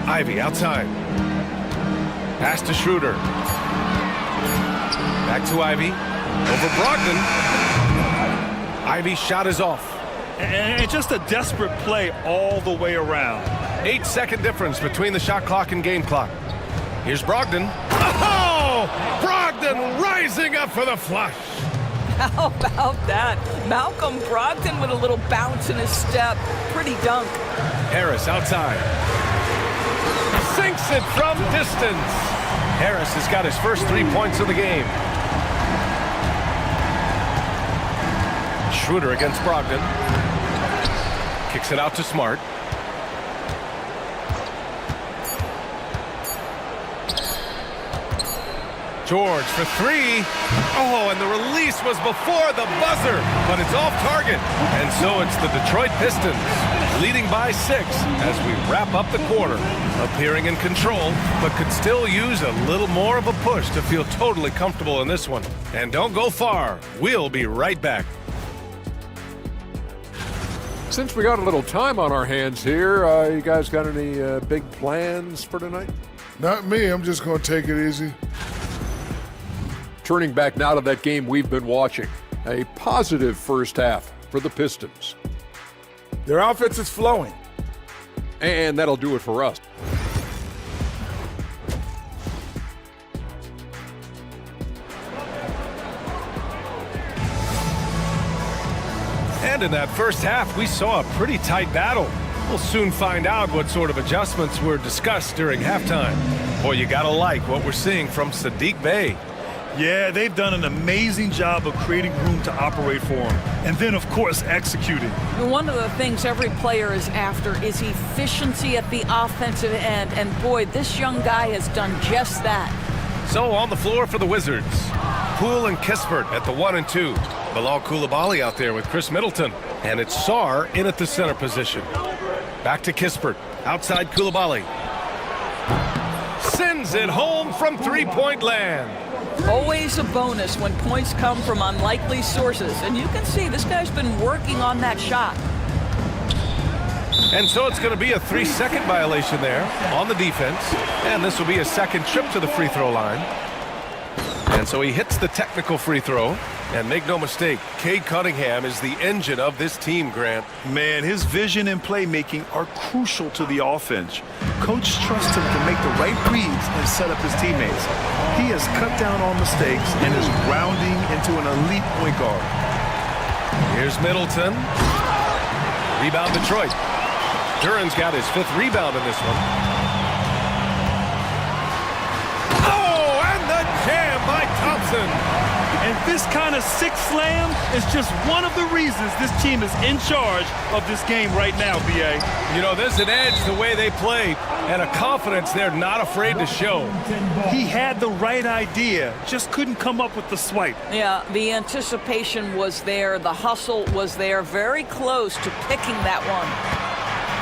Ivy outside. Pass to Schroeder. Back to Ivy. Over Brogdon. Ivy's shot is off. And just a desperate play all the way around. 8-second difference between the shot clock and game clock. Here's Brogdon. Oh! Brogdon rising up for the flush. How about that? Malcolm Brogdon with a little bounce in his step. Pretty dunk. Harris outside. Sinks it from distance. Harris has got his first 3 points of the game. Schroeder against Brogdon. Kicks it out to Smart. George for 3. Oh, and the release was before the buzzer, but it's off target. And so it's the Detroit Pistons leading by 6 as we wrap up the quarter. Appearing in control, but could still use a little more of a push to feel totally comfortable in this one. And don't go far. We'll be right back. Since we got a little time on our hands here, you guys got any big plans for tonight? Not me. I'm just going to take it easy. Turning back now to that game we've been watching. A positive first half for the Pistons. Their offense is flowing. And that'll do it for us. And in that first half, we saw a pretty tight battle. We'll soon find out what sort of adjustments were discussed during halftime. Boy, you gotta like what we're seeing from Saddiq Bey. Yeah, they've done an amazing job of creating room to operate for him. And then, of course, executing. One of the things every player is after is efficiency at the offensive end. And boy, this young guy has done just that. So on the floor for the Wizards, Poole and Kispert at the 1 and 2. Bilal Coulibaly out there with Chris Middleton. And it's Sarr in at the center position. Back to Kispert. Outside Coulibaly. Sends it home from three-point land. Always a bonus when points come from unlikely sources. And you can see this guy's been working on that shot. And so it's going to be a 3-second violation there on the defense. And this will be a second trip to the free throw line. And so he hits the technical free throw. And make no mistake, Cade Cunningham is the engine of this team, Grant. Man, his vision and playmaking are crucial to the offense. Coach trusts him to make the right reads and set up his teammates. He has cut down on mistakes and is rounding into an elite point guard. Here's Middleton. Rebound Detroit. Duran's got his 5th rebound in this one. Oh, and the jam by Thompson. And this kind of sick slam is just one of the reasons this team is in charge of this game right now, B.A. You know, there's an edge the way they play and a confidence they're not afraid to show. He had the right idea, just couldn't come up with the swipe. Yeah, the anticipation was there. The hustle was there. Very close to picking that one.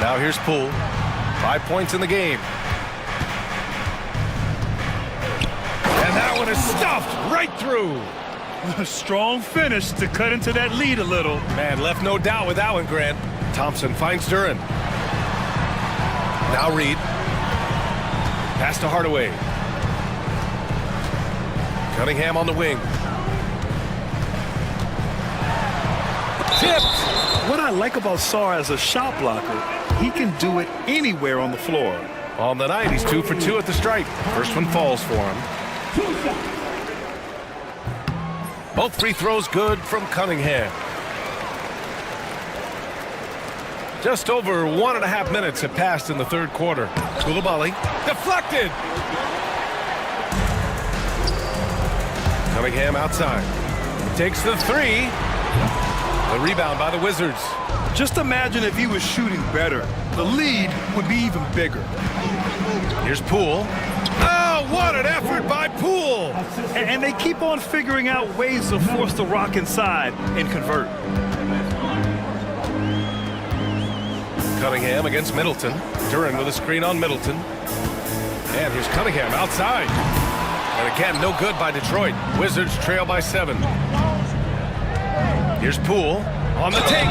Now here's Poole. 5 points in the game. Oh, and it's stuffed right through. A strong finish to cut into that lead a little. Man, left no doubt with that one, Grant. Thompson finds Duran. Now Reed. Pass to Hardaway. Cunningham on the wing. Tipped. What I like about Sarr as a shot blocker, he can do it anywhere on the floor. On the night, he's 2 for 2 at the stripe. First one falls for him. Both free throws good from Cunningham. Just over 1.5 minutes have passed in the third quarter. Koulibaly deflected. Cunningham outside. Takes the three. The rebound by the Wizards. Just imagine if he was shooting better. The lead would be even bigger. Here's Poole. Oh, what an effort by Poole! And they keep on figuring out ways to force the rock inside and convert. Cunningham against Middleton. Duran with a screen on Middleton. And here's Cunningham outside. And again, no good by Detroit. Wizards trail by 7. Here's Poole on the take.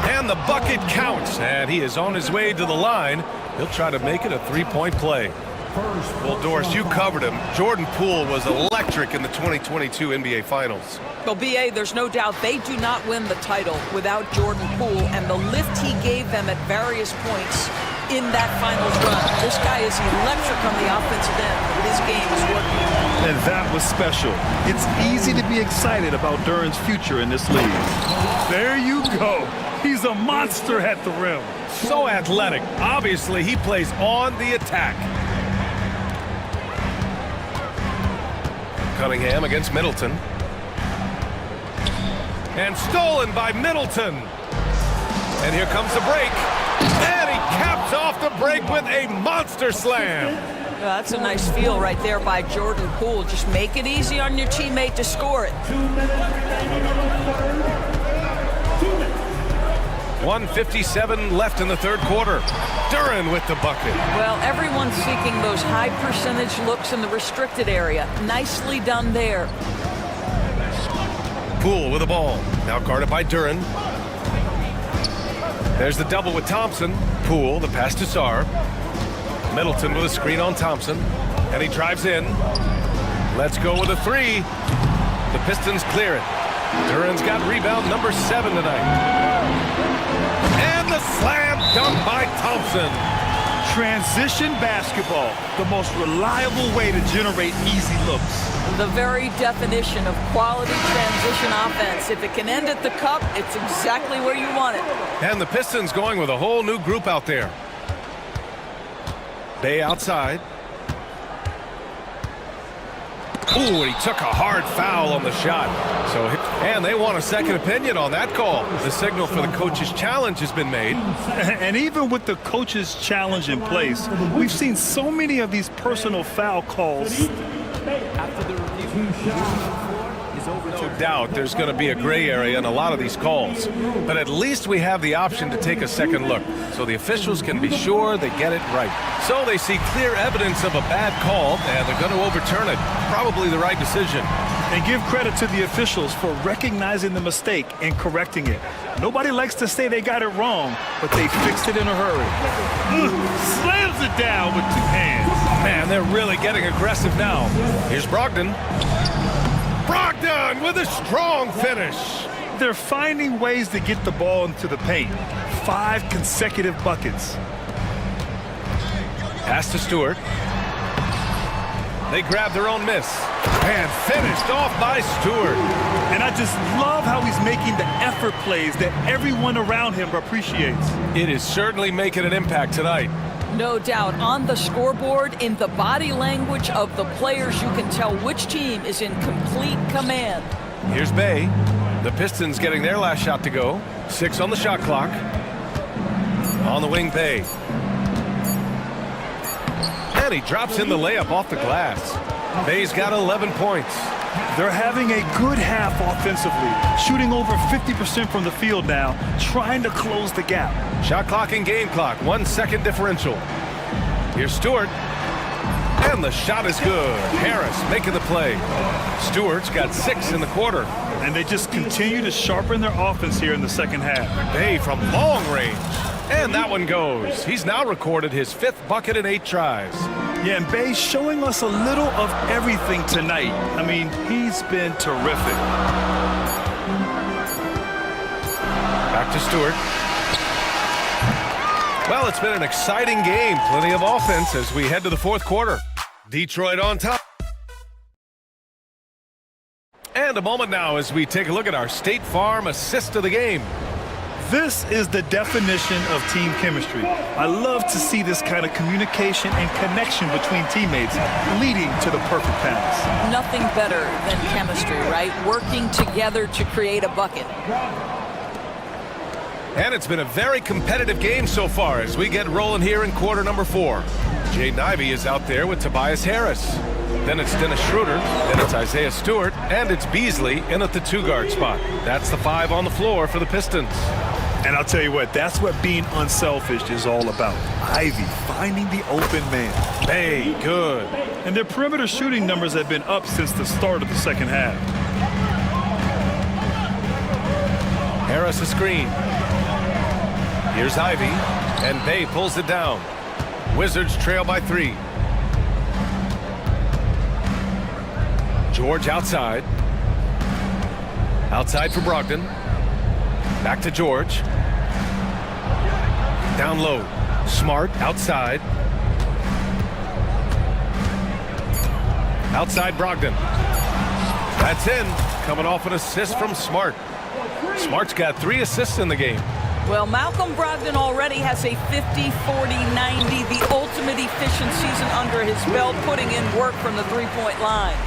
And the bucket counts. And he is on his way to the line. He'll try to make it a three-point play. Well, Doris, you covered him. Jordan Poole was electric in the 2022 NBA Finals. Well, B.A., there's no doubt they do not win the title without Jordan Poole and the lift he gave them at various points in that finals run. This guy is electric on the offensive end. His game is working. And that was special. It's easy to be excited about Duran's future in this league. There you go. He's a monster at the rim. So athletic. Obviously, he plays on the attack. Cunningham against Middleton. And stolen by Middleton. And here comes the break. And he caps off the break with a monster slam. That's a nice feel right there by Jordan Poole. Just make it easy on your teammate to score it. 1:57 left in the third quarter. Duran with the bucket. Well, everyone's seeking those high percentage looks in the restricted area. Nicely done there. Poole with the ball. Now guarded by Duran. There's the double with Thompson. Poole, the pass to Sarr. Middleton with a screen on Thompson. And he drives in. Let's go with a three. The Pistons clear it. Duran's got rebound number 7 tonight. And the slam dunk by Thompson. Transition basketball, the most reliable way to generate easy looks. The very definition of quality transition offense. If it can end at the cup, it's exactly where you want it. And the Pistons going with a whole new group out there. Bay outside. Ooh, he took a hard foul on the shot. And they want a second opinion on that call. The signal for the coach's challenge has been made. And even with the coach's challenge in place, we've seen so many of these personal foul calls. After the review, no doubt there's going to be a gray area in a lot of these calls. But at least we have the option to take a second look, so the officials can be sure they get it right. So they see clear evidence of a bad call, and they're going to overturn it. Probably the right decision. And give credit to the officials for recognizing the mistake and correcting it. Nobody likes to say they got it wrong, but they fixed it in a hurry. Slams it down with 2 hands. Man, they're really getting aggressive now. Here's Brogdon. Brogdon with a strong finish. They're finding ways to get the ball into the paint. 5 consecutive buckets. Pass to Stewart. They grab their own miss. And finished off by Stewart. And I just love how he's making the effort plays that everyone around him appreciates. It is certainly making an impact tonight. No doubt. On the scoreboard, in the body language of the players, you can tell which team is in complete command. Here's Bay. The Pistons getting their last shot to go. 6 on the shot clock. On the wing, Bay. And he drops in the layup off the glass. Bay's got 11 points. They're having a good half offensively, shooting over 50% from the field now, trying to close the gap. Shot clock and game clock, 1 second differential. Here's Stewart. And the shot is good. Harris making the play. Stewart's got 6 in the quarter. And they just continue to sharpen their offense here in the second half. Bay from long range. And that one goes. He's now recorded his 5th bucket in 8 tries. Yeah, and Bay's showing us a little of everything tonight. I mean, he's been terrific. Back to Stewart. Well, it's been an exciting game. Plenty of offense as we head to the 4th quarter. Detroit on top. And a moment now as we take a look at our State Farm assist of the game. This is the definition of team chemistry. I love to see this kind of communication and connection between teammates leading to the perfect pass. Nothing better than chemistry, right? Working together to create a bucket. And it's been a very competitive game so far as we get rolling here in quarter number 4. Jaden Ivey is out there with Tobias Harris. Then it's Dennis Schroeder, then it's Isaiah Stewart, and it's Beasley in at the 2-guard spot. That's the 5 on the floor for the Pistons. And I'll tell you what, that's what being unselfish is all about. Ivy finding the open man. Bay, good. And their perimeter shooting numbers have been up since the start of the second half. Harris a screen. Here's Ivy, and Bay pulls it down. Wizards trail by 3. George outside. Outside for Brogdon. Back to George. Down low. Smart outside. Outside Brogdon. That's in. Coming off an assist from Smart. Smart's got 3 assists in the game. Well, Malcolm Brogdon already has a 50, 40, 90, the ultimate efficient season under his belt, putting in work from the three-point line.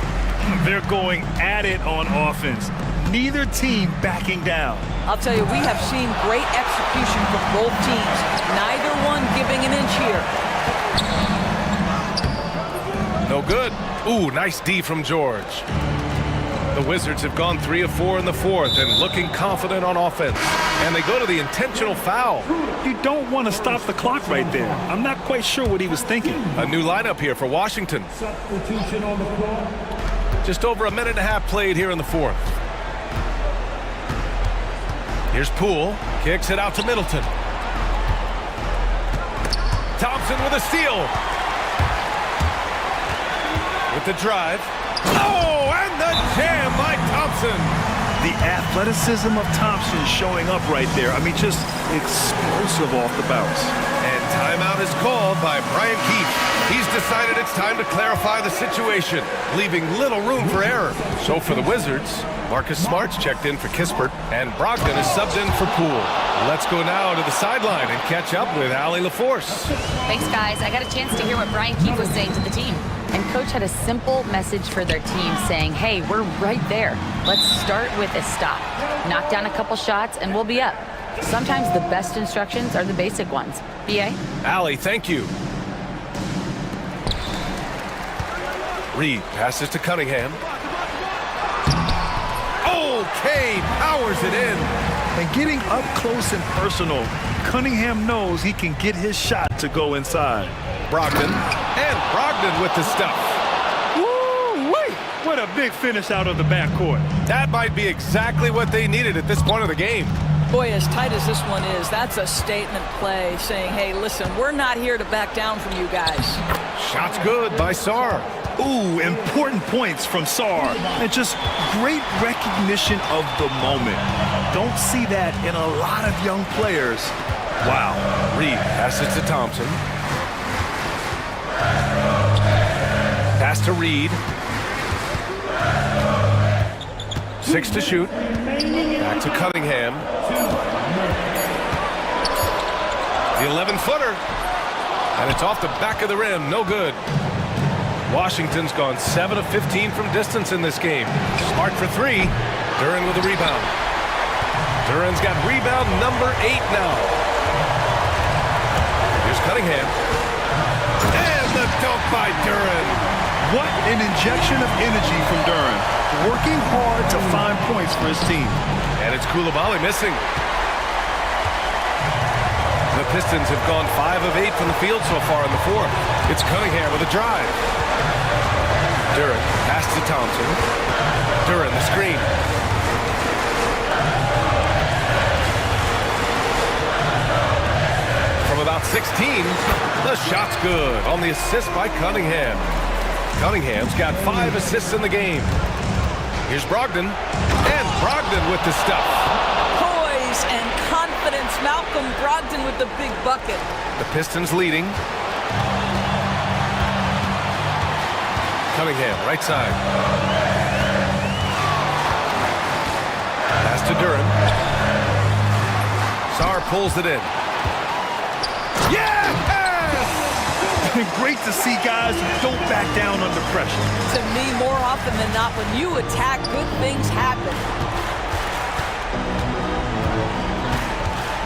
They're going at it on offense. Neither team backing down. I'll tell you, we have seen great execution from both teams. Neither one giving an inch here. No good. Ooh, nice D from George. The Wizards have gone 3 of 4 in the 4th and looking confident on offense. And they go to the intentional foul. You don't want to stop the clock right there. I'm not quite sure what he was thinking. A new lineup here for Washington. Substitution on the floor. Just over a minute and a half played here in the 4th. Here's Poole. Kicks it out to Middleton. Thompson with a steal. With the drive. Oh, and the jam by Thompson. The athleticism of Thompson showing up right there. I mean, just explosive off the bounce. And timeout is called by Brian Keefe. He's decided it's time to clarify the situation, leaving little room for error. So for the Wizards, Marcus Smart's checked in for Kispert, and Brogdon is subbed in for Poole. Let's go now to the sideline and catch up with Allie LaForce. Thanks, guys. I got a chance to hear what Brian Keefe was saying to the team. And Coach had a simple message for their team saying, hey, we're right there. Let's start with a stop. Knock down a couple shots, and we'll be up. Sometimes the best instructions are the basic ones. B.A.? Allie, thank you. Reed passes to Cunningham. Okay, powers it in. And getting up close and personal, Cunningham knows he can get his shot to go inside. Brogdon, and Brogdon with the stuff. Woo-wee! What a big finish out of the backcourt. That might be exactly what they needed at this point of the game. Boy, as tight as this one is, that's a statement play saying, hey, listen, we're not here to back down from you guys. Shot's good by Sarr. Ooh, important points from Sarr. And just great recognition of the moment. Don't see that in a lot of young players. Wow. Reed passes to Thompson. Pass to Reed. 6 to shoot. Back to Cunningham. The 11-footer. And it's off the back of the rim. No good. Washington's gone 7 of 15 from distance in this game. Smart for 3. Duren with a rebound. Duren's got rebound number 8 now. Here's Cunningham. And the dunk by Duren. What an injection of energy from Duren. Working hard to find points for his team. And it's Coulibaly missing. the Pistons have gone 5 of 8 from the field so far in the fourth. It's Cunningham with a drive. Duran pass to Thompson. Duran, the screen. From about 16, the shot's good on the assist by Cunningham. Cunningham's got 5 assists in the game. Here's Brogdon, and Brogdon with the stuff. Poise and confidence. Malcolm Brogdon with the big bucket. The Pistons leading. Cunningham, right side. Pass to Duran. Sarr pulls it in. Yes! Great to see guys who don't back down under pressure. To me, more often than not, when you attack, good things happen.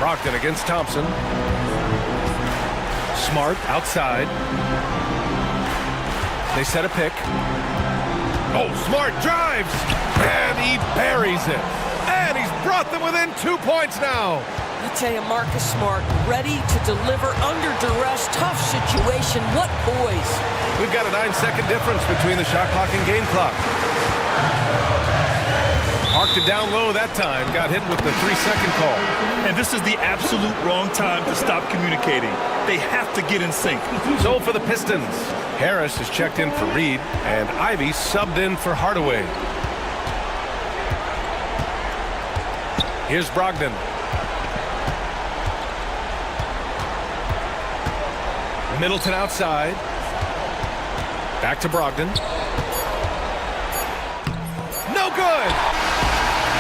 Brogdon against Thompson. Smart outside. They set a pick. Oh, Smart drives! And he buries it. And he's brought them within 2 points now. I tell you, Marcus Smart, ready to deliver under duress, tough situation. What poise. We've got a 9-second difference between the shot clock and game clock. Parked it down low that time. Got hit with the 3-second call. And this is the absolute wrong time to stop communicating. They have to get in sync. So for the Pistons, Harris is checked in for Reed, and Ivy subbed in for Hardaway. Here's Brogdon. Middleton outside. Back to Brogdon. No good!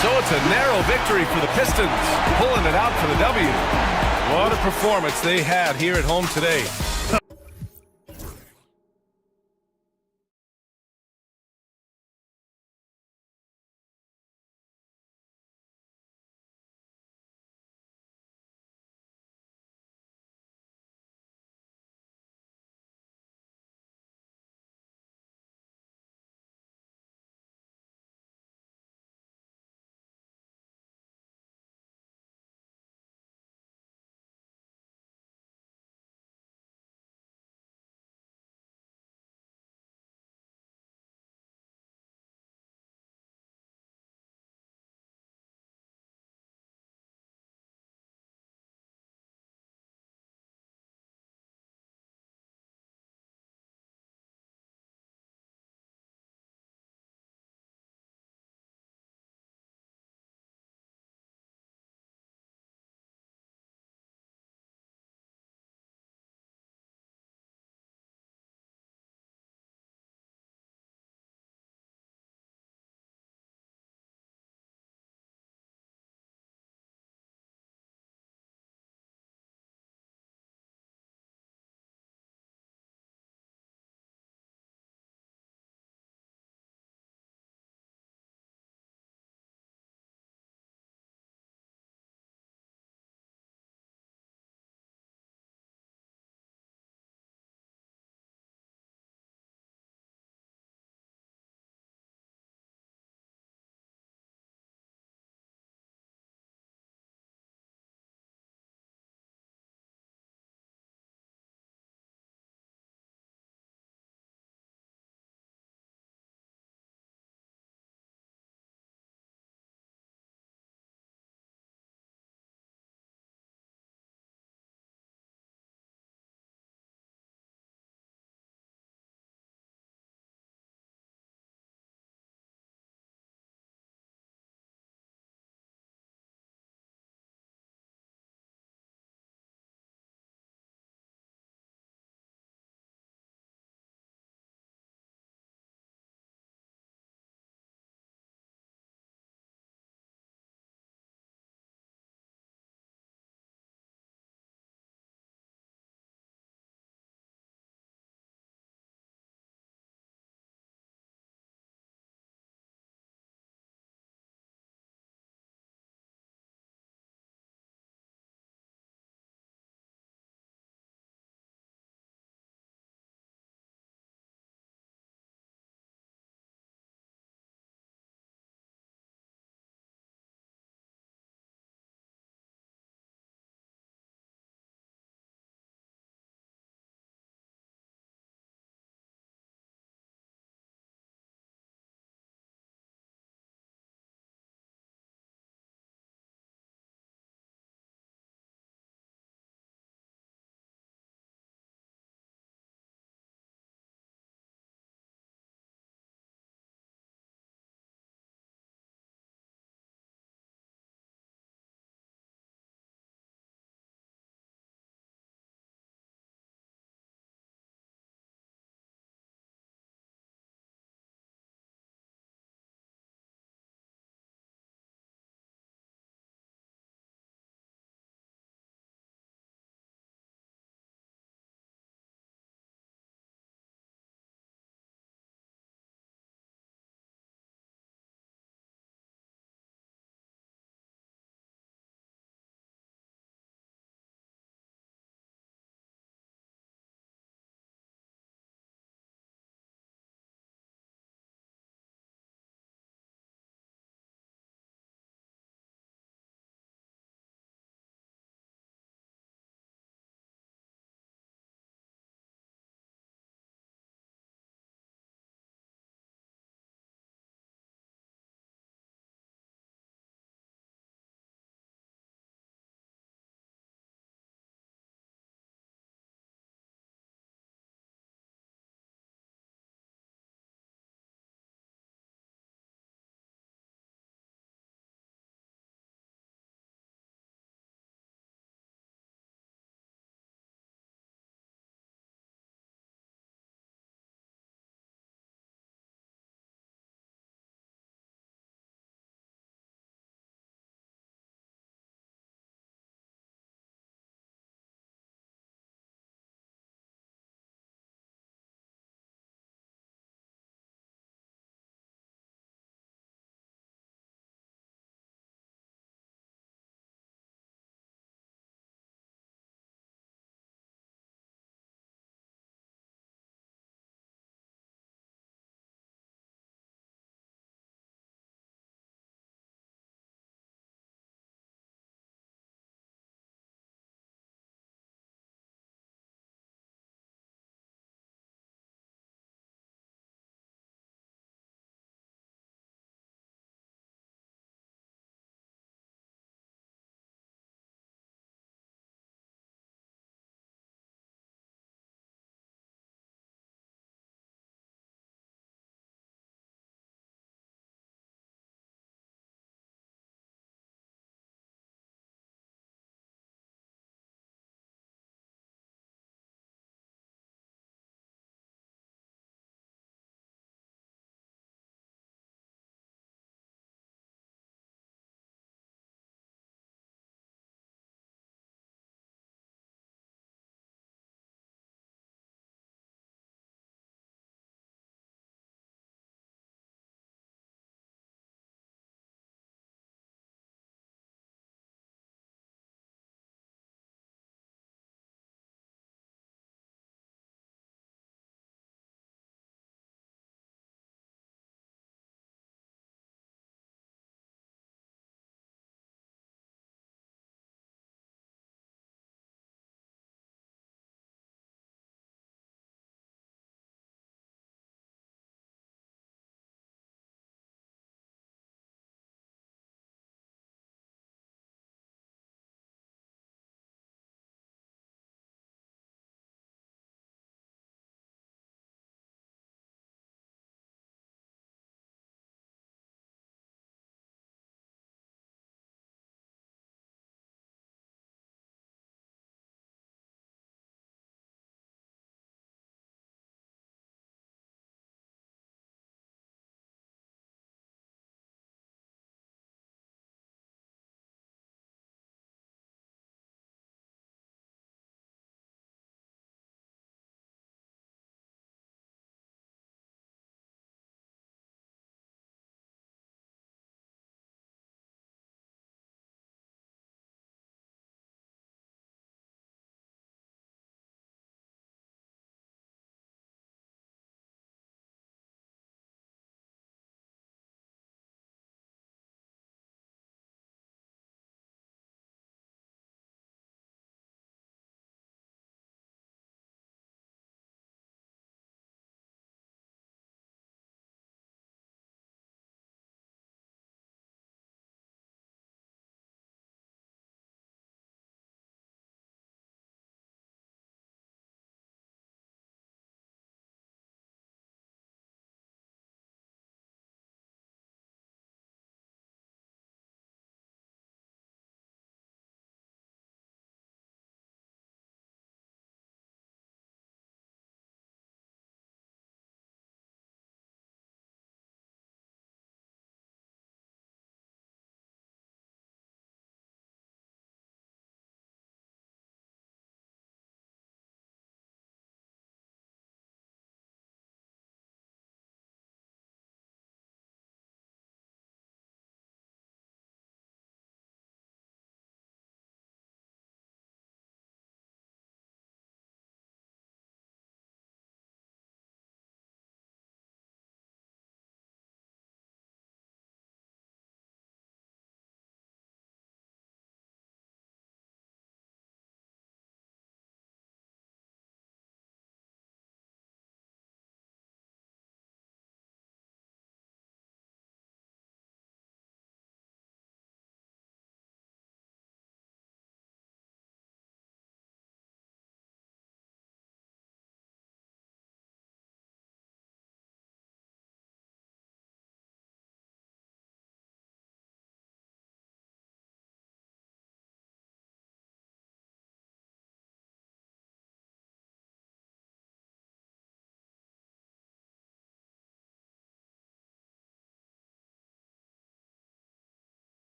So it's a narrow victory for the Pistons, pulling it out for the W. What a performance they had here at home today.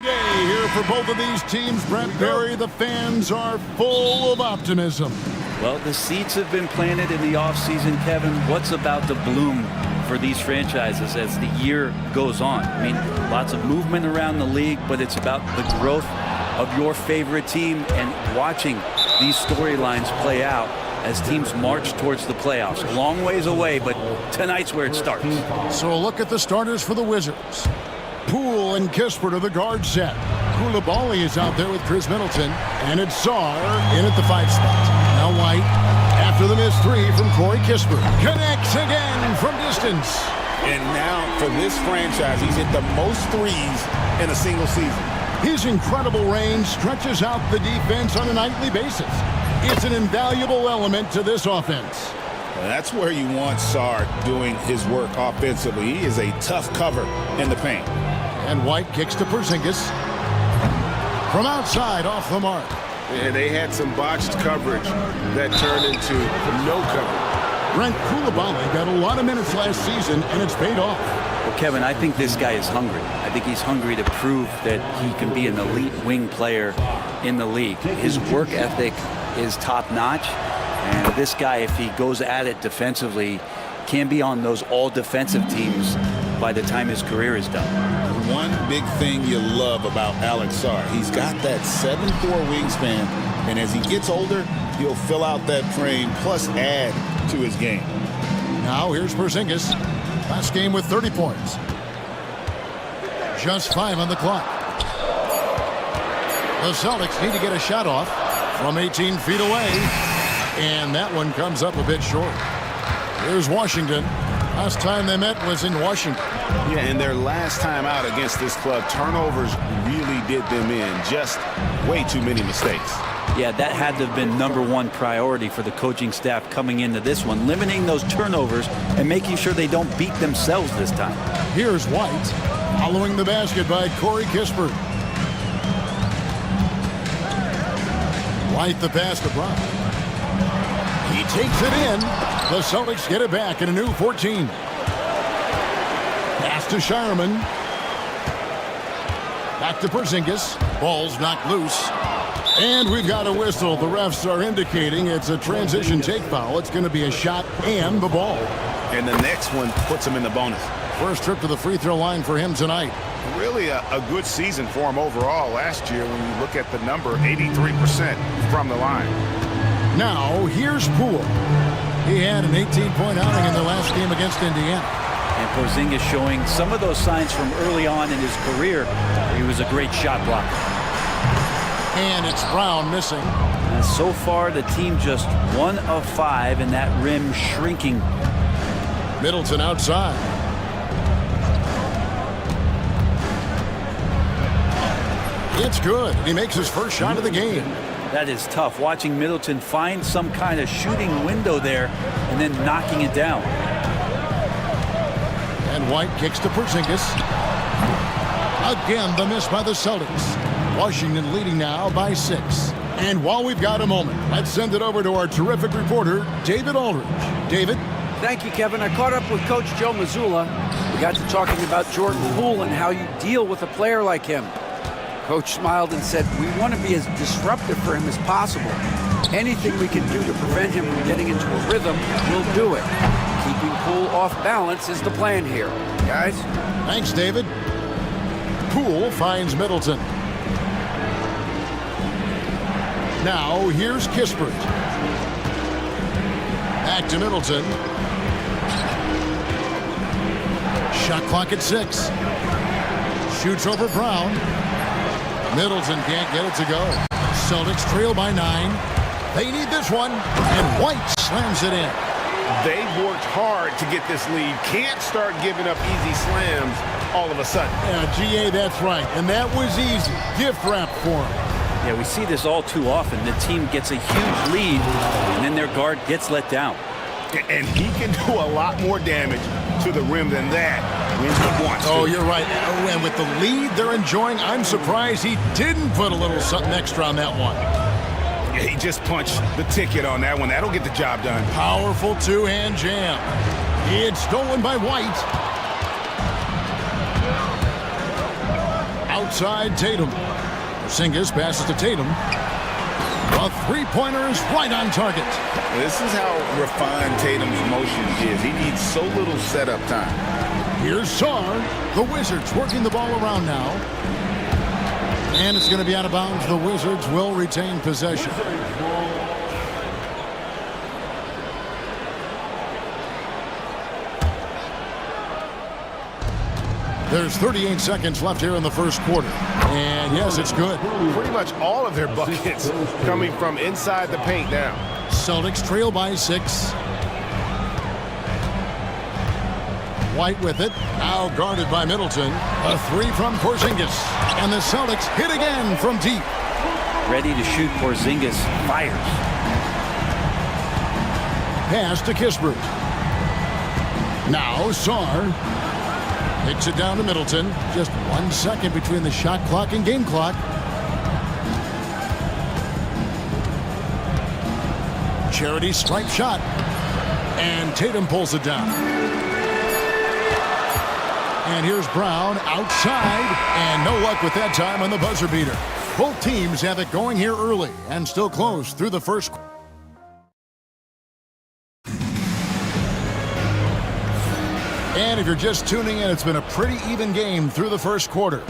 Day here for both of these teams. Brent Berry, the fans are full of optimism. Well, the seeds have been planted in the offseason, Kevin. What's about to bloom for these franchises as the year goes on? I mean, lots of movement around the league, but it's about the growth of your favorite team and watching these storylines play out as teams march towards the playoffs. A long ways away, but tonight's where it starts. So a look at the starters for the Wizards. Poole and Kispert are the guard set. Koulibaly is out there with Chris Middleton, and it's Sarr in at the 5 spot. Now White, after the missed 3 from Corey Kispert, connects again from distance. And now for this franchise, he's hit the most threes in a single season. His incredible range stretches out the defense on a nightly basis. It's an invaluable element to this offense. That's where you want Sarr doing his work offensively. He is a tough cover in the paint. And White kicks to Porzingis. From outside, off the mark. And they had some botched coverage that turned into no cover. Brent Koulibaly got a lot of minutes last season, and it's paid off. Well, Kevin, I think this guy is hungry. I think he's hungry to prove that he can be an elite wing player in the league. His work ethic is top-notch, and this guy, if he goes at it defensively, can be on those all-defensive teams by the time his career is done. One big thing you love about Alex Sarr, he's got that 7'4" wingspan, and as he gets older, he'll fill out that frame plus add to his game. Now here's Porzingis. Last game with 30 points. Just 5 on the clock. The Celtics need to get a shot off from 18 feet away, and that one comes up a bit short. Here's Washington. Last time they met was in Washington. Yeah, and their last time out against this club, turnovers really did them in. Just way too many mistakes. Yeah, that had to have been #1 priority for the coaching staff coming into this one, limiting those turnovers and making sure they don't beat themselves this time. Here's White, following the basket by Corey Kispert. White the pass to Brown. He takes it in. The Celtics get it back in a new 14. Pass to Shireman. Back to Porzingis. Ball's knocked loose. And we've got a whistle. The refs are indicating it's a transition take foul. It's going to be a shot and the ball. And the next one puts him in the bonus. First trip to the free throw line for him tonight. Really a good season for him overall last year when you look at the number, 83% from the line. Now, here's Poole. He had an 18-point outing in the last game against Indiana. And Porzingis showing some of those signs from early on in his career. He was a great shot blocker. And it's Brown missing. And so far, the team just 1 of 5, and that rim shrinking. Middleton outside. It's good. He makes his first shot of the game. That is tough, watching Middleton find some kind of shooting window there and then knocking it down. And White kicks to Porzingis. Again, the miss by the Celtics. Washington leading now by 6. And while we've got a moment, let's send it over to our terrific reporter, David Aldridge. David? Thank you, Kevin. I caught up with Coach Joe Mazzulla. We got to talking about Jordan Poole and how you deal with a player like him. Coach smiled and said, we want to be as disruptive for him as possible. Anything we can do to prevent him from getting into a rhythm, we'll do it. Keeping Poole off balance is the plan here. Guys? Thanks, David. Poole finds Middleton. Now, here's Kispert. Back to Middleton. Shot clock at 6. Shoots over Brown. Middleton can't get it to go. Celtics trail by 9. They need this one, and White slams it in. They've worked hard to get this lead. Can't start giving up easy slams all of a sudden. Yeah, GA, that's right. And that was easy. Gift wrap for him. Yeah, we see this all too often. The team gets a huge lead, and then their guard gets let down. And he can do a lot more damage to the rim than that when he wants to. Oh, you're right. And with the lead they're enjoying, I'm surprised he didn't put a little something extra on that one. Yeah, he just punched the ticket on that one. That'll get the job done. Powerful two-hand jam. It's stolen by White. Outside Tatum. Porzingis passes to Tatum. A three-pointer is right on target. This is how refined Tatum's motion is. He needs so little setup time. Here's Sarr. The Wizards working the ball around now. And it's going to be out of bounds. The Wizards will retain possession. There's 38 seconds left here in the first quarter. And yes, it's good. Pretty much all of their buckets coming from inside the paint now. Celtics trail by 6. White with it. Now guarded by Middleton. A three from Porzingis. And the Celtics hit again from deep. Ready to shoot. Porzingis fires. Pass to Kispert. Now Sarr. Hits it down to Middleton. Just 1 second between the shot clock and game clock. Charity stripe shot. And Tatum pulls it down. And here's Brown outside. And no luck with that time on the buzzer beater. Both teams have it going here early and still close through the first quarter. And if you're just tuning in, it's been a pretty even game through the first quarter.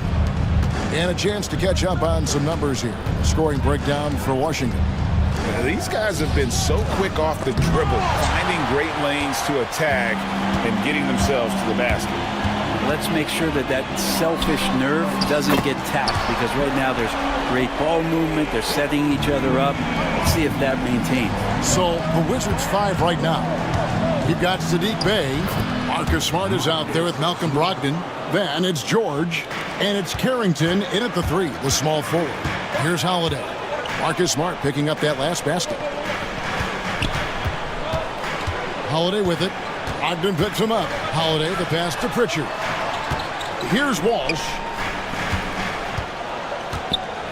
And a chance to catch up on some numbers here. Scoring breakdown for Washington. These guys have been so quick off the dribble, finding great lanes to attack and getting themselves to the basket. Let's make sure that that selfish nerve doesn't get tapped, because right now there's great ball movement. They're setting each other up. Let's see if that maintains. So the Wizards 5 right now. You've got Sadiq Bey. Marcus Smart is out there with Malcolm Brogdon. Then it's George. And it's Carrington in at the 3, the small forward. Here's Holiday. Marcus Smart picking up that last basket. Holiday with it. Brogdon picks him up. Holiday, the pass to Pritchard. Here's Walsh.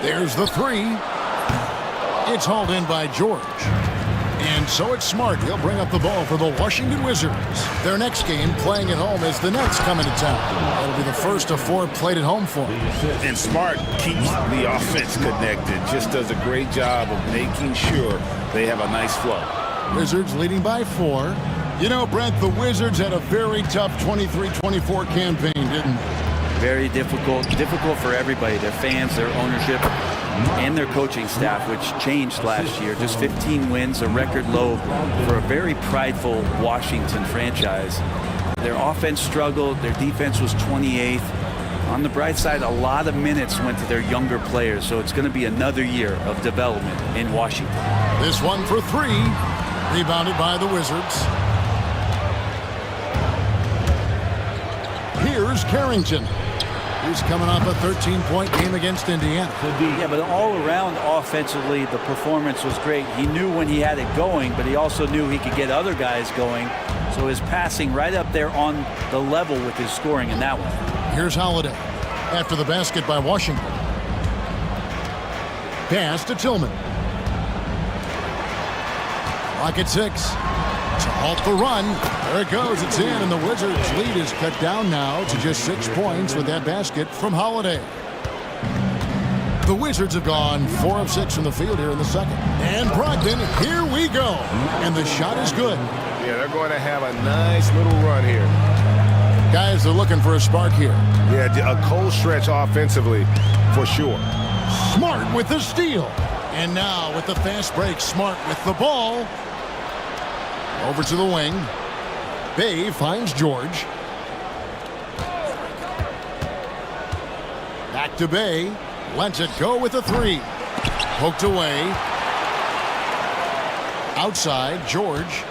There's the 3. It's hauled in by George. And so it's Smart. He'll bring up the ball for the Washington Wizards. Their next game, playing at home, is the Nets coming to town. That'll be the first of 4 played at home for them. And Smart keeps the offense connected. Just does a great job of making sure they have a nice flow. Wizards leading by 4. You know, Brent, the Wizards had a very tough 23-24 campaign, didn't they? Very difficult for everybody, their fans, their ownership, and their coaching staff, which changed last year. Just 15 wins, a record low for a very prideful Washington franchise. Their offense struggled, their defense was 28th. On the bright side, a lot of minutes went to their younger players, so it's going to be another year of development in Washington. This one for 3, rebounded by the Wizards. Here's Carrington. He's coming off a 13-point game against Indiana. Yeah, but all around offensively, the performance was great. He knew when he had it going, but he also knew he could get other guys going. So his passing right up there on the level with his scoring in that one. Here's Holiday after the basket by Washington. Pass to Tillman. Clock at 6. To halt the run. There it goes. It's in, and the Wizards' lead is cut down now to just 6 points with that basket from Holiday. The Wizards have gone 4 of 6 from the field here in the second. And Brogdon, here we go. And the shot is good. Yeah, they're going to have a nice little run here. Guys, they're looking for a spark here. Yeah, a cold stretch offensively, for sure. Smart with the steal. And now with the fast break, Smart with the ball. Over to the wing. Bey finds George. Back to Bey. Lets it go with a 3. Poked away. Outside, George.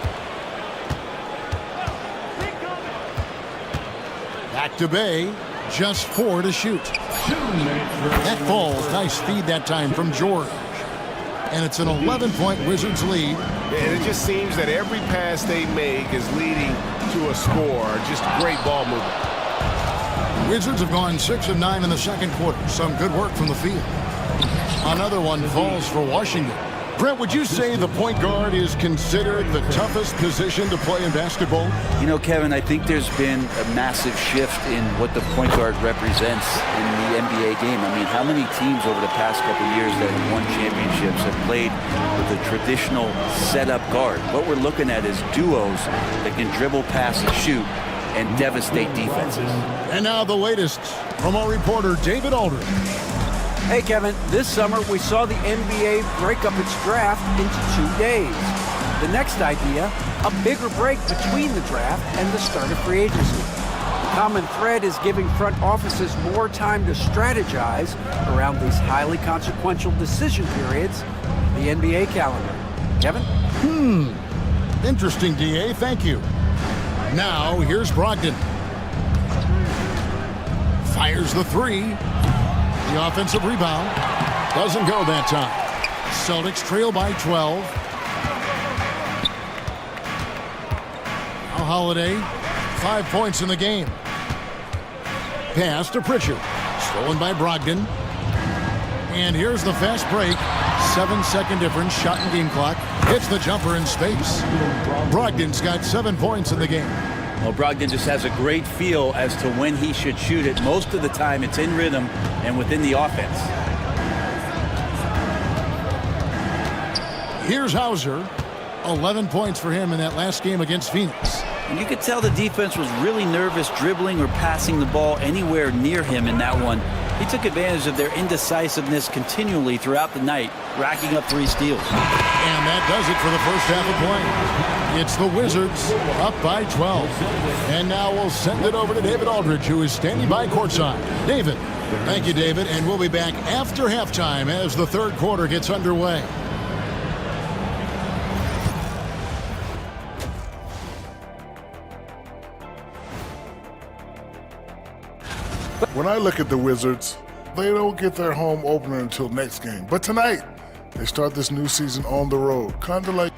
Back to Bey. Just 4 to shoot. That falls. Nice feed that time from George. And it's an 11-point Wizards lead. And it just seems that every pass they make is leading to a score. Just great ball movement. Wizards have gone 6 of 9 in the second quarter. Some good work from the field. Another one falls for Washington. Brent, would you say the point guard is considered the toughest position to play in basketball? You know, Kevin, I think there's been a massive shift in what the point guard represents in the NBA game. I mean, how many teams over the past couple of years that have won championships have played with a traditional setup guard? What we're looking at is duos that can dribble, pass, and shoot and devastate defenses. And now the latest from our reporter, David Aldridge. Hey, Kevin, this summer we saw the NBA break up its draft into 2 days. The next idea, a bigger break between the draft and the start of free agency. The common thread is giving front offices more time to strategize around these highly consequential decision periods, the NBA calendar. Kevin? Interesting, DA. Thank you. Now, here's Brogdon. Fires the three. The offensive rebound doesn't go that time. Celtics trail by 12. Now Holiday, 5 points in the game. Pass to Pritchard. Stolen by Brogdon. And here's the fast break. 7-second difference, shot and game clock. Hits the jumper in space. Brogdon's got 7 points in the game. Well, Brogdon just has a great feel as to when he should shoot it. Most of the time, it's in rhythm and within the offense. Here's Hauser. 11 points for him in that last game against Phoenix. And you could tell the defense was really nervous dribbling or passing the ball anywhere near him in that one. He took advantage of their indecisiveness continually throughout the night, racking up 3 steals. And that does it for the first half of play. It's the Wizards up by 12. And now we'll send it over to David Aldridge, who is standing by courtside. David. Thank you, David. And we'll be back after halftime as the third quarter gets underway. When I look at the Wizards, they don't get their home opener until next game. But tonight, they start this new season on the road, kind of like...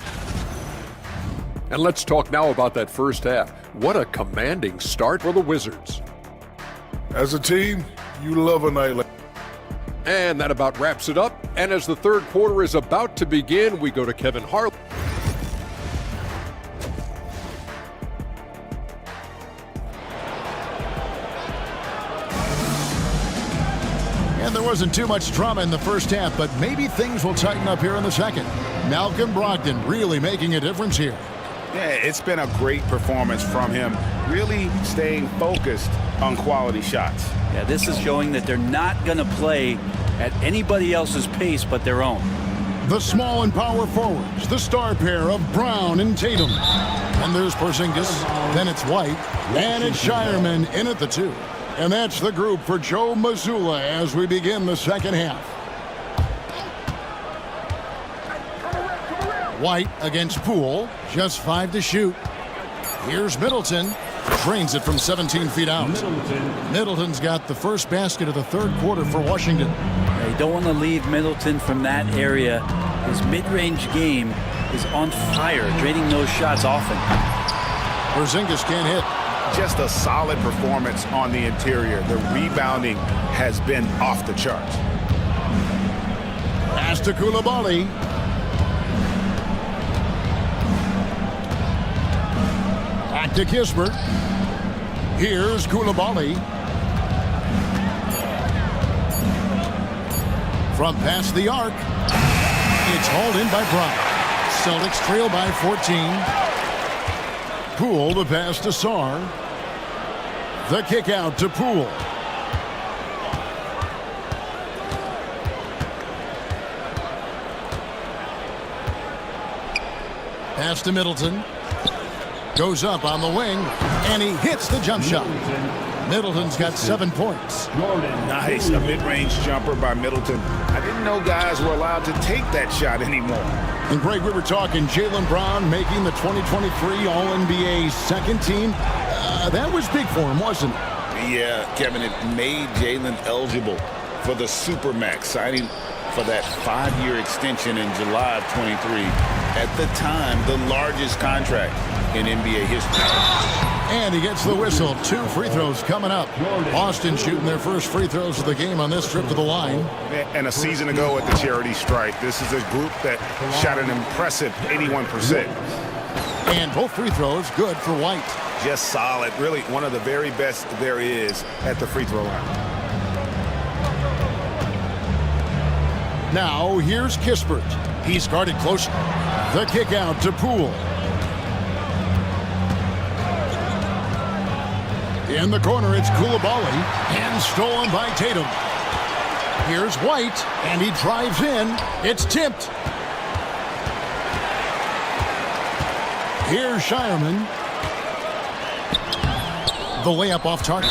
And let's talk now about that first half. What a commanding start for the Wizards. As a team, you love a night like... And that about wraps it up. And as the third quarter is about to begin, we go to Kevin Harlan. And there wasn't too much drama in the first half, but maybe things will tighten up here in the second. Malcolm Brogdon really making a difference here. Yeah, it's been a great performance from him, really staying focused on quality shots. Yeah, this is showing that they're not going to play at anybody else's pace but their own. The small and power forwards, the star pair of Brown and Tatum. And there's Porzingis, then it's White, and it's Shireman in at the 2. And that's the group for Joe Mazzulla as we begin the second half. White against Poole, just 5 to shoot. Here's Middleton, drains it from 17 feet out. Middleton's got the first basket of the third quarter for Washington. Yeah, you don't want to leave Middleton from that area. His mid-range game is on fire, draining those shots often. Porzingis can't hit. Just a solid performance on the interior. The rebounding has been off the charts. Pass to Koulibaly. Back to Kispert. Here's Koulibaly. From past the arc. It's hauled in by Brown. Celtics trail by 14. Poole to pass to Sarr. The kick out to Poole. Pass to Middleton. Goes up on the wing, and he hits the jump shot. Middleton's got 7 points. Nice, a mid-range jumper by Middleton. I didn't know guys were allowed to take that shot anymore. And Greg, we were talking Jaylen Brown making the 2023 All-NBA second team. That was big for him, wasn't it? Yeah, Kevin, it made Jaylen eligible for the Supermax, signing for that 5-year extension in July of 23. At the time, the largest contract in NBA history. And he gets the whistle. 2 free throws coming up. Boston shooting their first free throws of the game on this trip to the line. And a season ago at the charity strike, this is a group that shot an impressive 81%. And both free throws good for White. Just solid. Really one of the very best there is at the free throw line. Now here's Kispert. He's guarded close. The kick out to Poole. In the corner, it's Koulibaly, and stolen by Tatum. Here's White, and he drives in. It's tipped. Here's Shireman. The layup off target.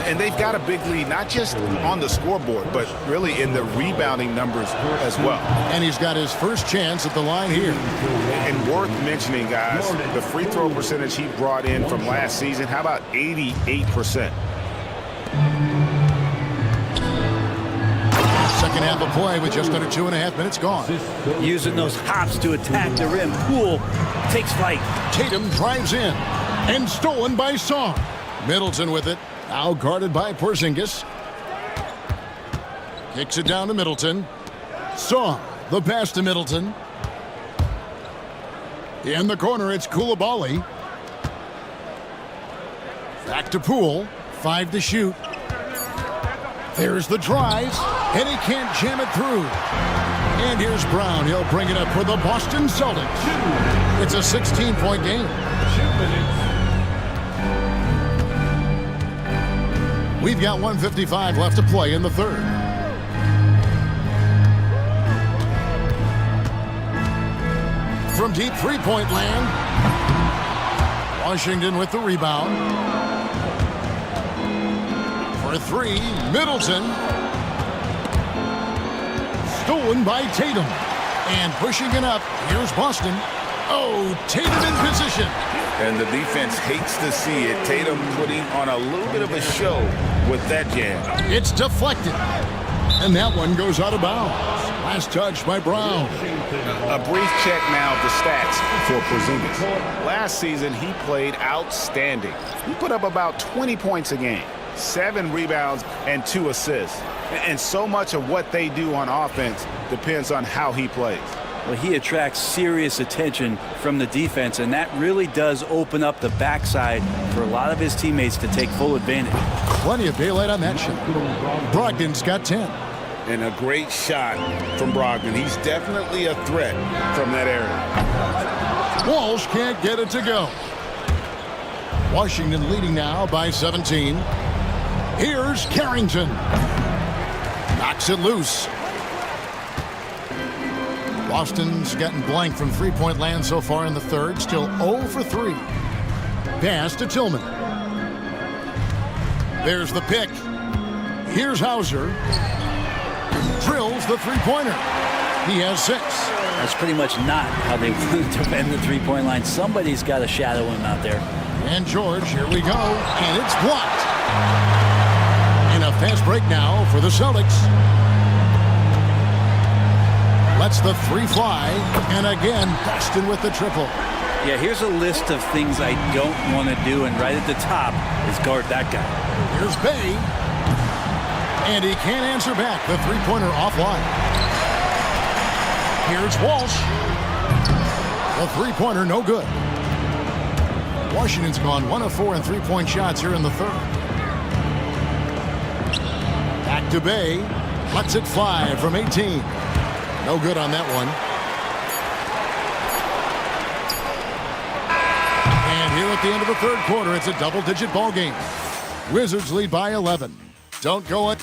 And they've got a big lead, not just on the scoreboard, but really in the rebounding numbers as well. And he's got his first chance at the line here. And worth mentioning, guys, the free throw percentage he brought in from last season, how about 88%? Second half of play with just under 2.5 minutes gone. Using those hops to attack the rim. Poole takes flight. Tatum drives in, and stolen by Song. Middleton with it. Now guarded by Porzingis. Kicks it down to Middleton. Song, the pass to Middleton. In the corner, it's Koulibaly. Back to Poole. 5 to shoot. There's the drive, and he can't jam it through. And here's Brown. He'll bring it up for the Boston Celtics. It's a 16-point game. 2 minutes. We've got 1:55 left to play in the third. From deep three-point land, Washington with the rebound. For 3, Middleton. Stolen by Tatum. And pushing it up, here's Boston. Oh, Tatum in position. And the defense hates to see it. Tatum putting on a little bit of a show with that jam. It's deflected. And that one goes out of bounds. Last touch by Brown. A brief check now of the stats for Porzingis. Last season, he played outstanding. He put up about 20 points a game, 7 rebounds, and 2 assists. And so much of what they do on offense depends on how he plays. Well, he attracts serious attention from the defense, and that really does open up the backside for a lot of his teammates to take full advantage. Plenty of daylight on that shot. Brogdon's got 10. And a great shot from Brogdon. He's definitely a threat from that area. Walsh can't get it to go. Washington leading now by 17. Here's Carrington. Knocks it loose. Boston's gotten blank from three-point land so far in the third. Still 0 for 3. Pass to Tillman. There's the pick. Here's Hauser. Drills the three-pointer. He has 6. That's pretty much not how they defend the three-point line. Somebody's got to shadow him out there. And George, here we go. And it's blocked. And a fast break now for the Celtics. Lets the 3 fly, and again, Boston with the triple. Yeah, here's a list of things I don't want to do, and right at the top is guard that guy. Here's Bay, and he can't answer back. The three-pointer offline. Here's Walsh. The three-pointer no good. Washington's gone 1 of 4 in three-point shots here in the third. Back to Bay, lets it fly from 18. No good on that one. And here at the end of the third quarter, it's a double-digit ball game. Wizards lead by 11. Don't go it.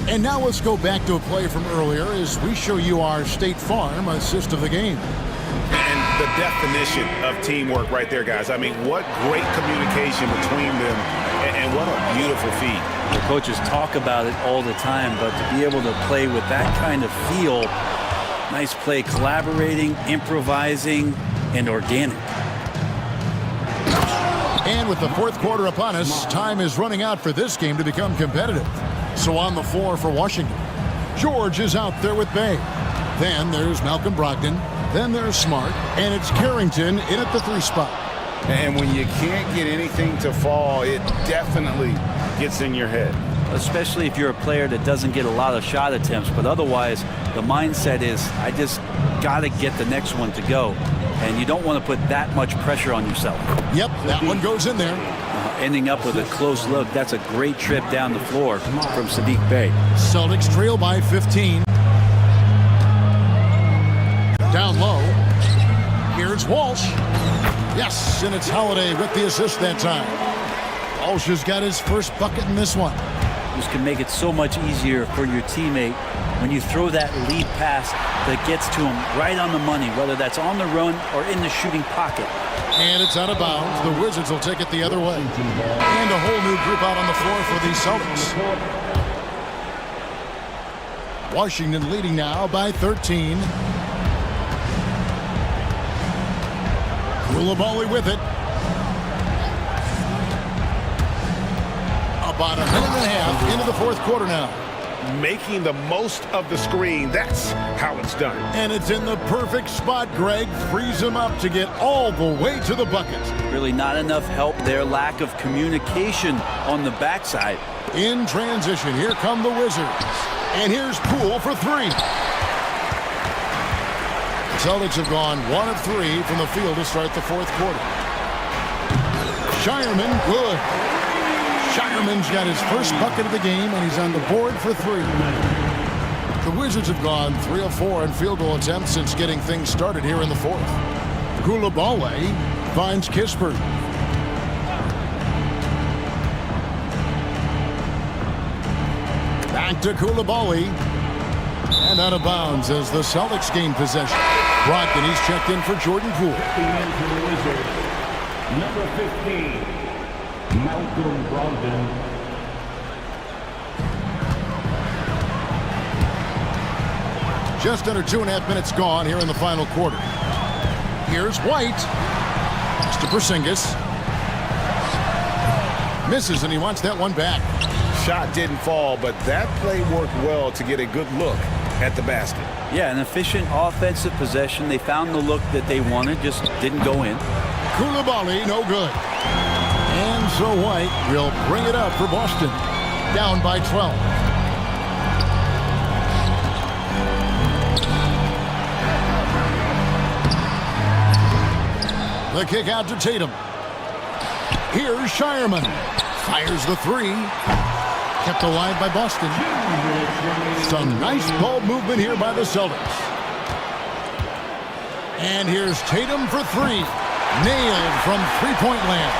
And now let's go back to a play from earlier as we show you our State Farm assist of the game. And the definition of teamwork right there, guys. I mean, what great communication between them, and what a beautiful feed. The coaches talk about it all the time, but to be able to play with that kind of feel, nice play, collaborating, improvising, and organic. And with the fourth quarter upon us, time is running out for this game to become competitive. So on the floor for Washington, George is out there with Bay. Then there's Malcolm Brogdon. Then there's Smart. And it's Carrington in at the 3 spot. And when you can't get anything to fall, it definitely gets in your head. Especially if you're a player that doesn't get a lot of shot attempts, but otherwise the mindset is, I just got to get the next one to go. And you don't want to put that much pressure on yourself. Yep, that one goes in there. Ending up with a close look. That's a great trip down the floor from Sadiq Bey. Celtics trail by 15. Down low. Here's Walsh. Yes, and it's Holiday with the assist that time. Walsh has got his first bucket in this one. This can make it so much easier for your teammate when you throw that lead pass that gets to him right on the money, whether that's on the run or in the shooting pocket. And it's out of bounds. The Wizards will take it the other way. And a whole new group out on the floor for the Celtics. Washington leading now by 13. Koulibaly with it. About a minute and a half into the fourth quarter now. Making the most of the screen. That's how it's done. And it's in the perfect spot. Greg frees him up to get all the way to the bucket. Really not enough help there. Lack of communication on the backside. In transition, here come the Wizards. And here's Poole for three. The Celtics have gone 1 of 3 from the field to start the fourth quarter. Shireman, good. Shireman's got his first bucket of the game, and he's on the board for 3. The Wizards have gone 3 of 4 in field goal attempts since getting things started here in the fourth. Koulibaly finds Kispert. Back to Koulibaly. And out of bounds as the Celtics gain possession. Brogdon, he's checked in for Jordan Poole. Number 15. Malcolm Brogdon. Just under 2.5 minutes gone here in the final quarter. Here's White. It's to Porzingis. Misses, and he wants that one back. Shot didn't fall, but that play worked well to get a good look at the basket. Yeah, an efficient offensive possession. They found the look that they wanted, just didn't go in. Koulibaly, no good. And so White will bring it up for Boston. Down by 12. The kick out to Tatum. Here's Shireman. Fires the 3. Kept alive by Boston. Some nice ball movement here by the Celtics. And here's Tatum for 3. Nailed from three-point land.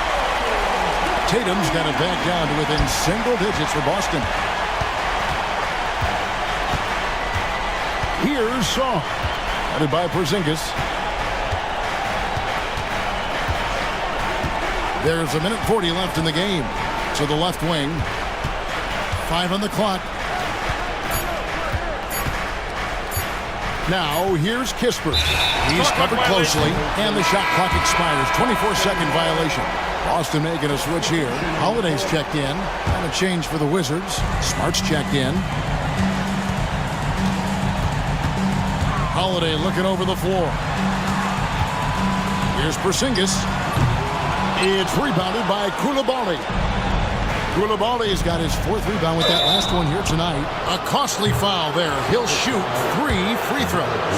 Tatum's got it back down to within single digits for Boston. Here's Shaw. Headed by Porzingis. There's 1:40 left in the game. To the left wing. 5 on the clock. Now here's Kispert. He's covered closely, and the shot clock expires. 24-second violation. Boston making a switch here. Holiday's checked in. And a change for the Wizards. Smart's checked in. Holiday looking over the floor. Here's Porzingis. It's rebounded by Koulibaly. Koulibaly's got his 4th rebound with that last one here tonight. A costly foul there. He'll shoot 3 free throws.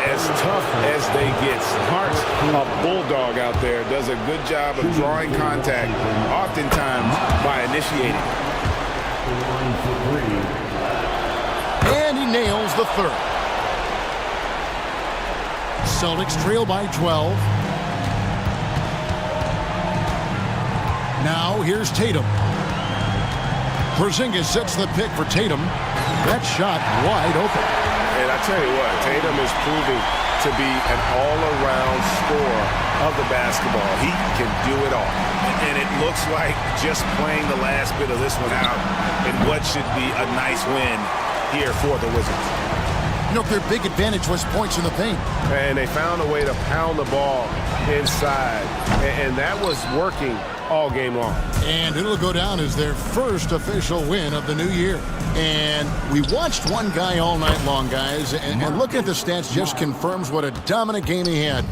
As tough as they get, Smart, a bulldog out there, does a good job of drawing contact, oftentimes by initiating. And he nails the 3rd. Celtics trail by 12. Now here's Tatum. Porzingis sets the pick for Tatum. That shot wide open. And I tell you what, Tatum is proving to be an all-around scorer of the basketball. He can do it all. And it looks like just playing the last bit of this one out in what should be a nice win here for the Wizards. You know, their big advantage was points in the paint. And they found a way to pound the ball inside. And that was working all game long. And it'll go down as their first official win of the new year. And we watched one guy all night long, guys, and looking at the stats just confirms what a dominant game he had.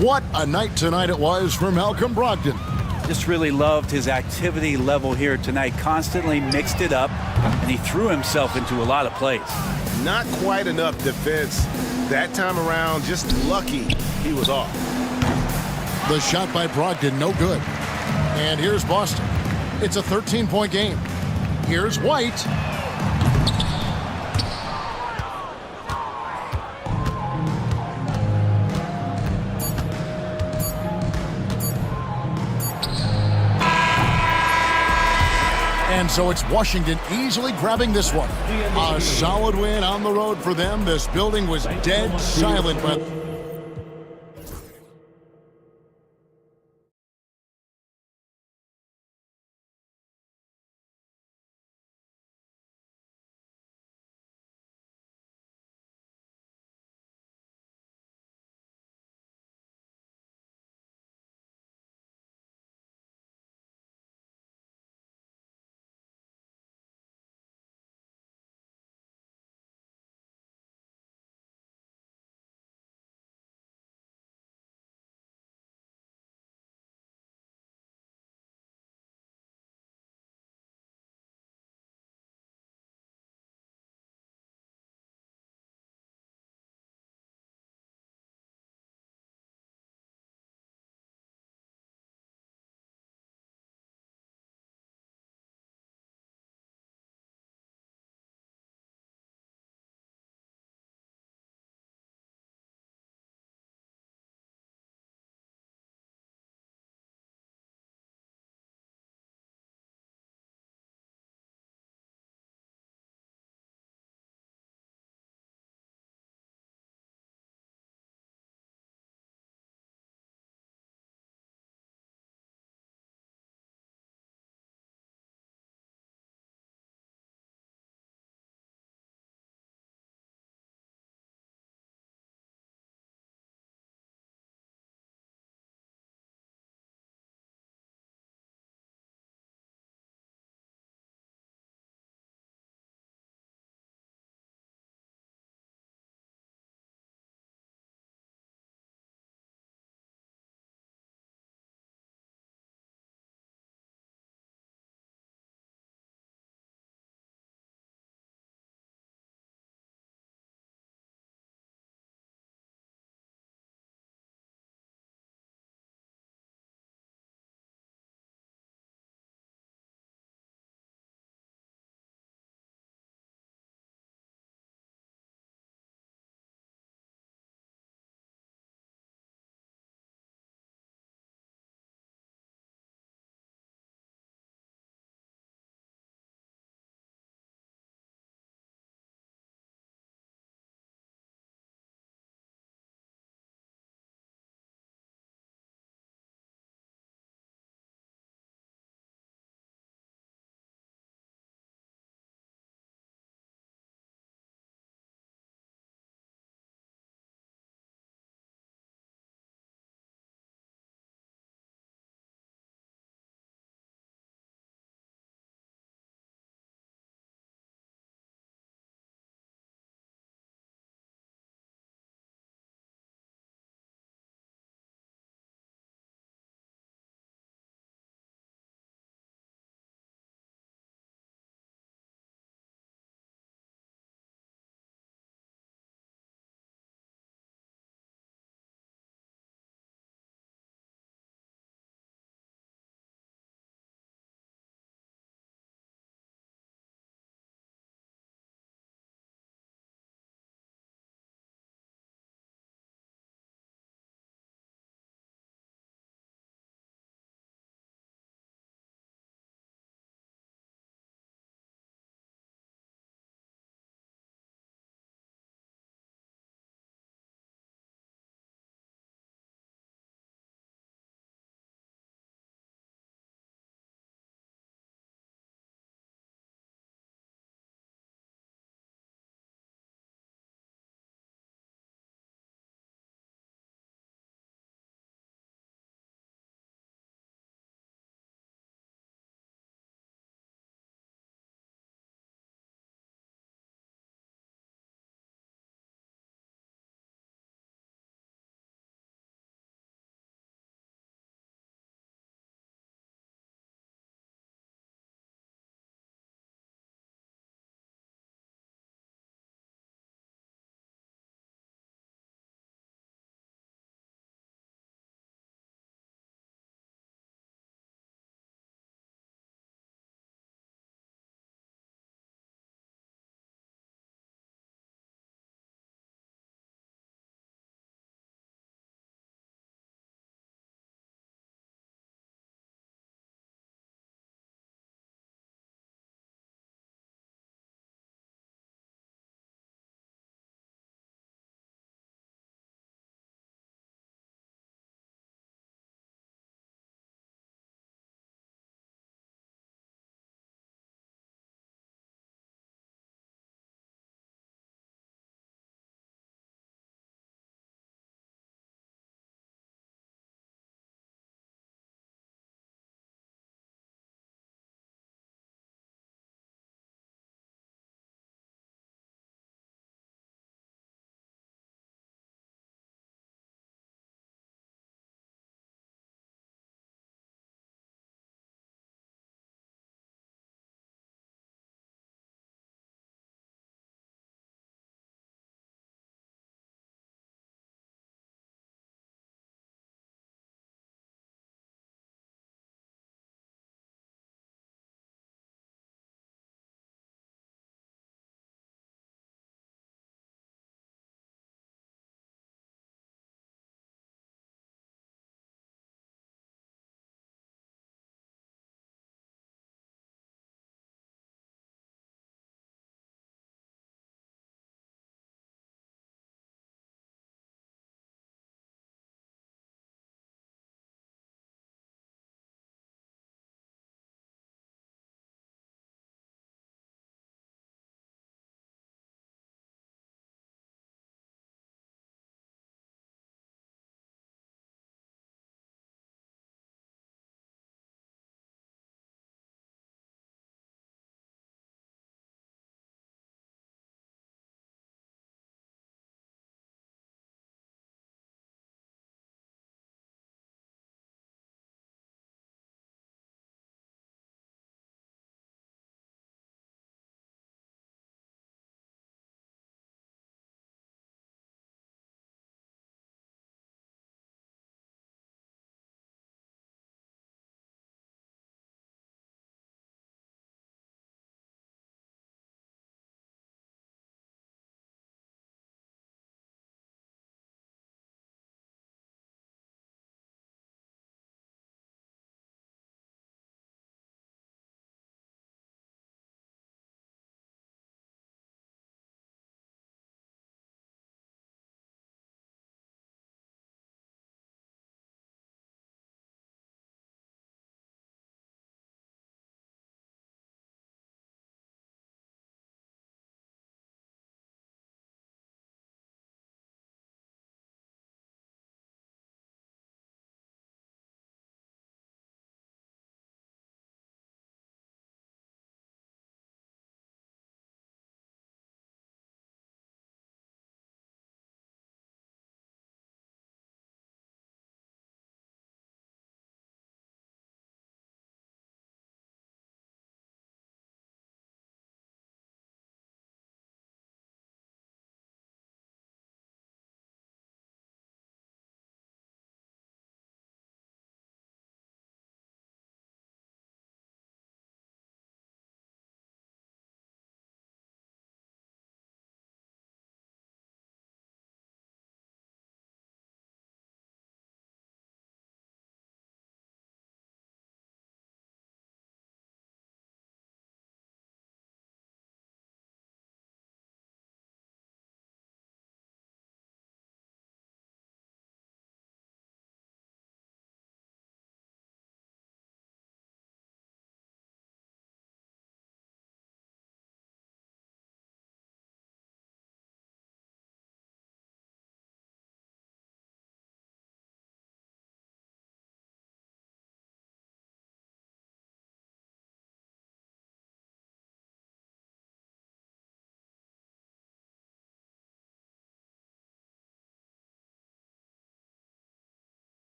What a night tonight it was for Malcolm Brogdon. Just really loved his activity level here tonight. Constantly mixed it up, and he threw himself into a lot of plays. Not quite enough defense that time around. Just lucky he was off. The shot by Brogdon, no good. And here's Boston. It's a 13-point game. Here's White. And so it's Washington easily grabbing this one. A solid win on the road for them. This building was dead silent, but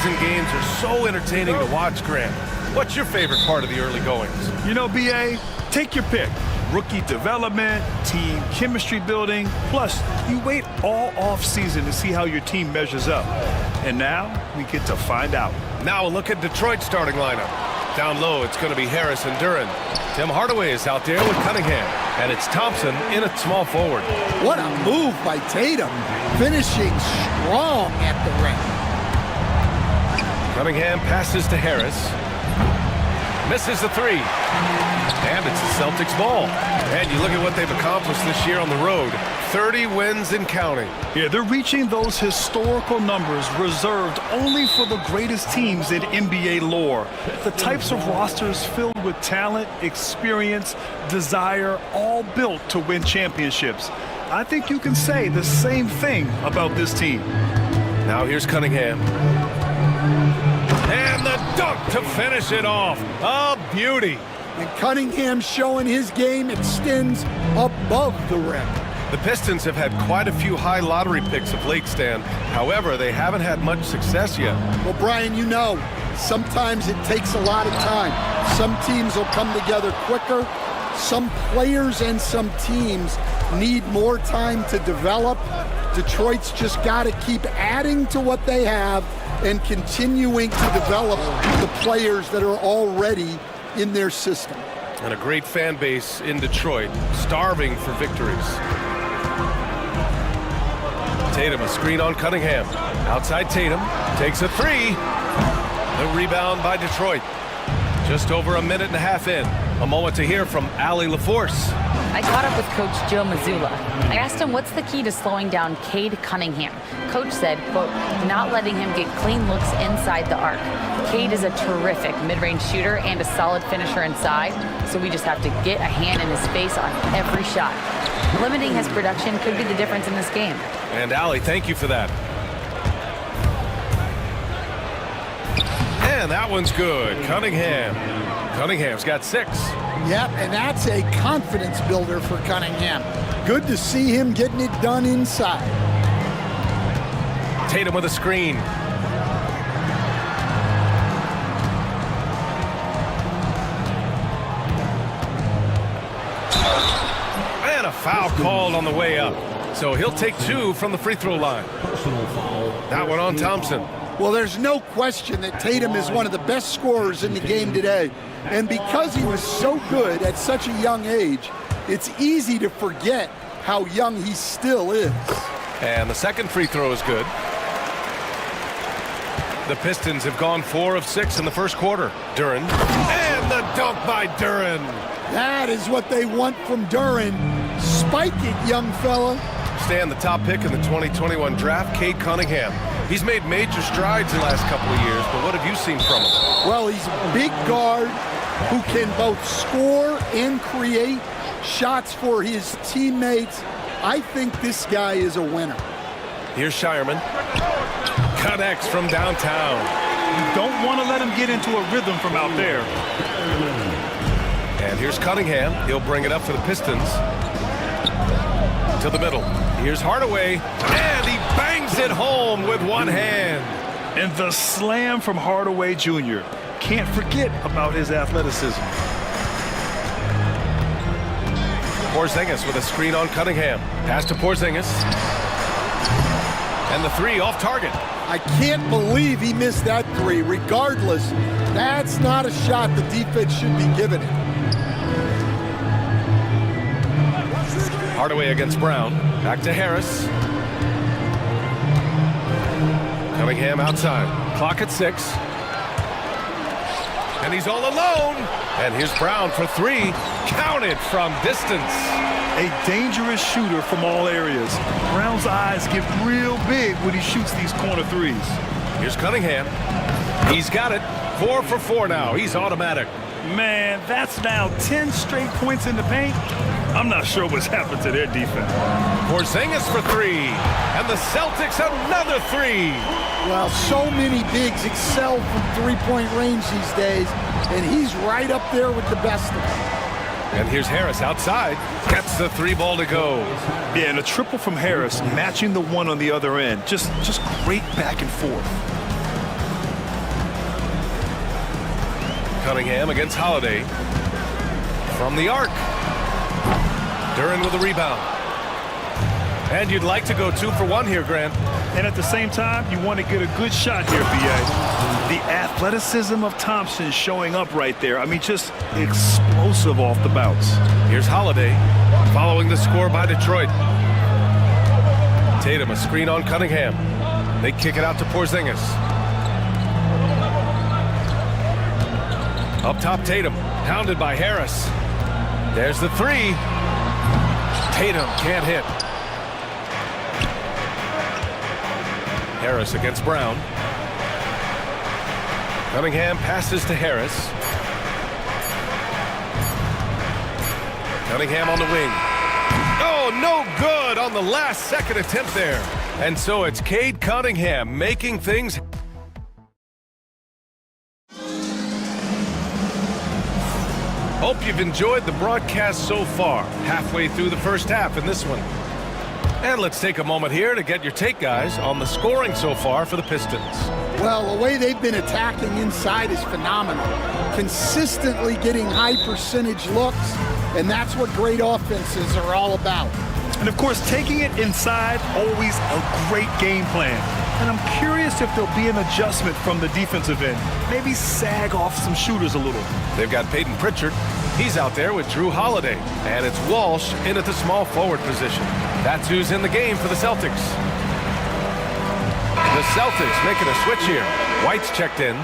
preseason games are so entertaining to watch, Grant. What's your favorite part of the early goings? You know, BA, take your pick. Rookie development, team chemistry building, plus you wait all off-season to see how your team measures up. And now we get to find out. Now a look at Detroit's starting lineup. Down low, it's going to be Harris and Duran. Tim Hardaway is out there with Cunningham. And it's Thompson in at small forward. What a move by Tatum, finishing strong at the rim. Cunningham passes to Harris. Misses the three. And it's the Celtics ball. And you look at what they've accomplished this year on the road. 30 wins and counting. Yeah, they're reaching those historical numbers reserved only for the greatest teams in NBA lore. The types of rosters filled with talent, experience, desire, all built to win championships. I think you can say the same thing about this team. Now here's Cunningham. And the dunk to finish it off. A beauty. And Cunningham showing his game extends above the rim. The Pistons have had quite a few high lottery picks of late, Stan. However, they haven't had much success yet. Well, Brian, you know, sometimes it takes a lot of time. Some teams will come together quicker. Some players and some teams need more time to develop. Detroit's just got to keep adding to what they have and continuing to develop the players that are already in their system. And a great fan base in Detroit, starving for victories. Tatum, a screen on Cunningham. Outside Tatum, takes a three. The rebound by Detroit. Just over a minute and a half in. A moment to hear from Allie LaForce. I caught up with Coach Joe Mazzulla. I asked him what's the key to slowing down Cade Cunningham. Coach said, quote, not letting him get clean looks inside the arc. Cade is a terrific mid-range shooter and a solid finisher inside, so we just have to get a hand in his face on every shot. Limiting his production could be the difference in this game. And Allie, thank you for that. And that one's good. Cunningham's got 6. Yep, and that's a confidence builder for Cunningham. Good to see him getting it done inside. Tatum with a screen. And a foul called on the way up. So he'll take 2 from the free throw line. That one on Thompson. Well, there's no question that Tatum is one of the best scorers in the game today. And because he was so good at such a young age, it's easy to forget how young he still is. And the second free throw is good. The Pistons have gone 4 of 6 in the first quarter. Duran. And the dunk by Duran. That is what they want from Duran. Spike it, young fella. Stan, the top pick in the 2021 draft, Cade Cunningham. He's made major strides in the last couple of years, but what have you seen from him? Well, he's a big guard who can both score and create shots for his teammates. I think this guy is a winner. Here's Shireman. Connects from downtown. You don't want to let him get into a rhythm from out there. And here's Cunningham. He'll bring it up for the Pistons. To the middle. Here's Hardaway. And he bangs it home with one hand. And the slam from Hardaway Jr. Can't forget about his athleticism. Porzingis with a screen on Cunningham. Pass to Porzingis. And the three off target. I can't believe he missed that three. Regardless, that's not a shot the defense should be giving it. Hardaway against Brown. Back to Harris. Cunningham outside. Clock at 6. And he's all alone. And here's Brown for 3. Counted from distance. A dangerous shooter from all areas. Brown's eyes get real big when he shoots these corner threes. Here's Cunningham. He's got it. 4 for 4 now. He's automatic. Man, that's now 10 straight points in the paint. I'm not sure what's happened to their defense. Porzingis for 3. And the Celtics another 3. Well, so many bigs excel from three-point range these days, and he's right up there with the best of them. And here's Harris outside. Gets the 3 ball to go. Yeah, and a triple from Harris, matching the one on the other end. Just great back and forth. Cunningham against Holiday. From the arc. Duran with a rebound. And you'd like to go 2 for 1 here, Grant. And at the same time, you want to get a good shot here, B.A. The athleticism of Thompson showing up right there. I mean, just explosive off the bounce. Here's Holiday following the score by Detroit. Tatum, a screen on Cunningham. They kick it out to Porzingis. Up top, Tatum, pounded by Harris. There's the 3. Tatum can't hit. Harris against Brown. Cunningham passes to Harris. Cunningham on the wing. Oh, no good on the last second attempt there. And so it's Cade Cunningham making things. Hope you've enjoyed the broadcast so far. Halfway through the first half in this one. And let's take a moment here to get your take, guys, on the scoring so far for the Pistons. Well, the way they've been attacking inside is phenomenal. Consistently getting high percentage looks, and that's what great offenses are all about. And of course, taking it inside, always a great game plan. And I'm curious if there'll be an adjustment from the defensive end. Maybe sag off some shooters a little. They've got Peyton Pritchard. He's out there with Drew Holiday. And it's Walsh in at the small forward position. That's who's in the game for the Celtics. The Celtics making a switch here. White's checked in.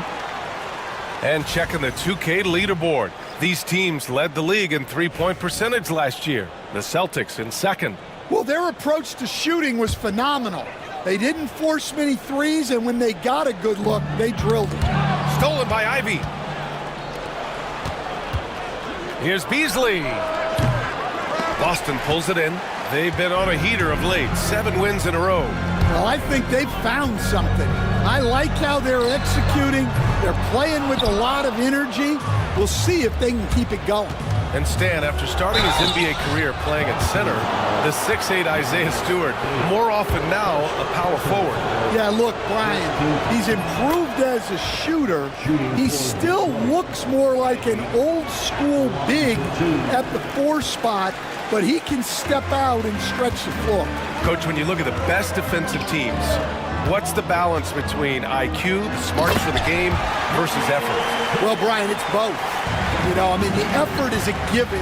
And checking the 2K leaderboard. These teams led the league in three-point percentage last year. The Celtics in second. Well, their approach to shooting was phenomenal. They didn't force many threes, and when they got a good look, they drilled it. Stolen by Ivy. Here's Beasley. Boston pulls it in. They've been on a heater of late. 7 wins in a row. Well, I think they've found something. I like how they're executing. They're playing with a lot of energy. We'll see if they can keep it going. And Stan, after starting his NBA career playing at center, the 6'8" Isaiah Stewart, more often now a power forward. Yeah, look, Brian, he's improved as a shooter. He still looks more like an old school big at the 4 spot, but he can step out and stretch the floor. Coach, when you look at the best defensive teams, what's the balance between IQ, the smarts for the game, versus effort? Well, Brian, it's both. You know, I mean, the effort is a given.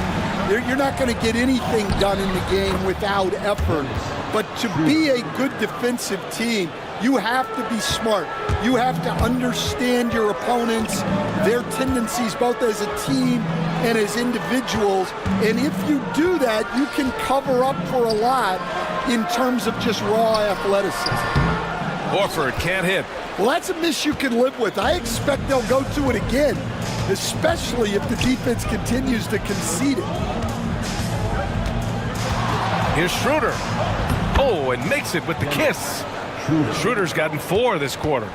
You're not going to get anything done in the game without effort. But to be a good defensive team, you have to be smart. You have to understand your opponents, their tendencies, both as a team and as individuals. And if you do that, you can cover up for a lot in terms of just raw athleticism. Horford can't hit. Well, that's a miss you can live with. I expect they'll go to it again, especially if the defense continues to concede it. Here's Schroeder. Oh, and makes it with the kiss. Schroeder's gotten 4 this quarter.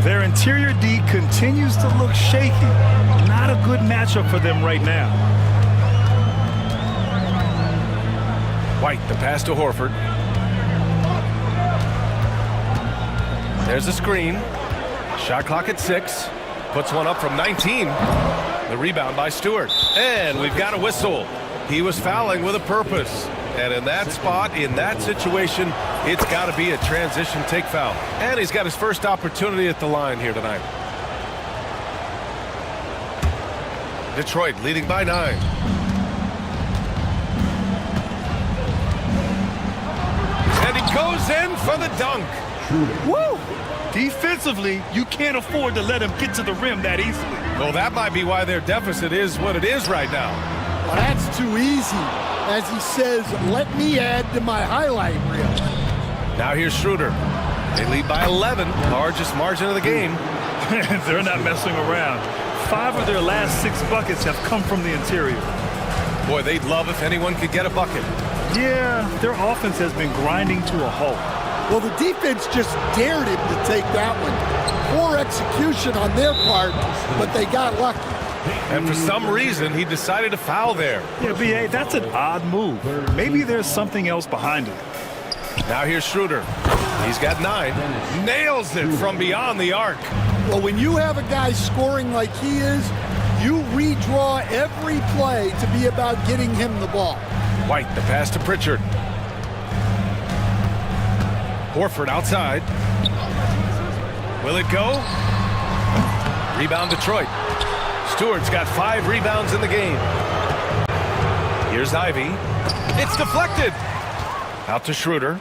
Their interior D continues to look shaky. Not a good matchup for them right now. White, the pass to Horford. There's a screen. Shot clock at 6. Puts one up from 19. The rebound by Stewart. And we've got a whistle. He was fouling with a purpose. And in that spot, in that situation, it's got to be a transition take foul. And he's got his first opportunity at the line here tonight. Detroit leading by 9. And he goes in for the dunk. Woo! Defensively, you can't afford to let him get to the rim that easily. Well, that might be why their deficit is what it is right now. Well, that's too easy. As he says, let me add to my highlight reel. Now here's Schroeder. They lead by 11, largest margin of the game. They're not messing around. 5 of their last 6 buckets have come from the interior. Boy, they'd love if anyone could get a bucket. Yeah, their offense has been grinding to a halt. Well, the defense just dared him to take that one. Poor execution on their part, but they got lucky. And for some reason, he decided to foul there. Yeah, B.A., that's an odd move. Maybe there's something else behind it. Now here's Schroeder. He's got 9. Nails it from beyond the arc. Well, when you have a guy scoring like he is, You redraw every play to be about getting him the ball. White, the pass to Pritchard. Horford outside. Will it go? Rebound Detroit. Stewart's got 5 rebounds in the game. Here's Ivy. It's deflected. Out to Schroeder.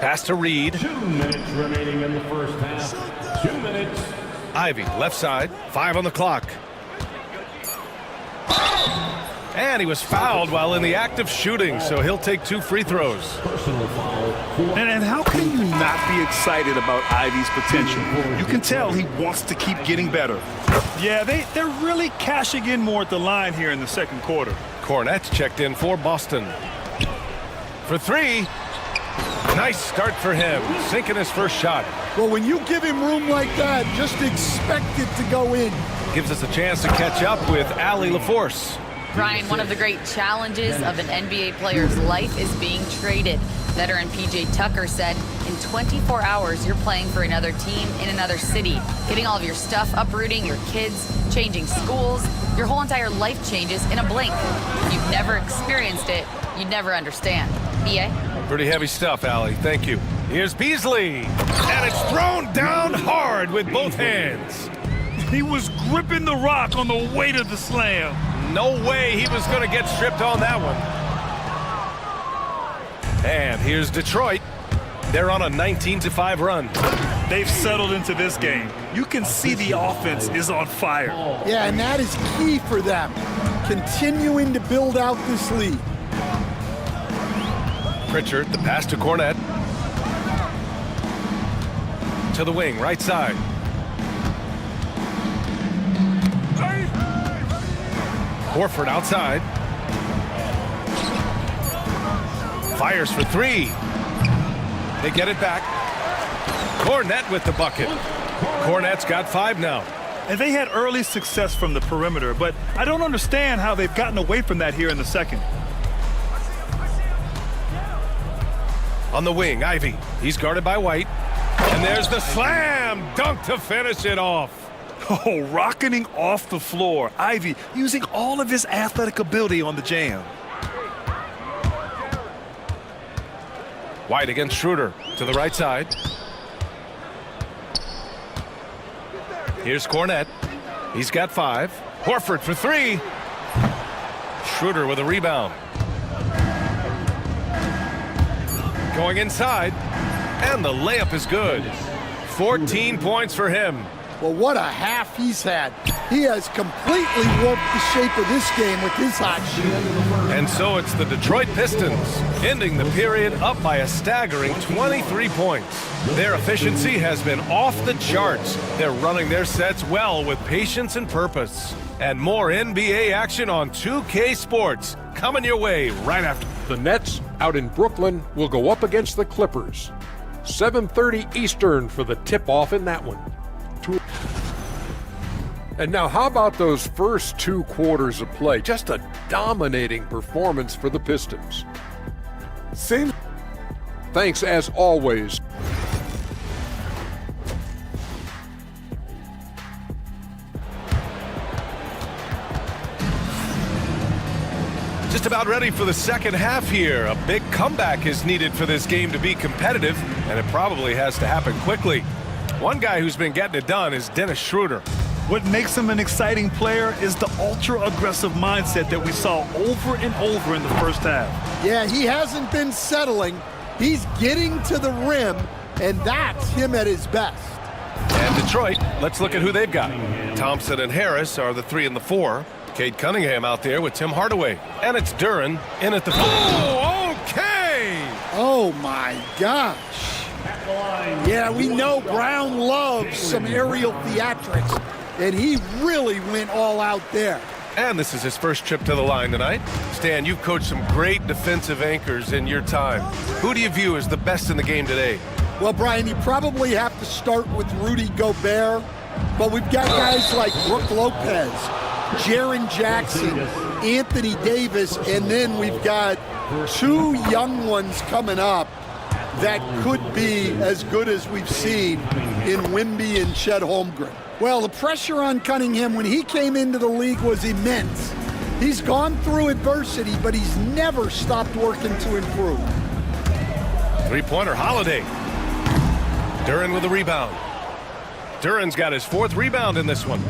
Pass to Reed. 2 minutes remaining in the first half. 2 minutes. Ivy, left side. 5 on the clock. And he was fouled while in the act of shooting, so he'll take 2 free throws. Personal foul. And how can you not be excited about Ivy's potential? You can tell he wants to keep getting better. Yeah, they're really cashing in more at the line here in the second quarter. Cornette's checked in for Boston. For 3. Nice start for him, sinking his first shot. Well, when you give him room like that, just expect it to go in. Gives us a chance to catch up with Allie LaForce. Brian, one of the great challenges of an NBA player's life is being traded. Veteran PJ Tucker said, in 24 hours, you're playing for another team in another city, getting all of your stuff, uprooting your kids, changing schools. Your whole entire life changes in a blink. If you've never experienced it, you'd never understand. BA? Pretty heavy stuff, Allie. Thank you. Here's Beasley. And it's thrown down hard with both hands. He was gripping the rock on the weight of the slam. No way he was going to get stripped on that one. And here's Detroit. They're on a 19-5 run. They've settled into this game. You can see the offense is on fire. Yeah, and that is key for them, continuing to build out this lead. Pritchard, the pass to Cornette. To the wing, right side. Horford outside. Fires for 3. They get it back. Cornette with the bucket. Cornette's got 5 now. And they had early success from the perimeter, but I don't understand how they've gotten away from that here in the second. On the wing, Ivy. He's guarded by White. And there's the slam dunk to finish it off. Oh, rocketing off the floor. Ivy using all of his athletic ability on the jam. White against Schroeder to the right side. Here's Cornette. He's got 5. Horford for 3. Schroeder with a rebound. Going inside. And the layup is good. 14 points for him. Well, what a half he's had. He has completely warped the shape of this game with his hot shooting. And so it's the Detroit Pistons, ending the period up by a staggering 23 points. Their efficiency has been off the charts. They're running their sets well with patience and purpose. And more NBA action on 2K Sports coming your way right after. The Nets out in Brooklyn will go up against the Clippers. 7:30 Eastern for the tip-off in that one. And now how about those first 2 quarters of play? Just a dominating performance for the Pistons. Thanks as always. Just about ready for the second half here. A big comeback is needed for this game to be competitive, and it probably has to happen quickly. One guy who's been getting it done is Dennis Schroeder. What makes him an exciting player is the ultra-aggressive mindset that we saw over and over in the first half. Yeah, he hasn't been settling. He's getting to the rim, and that's him at his best. And Detroit, let's look at who they've got. Thompson and Harris are the 3 and the 4. Cade Cunningham out there with Tim Hardaway. And it's Duren in at the... Oh, okay! Oh, my gosh. Yeah, we know Brown loves some aerial theatrics, and he really went all out there. And this is his first trip to the line tonight. Stan, you've coached some great defensive anchors in your time. Who do you view as the best in the game today? Well, Brian, you probably have to start with Rudy Gobert, but we've got guys like Brook Lopez, Jaren Jackson, Anthony Davis, and then we've got 2 young ones coming up that could be as good as we've seen in Wimby and Chet Holmgren. Well, the pressure on Cunningham when he came into the league was immense. He's gone through adversity, but he's never stopped working to improve. Three-pointer, Holiday. Duren with the rebound. Duren's got his 4th rebound in this one.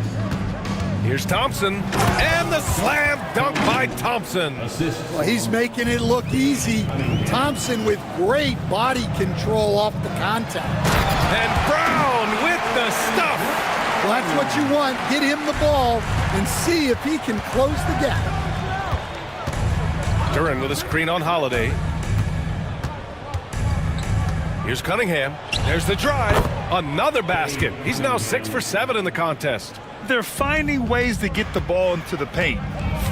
Here's Thompson, and the slam dunk by Thompson. Well, he's making it look easy. Thompson with great body control off the contact. And Brown with the stuff. Well, that's what you want. Get him the ball and see if he can close the gap. Duren with a screen on Holiday. Here's Cunningham. There's the drive. Another basket. He's now 6 for 7 in the contest. They're finding ways to get the ball into the paint.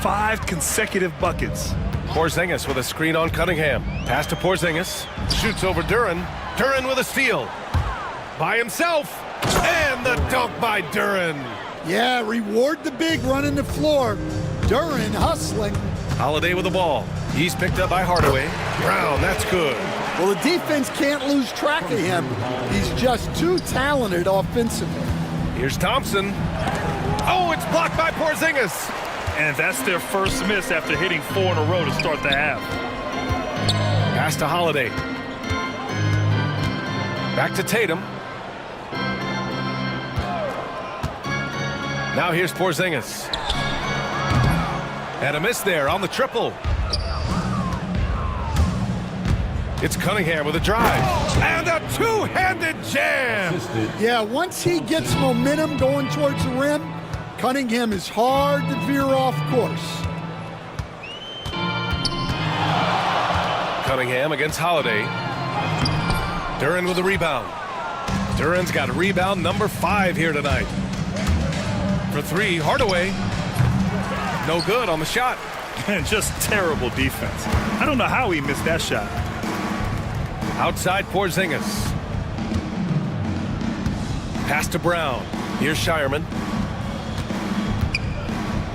5 consecutive buckets. Porzingis with a screen on Cunningham. Pass to Porzingis. Shoots over Duren. Duren with a steal. By himself. And the dunk by Duren. Yeah, reward the big running the floor. Duren hustling. Holiday with the ball. He's picked up by Hardaway. Brown, that's good. Well, the defense can't lose track of him. He's just too talented offensively. Here's Thompson. Oh, it's blocked by Porzingis. And that's their first miss after hitting 4 in a row to start the half. Pass to Holiday. Back to Tatum. Now here's Porzingis. And a miss there on the triple. It's Cunningham with a drive. And a two-handed jam. Yeah, once he gets momentum going towards the rim, Cunningham is hard to veer off course. Cunningham against Holiday. Duren with the rebound. Duren's got rebound number 5 here tonight. For 3, Hardaway. No good on the shot. Just terrible defense. I don't know how he missed that shot. Outside Porzingis. Pass to Brown. Here's Shireman.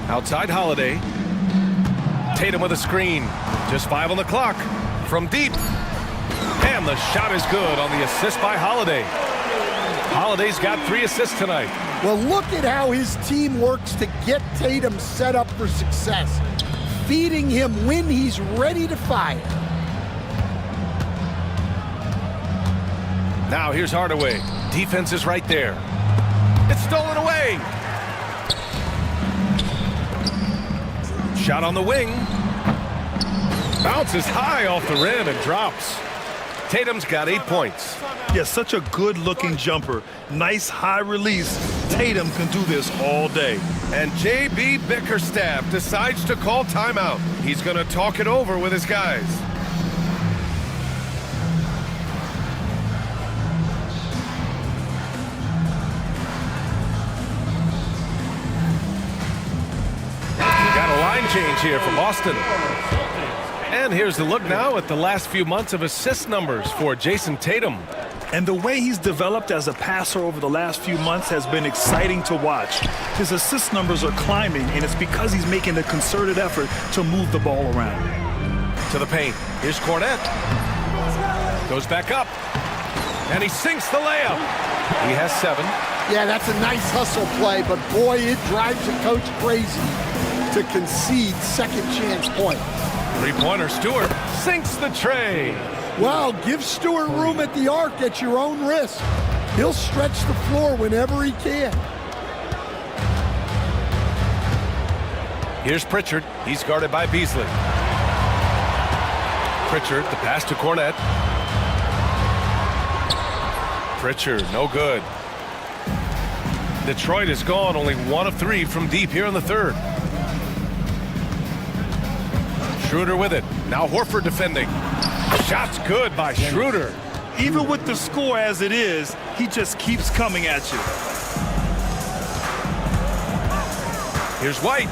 Outside Holiday. Tatum with a screen. Just 5 on the clock. From deep. And the shot is good on the assist by Holiday. Holiday's got 3 assists tonight. Well, look at how his team works to get Tatum set up for success. Feeding him when he's ready to fire. Now here's Hardaway. Defense is right there. It's stolen away. Shot on the wing. Bounces high off the rim and drops. Tatum's got 8 points. Yeah, such a good-looking jumper. Nice high release. Tatum can do this all day. And J.B. Bickerstaff decides to call timeout. He's going to talk it over with his guys. Change here for Boston. And here's the look now at the last few months of assist numbers for Jason Tatum. And the way he's developed as a passer over the last few months has been exciting to watch. His assist numbers are climbing, and it's because he's making a concerted effort to move the ball around. To the paint. Here's Cornette. Goes back up. And he sinks the layup. He has 7. Yeah, that's a nice hustle play, but boy, it drives a coach crazy to concede second chance point. 3-pointer, Stewart sinks the tray. Well, give Stewart room at the arc at your own risk. He'll stretch the floor whenever he can. Here's Pritchard. He's guarded by Beasley. Pritchard, the pass to Cornette. Pritchard, no good. Detroit is gone, only 1 of 3 from deep here in the 3rd. Schroeder with it. Now Horford defending. Shot's good by Schroeder. Even with the score as it is, he just keeps coming at you. Here's White.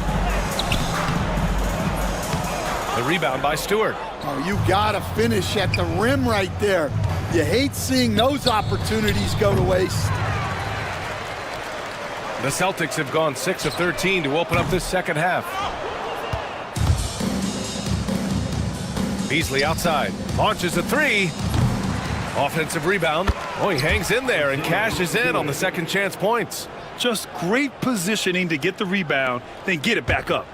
The rebound by Stewart. Oh, you gotta finish at the rim right there. You hate seeing those opportunities go to waste. The Celtics have gone 6 of 13 to open up this second half. Beasley outside. Launches a 3. Offensive rebound. Oh, he hangs in there and cashes in on the second chance points. Just great positioning to get the rebound, then get it back up.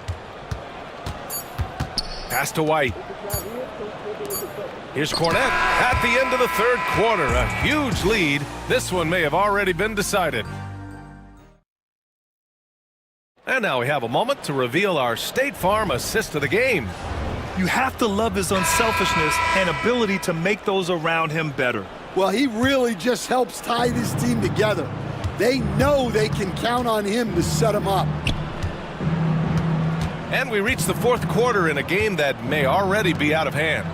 Pass to White. Here's Cornette at the end of the third quarter. A huge lead. This one may have already been decided. And now we have a moment to reveal our State Farm assist of the game. You have to love his unselfishness and ability to make those around him better. Well, he really just helps tie this team together. They know they can count on him to set them up. And we reach the fourth quarter in a game that may already be out of hand.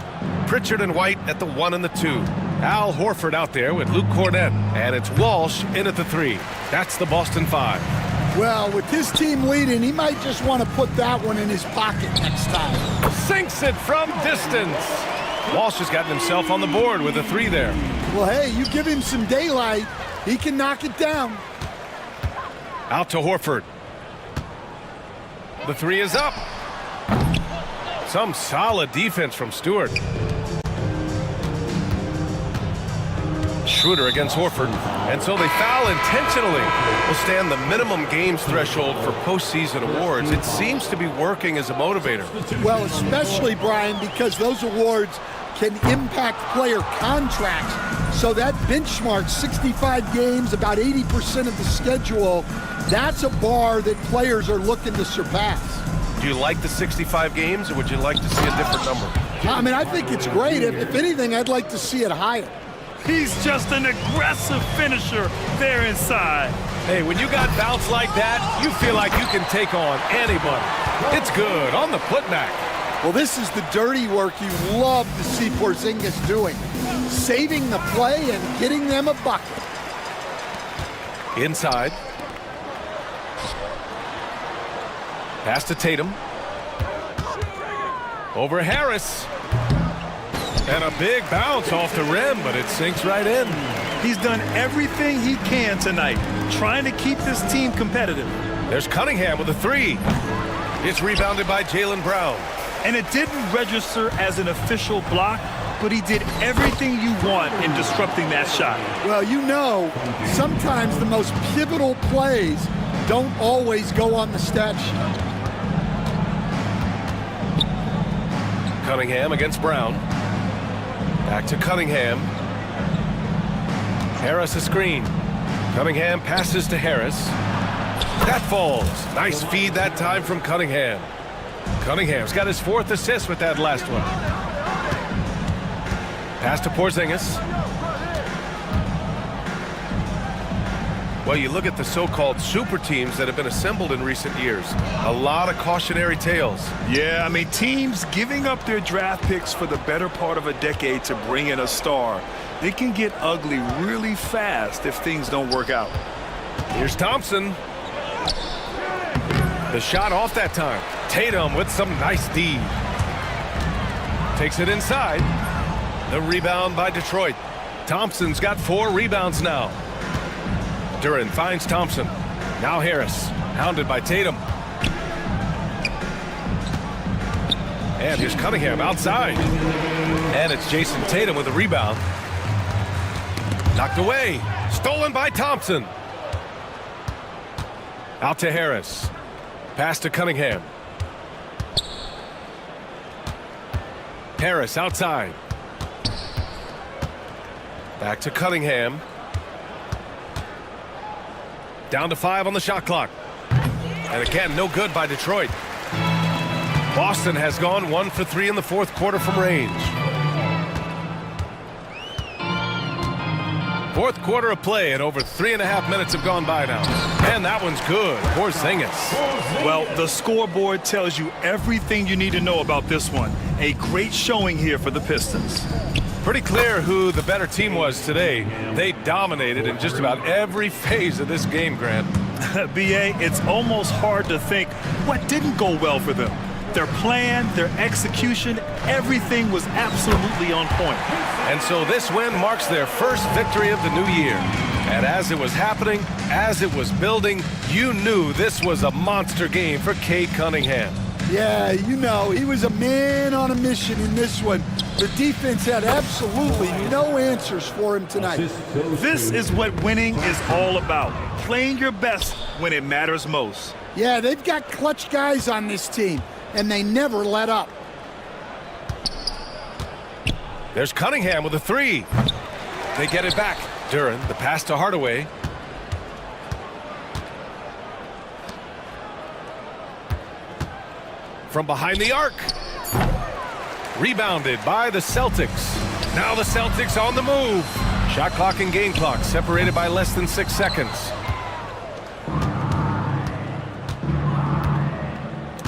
Pritchard and White at the 1 and the 2. Al Horford out there with Luke Cornette. And it's Walsh in at the 3. That's the Boston 5. Well, with his team leading, he might just want to put that one in his pocket next time. Sinks it from distance. Walsh has gotten himself on the board with a 3 there. Well, hey, you give him some daylight, he can knock it down. Out to Horford. The 3 is up. Some solid defense from Stewart. Schroeder against Horford. And so they foul intentionally. Will stand the minimum games threshold for postseason awards. It seems to be working as a motivator. Well, especially, Brian, because those awards can impact player contracts. So that benchmark, 65 games, about 80% of the schedule, that's a bar that players are looking to surpass. Do you like the 65 games, or would you like to see a different number? I mean, I think it's great. If anything, I'd like to see it higher. He's just an aggressive finisher there inside. Hey, when you got bounce like that, you feel like you can take on anybody. It's good on the putback. Well, this is the dirty work you love to see Porzingis doing. Saving the play and getting them a bucket. Inside. Pass to Tatum. Over Harris. And a big bounce off the rim, but it sinks right in. He's done everything he can tonight, trying to keep this team competitive. There's Cunningham with a 3. It's rebounded by Jaylen Brown. And it didn't register as an official block, but he did everything you want in disrupting that shot. Well, you know, sometimes the most pivotal plays don't always go on the stat sheet. Cunningham against Brown. Back to Cunningham. Harris a screen. Cunningham passes to Harris. That falls. Nice feed that time from Cunningham. Cunningham's got his 4th assist with that last one. Pass to Porzingis. Well, you look at the so-called super teams that have been assembled in recent years. A lot of cautionary tales. Yeah, I mean, teams giving up their draft picks for the better part of a decade to bring in a star. It can get ugly really fast if things don't work out. Here's Thompson. The shot off that time. Tatum with some nice D. Takes it inside. The rebound by Detroit. Thompson's got 4 rebounds now. Duran finds Thompson. Now Harris, hounded by Tatum. And here's Cunningham outside. And it's Jason Tatum with a rebound. Knocked away. Stolen by Thompson. Out to Harris. Pass to Cunningham. Harris outside. Back to Cunningham. Down to 5 on the shot clock. And again, no good by Detroit. Boston has gone 1 for 3 in the 4th quarter from range. 4th quarter of play, and over 3.5 minutes have gone by now. And that one's good. Porzingis. Well, the scoreboard tells you everything you need to know about this one. A great showing here for the Pistons. Pretty clear who the better team was today. They dominated in just about every phase of this game, Grant. B.A., it's almost hard to think what didn't go well for them. Their plan, their execution, everything was absolutely on point. And so this win marks their first victory of the new year. And as it was happening, as it was building, you knew this was a monster game for Cade Cunningham. Yeah, you know, he was a man on a mission in this one. The defense had absolutely no answers for him tonight. This is what winning is all about. Playing your best when it matters most. Yeah, they've got clutch guys on this team, and they never let up. There's Cunningham with a three. They get it back. Duran, the pass to Hardaway. From behind the arc. Rebounded by the Celtics. Now the Celtics on the move. Shot clock and game clock separated by less than 6 seconds.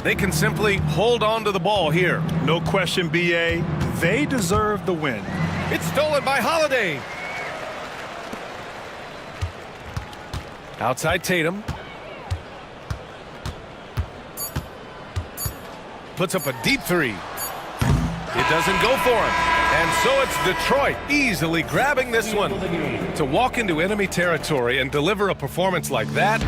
They can simply hold on to the ball here. No question, BA. They deserve the win. It's stolen by Holiday. Outside Tatum. Puts up a deep three. It doesn't go for him. And so it's Detroit easily grabbing this one. To walk into enemy territory and deliver a performance like that,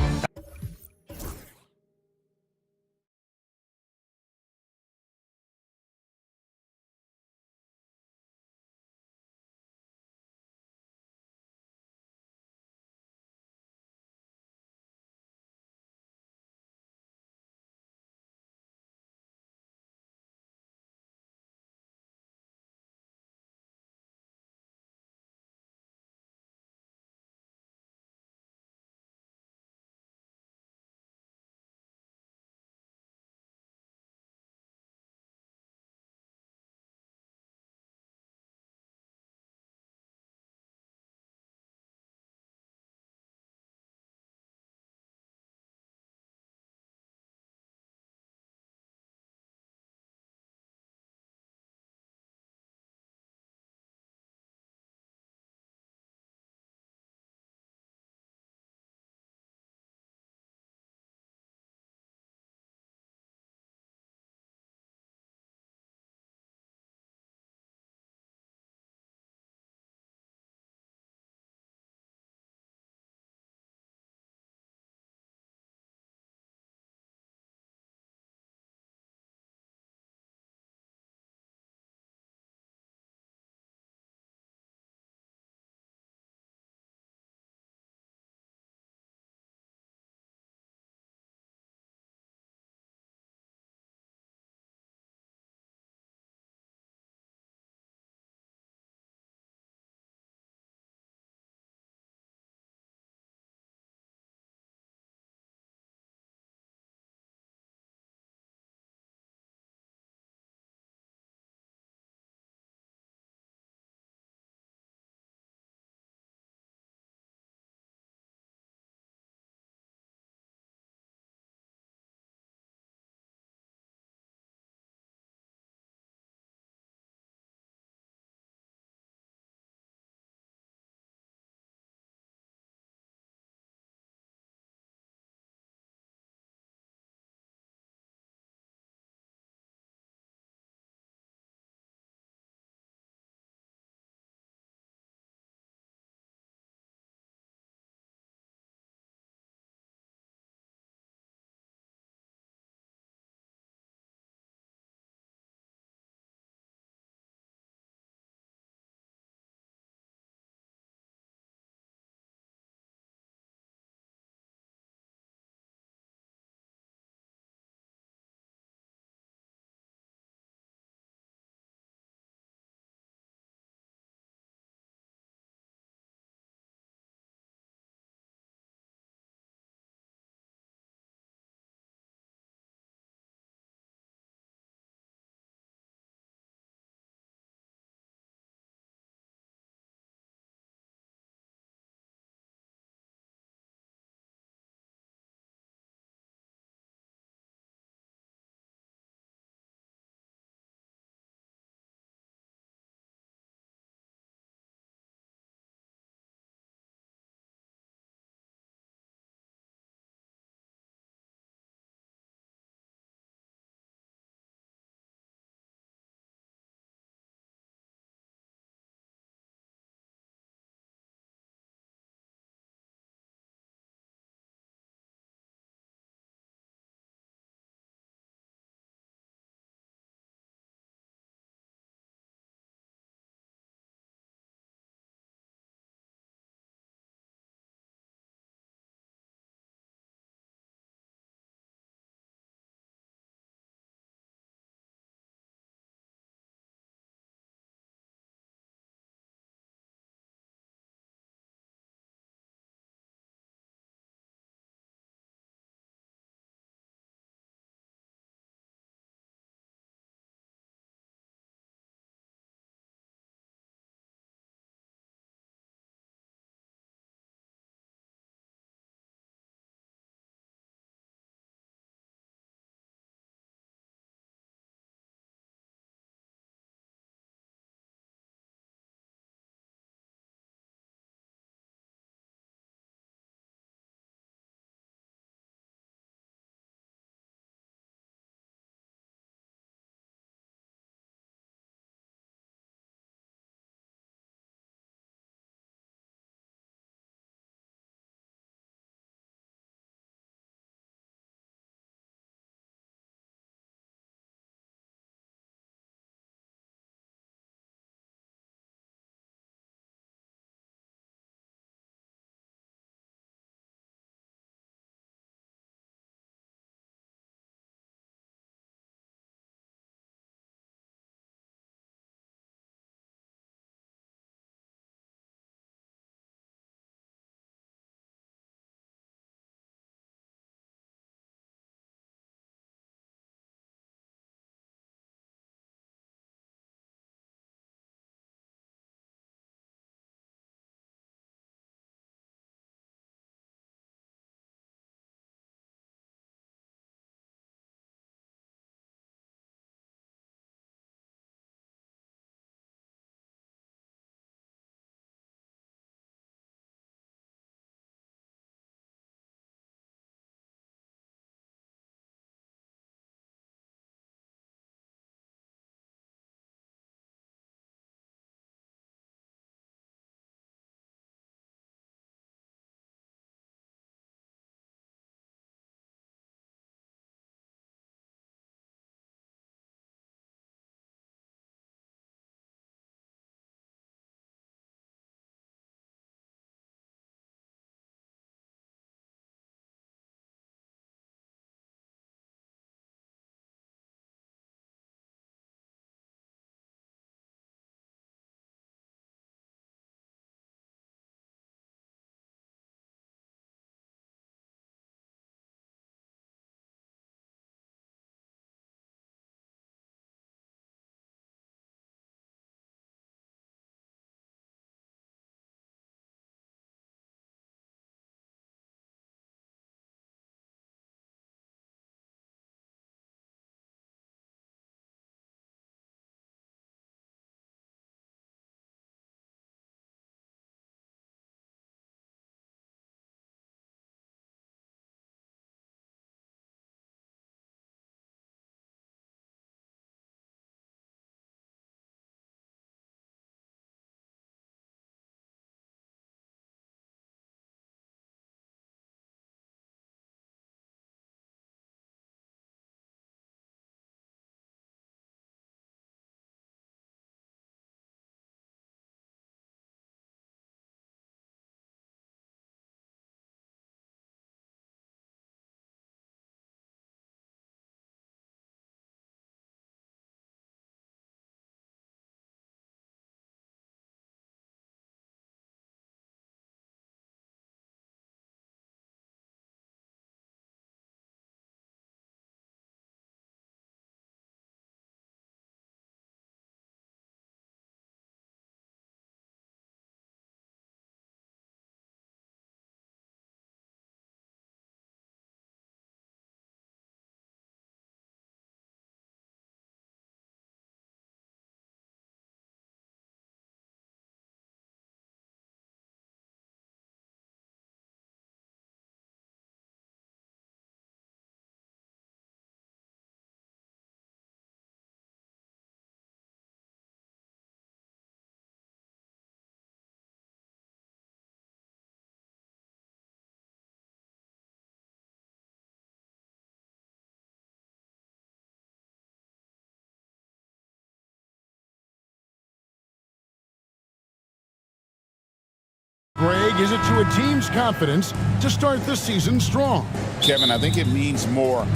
Greg, is it to a team's confidence to start the season strong? Kevin, I think it means more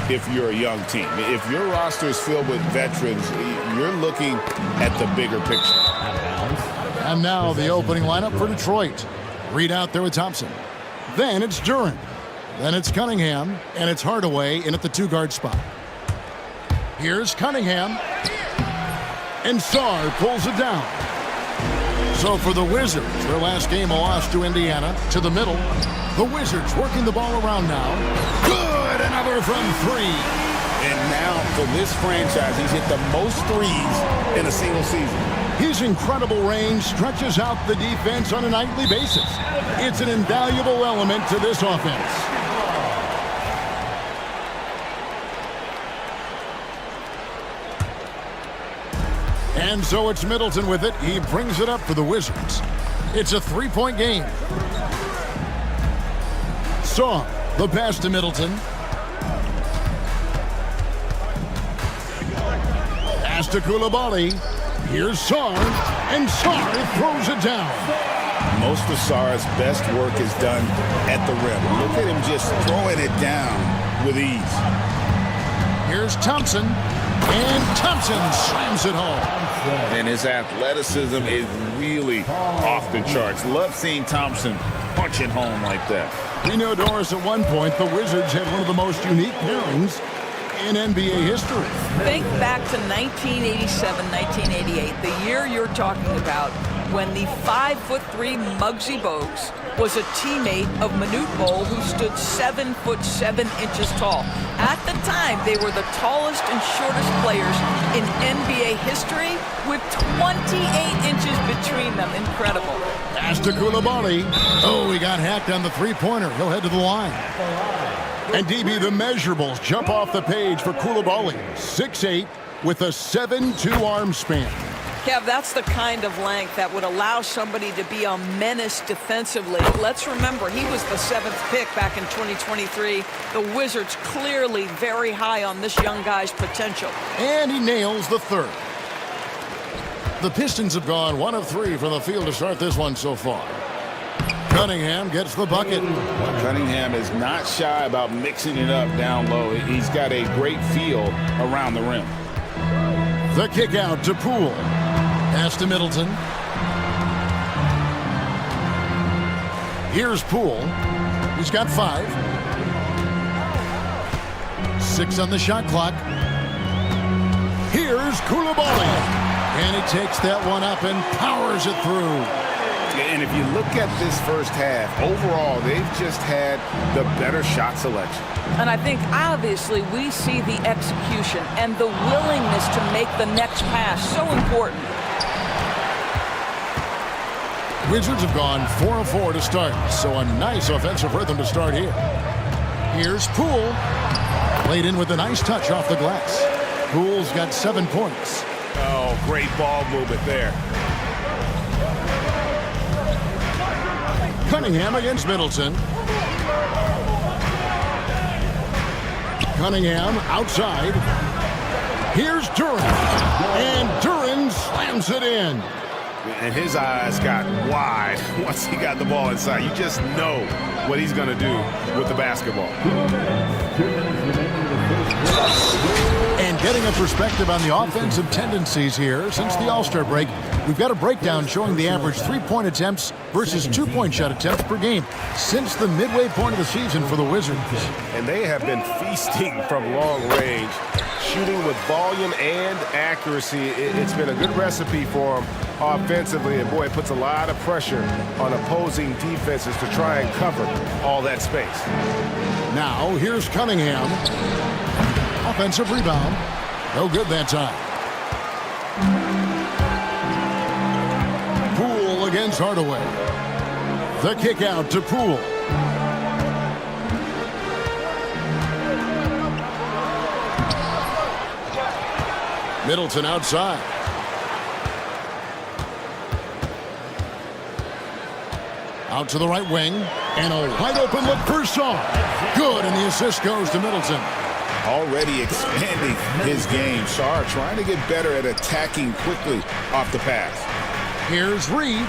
if you're a young team. If your roster is filled with veterans, you're looking at the bigger picture. And now the opening lineup for Detroit. Reed out there with Thompson. Then it's Duran. Then it's Cunningham, and it's Hardaway in at the two-guard spot. Here's Cunningham. And Sarr pulls it down. So for the Wizards, their last game a loss to Indiana, to the middle. The Wizards working the ball around now. Good, another from three. And now for this franchise, he's hit the most threes in a single season. His incredible range stretches out the defense on a nightly basis. It's an invaluable element to this offense. And so it's Middleton with it. He brings it up for the Wizards. It's a three-point game. Saw the pass to Middleton. Pass to Koulibaly. Here's Sarr, and Sarr throws it down. Most of Sarr's best work is done at the rim. Look at him just throwing it down with ease. Here's Thompson, and Thompson slams it home. And his athleticism is really off the charts. Love seeing Thompson punch it home like that. We know, Doris, at one point, the Wizards had one of the most unique pairings in NBA history. Think back to 1987, 1988, the year you're talking about, when the 5'3" Muggsy Bogues was a teammate of Manute Bol, who stood 7'7" tall. At the time, they were the tallest and shortest players in NBA history, with 28 inches between them. Incredible. Pass to Koulibaly. Oh, he got hacked on the three-pointer. He'll head to the line. And DB, the measurables jump off the page for Koulibaly. 6'8", with a 7'2" arm span. Kev, that's the kind of length that would allow somebody to be a menace defensively. Let's remember, he was the 7th pick back in 2023. The Wizards clearly very high on this young guy's potential. And he nails the third. The Pistons have gone 1 of 3 from the field to start this one so far. Cunningham gets the bucket. Cunningham is not shy about mixing it up down low. He's got a great feel around the rim. The kick out to Poole. Pass to Middleton. Here's Poole. He's got 5. 6 on the shot clock. Here's Koulibaly. And he takes that one up and powers it through. And if you look at this first half, overall, they've just had the better shot selection. And I think, obviously, we see the execution and the willingness to make the next pass so important. Wizards have gone 4 of 4 to start, so a nice offensive rhythm to start here. Here's Poole. Played in with a nice touch off the glass. Poole's got 7 points. Oh, great ball movement there. Cunningham against Middleton. Cunningham outside. Here's Duran. And Duran slams it in. And his eyes got wide once he got the ball inside. You just know what he's going to do with the basketball. And getting a perspective on the offensive tendencies here since the All-Star break, we've got a breakdown showing the average 3-point attempts versus 2-point shot attempts per game since the midway point of the season for the Wizards. And they have been feasting from long range, shooting with volume and accuracy. It's been a good recipe for them offensively, and boy, it puts a lot of pressure on opposing defenses to try and cover all that space. Now, here's Cunningham. Offensive rebound. No good that time. Poole against Hardaway. The kick out to Poole. Middleton outside. Out to the right wing. And a wide open look for Sarr. Good, and the assist goes to Middleton. Already expanding his game. Sarr trying to get better at attacking quickly off the pass. Here's Reed.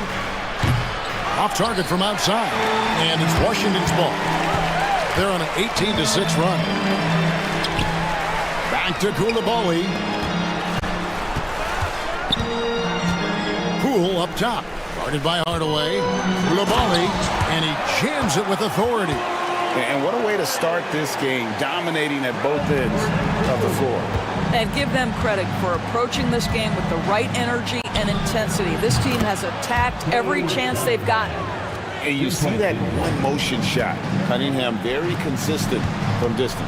Off target from outside. And it's Washington's ball. They're on an 18-6 run. Back to Koulibaly. Poole up top. Guarded by Hardaway. Koulibaly. And he jams it with authority. And what a way to start this game, dominating at both ends of the floor. And give them credit for approaching this game with the right energy and intensity. This team has attacked every chance they've gotten. And you see that one motion shot. Cunningham very consistent from distance.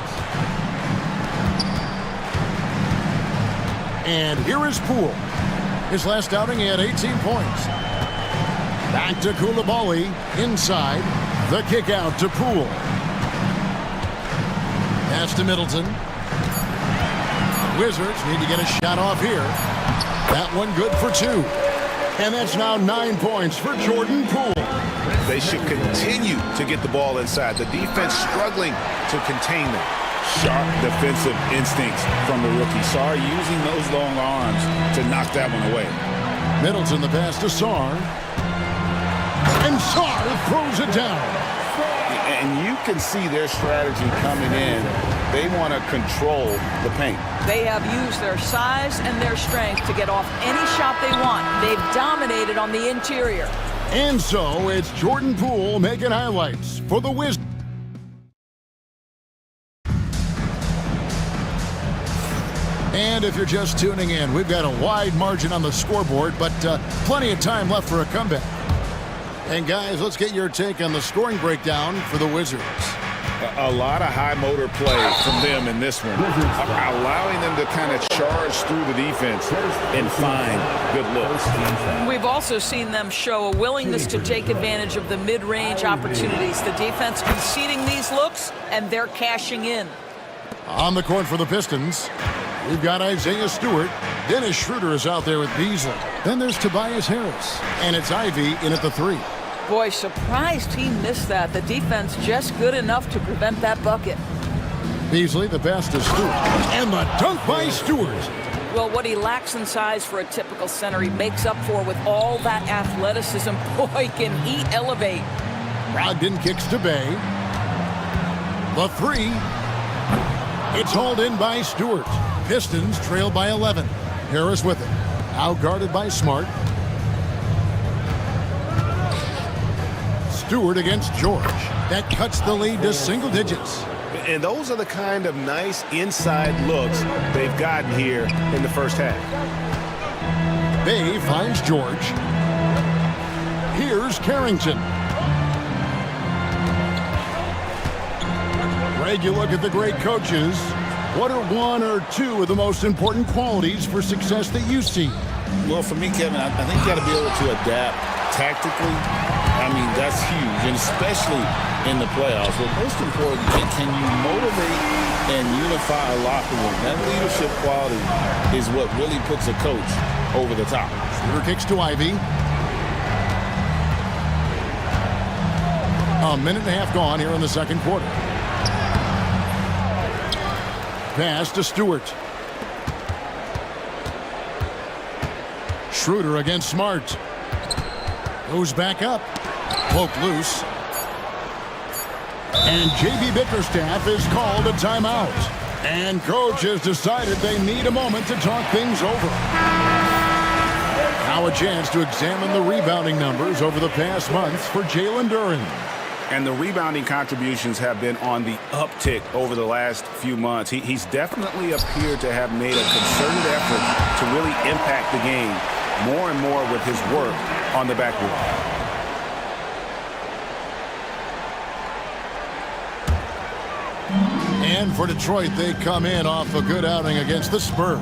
And here is Poole. His last outing, he had 18 points. Back to Koulibaly, inside. The kick out to Poole. Pass to Middleton. Wizards need to get a shot off here. That one good for 2. And that's now 9 points for Jordan Poole. They should continue to get the ball inside. The defense struggling to contain them. Sharp defensive instincts from the rookie. Sarr using those long arms to knock that one away. Middleton, the pass to Sarr. And Sarr throws it down. And you can see their strategy coming in. They want to control the paint. They have used their size and their strength to get off any shot they want. They've dominated on the interior. And so it's Jordan Poole making highlights for the Wizards. And if you're just tuning in, we've got a wide margin on the scoreboard, but plenty of time left for a comeback. And guys, let's get your take on the scoring breakdown for the Wizards. A lot of high motor play from them in this one, allowing them to kind of charge through the defense and find good looks. We've also seen them show a willingness to take advantage of the mid-range opportunities. The defense conceding these looks, and they're cashing in. On the court for the Pistons, we've got Isaiah Stewart. Dennis Schroeder is out there with Beasley. Then there's Tobias Harris, and it's Ivy in at the 3. Boy, surprised he missed that. The defense just good enough to prevent that bucket. Beasley, the pass to Stewart. And the dunk by Stewart. Well, what he lacks in size for a typical center, he makes up for with all that athleticism. Boy, can he elevate. Brogdon kicks to Bay. The 3. It's hauled in by Stewart. Pistons trail by 11. Harris with it. Out guarded by Smart. Stewart against George. That cuts the lead to single digits. And those are the kind of nice inside looks they've gotten here in the first half. Bay finds George. Here's Carrington. Greg, you look at the great coaches. What are 1 or 2 of the most important qualities for success that you see? Well, for me, Kevin, I think you got to be able to adapt tactically. I mean, that's huge, and especially in the playoffs. But most important, can you motivate and unify a locker room? That leadership quality is what really puts a coach over the top. Schroeder kicks to Ivy. A minute and a half gone here in the second quarter. Pass to Stewart. Schroeder against Smart. Goes back up. Poked loose. And J.B. Bickerstaff is called a timeout. And coach has decided they need a moment to talk things over. Now a chance to examine the rebounding numbers over the past months for Jalen Duren. And the rebounding contributions have been on the uptick over the last few months. He's definitely appeared to have made a concerted effort to really impact the game more and more with his work on the backboard. And for Detroit, they come in off a good outing against the Spurs.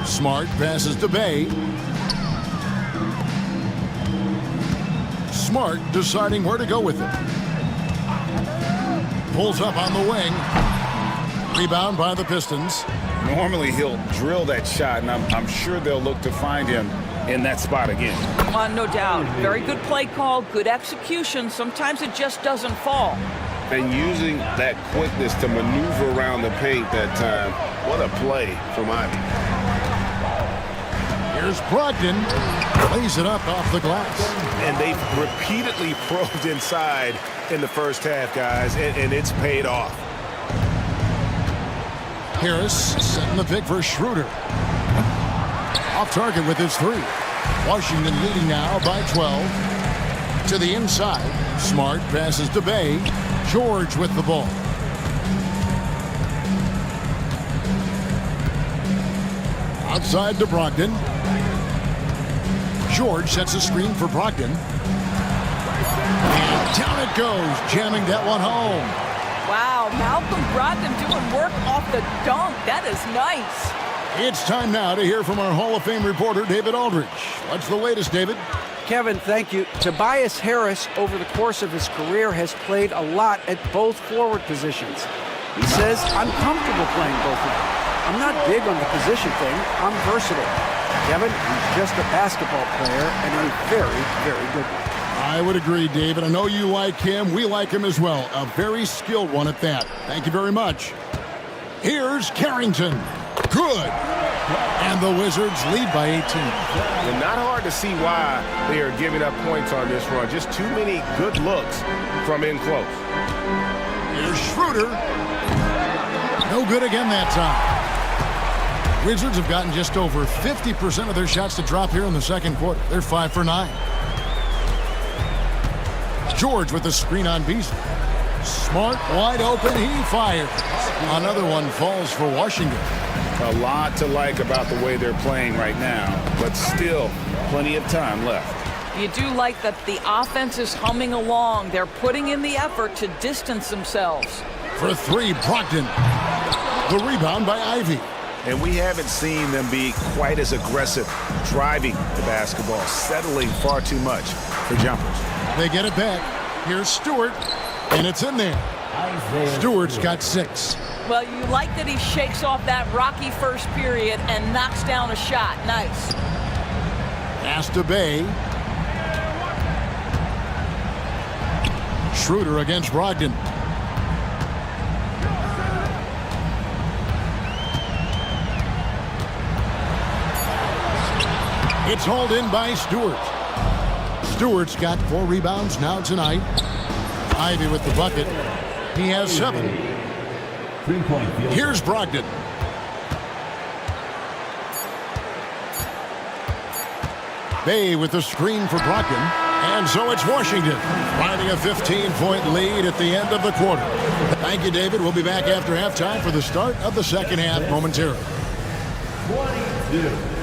Smart passes to Bay. Smart deciding where to go with it. Pulls up on the wing. Rebound by the Pistons. Normally he'll drill that shot, and I'm sure they'll look to find him in that spot again. No doubt. Very good play call, good execution. Sometimes it just doesn't fall. And using that quickness to maneuver around the paint that time. What a play from Ivy. Here's Brogdon. Lays it up off the glass. And they've repeatedly probed inside in the first half, guys, and it's paid off. Harris setting the pick for Schroeder. Off target with his three. Washington leading now by 12. To the inside. Smart passes to Bay. George with the ball. Outside to Brogdon. George sets a screen for Brogdon. And down it goes, jamming that one home. Wow, Malcolm Brogdon doing work off the dunk. That is nice. It's time now to hear from our Hall of Fame reporter, David Aldridge. What's the latest, David? Kevin, thank you. Tobias Harris, over the course of his career, has played a lot at both forward positions. He says, I'm comfortable playing both of them. I'm not big on the position thing. I'm versatile. Kevin, he's just a basketball player and a very, very good one. I would agree, David. I know you like him. We like him as well. A very skilled one at that. Thank you very much. Here's Carrington. Good. And the Wizards lead by 18. And not hard to see why they are giving up points on this run. Just too many good looks from in close. Here's Schroeder. No good again that time. Wizards have gotten just over 50% of their shots to drop here in the second quarter. They're 5 for 9. George with the screen on Beasley. Smart, wide open, he fires. Another one falls for Washington. A lot to like about the way they're playing right now, but still plenty of time left. You do like that the offense is humming along. They're putting in the effort to distance themselves. For three, Brogdon. The rebound by Ivy. And we haven't seen them be quite as aggressive driving the basketball, settling far too much for jumpers. They get it back. Here's Stewart, and it's in there. Stewart's got 6. Well, you like that he shakes off that rocky first period and knocks down a shot. Nice. Pass to Bay. Schroeder against Brogdon. It's hauled in by Stewart. Stewart's got 4 rebounds now tonight. Ivy with the bucket. He has 7. Here's Brogdon. Bay with the screen for Brogdon. And so it's Washington riding a 15-point lead at the end of the quarter. Thank you, David. We'll be back after halftime for the start of the second half momentarily. 22.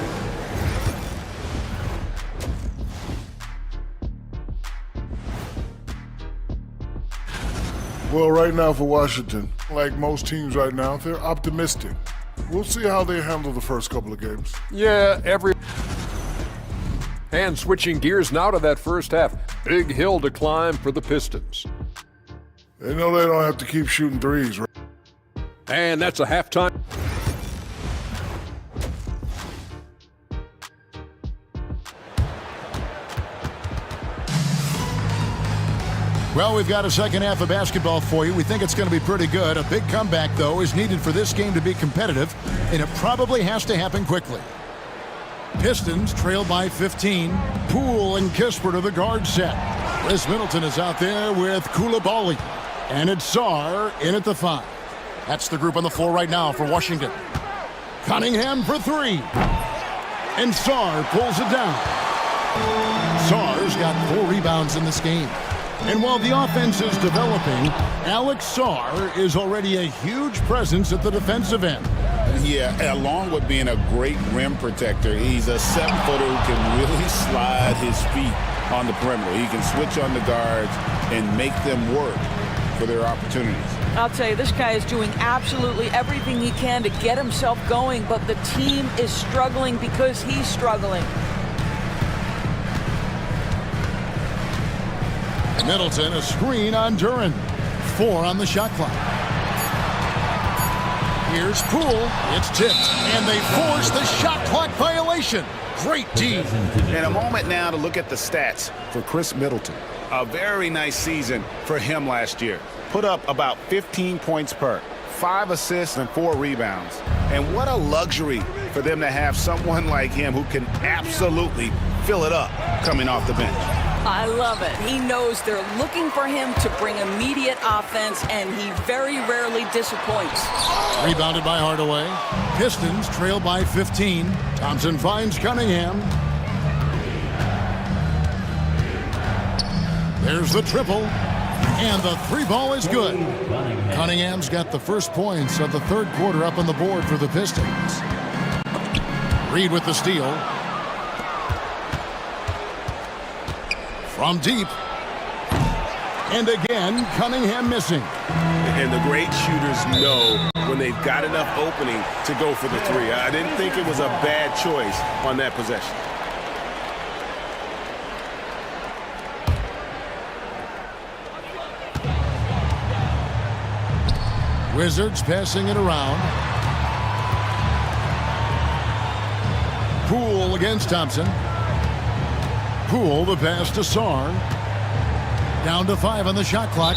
Well, right now for Washington, like most teams right now, they're optimistic. We'll see how they handle the first couple of games. Yeah, And switching gears now to that first half. Big hill to climb for the Pistons. They know they don't have to keep shooting threes, right? And that's a halftime. Well, we've got a second half of basketball for you. We think it's going to be pretty good. A big comeback, though, is needed for this game to be competitive, and it probably has to happen quickly. Pistons trail by 15. Poole and Kispert are the guard set. Chris Middleton is out there with Koulibaly. And it's Sarr in at the 5. That's the group on the floor right now for Washington. Cunningham for 3. And Sarr pulls it down. Sarr's got 4 rebounds in this game. And while the offense is developing, Alex Sarr is already a huge presence at the defensive end. Yeah, along with being a great rim protector, he's a 7-footer who can really slide his feet on the perimeter. He can switch on the guards and make them work for their opportunities. I'll tell you, this guy is doing absolutely everything he can to get himself going, but the team is struggling because he's struggling. Middleton, a screen on Duran. 4 on the shot clock. Here's Poole. It's tipped, and they force the shot clock violation. Great D. And a moment now to look at the stats for Chris Middleton. A very nice season for him last year. Put up about 15 points per, 5 assists and 4 rebounds. And what a luxury for them to have someone like him who can absolutely fill it up coming off the bench. I love it. He knows they're looking for him to bring immediate offense, and he very rarely disappoints. Rebounded by Hardaway. Pistons trail by 15. Thompson finds Cunningham. There's the triple, and the three ball is good. Cunningham's got the first points of the third quarter up on the board for the Pistons. Reed with the steal. From deep. And again, Cunningham missing. And the great shooters know when they've got enough opening to go for the three. I didn't think it was a bad choice on that possession. Wizards passing it around. Poole against Thompson. Poole the pass to Sarr. Down to 5 on the shot clock.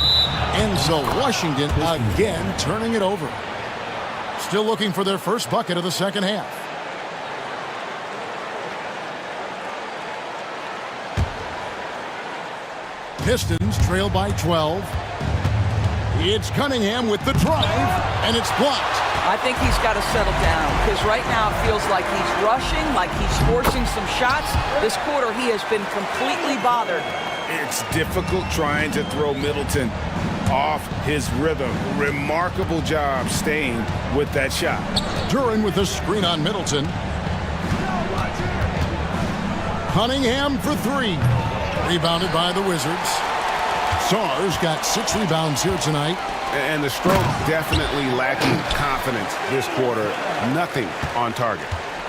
And so Washington again turning it over. Still looking for their first bucket of the second half. Pistons trail by 12. It's Cunningham with the drive, and it's blocked. I think he's got to settle down, because right now it feels like he's rushing, like he's forcing some shots. This quarter he has been completely bothered. It's difficult trying to throw Middleton off his rhythm. Remarkable job staying with that shot. Duran with the screen on Middleton. Cunningham for three. Rebounded by the Wizards. Sarr's got 6 rebounds here tonight. And the stroke definitely lacking confidence this quarter. Nothing on target.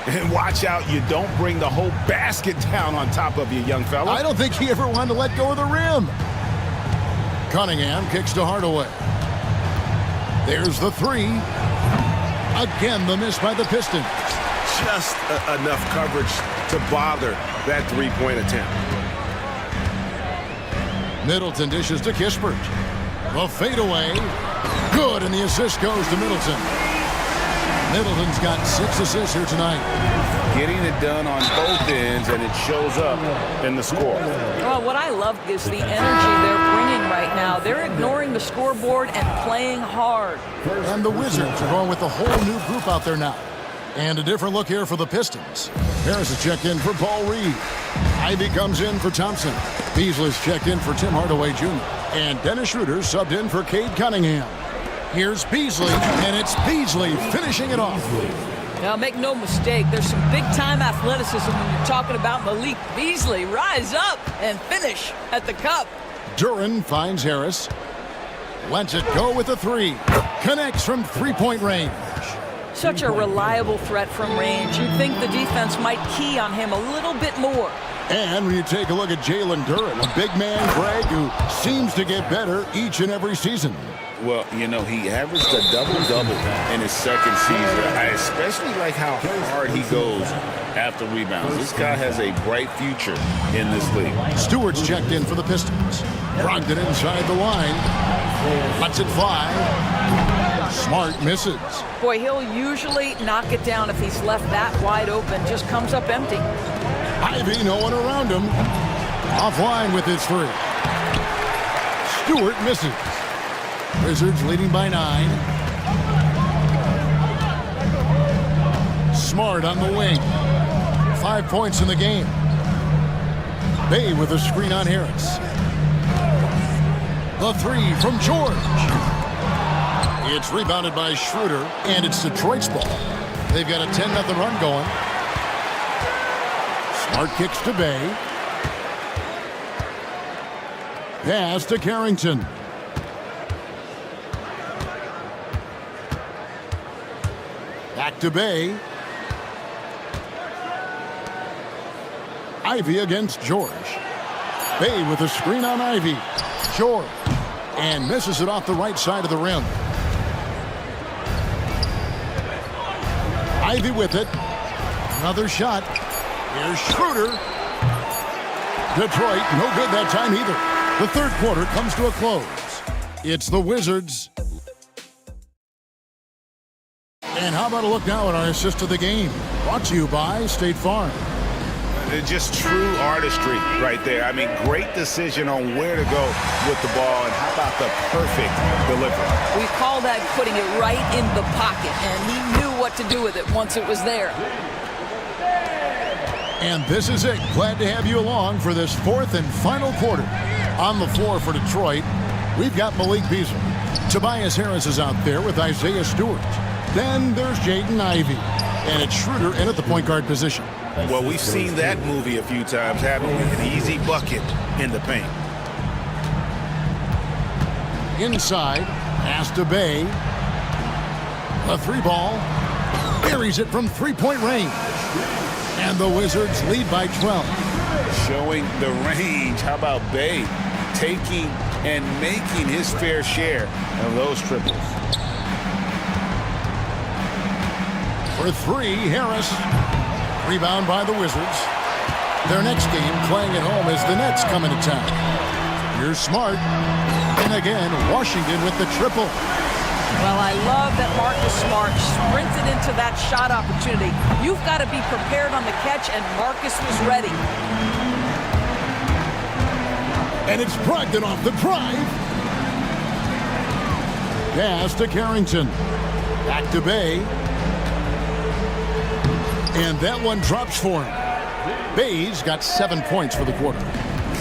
And watch out, you don't bring the whole basket down on top of you, young fella. I don't think he ever wanted to let go of the rim. Cunningham kicks to Hardaway. There's the three. Again, the miss by the Pistons. Just enough coverage to bother that three-point attempt. Middleton dishes to Kispert. The fadeaway. Good, and the assist goes to Middleton. Middleton's got 6 assists here tonight. Getting it done on both ends, and it shows up in the score. Well, what I love is the energy they're bringing right now. They're ignoring the scoreboard and playing hard. And the Wizards are going with a whole new group out there now. And a different look here for the Pistons. Harris is checked in for Paul Reed. Ivy comes in for Thompson. Beasley's checked in for Tim Hardaway Jr. And Dennis Schroeder subbed in for Cade Cunningham. Here's Beasley, and it's Beasley finishing it off. Now, make no mistake, there's some big-time athleticism when you're talking about Malik Beasley. Rise up and finish at the cup. Duran finds Harris. Lets it go with a three. Connects from three-point range. Such a reliable threat from range. You'd think the defense might key on him a little bit more. And when you take a look at Jalen Duran, a big man, Greg, who seems to get better each and every season. Well, you know, he averaged a double-double in his second season. I especially like how hard he goes after rebounds. This guy has a bright future in this league. Stewart's checked in for the Pistons. Brogdon inside the line. Lets it fly. Smart misses. Boy, he'll usually knock it down if he's left that wide open. Just comes up empty. Ivy, no one around him. Offline with his three. Stewart misses. Wizards leading by 9. Smart on the wing. 5 points in the game. Bay with a screen on Harris. The three from George. It's rebounded by Schroeder, and it's Detroit's ball. They've got a 10-0 run going. Smart kicks to Bay. Pass to Carrington. Back to Bay. Ivy against George. Bay with a screen on Ivy. George. And misses it off the right side of the rim. Ivy with it. Another shot. Here's Schroeder. Detroit, no good that time either. The third quarter comes to a close. It's the Wizards. And how about a look now at our assist of the game? Brought to you by State Farm. Just true artistry right there. I mean, great decision on where to go with the ball, and how about the perfect delivery? We call that putting it right in the pocket, and he knew what to do with it once it was there. And this is it. Glad to have you along for this fourth and final quarter. On the floor for Detroit, we've got Malik Beasley. Tobias Harris is out there with Isaiah Stewart. Then there's Jaden Ivey. And it's Schroeder in at the point guard position. Well, we've seen that movie a few times, haven't we? An easy bucket in the paint. Inside, pass to Bay. A three ball. Buries it from three-point range. And the Wizards lead by 12. Showing the range. How about Bay taking and making his fair share of those triples? For three, Harris. Rebound by the Wizards. Their next game playing at home as the Nets coming to town. Here's Smart. And again, Washington with the triple. Well, I love that Marcus Smart sprinted into that shot opportunity. You've got to be prepared on the catch, and Marcus was ready. And it's Brogdon off the drive. Pass to Carrington. Back to Bay. And that one drops for him. Bay's got 7 points for the quarter.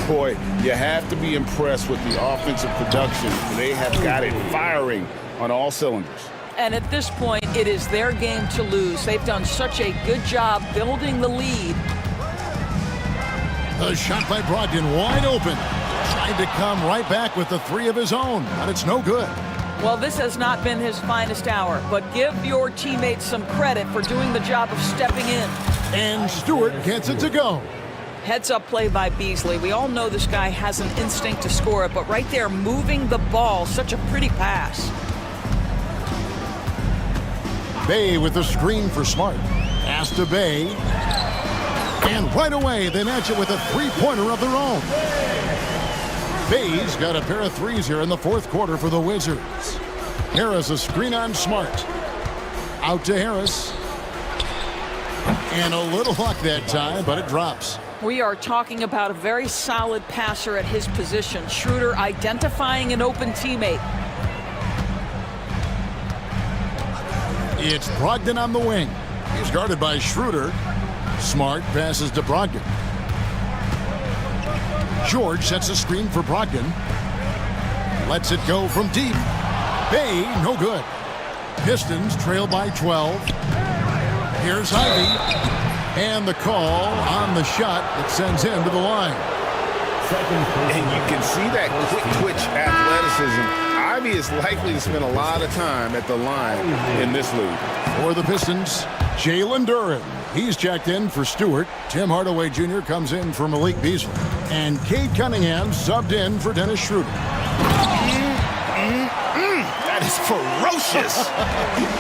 Boy, you have to be impressed with the offensive production. They have got it firing on all cylinders. And at this point, it is their game to lose. They've done such a good job building the lead. A shot by Brogdon, wide open. Tried to come right back with the three of his own, but it's no good. Well, this has not been his finest hour, but give your teammates some credit for doing the job of stepping in. And Stewart gets it to go. Heads-up play by Beasley. We all know this guy has an instinct to score it, but right there, moving the ball, such a pretty pass. Bay with the screen for Smart. Pass to Bay. And right away, they match it with a three-pointer of their own. Bay's got a pair of threes here in the fourth quarter for the Wizards. Harris a screen on Smart. Out to Harris. And a little luck that time, but it drops. We are talking about a very solid passer at his position. Schroeder identifying an open teammate. It's Brogdon on the wing. He's guarded by Schroeder. Smart passes to Brogdon. George sets a screen for Brogdon. Lets it go from deep. Bay, no good. Pistons trail by 12. Here's Ivey. And the call on the shot that sends him to the line. And you can see that quick twitch athleticism. Ivey is likely to spend a lot of time at the line in this league. For the Pistons, Jalen Duren. He's checked in for Stewart. Tim Hardaway Jr. comes in for Malik Beasley. And Cade Cunningham subbed in for Dennis Schroeder. That is ferocious.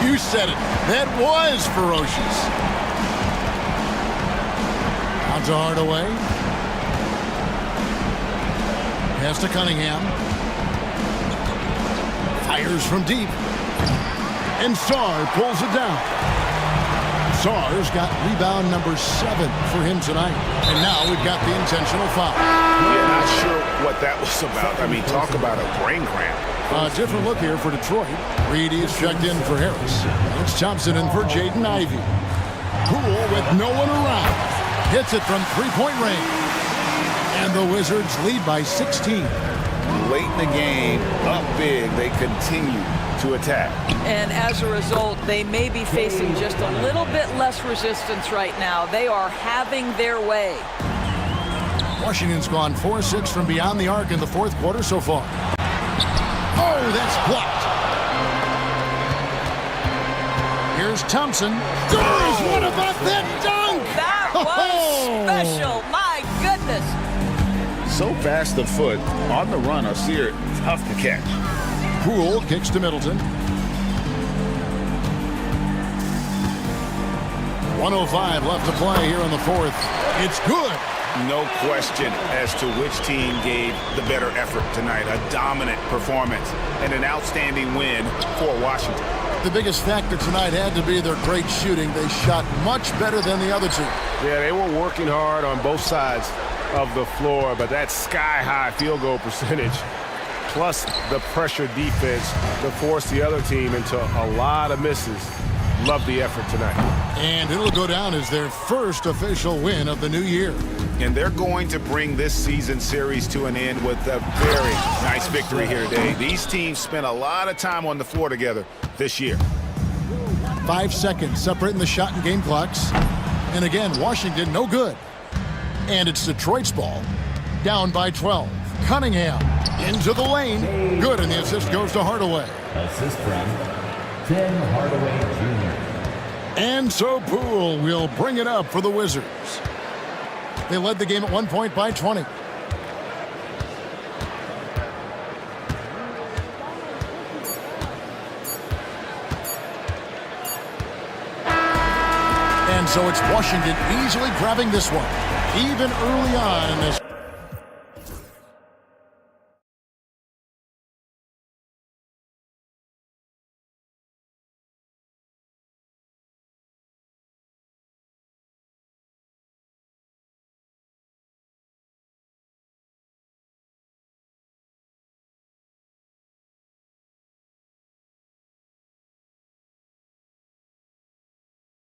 You said it. That was ferocious. Out to Hardaway. Pass to Cunningham. Fires from deep. And Sarr pulls it down. Sarr's got rebound number 7 for him tonight. And now we've got the intentional foul. Yeah, not sure what that was about. I mean, talk about a brain cramp. A different look here for Detroit. Reedy is checked in for Harris. It's Thompson in for Jaden Ivey. Poole with no one around. Hits it from three-point range. And the Wizards lead by 16. Late in the game, up big, they continue to attack. And as a result, they may be facing just a little bit less resistance right now. They are having their way. Washington's gone 4-6 from beyond the arc in the fourth quarter so far. Oh, that's blocked. Here's Thompson. Doris, what about that dunk? That was special. My goodness. So fast of foot, on the run, Sear, tough to catch. Poole kicks to Middleton. 1:05 left to play here in the fourth. It's good. No question as to which team gave the better effort tonight. A dominant performance and an outstanding win for Washington. The biggest factor tonight had to be their great shooting. They shot much better than the other team. Yeah, they were working hard on both sides of the floor, but that sky-high field goal percentage plus the pressure defense that forced the other team into a lot of misses. Love the effort tonight. And it'll go down as their first official win of the new year. And they're going to bring this season series to an end with a very nice victory here today. These teams spent a lot of time on the floor together this year. 5 seconds separating the shot and game clocks. And again, Washington no good. And it's Detroit's ball. Down by 12. Cunningham into the lane. Good, and the assist goes to Hardaway. Assist from Tim Hardaway Jr. And so Poole will bring it up for the Wizards. They led the game at 1 point by 20. And so it's Washington easily grabbing this one, even early on in this.